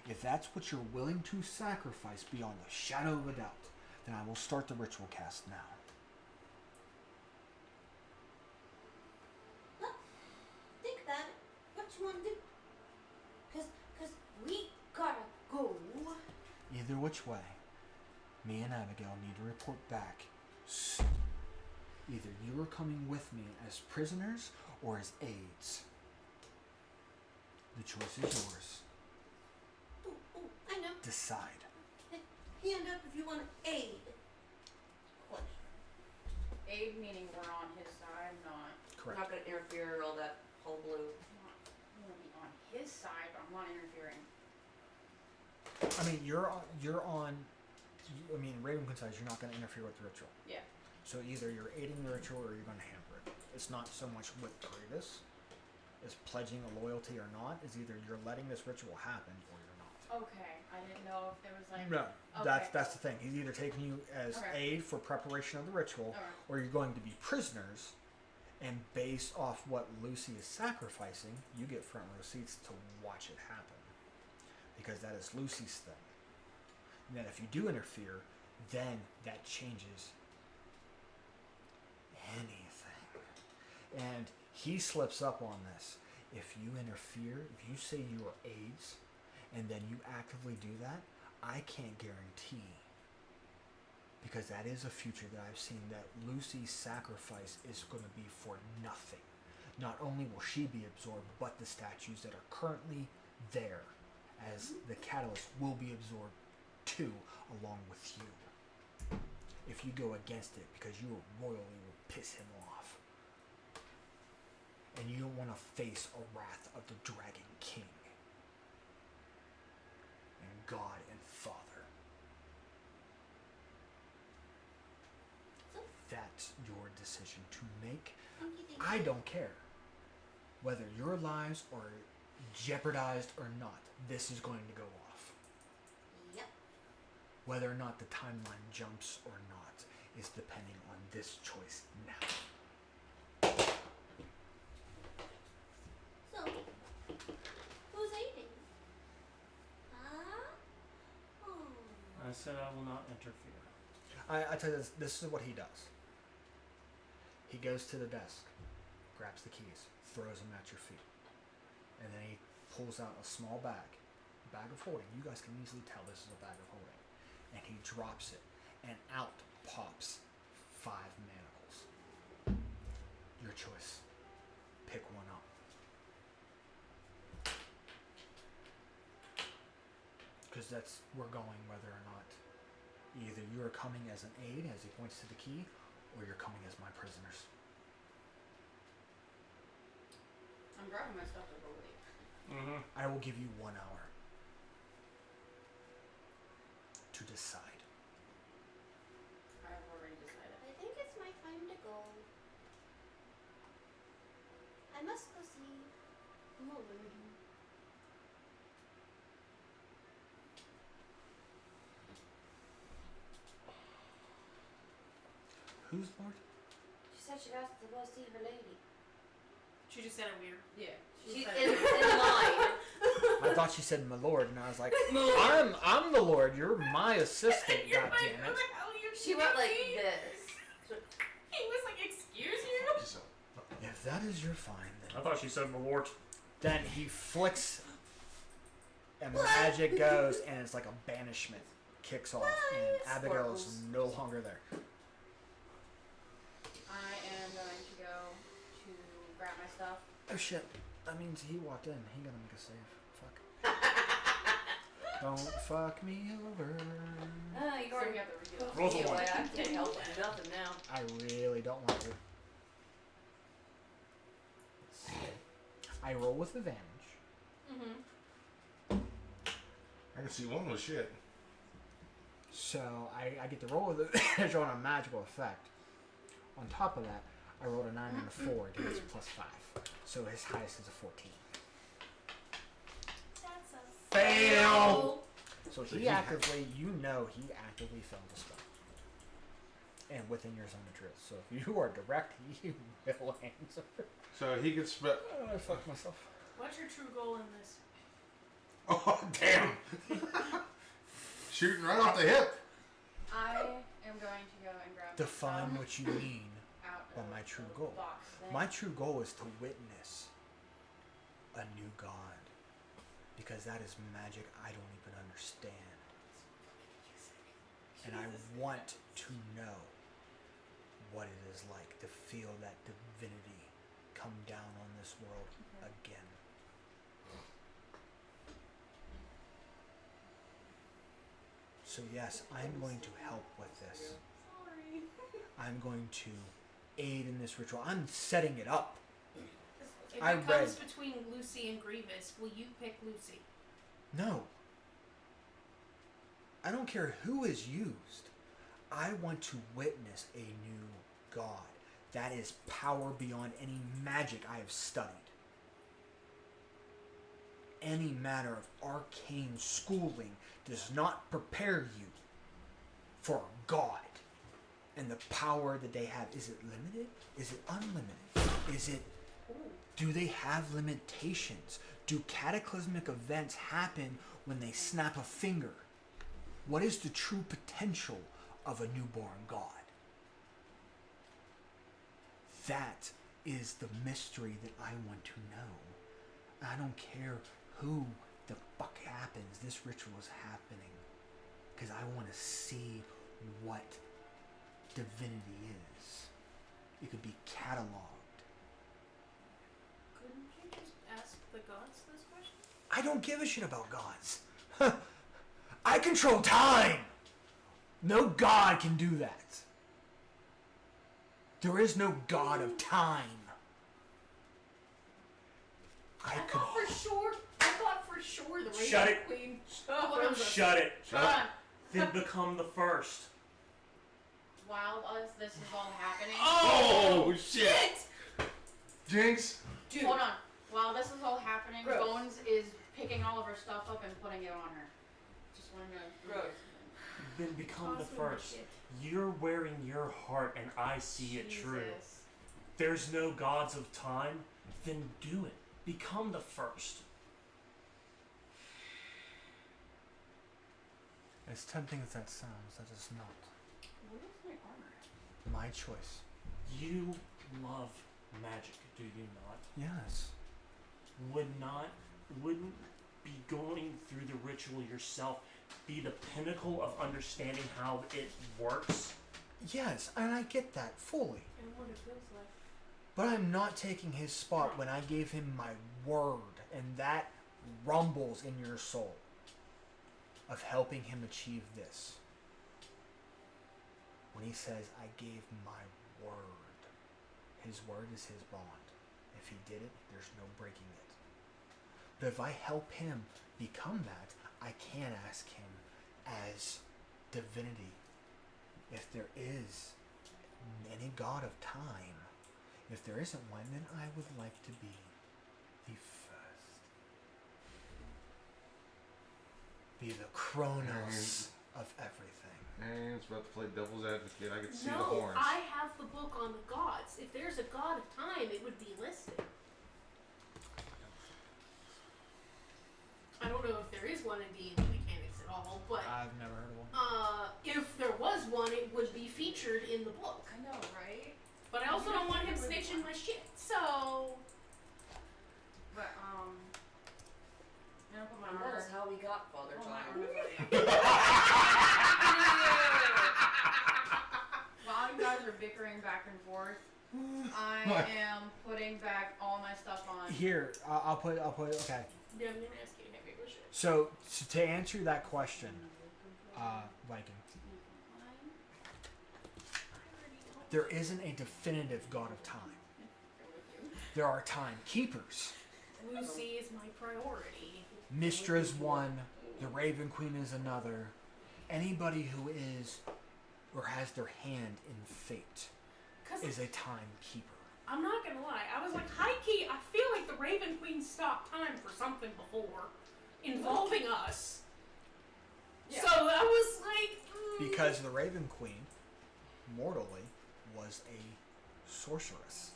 S4: If that's what you're willing to sacrifice beyond a shadow of a doubt, then I will start the ritual cast now.
S9: Look, think about it. What you want to do? Cause we gotta go.
S4: Either which way, me and Abigail need to report back soon. Either you are coming with me as prisoners or as aides. The choice is yours.
S9: Ooh, I know.
S4: Decide.
S9: Hand up if you want to aid.
S8: Question. Aid meaning we're on his side, not.
S2: We're not gonna interfere all that whole blue.
S8: Not we want to be on his side, but I'm not interfering.
S4: I mean, you're on. I mean, Ravenquist says you're not going to interfere with the ritual.
S8: Yeah.
S4: So either you're aiding the ritual or you're going to hamper it. It's not so much with Grievous as pledging a loyalty or not. Is either you're letting this ritual happen or you're not.
S8: Okay. I didn't know if there was like.
S4: No,
S8: Okay.
S4: that's the thing. He's either taking you as
S8: Okay.
S4: aid for preparation of the ritual,
S8: Alright.
S4: or you're going to be prisoners. And based off what Lucy is sacrificing, you get front row seats to watch it happen. Because that is Lucy's thing. And then if you do interfere, then that changes anything. And he slips up on this. If you interfere, if you say you are aides, and then you actively do that, I can't guarantee. Because that is a future that I've seen, that Lucy's sacrifice is going to be for nothing. Not only will she be absorbed, but the statues that are currently there as the catalyst will be absorbed too, along with you. if you go against it because you royally will piss him off. And you don't want to face a wrath of the Dragon King and God and Father.
S9: So,
S4: That's your decision to make.
S9: thank you.
S4: I don't care whether your lives are jeopardized or not. This is going to go off.
S9: Yep.
S4: Whether or not the timeline jumps or not is depending on this choice now.
S9: So, who's eating? Huh? Oh.
S3: I said I will not interfere.
S4: I tell you this is what he does. He goes to the desk, grabs the keys, throws them at your feet. And then he pulls out a small bag of holding. You guys can easily tell this is a bag of holding. And he drops it, and out pops 5 manacles. Your choice. Pick one up. Because we're going whether or not either you're coming as an aide, as he points to the key, or you're coming as my prisoners.
S8: I'm grabbing my stuff to go with you.
S3: Mm-hmm.
S4: I will give you 1 hour to decide.
S8: I have already decided.
S9: I think it's my time to go. I must go see my lady.
S4: Who's Lord?
S9: She said she has to go see her lady.
S5: She just said it weird.
S8: Yeah.
S9: She's
S8: said
S9: in
S8: it.
S9: line.
S4: I thought she said my lord, and I was like, I'm the Lord. You're my assistant.
S5: You're
S4: God
S5: like,
S4: damn
S5: who
S4: it!
S5: the hell are you
S9: She went like
S5: doing?
S9: this.
S5: He was like, excuse you?
S1: So,
S4: If that is your fine,
S3: I thought she said malort.
S4: then he flicks, and magic goes, and it's like a banishment kicks off, and Abigail is
S2: Sparkles.
S4: no longer there.
S8: I am going to go to grab my stuff.
S4: Oh shit! That means he walked in. He gotta make a save. Fuck. Don't fuck me over.
S2: You
S8: So
S2: already
S8: we have to redo it.
S3: Roll the one.
S2: I can't help it. Nothing now.
S4: I really don't want to. I roll with advantage.
S5: Mm-hmm.
S1: I can see one was shit.
S4: So I get to roll with advantage on a magical effect. On top of that, I rolled a 9 and a 4 to his plus 5. So his highest is a 14.
S7: That's a
S4: Fail! So
S1: So
S4: he
S1: he
S4: actively, you know he actively failed the spell. And within your zone of truth. So if you are direct, he will answer.
S1: So he gets spent.
S4: Oh, I fucked myself.
S5: What's your true goal in this?
S1: Oh, damn! Shooting right off the hip.
S8: I am going to go and grab
S4: Define
S8: my
S4: what you mean
S8: stuff out
S4: by
S8: of
S4: my true
S8: the
S4: goal.
S8: box thing.
S4: My true goal is to witness a new god. Because that is magic I don't even understand. And I want to know what it is like to feel that divinity come down on this world again. So yes, I'm going to help with this.
S7: sorry.
S4: I'm going to aid in this ritual. I'm setting it up.
S5: If
S4: I
S5: it comes
S4: read-
S5: between Lucy and Grievous, will you pick Lucy?
S4: No. I don't care who is used. I want to witness a new god. That is power beyond any magic I have studied. Any matter of arcane schooling does not prepare you for a god. And the power that they have, is it limited? Is it unlimited? Is it... Do they have limitations? Do cataclysmic events happen when they snap a finger? What is the true potential of a newborn god? That is the mystery that I want to know. I don't care who the fuck happens. This ritual is happening because I want to see what divinity is. It could be cataloged.
S5: Couldn't you just ask the gods this question?
S4: I don't give a shit about gods. I control time. No god can do that. There is no god of time. I could.
S5: I thought for sure the
S3: Shut
S5: Raven
S3: it.
S5: Queen.
S3: Shut it.
S1: Shut up.
S3: Then become the first.
S8: While this is all happening.
S1: Oh, shit! Jinx!
S2: Dude.
S8: Hold on. While this is all happening,
S2: Gross.
S8: Bones is picking all of her stuff up and putting it on her. Just wanted to.
S2: Gross.
S3: Then become the
S5: Cosmic
S3: first.
S5: shit.
S3: You're wearing your heart and I see it true.
S8: Jesus.
S3: There's no gods of time. Then do it. Become the first.
S4: As tempting as that sounds, that is not
S8: What is my armor?
S4: my choice.
S3: You love magic, do you not?
S4: Yes.
S3: Wouldn't be going through the ritual yourself be the pinnacle of understanding how it works?
S4: Yes, and I get that fully.
S5: And what it feels like.
S4: But I'm not taking his spot when I gave him my word, and that rumbles in your soul of helping him achieve this. When he says, I gave my word, his word is his bond. If he did it, there's no breaking it. But if I help him become that, I can ask him as divinity if there is any god of time. If there isn't one, then I would like to be the first. Be the Chronos of everything.
S1: And it's about to play devil's advocate. I can see the
S5: No,
S1: horns.
S5: I have the book on the gods. If there's a god of time, it would be listed. I don't know if there is one in D&D mechanics at all, but
S4: I've never heard of one.
S5: if there was one, it would be featured in the book.
S8: I know, right?
S5: But I also don't want him snitching my shit. So
S8: But I'm gonna put my
S2: And that
S8: armor.
S2: is how we got Father
S8: Well, my
S2: Time.
S8: armor's While you guys are bickering back and forth, I am putting back all my stuff on.
S4: Here, I'll put, okay.
S5: yeah, I'm gonna ask you to have your shit.
S4: So, to answer that question, Viking, there isn't a definitive god of time. There are timekeepers.
S5: Lucy is my priority.
S4: Mistra's one, the Raven Queen is another. Anybody who is or has their hand in fate
S5: Cause
S4: is a timekeeper.
S5: I'm not gonna lie, I was like, high key, I feel like the Raven Queen stopped time for something before involving us.
S2: Yeah.
S5: So I was like,
S4: Because the Raven Queen, mortally, was a sorceress.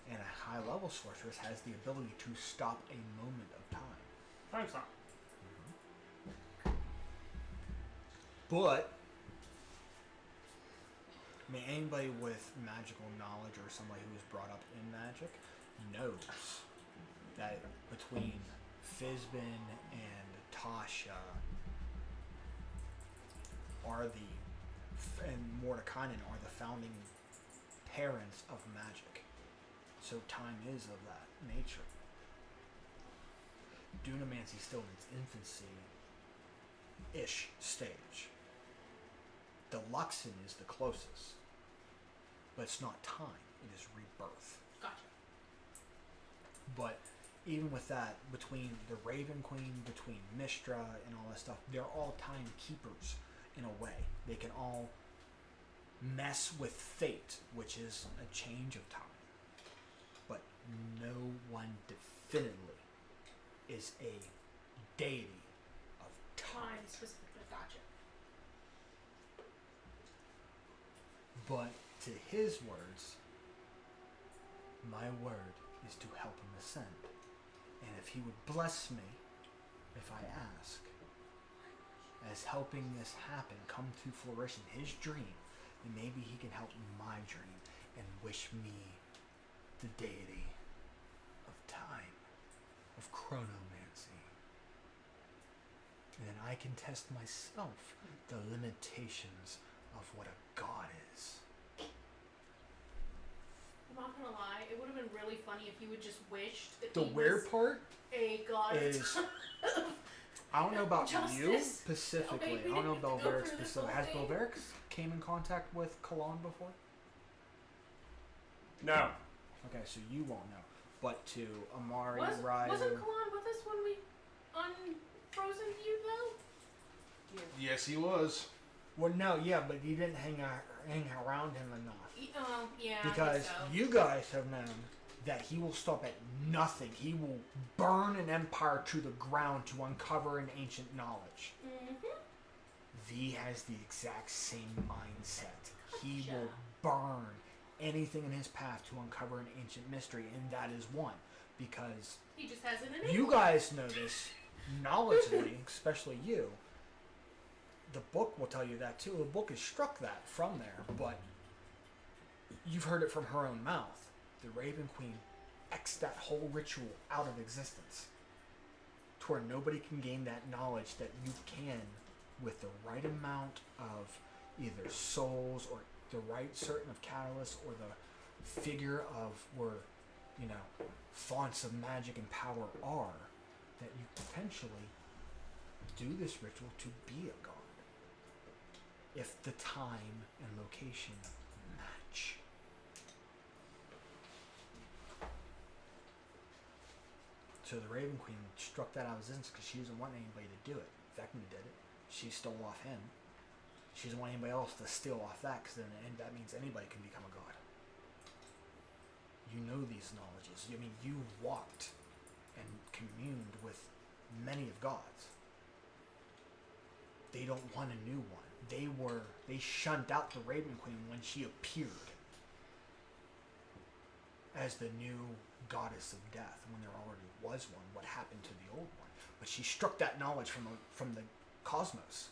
S4: And a high level sorceress has the ability to stop a moment of time.
S3: Time stop.
S4: But, I mean, anybody with magical knowledge or somebody who was brought up in magic knows that between Fizbin and Tasha are and Mordekainen are the founding parents of magic. So time is of that nature. Dunamancy is still in its infancy-ish stage. The Luxon is the closest. But it's not time, it is rebirth.
S5: gotcha.
S4: But even with that, between the Raven Queen, between Mistra and all that stuff, they're all timekeepers in a way. They can all mess with fate, which is a change of time. But no one definitively is a deity of time.
S5: Time specifically, gotcha.
S4: But to his words, my word is to help him ascend. And if he would bless me, if I ask, as helping this happen come to fruition, his dream, then maybe he can help my dream and wish me the deity of time, of chronomancy. And then I can test myself the limitations of what a god is.
S5: I'm not gonna lie, it would have been really funny if you had just wished that
S4: The
S5: he
S4: weird
S5: was
S4: part
S5: a god
S4: is
S5: of
S4: I don't know about you
S7: Justice.
S4: specifically.
S7: Okay, we
S4: I don't know
S7: didn't have to go
S4: Belverix
S7: through this
S4: specifically.
S7: whole
S4: Has
S7: thing.
S4: Belverix came in contact with Kalon before?
S3: No.
S4: Okay, so you won't know. But to Amari,
S7: Wasn't
S4: Ryder...
S7: Kalon with us when we unfrozen you though?
S1: Yes, he was.
S4: Well, no, yeah, but you didn't hang around him enough.
S5: Yeah.
S4: Because
S5: I think so.
S4: you guys have known that he will stop at nothing. He will burn an empire to the ground to uncover an ancient knowledge.
S7: Mm-hmm.
S4: V has the exact same mindset. He
S7: Gotcha.
S4: will burn anything in his path to uncover an ancient mystery, and that is one. Because
S7: He just has an innate.
S4: you guys know this knowledgeably, especially you. The book will tell you that too. The book has struck that from there, but you've heard it from her own mouth. The Raven Queen X'd that whole ritual out of existence, to where nobody can gain that knowledge that you can with the right amount of either souls or the right certain of catalysts or the figure of where, you know, fonts of magic and power are, that you potentially do this ritual to be a god. If the time and location match. So the Raven Queen struck that out of existence because she doesn't want anybody to do it. Vecna did it. She stole off him. She doesn't want anybody else to steal off that, because then that means anybody can become a god. You know these knowledges. I mean, you walked and communed with many of gods. They don't want a new one. They shunned out the Raven Queen when she appeared as the new goddess of death, when there already was one. What happened to the old one? But she struck that knowledge from the cosmos.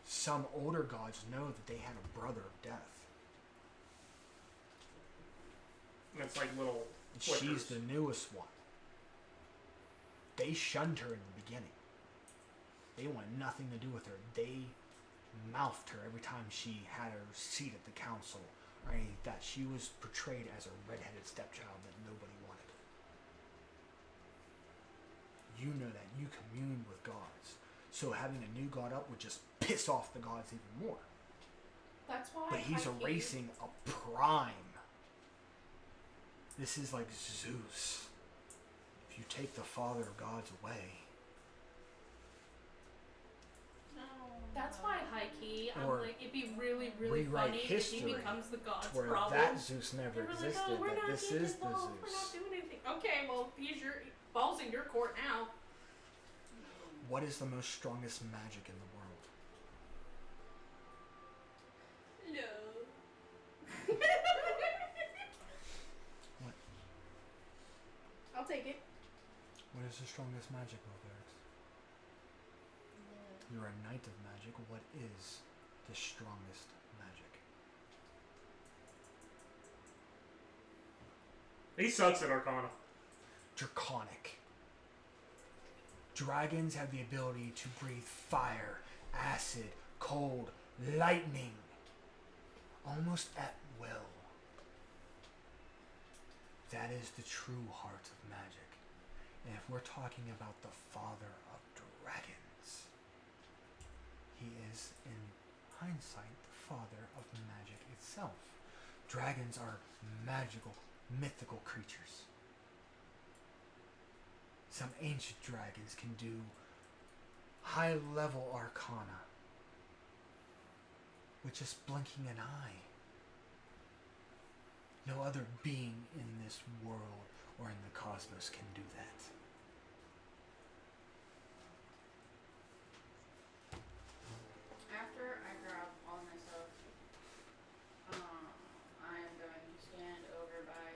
S4: Some older gods know that they had a brother of death.
S3: It's like little.
S4: She's
S3: flickers.
S4: the newest one. They shunned her in the beginning. They wanted nothing to do with her. They mouthed her every time she had her seat at the council or anything like that. She was portrayed as a redheaded stepchild that nobody wanted. You know that. You communed with gods. So having a new god up would just piss off the gods even more.
S7: That's why.
S4: But he's
S7: I
S4: erasing a prime. This is like Zeus. If you take the father of gods away,
S7: That's why high key. I'm
S4: Or
S7: like, it'd be really, really
S4: rewrite
S7: funny if
S4: history
S7: he becomes the god's
S4: where
S7: problem.
S4: that Zeus never
S7: They were like,
S4: existed,
S7: oh, we're
S4: but
S7: not
S4: this
S7: getting
S4: is the
S7: involved. We're not
S4: Zeus.
S7: doing anything. Okay, well, he's your balls in your court now.
S4: What is the most strongest magic in the world?
S7: No.
S4: What?
S7: I'll take it.
S4: What is the strongest magic, Belverix? You're a knight of magic. What is the strongest magic?
S3: He sucks at Arcana.
S4: Draconic. Dragons have the ability to breathe fire, acid, cold, lightning, almost at will. That is the true heart of magic. And if we're talking about the father of dragons, he is, in hindsight, the father of magic itself. Dragons are magical, mythical creatures. Some ancient dragons can do high-level arcana with just blinking an eye. No other being in this world or in the cosmos can do that.
S8: After I grab all my stuff, I am going to stand over by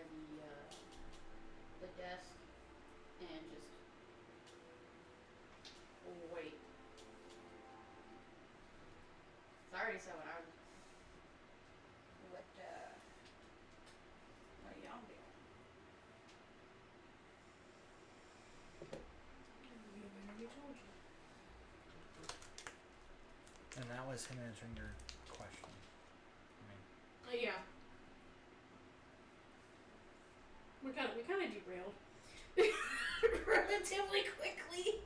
S8: the desk and just wait. So I already said what I was. What y'all doing?
S4: And that was him answering your question. I mean,
S7: Yeah. We kind of derailed. Right?
S9: relatively quickly.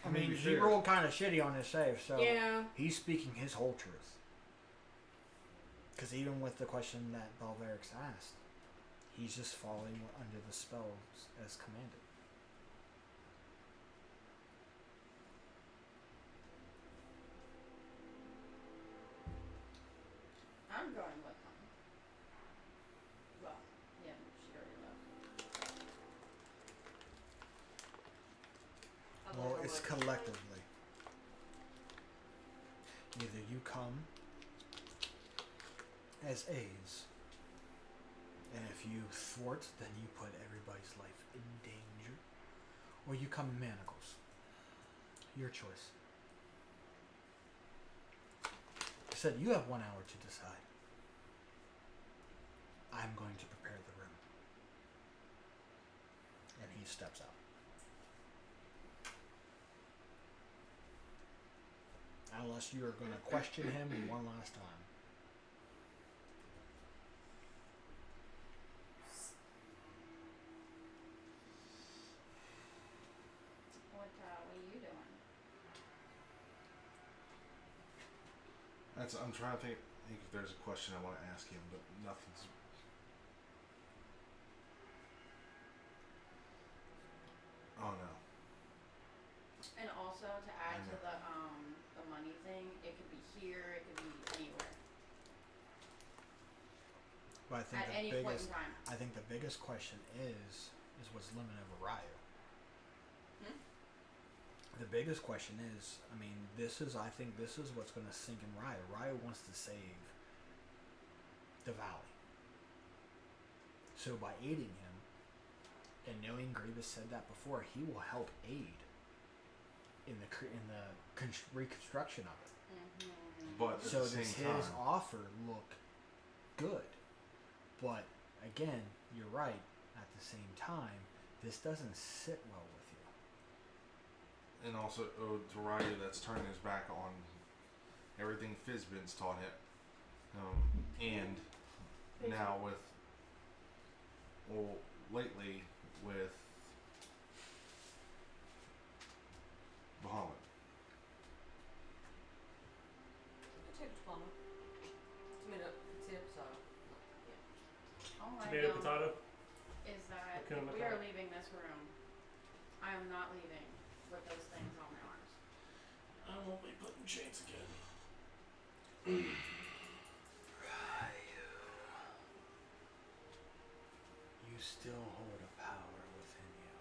S4: I mean,
S1: Maybe
S4: he
S1: fair.
S4: rolled kind of shitty on his save, so
S5: Yeah.
S4: he's speaking his whole truth. Because even with the question that Balverix asked, he's just falling under the spells as commanded.
S8: I'm going with them. Well, yeah, she already left.
S4: Well, it's collectively. Either you come as aides, and if you thwart, then you put everybody's life in danger, or you come in manacles. Your choice. I said you have 1 hour to decide. I'm going to prepare the room. And he steps out. Unless you are going to question him one last time.
S8: What are you doing?
S1: I'm trying to think if there's a question I want to ask him, but nothing's. Oh no.
S8: And also to add
S1: I
S8: to
S1: know.
S8: the money thing, it could be here, it could be anywhere.
S4: But I think
S8: At
S4: the
S8: any point
S4: biggest
S8: in time.
S4: I think the biggest question is what's limited over Ryu.
S8: Hmm?
S4: The biggest question is, I mean, I think this is what's going to sink in Ryu. Ryu wants to save the valley. So by aiding him, and knowing Grievous said that before, he will help aid in the reconstruction of it.
S8: Mm-hmm.
S1: But at
S4: So
S1: the
S4: does
S1: same
S4: his
S1: time,
S4: offer look good? But again, you're right. At the same time, this doesn't sit well with you.
S1: and also ode to Ryu that's turning his back on everything Fizbin's taught him, and now lately with Bahamut.
S2: Potato palma. Potato potato.
S8: All I
S3: Tomato,
S8: know
S3: potato.
S8: is that
S3: Okay,
S8: if
S3: I'm
S8: we are
S3: okay.
S8: leaving this room, I am not leaving with those things on my arms.
S3: I won't be putting chains again.
S4: You still hold a power within you.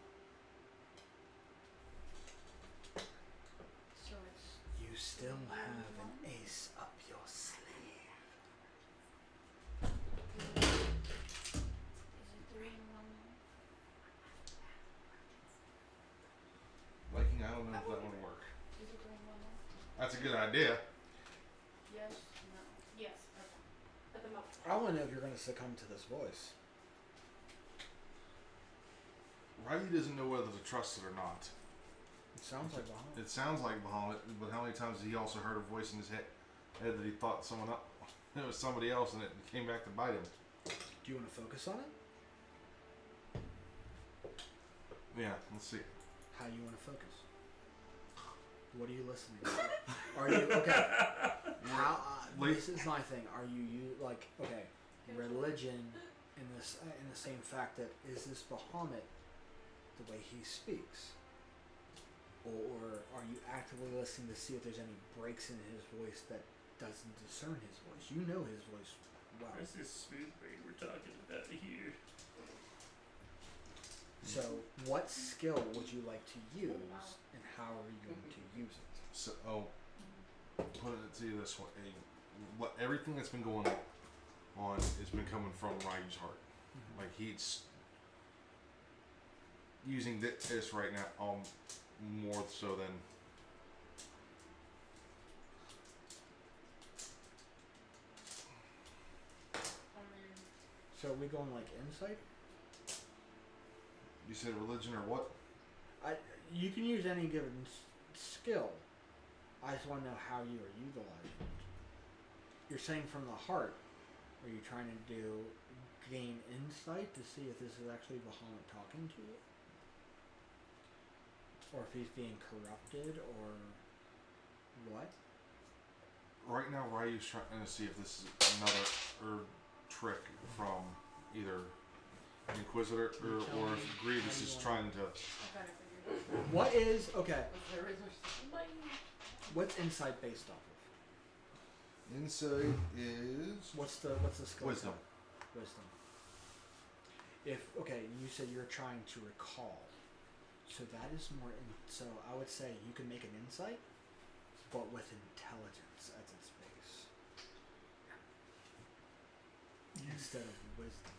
S8: So it's
S4: You still have an ace up your sleeve.
S8: is it 3 in 1 now?
S1: Liking, I don't know if that would work.
S8: Is it 3 in 1 now?
S1: That's a good idea.
S8: Yes, no.
S5: Yes.
S8: Okay.
S5: At the moment.
S4: I want to know if you're going to succumb to this voice.
S1: Ryu doesn't know whether to trust it or not.
S4: It sounds like Bahamut.
S1: It sounds like Bahamut, but how many times has he also heard a voice in his head that he thought it was somebody else, and it came back to bite him?
S4: Do you want to focus on it?
S1: Yeah, let's see.
S4: How do you want to focus? What are you listening to? Are you okay? How? This is my thing. Are you like okay? Religion in the same fact that is this Bahamut the way he speaks, or are you actively listening to see if there's any breaks in his voice that doesn't discern his voice? You know his voice well.
S3: Where's this smooth brain we're talking about here?
S4: So, what skill would you like to use, and how are you going to use it?
S1: So, put it to you this way: everything that's been going on has been coming from Ryu's heart. Like he's using this right now, more so than.
S4: So, are we going like insight?
S1: You said religion or what?
S4: You can use any given skill. I just want to know how you are utilizing it. You're saying from the heart. Are you trying to gain insight to see if this is actually Bahamut talking to you? Or if he's being corrupted, or what?
S1: Right now, Ryu's trying to see if this is another trick from either the Inquisitor or if Grievous is trying to.
S8: I got it figured.
S4: What is okay?
S2: There is somebody.
S4: What's insight based off of?
S1: Insight is
S4: What's the skill?
S1: wisdom.
S4: Wisdom. If you said you're trying to recall, so that is more. So I would say you can make an insight, but with intelligence as its base, instead of wisdom,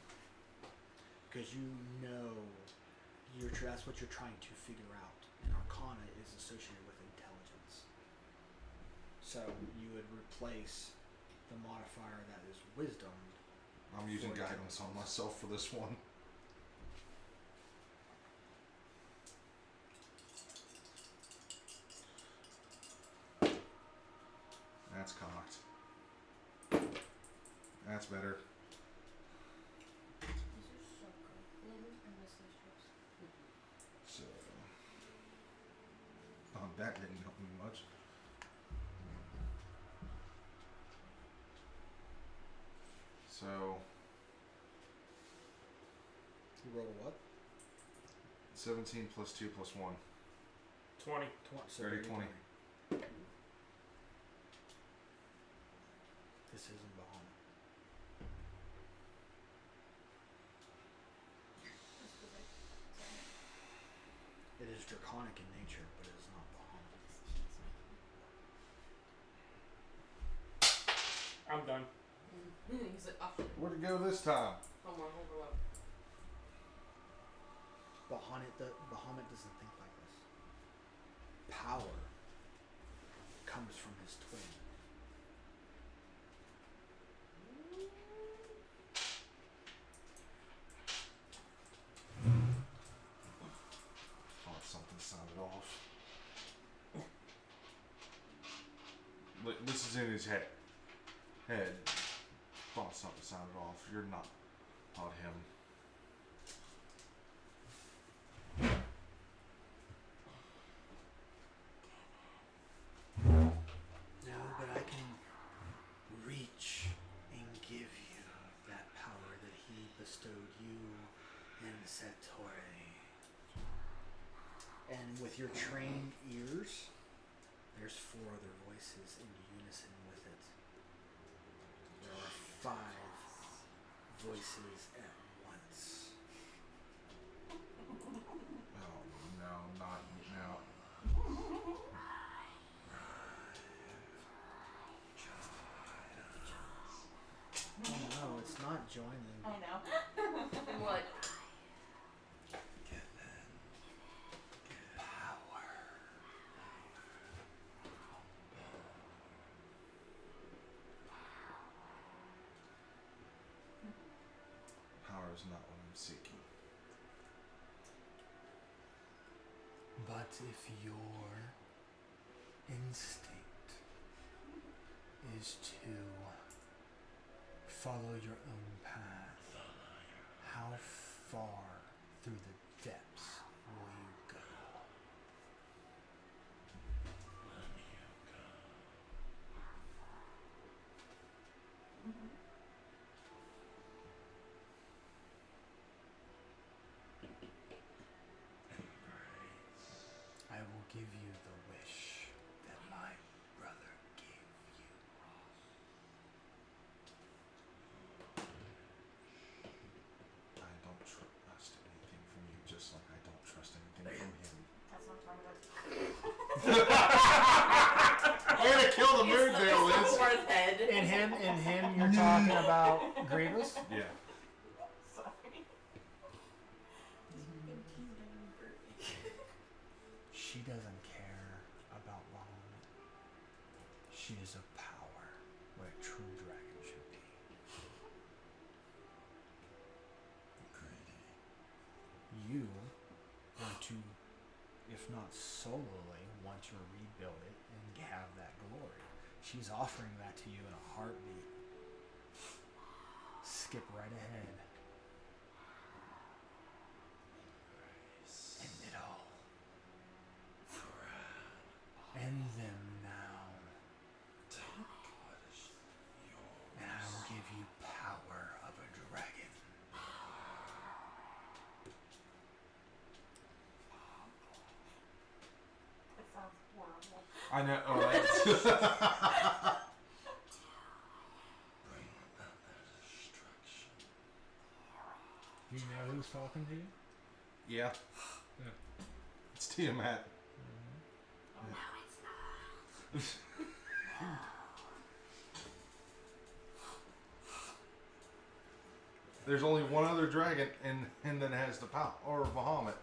S4: because that's what you're trying to figure out, and Arcana is associated with intelligence. So you would replace the modifier that is wisdom.
S1: I'm using guidance on myself for this one. That's cocked. That's better.
S8: I miss those trips.
S1: So, that didn't help me much. So,
S4: You roll a what?
S1: 17 plus 2 plus 1.
S3: 20.
S1: 30, 20.
S4: This isn't Bahamut. It is draconic in nature, but it is not Bahamut.
S3: I'm done.
S2: He's like, oh,
S1: Where'd it go this time?
S2: come on, hold her up.
S4: Bahamut doesn't think like this. Power comes from his twin.
S1: Thought something sounded off. This is in his head. Thought something sounded off. You're not him.
S4: No, but I can reach and give you that power that he bestowed you in Satori. And with your trained ears, there's 4 other voices in unison with it. There are 5 voices at once.
S1: Oh no, not now.
S4: Oh no, it's not joining.
S8: I know.
S2: What?
S1: Power is not what I'm seeking.
S4: But if your instinct is to follow your own path, how far through the depths will you go? I will give you the wish that my brother gave you.
S1: I don't trust anything from you, just like I don't trust anything from him.
S8: That's what I'm talking about.
S1: I'm gonna kill the Moondale,
S2: It's
S1: Liz.
S2: the fourth head.
S4: In him, you're talking about Grievous?
S1: Yeah.
S8: Sorry.
S4: She doesn't care about Bahamut. She is a power where a true dragon should be. You want to, if not solely, want to rebuild it and have that glory. She's offering that to you in a heartbeat. Skip right ahead. End it all.
S1: I know. All right.
S4: You know who's talking to you?
S1: Yeah. It's Tiamat. There's only one other dragon, and then it has the or Bahamut.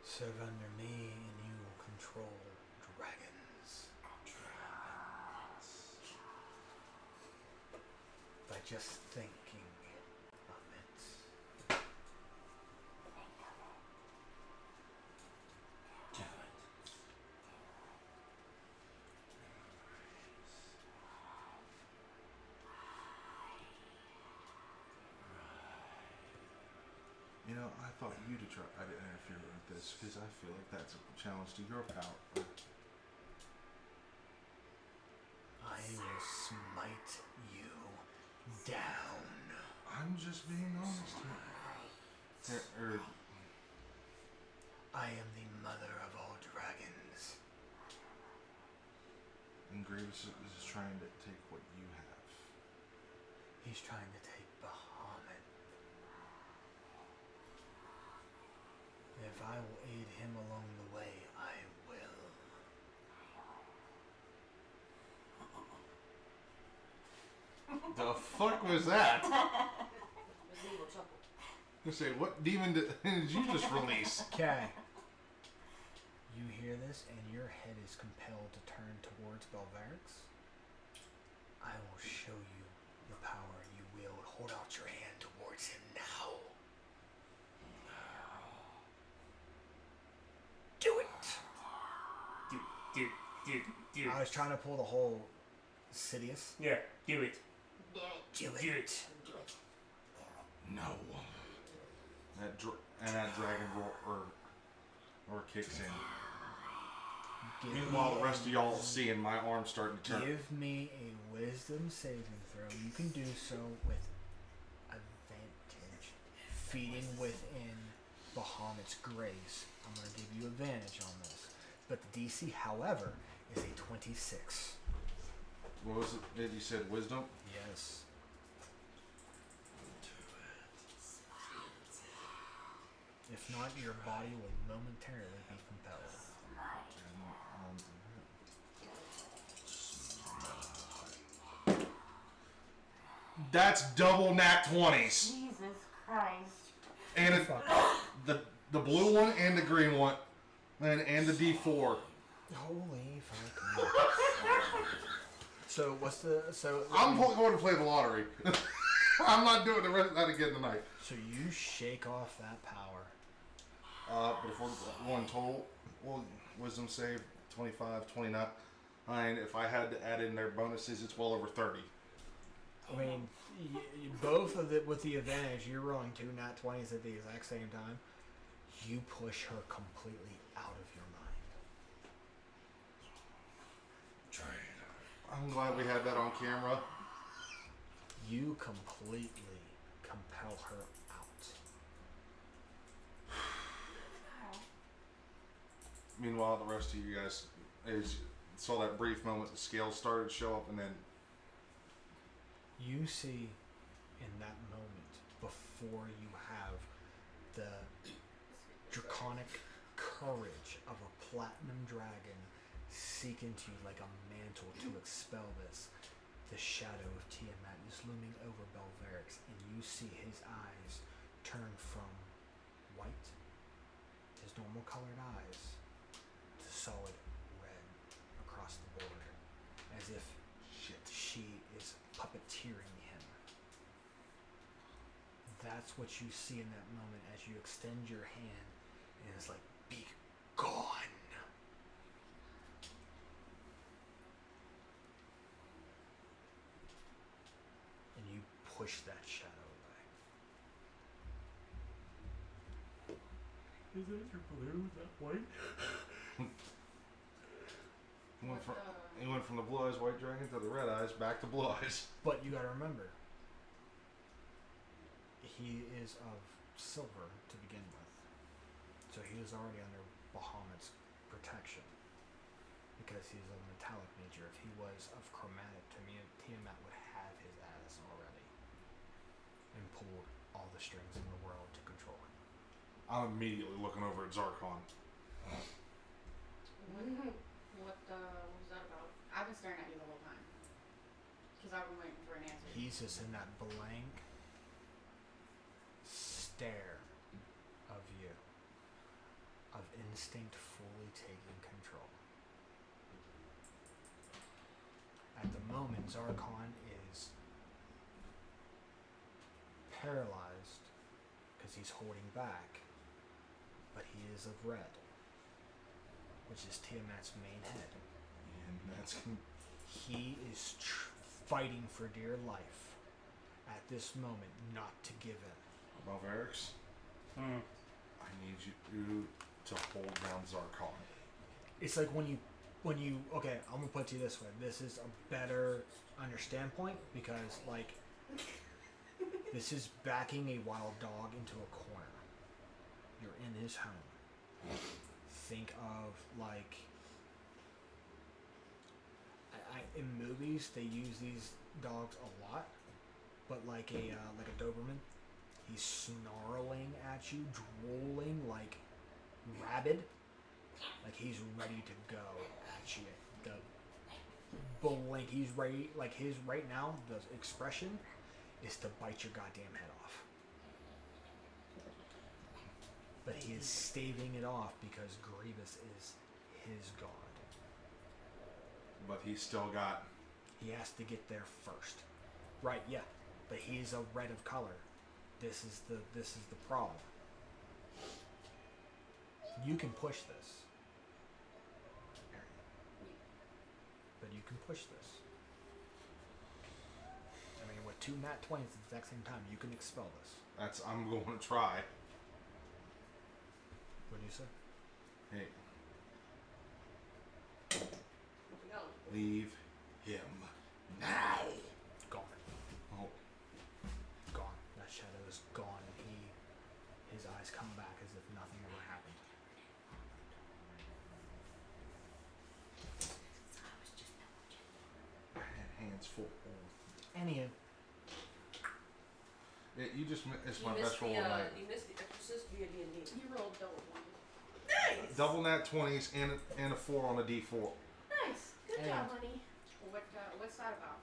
S4: Serve under me and you will control dragons. By just thinking of it.
S3: Do it.
S1: You know, I thought you to try. I didn't interfere with this because I feel like that's a challenge to your power.
S4: I will smite you down.
S1: I'm just being honest here.
S4: I am the mother of all dragons.
S1: And Grievous is trying to take what you have.
S4: He's trying to take Bahamut. If I will aid him along the way, I will.
S1: The fuck was that?
S2: It was an evil chuckle.
S1: I say, what demon did you just release?
S4: Okay. You hear this and your head is compelled to turn towards Belvarix. I will show you the power you wield. Hold out your hand towards him now. Do it!
S3: Do
S4: I was trying to pull the whole Sidious.
S3: Yeah, do it.
S4: Do it.
S3: Do it.
S1: No. That dragon roar kicks in. Meanwhile, the rest of y'all seeing my arm starting to turn.
S4: Give me a wisdom saving throw. You can do so with advantage. Feeding within Bahamut's grace. I'm going to give you advantage on this. But the DC, however, is a 26.
S1: What was it? You said wisdom?
S4: Yes. If not, your body will momentarily be compelled.
S1: That's double nat 20s.
S8: Jesus Christ.
S1: And the blue one and the green one. And the D4.
S4: Holy fuck. So what's the
S1: I'm going to play the lottery. I'm not doing the rest of that again tonight.
S4: So you shake off that power.
S1: But if we're going total, well, wisdom save 25, 29. And if I had to add in their bonuses, it's well over 30.
S4: I mean, both of it with the advantage. You're rolling 2 nat 20s at the exact same time. You push her completely out of your mind.
S1: I'm glad we had that on camera.
S4: You completely compel her out.
S1: Meanwhile, the rest of you guys saw that brief moment the scales started to show up, and then
S4: You see in that moment, before you have the draconic courage of a platinum dragon seek into you like a mantle to expel this, the shadow of Tiamat is looming over Belvarix, and you see his eyes turn from white, his normal colored eyes, to solid red across the border, as if she is puppeteering him. That's what you see in that moment as you extend your hand, and it's like, be gone. And you push that shadow away.
S3: Is that your blue? Is that white?
S1: he went from the blue eyes white dragon to the red eyes back to blue eyes.
S4: But you gotta remember, he is of silver to begin with. So he was already under Bahamut's protection. Because he's a metallic nature. If he was of chromatic, Tiamat would have his ass already. And pulled all the strings in the world to control him.
S1: I'm immediately looking over at Zarkon.
S8: What was that about? I've been staring at you the whole time. Because I've been waiting for an answer.
S4: He's just in that blank stare of you. Of instinct fully taking control. At the moment, Zarkon is paralyzed because he's holding back, but he is of red, which is Tiamat's main head.
S1: And that's...
S4: He is fighting for dear life at this moment not to give in.
S1: Balverix, I need you to hold down Zarkon.
S4: It's like when you okay, I'm gonna put it to you this way. This is a better understand point because like this is backing a wild dog into a corner. You're in his home. Think of like in movies they use these dogs a lot, but like a Doberman, he's snarling at you, drooling like rabid. Like he's ready to go at you. The blink, he's ready. Like his right now, the expression is to bite your goddamn head off. But he is staving it off because Grievous is his god.
S1: But he's still got...
S4: He has to get there first. Right? Yeah. But he's a red of color. This is the problem. You can push this. But you can push this. I mean, with 2 nat 20s at the exact same time, you can expel this.
S1: I'm going to try.
S4: What do you say?
S1: Hey. Leave him now.
S4: Gone.
S1: Oh.
S4: Gone. That shadow is gone, and his eyes come back as if nothing ever happened.
S1: I had hands full.
S4: Anywho.
S1: Yeah, it's my
S2: You
S1: best
S2: missed
S1: roll
S2: the
S1: of the night.
S2: you missed the Exorcist via D&D.
S8: You rolled double one.
S2: Nice.
S1: Double nat 20s and a 4 on a D4.
S7: Nice. Good
S4: Yeah.
S7: job, honey.
S8: What's that about?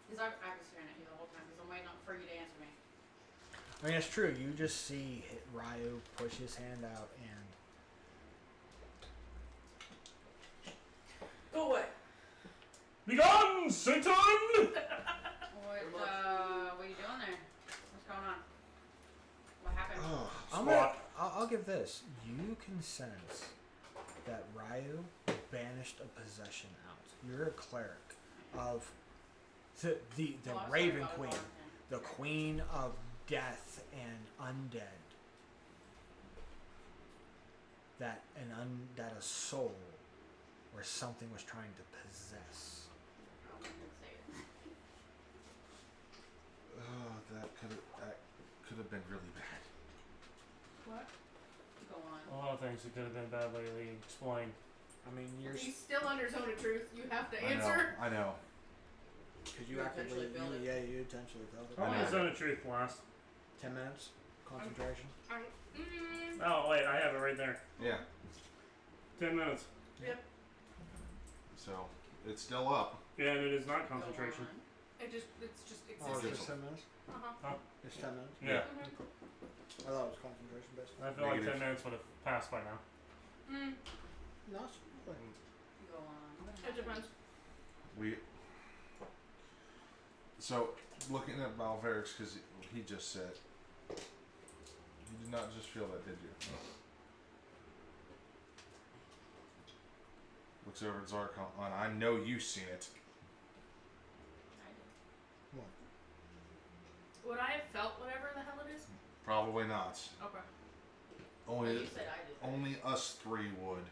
S8: Because I've been staring at you the whole time because I'm waiting for you to answer me.
S4: I mean, it's true. You just see Ryu push his hand out and...
S2: Go away.
S3: Begone, Satan!
S8: What are you doing there? What's going on? What happened?
S4: I'll give this. You can sense that Ryu banished a possession out. You're a cleric of the
S8: Well, I was
S4: Raven
S8: sorry about
S4: Queen,
S8: it.
S4: the Queen of Death and Undead. That that a soul or something was trying to possess.
S8: I didn't say it.
S1: Oh, that could have been really bad.
S8: What? Go on.
S3: A lot of things that could have been bad lately. Explain.
S4: I mean, you're...
S7: He's still under zone of truth. You have to
S1: I
S7: answer.
S1: know.
S4: Because
S2: You intentionally failed it.
S4: Yeah, you intentionally failed it.
S3: How long
S1: know.
S3: is Zone of Truth last?
S4: 10 minutes. Concentration.
S3: Oh, wait, I have it right there.
S1: Yeah.
S3: 10 minutes.
S7: Yep.
S1: So, it's still up.
S3: Yeah, and it is not
S8: Go
S3: concentration.
S8: on.
S7: It's just
S4: Oh,
S7: existing.
S4: it's just 10 minutes?
S7: Uh-huh.
S4: It's 10 minutes?
S3: Yeah.
S4: I thought it was concentration based.
S3: I feel like
S1: Negative.
S3: 10 minutes would have passed by now.
S4: No, it's
S8: Go on.
S7: It depends.
S1: So, looking at Balverix, because he just said, you did not just feel that, did you? Looks over at Zarkon. I know you've seen it.
S8: I did.
S7: Would I have felt whatever the hell it is?
S1: Probably not.
S7: Okay.
S8: Well,
S1: Only
S8: you said I did.
S1: only us 3 would.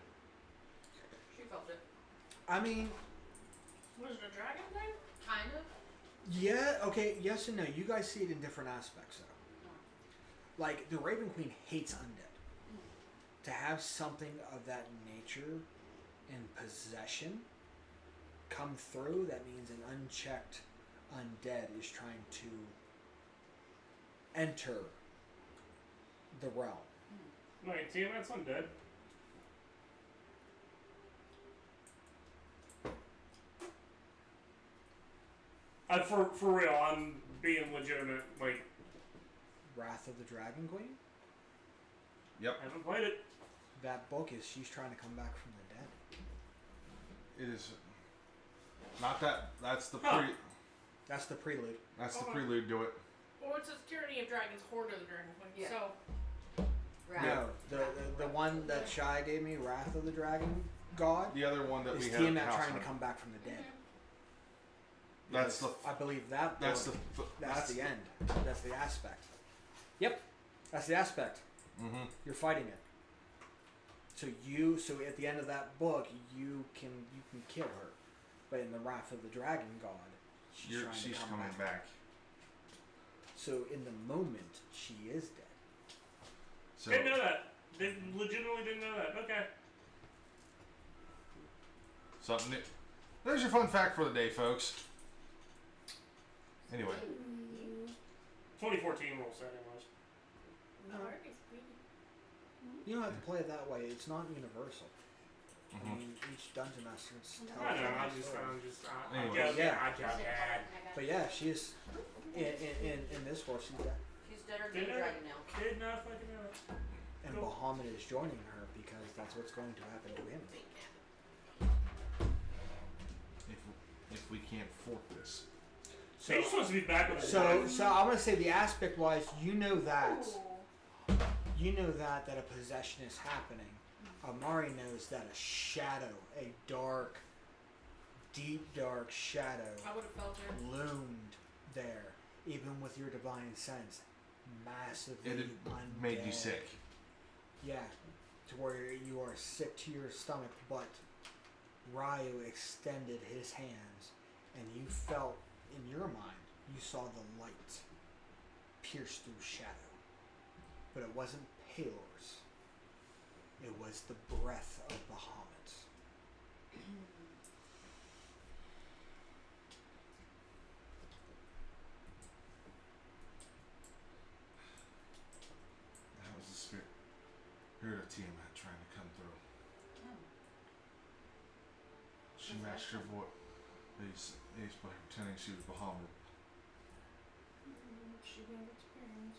S8: She felt it.
S4: I mean,
S7: Was it a dragon thing?
S8: Kind of.
S4: yeah, okay, yes and no. You guys see it in different aspects, like the Raven Queen hates undead. To have something of that nature in possession come through, that means an unchecked undead is trying to enter the realm.
S3: Wait, Tiamat's undead. For real, I'm being legitimate. Like,
S4: Wrath of the Dragon Queen?
S1: Yep.
S3: I haven't played it.
S4: That book is she's trying to come back from the dead.
S1: It is not that. That's the
S4: That's the prelude.
S1: That's the prelude to it.
S5: Or it's a Tyranny of Dragons, Horde of the Dragon Queen.
S2: Yeah.
S5: So,
S4: No, the one that Shai gave me, Wrath of the Dragon God,
S1: The other one that
S4: is
S1: we have.
S4: Tiamat trying to come back from the dead.
S1: That's the.
S4: I believe that.
S1: That's
S4: book,
S1: the.
S4: That's the end. That's the aspect. Yep, that's the aspect.
S1: Mm-hmm.
S4: You're fighting it. So at the end of that book, you can kill her, but in the Wrath of the Dragon God, she's
S1: coming back.
S4: So in the moment, she is dead.
S1: So
S3: Didn't know that. They legitimately didn't know that. Okay.
S1: something new. There's your fun fact for the day, folks. Anyway.
S3: 2014 rule setting was.
S5: the art is pretty.
S4: You don't have to play it that way. It's not universal.
S1: Mhm.
S4: I mean, each dungeon master tells
S3: I know.
S4: their
S3: I
S4: own
S3: just.
S4: story.
S1: Anyway.
S4: Yeah.
S3: I joke.
S4: But yeah, she is in this horse. She's dead.
S2: She's dead or dead dragon now.
S3: Did not fucking know it.
S4: And
S3: Cool.
S4: Bahamut is joining her because that's what's going to happen to him.
S1: If we can't fork this.
S3: So you're supposed to be back with the
S4: So I'm gonna say the aspect wise, you know that a possession is happening. Amari knows that a shadow, a dark, deep dark shadow
S5: I would have felt her.
S4: loomed there, even with your divine sense, massively
S1: It had
S4: undead.
S1: made you sick.
S4: Yeah, to where you are sick to your stomach, but Ryu extended his hands, and you felt, in your mind, you saw the light pierce through shadow. But it wasn't Palor's. It was the breath of Bahamut.
S1: That was the spirit of Tiamat trying to come through. She matched her voice by pretending she was Bahamut.
S5: She gained experience.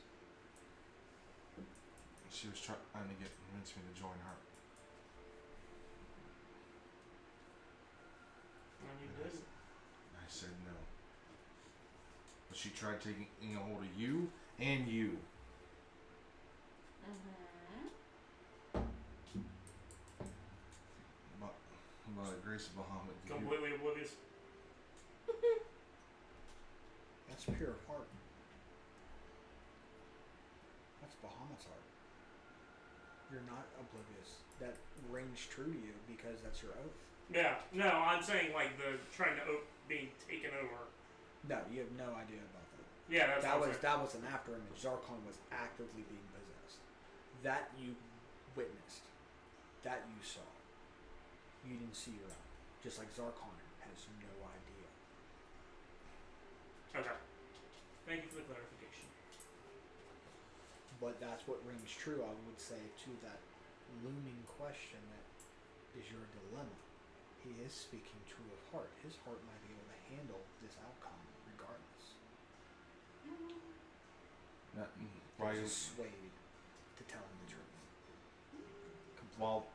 S1: She was trying to convince me to join her.
S3: And you did.
S1: I said no. But she tried taking a hold of you and you. By the grace of Bahamut.
S3: Completely oblivious.
S4: That's pure heart. That's Bahamut's heart. You're not oblivious. That rings true to you because that's your oath.
S3: Yeah. No, I'm saying like the trying to being taken over.
S4: No, you have no idea about that.
S3: Yeah, that's what I'm saying.
S4: That was an after image. Zarkon was actively being possessed. That you witnessed. That you saw. You didn't see your own. Just like Zarkon has no idea.
S3: Okay. Thank you for the clarification.
S4: But that's what rings true, I would say, to that looming question that is your dilemma. He is speaking true of heart. His heart might be able to handle this outcome regardless.
S1: Ryu,
S4: He's swayed to telling the truth.
S1: while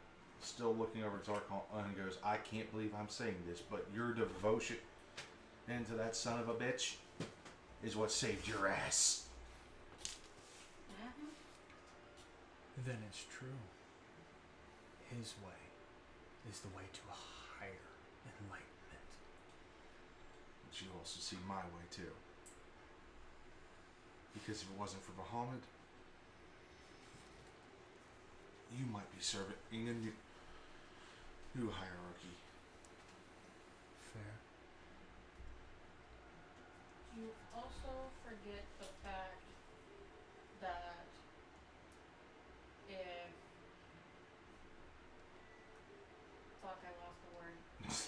S1: still looking over at Zarkon, and goes, I can't believe I'm saying this, but your devotion into that son of a bitch is what saved your ass.
S4: Then it's true. His way is the way to a higher enlightenment.
S1: But you also see my way too. Because if it wasn't for Bahamut, you might be serving a new hierarchy.
S4: Fair.
S8: You also forget the fact that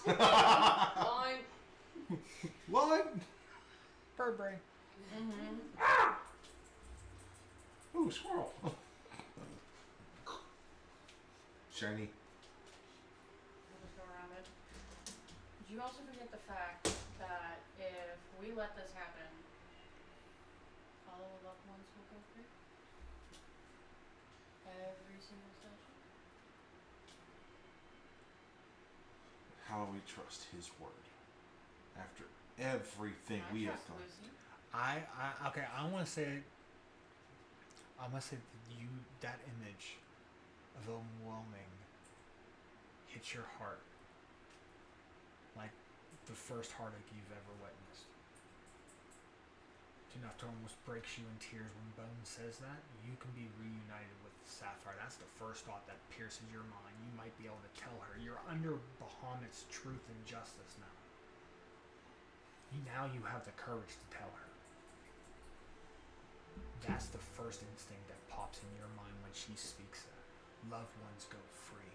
S2: Line.
S1: Line.
S4: Bird brain.
S1: Ooh, squirrel. Shiny.
S8: We'll just go around it. Did you also forget the fact that if we let this happen, all the loved ones will go free? Every single statue?
S1: How do we trust his word after everything
S8: I
S1: we have
S8: trust
S1: done?
S8: Lucy.
S4: Okay. I'm gonna say that that image of overwhelming hits your heart like the first heartache you've ever witnessed. Enough to almost breaks you in tears when Bone says that. You can be reunited with Sapphire. That's the first thought that pierces your mind. You might be able to tell her you're under Bahamut's truth and justice now. Now you have the courage to tell her. That's the first instinct that pops in your mind when she speaks that. Loved ones go free.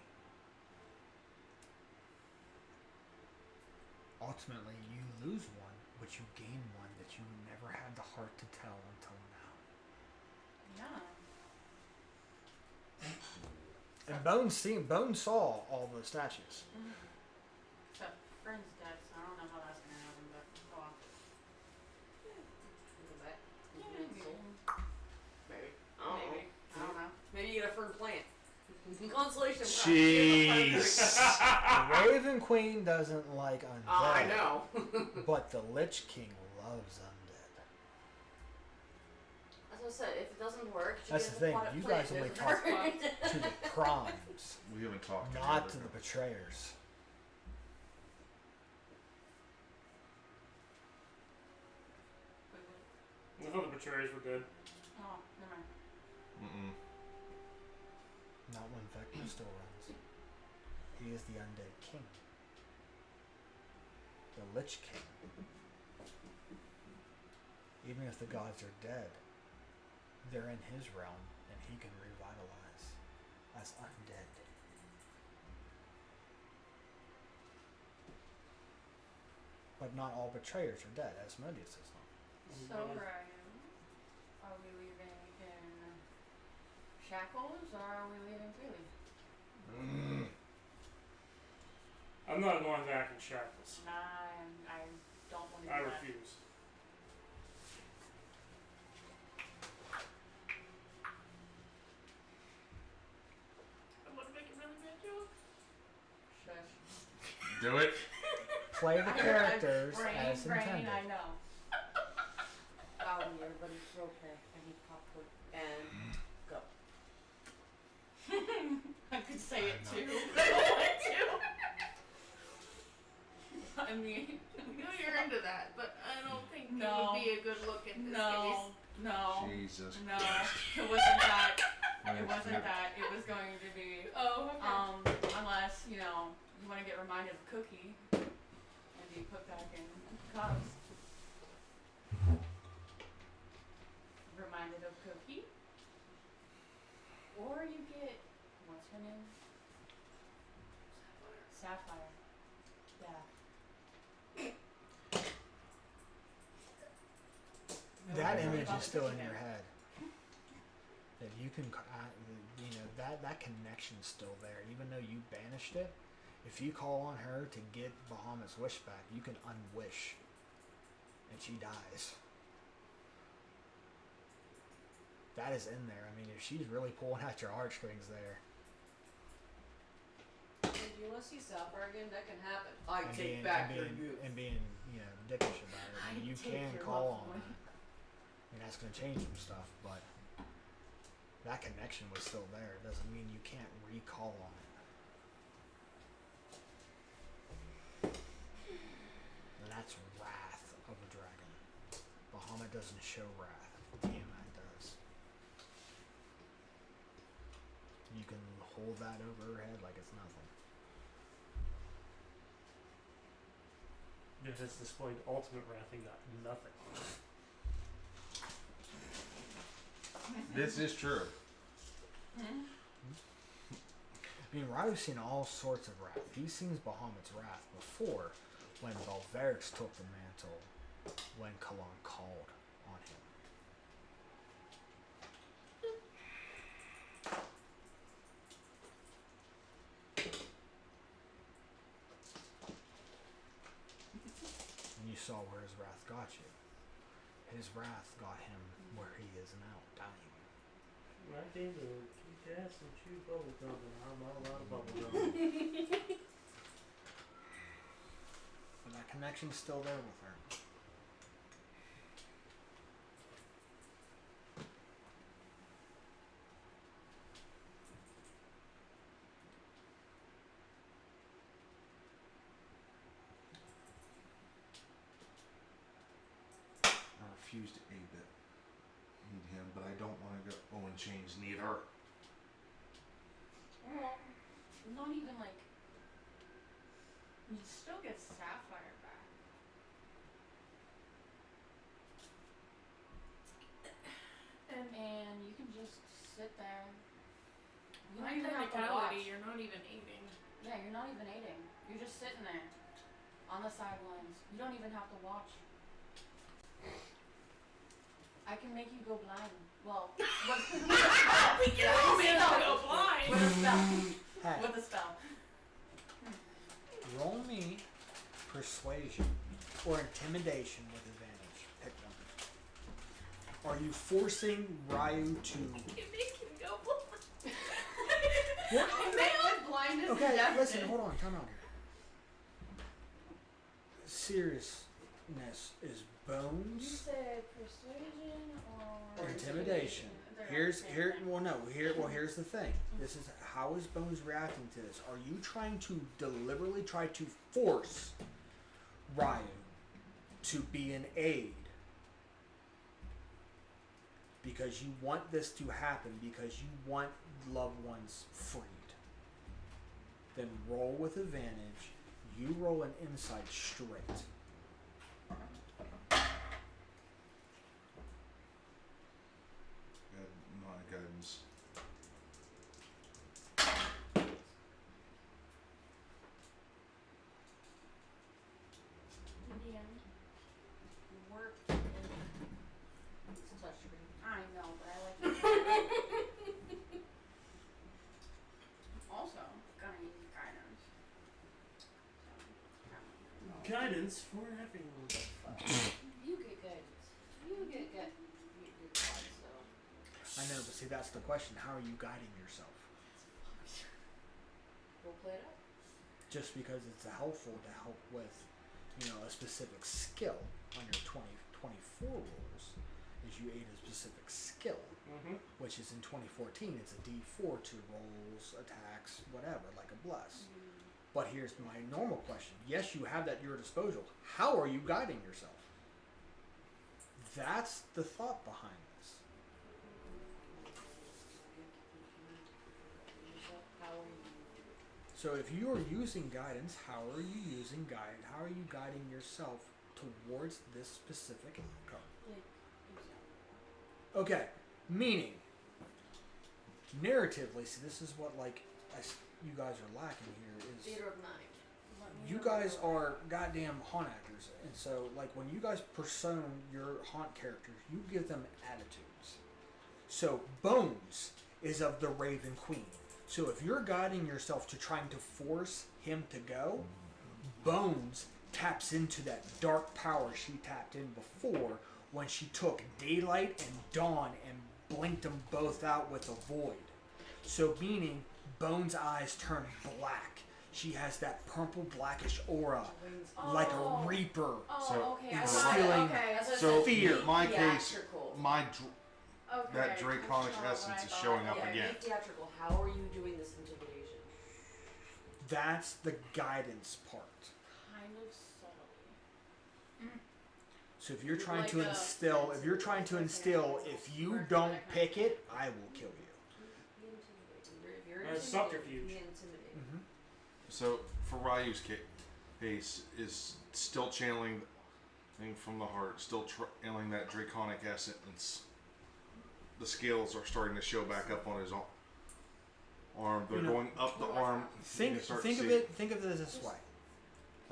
S4: Ultimately, you lose one, but you gain one that you never had the heart to tell until now.
S8: Yeah.
S4: And Bone saw all the statues.
S8: Except Friend's dead, so I don't know how that's gonna happen, but go on.
S2: Go back.
S8: Maybe.
S2: Maybe.
S8: Maybe. I don't know.
S2: Maybe you get a fern plant. Consolation prize.
S1: Jeez.
S4: Raven Queen doesn't like undead.
S2: I know.
S4: But the Lich King loves undead.
S2: As I said, if it doesn't work,
S4: That's the thing. You guys only talk to the crimes,
S1: We haven't talked.
S4: not to the betrayers.
S3: I thought the betrayers were dead.
S8: Oh, never mind.
S1: Mm-mm.
S4: Not when Vecna still runs. He is the undead king. The Lich King. Even if the gods are dead, they're in his realm and he can revitalize as undead. But not all betrayers are dead, as Modius says.
S8: So, Ryan, are we leaving in shackles or are we leaving freely?
S3: I'm not going back in shackles.
S8: I don't want to
S3: I
S8: do that.
S3: refuse.
S5: I want to make a really bad joke.
S8: Shush.
S1: Do it.
S4: Play the characters as
S8: Brain,
S4: intended.
S8: I know.
S2: Howdy, everybody. Okay, I need popcorn. And go.
S8: I could say it too. I don't want to. I mean,
S5: I know you're into that, but I don't think it
S8: No.
S5: would be a good look in this
S8: no, no,
S1: Jesus.
S8: no. It wasn't that.
S1: Christ.
S8: It wasn't that. It was going to be,
S5: case. Oh, okay.
S8: unless, you want to get reminded of Cookie and be put back in cuffs. Reminded of Cookie. Or you get, what's her name? Sapphire. Yeah.
S4: That
S8: Okay.
S4: image is still in your head. That you can, that connection's still there. Even though you banished it, if you call on her to get Bahamut's wish back, you can unwish, and she dies. That is in there. I mean, if she's really pulling at your heartstrings there,
S2: If you want to see Sapphire again, that can happen. I
S4: and
S2: take
S4: being,
S2: back
S4: and
S2: your
S4: being,
S2: youth.
S4: and being, dickish about it, I mean, you
S8: take
S4: can
S8: your
S4: call
S8: love
S4: on
S8: away.
S4: that. I mean, that's going to change some stuff, but that connection was still there. It doesn't mean you can't recall on it. And that's wrath of a dragon. Bahamut doesn't show wrath. Tiamat does. You can hold that over her head like it's nothing.
S3: You just displayed ultimate wrath and got nothing.
S1: This is true.
S4: I mean, Ryu's seen all sorts of wrath. He's seen Bahamut's wrath before when Belverix took the mantle when Kalan called on him. And you saw where his wrath got you. His wrath got him where he is now, dying.
S3: I came to kick ass and chew bubble gum, and I'm all out of bubble gum.
S4: But that connection's still there with her.
S1: I refuse to eat him, but I don't want to go Owen Chains neither.
S8: Well, not even like. You still get Sapphire back. And you can just sit there. You don't even have to watch.
S5: You're not even aiding.
S8: Yeah, you're not even aiding. You're just sitting there on the sidelines. You don't even have to watch. I can make you go blind. Well,
S5: We can all make them go blind.
S8: with a spell.
S4: Hey,
S8: With a spell.
S4: roll me persuasion or intimidation with advantage. Pick one. Are you forcing Ryu to...
S5: You can make him go blind.
S4: What?
S8: With blindness and
S4: Okay,
S8: deafness.
S4: listen, hold on, time out here. Seriousness is
S8: You
S4: bones
S8: said persuasion or
S4: intimidation. Here's the thing. This is how is Bones reacting to this? Are you trying to deliberately try to force Ryu to be an aid? Because you want this to happen, because you want loved ones freed. Then roll with advantage. You roll an insight straight.
S1: My guidance.
S8: In the end, work in it's a touchscreen. I know, but I like it. Also, gonna use guidance. So,
S3: Guidance for everyone.
S8: you get guidance. You get good. You get cards, so.
S4: I know, but see, that's the question. How are you guiding yourself?
S8: We'll play it out.
S4: Just because it's helpful to help with, a specific skill on your 2024 rules, is you aid a specific skill, which is in 2014, it's a D4 to rolls, attacks, whatever, like a bless. But here's my normal question. Yes, you have that at your disposal. How are you guiding yourself? That's the thought behind this.
S8: How are you?
S4: So if you are using guidance, how are you using guide? How are you guiding yourself towards this specific outcome?
S8: Like, example.
S4: Okay, meaning narratively. See, this is what you guys are lacking here is
S2: Theater of mind.
S4: you guys are goddamn haunt actors, and so when you guys persona your haunt characters, you give them attitudes. So Bones is of the Raven Queen. So if you're guiding yourself to trying to force him to go, Bones taps into that dark power she tapped in before when she took Daylight and Dawn and blinked them both out with a void. So meaning Bones' eyes turn black. She has that purple blackish aura like a reaper.
S1: So,
S8: okay.
S4: instilling
S1: So
S4: fear.
S1: in my case,
S8: Theatrical. Okay.
S1: that draconic
S8: That's not
S1: essence
S8: what
S1: is
S8: I
S1: showing
S8: thought.
S1: up again.
S2: Be theatrical. How are you doing this intimidation?
S4: That's the guidance part.
S8: Kind of subtly.
S4: So if you're trying
S8: Like
S4: to
S8: a-
S4: instill, if you don't pick it, I will kill you.
S2: Be intimidating. If you're
S3: Subterfuge.
S2: intimidating, be intimidating.
S1: So for Ryu's case, is still channeling thing from the heart, still channeling that draconic essence. The scales are starting to show back up on his arm. They're
S4: You know,
S1: going up the arm.
S4: Think
S1: You start
S4: think
S1: to
S4: of
S1: see-
S4: it think of it this way,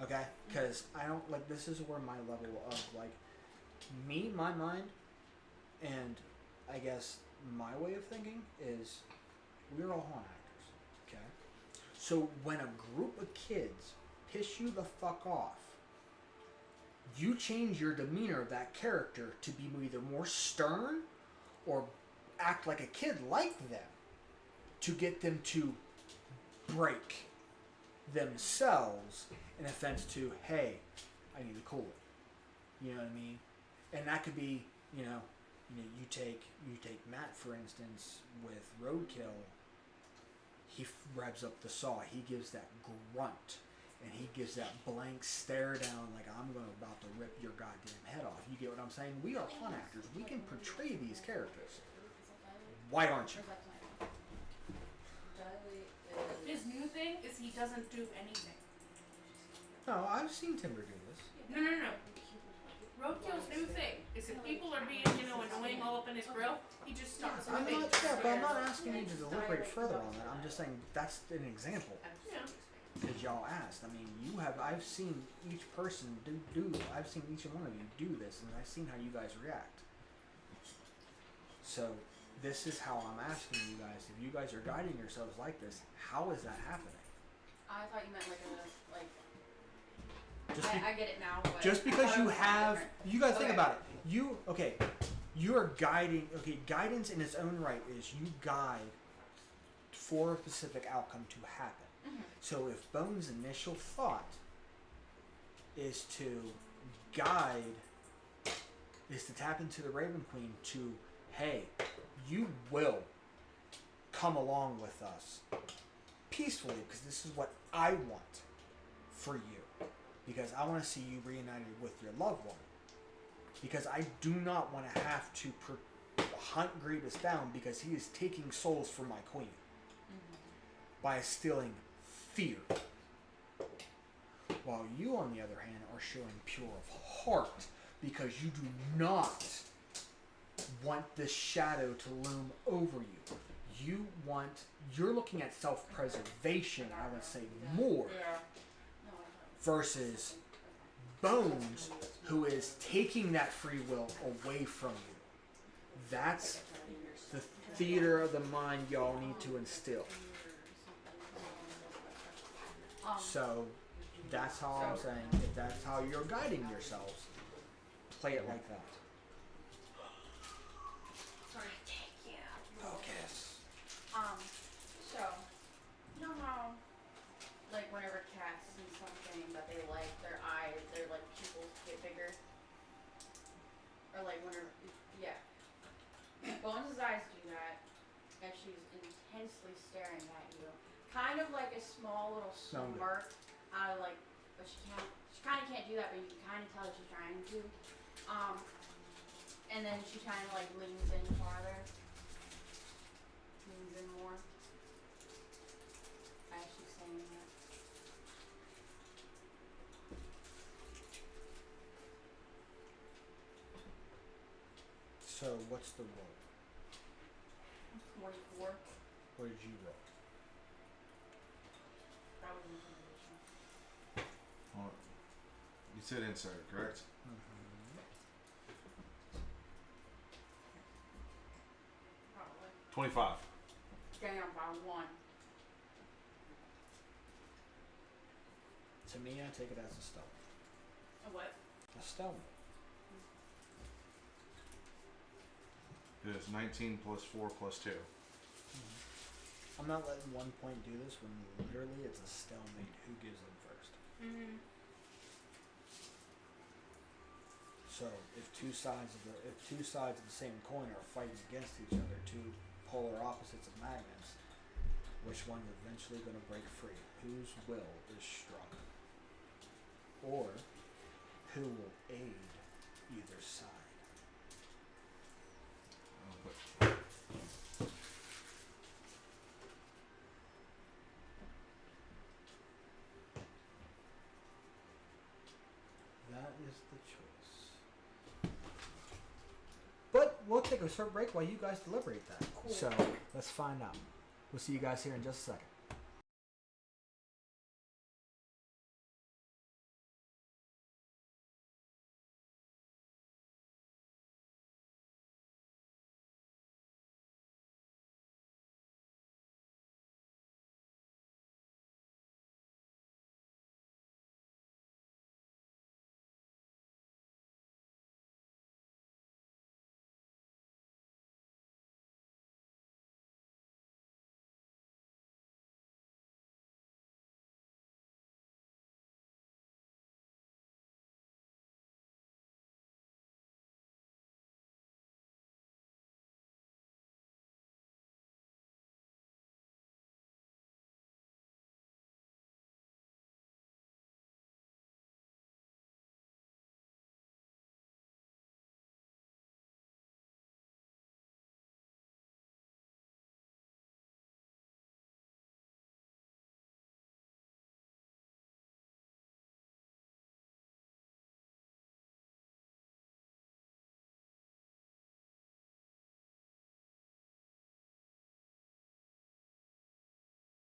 S4: okay? Because I don't like this is where my level of like me, my mind, and I guess my way of thinking is we're all haunt actors, okay? So when a group of kids piss you the fuck off, you change your demeanor of that character to be either more stern or act like a kid like them to get them to break themselves in offense to, hey, I need to cool it. You know what I mean? And that could be, you take Matt for instance with Roadkill. He revs up the saw. He gives that grunt, and he gives that blank stare down like I'm about to rip your goddamn head off. You get what I'm saying? We are haunt actors. We can portray these characters. Why aren't you?
S5: His new thing is he doesn't do anything.
S4: No, I've seen Timber do this.
S5: No. Roadkill's new thing is if people are being, annoying all up in his grill, he just stops and
S4: But I'm not asking you to deliberate further on that. I'm just saying that's an example.
S5: Yeah.
S4: Because y'all asked. I mean, I've seen each person I've seen each one of you do this, and I've seen how you guys react. So, this is how I'm asking you guys. If you guys are guiding yourselves like this, how is that happening?
S8: I thought you meant
S4: Just
S8: I get it now. But
S4: just because
S8: I thought
S4: you
S8: it was
S4: have,
S8: different.
S4: you gotta think
S8: Okay.
S4: about it. You are guiding. Okay, guidance in its own right is you guide for a specific outcome to happen.
S8: Mhm.
S4: So if Bones' initial thought is to guide, is to tap into the Raven Queen to, hey, you will come along with us peacefully because this is what I want for you. Because I want to see you reunited with your loved one. Because I do not want to have to hunt Grievous down because he is taking souls from my queen by instilling fear. While you, on the other hand, are showing pure of heart because you do not want this shadow to loom over you. You're looking at self-preservation, I would say, more
S8: Yeah.
S4: versus Bones, who is taking that free will away from you. That's the theater of the mind y'all need to instill. So that's how I'm saying, if that's how you're guiding yourselves, play it like that.
S8: Sorry.
S4: Focus.
S8: So, you know how, like, whenever cats see something that they like, their pupils get bigger? Or, like, whenever, yeah. Bones' eyes do that, and she's intensely staring at you. Kind of like a small little smirk out of, like, but she kind of can't do that, but you can kind of tell that she's trying to. And then she kind of, like, leans in farther. Leans in more. As she's saying that.
S4: So what's the roll?
S8: 24.
S4: What did you roll?
S8: Probably intimidation.
S1: You said insider, correct?
S8: Probably.
S1: 25.
S8: Damn, by 1.
S4: To me, I take it as a stealth.
S8: A what?
S4: A stealth.
S1: It is 19 plus 4 plus 2.
S4: I'm not letting 1 point do this when literally it's a stalemate. Who gives them first?
S5: Mm-hmm.
S4: So if two sides of the same coin are fighting against each other, two polar opposites of magnets, which one's eventually going to break free? Whose will is stronger? Or who will aid either side? That is the choice. But we'll take a short break while you guys deliberate that.
S5: Cool.
S4: So let's find out. We'll see you guys here in just a second.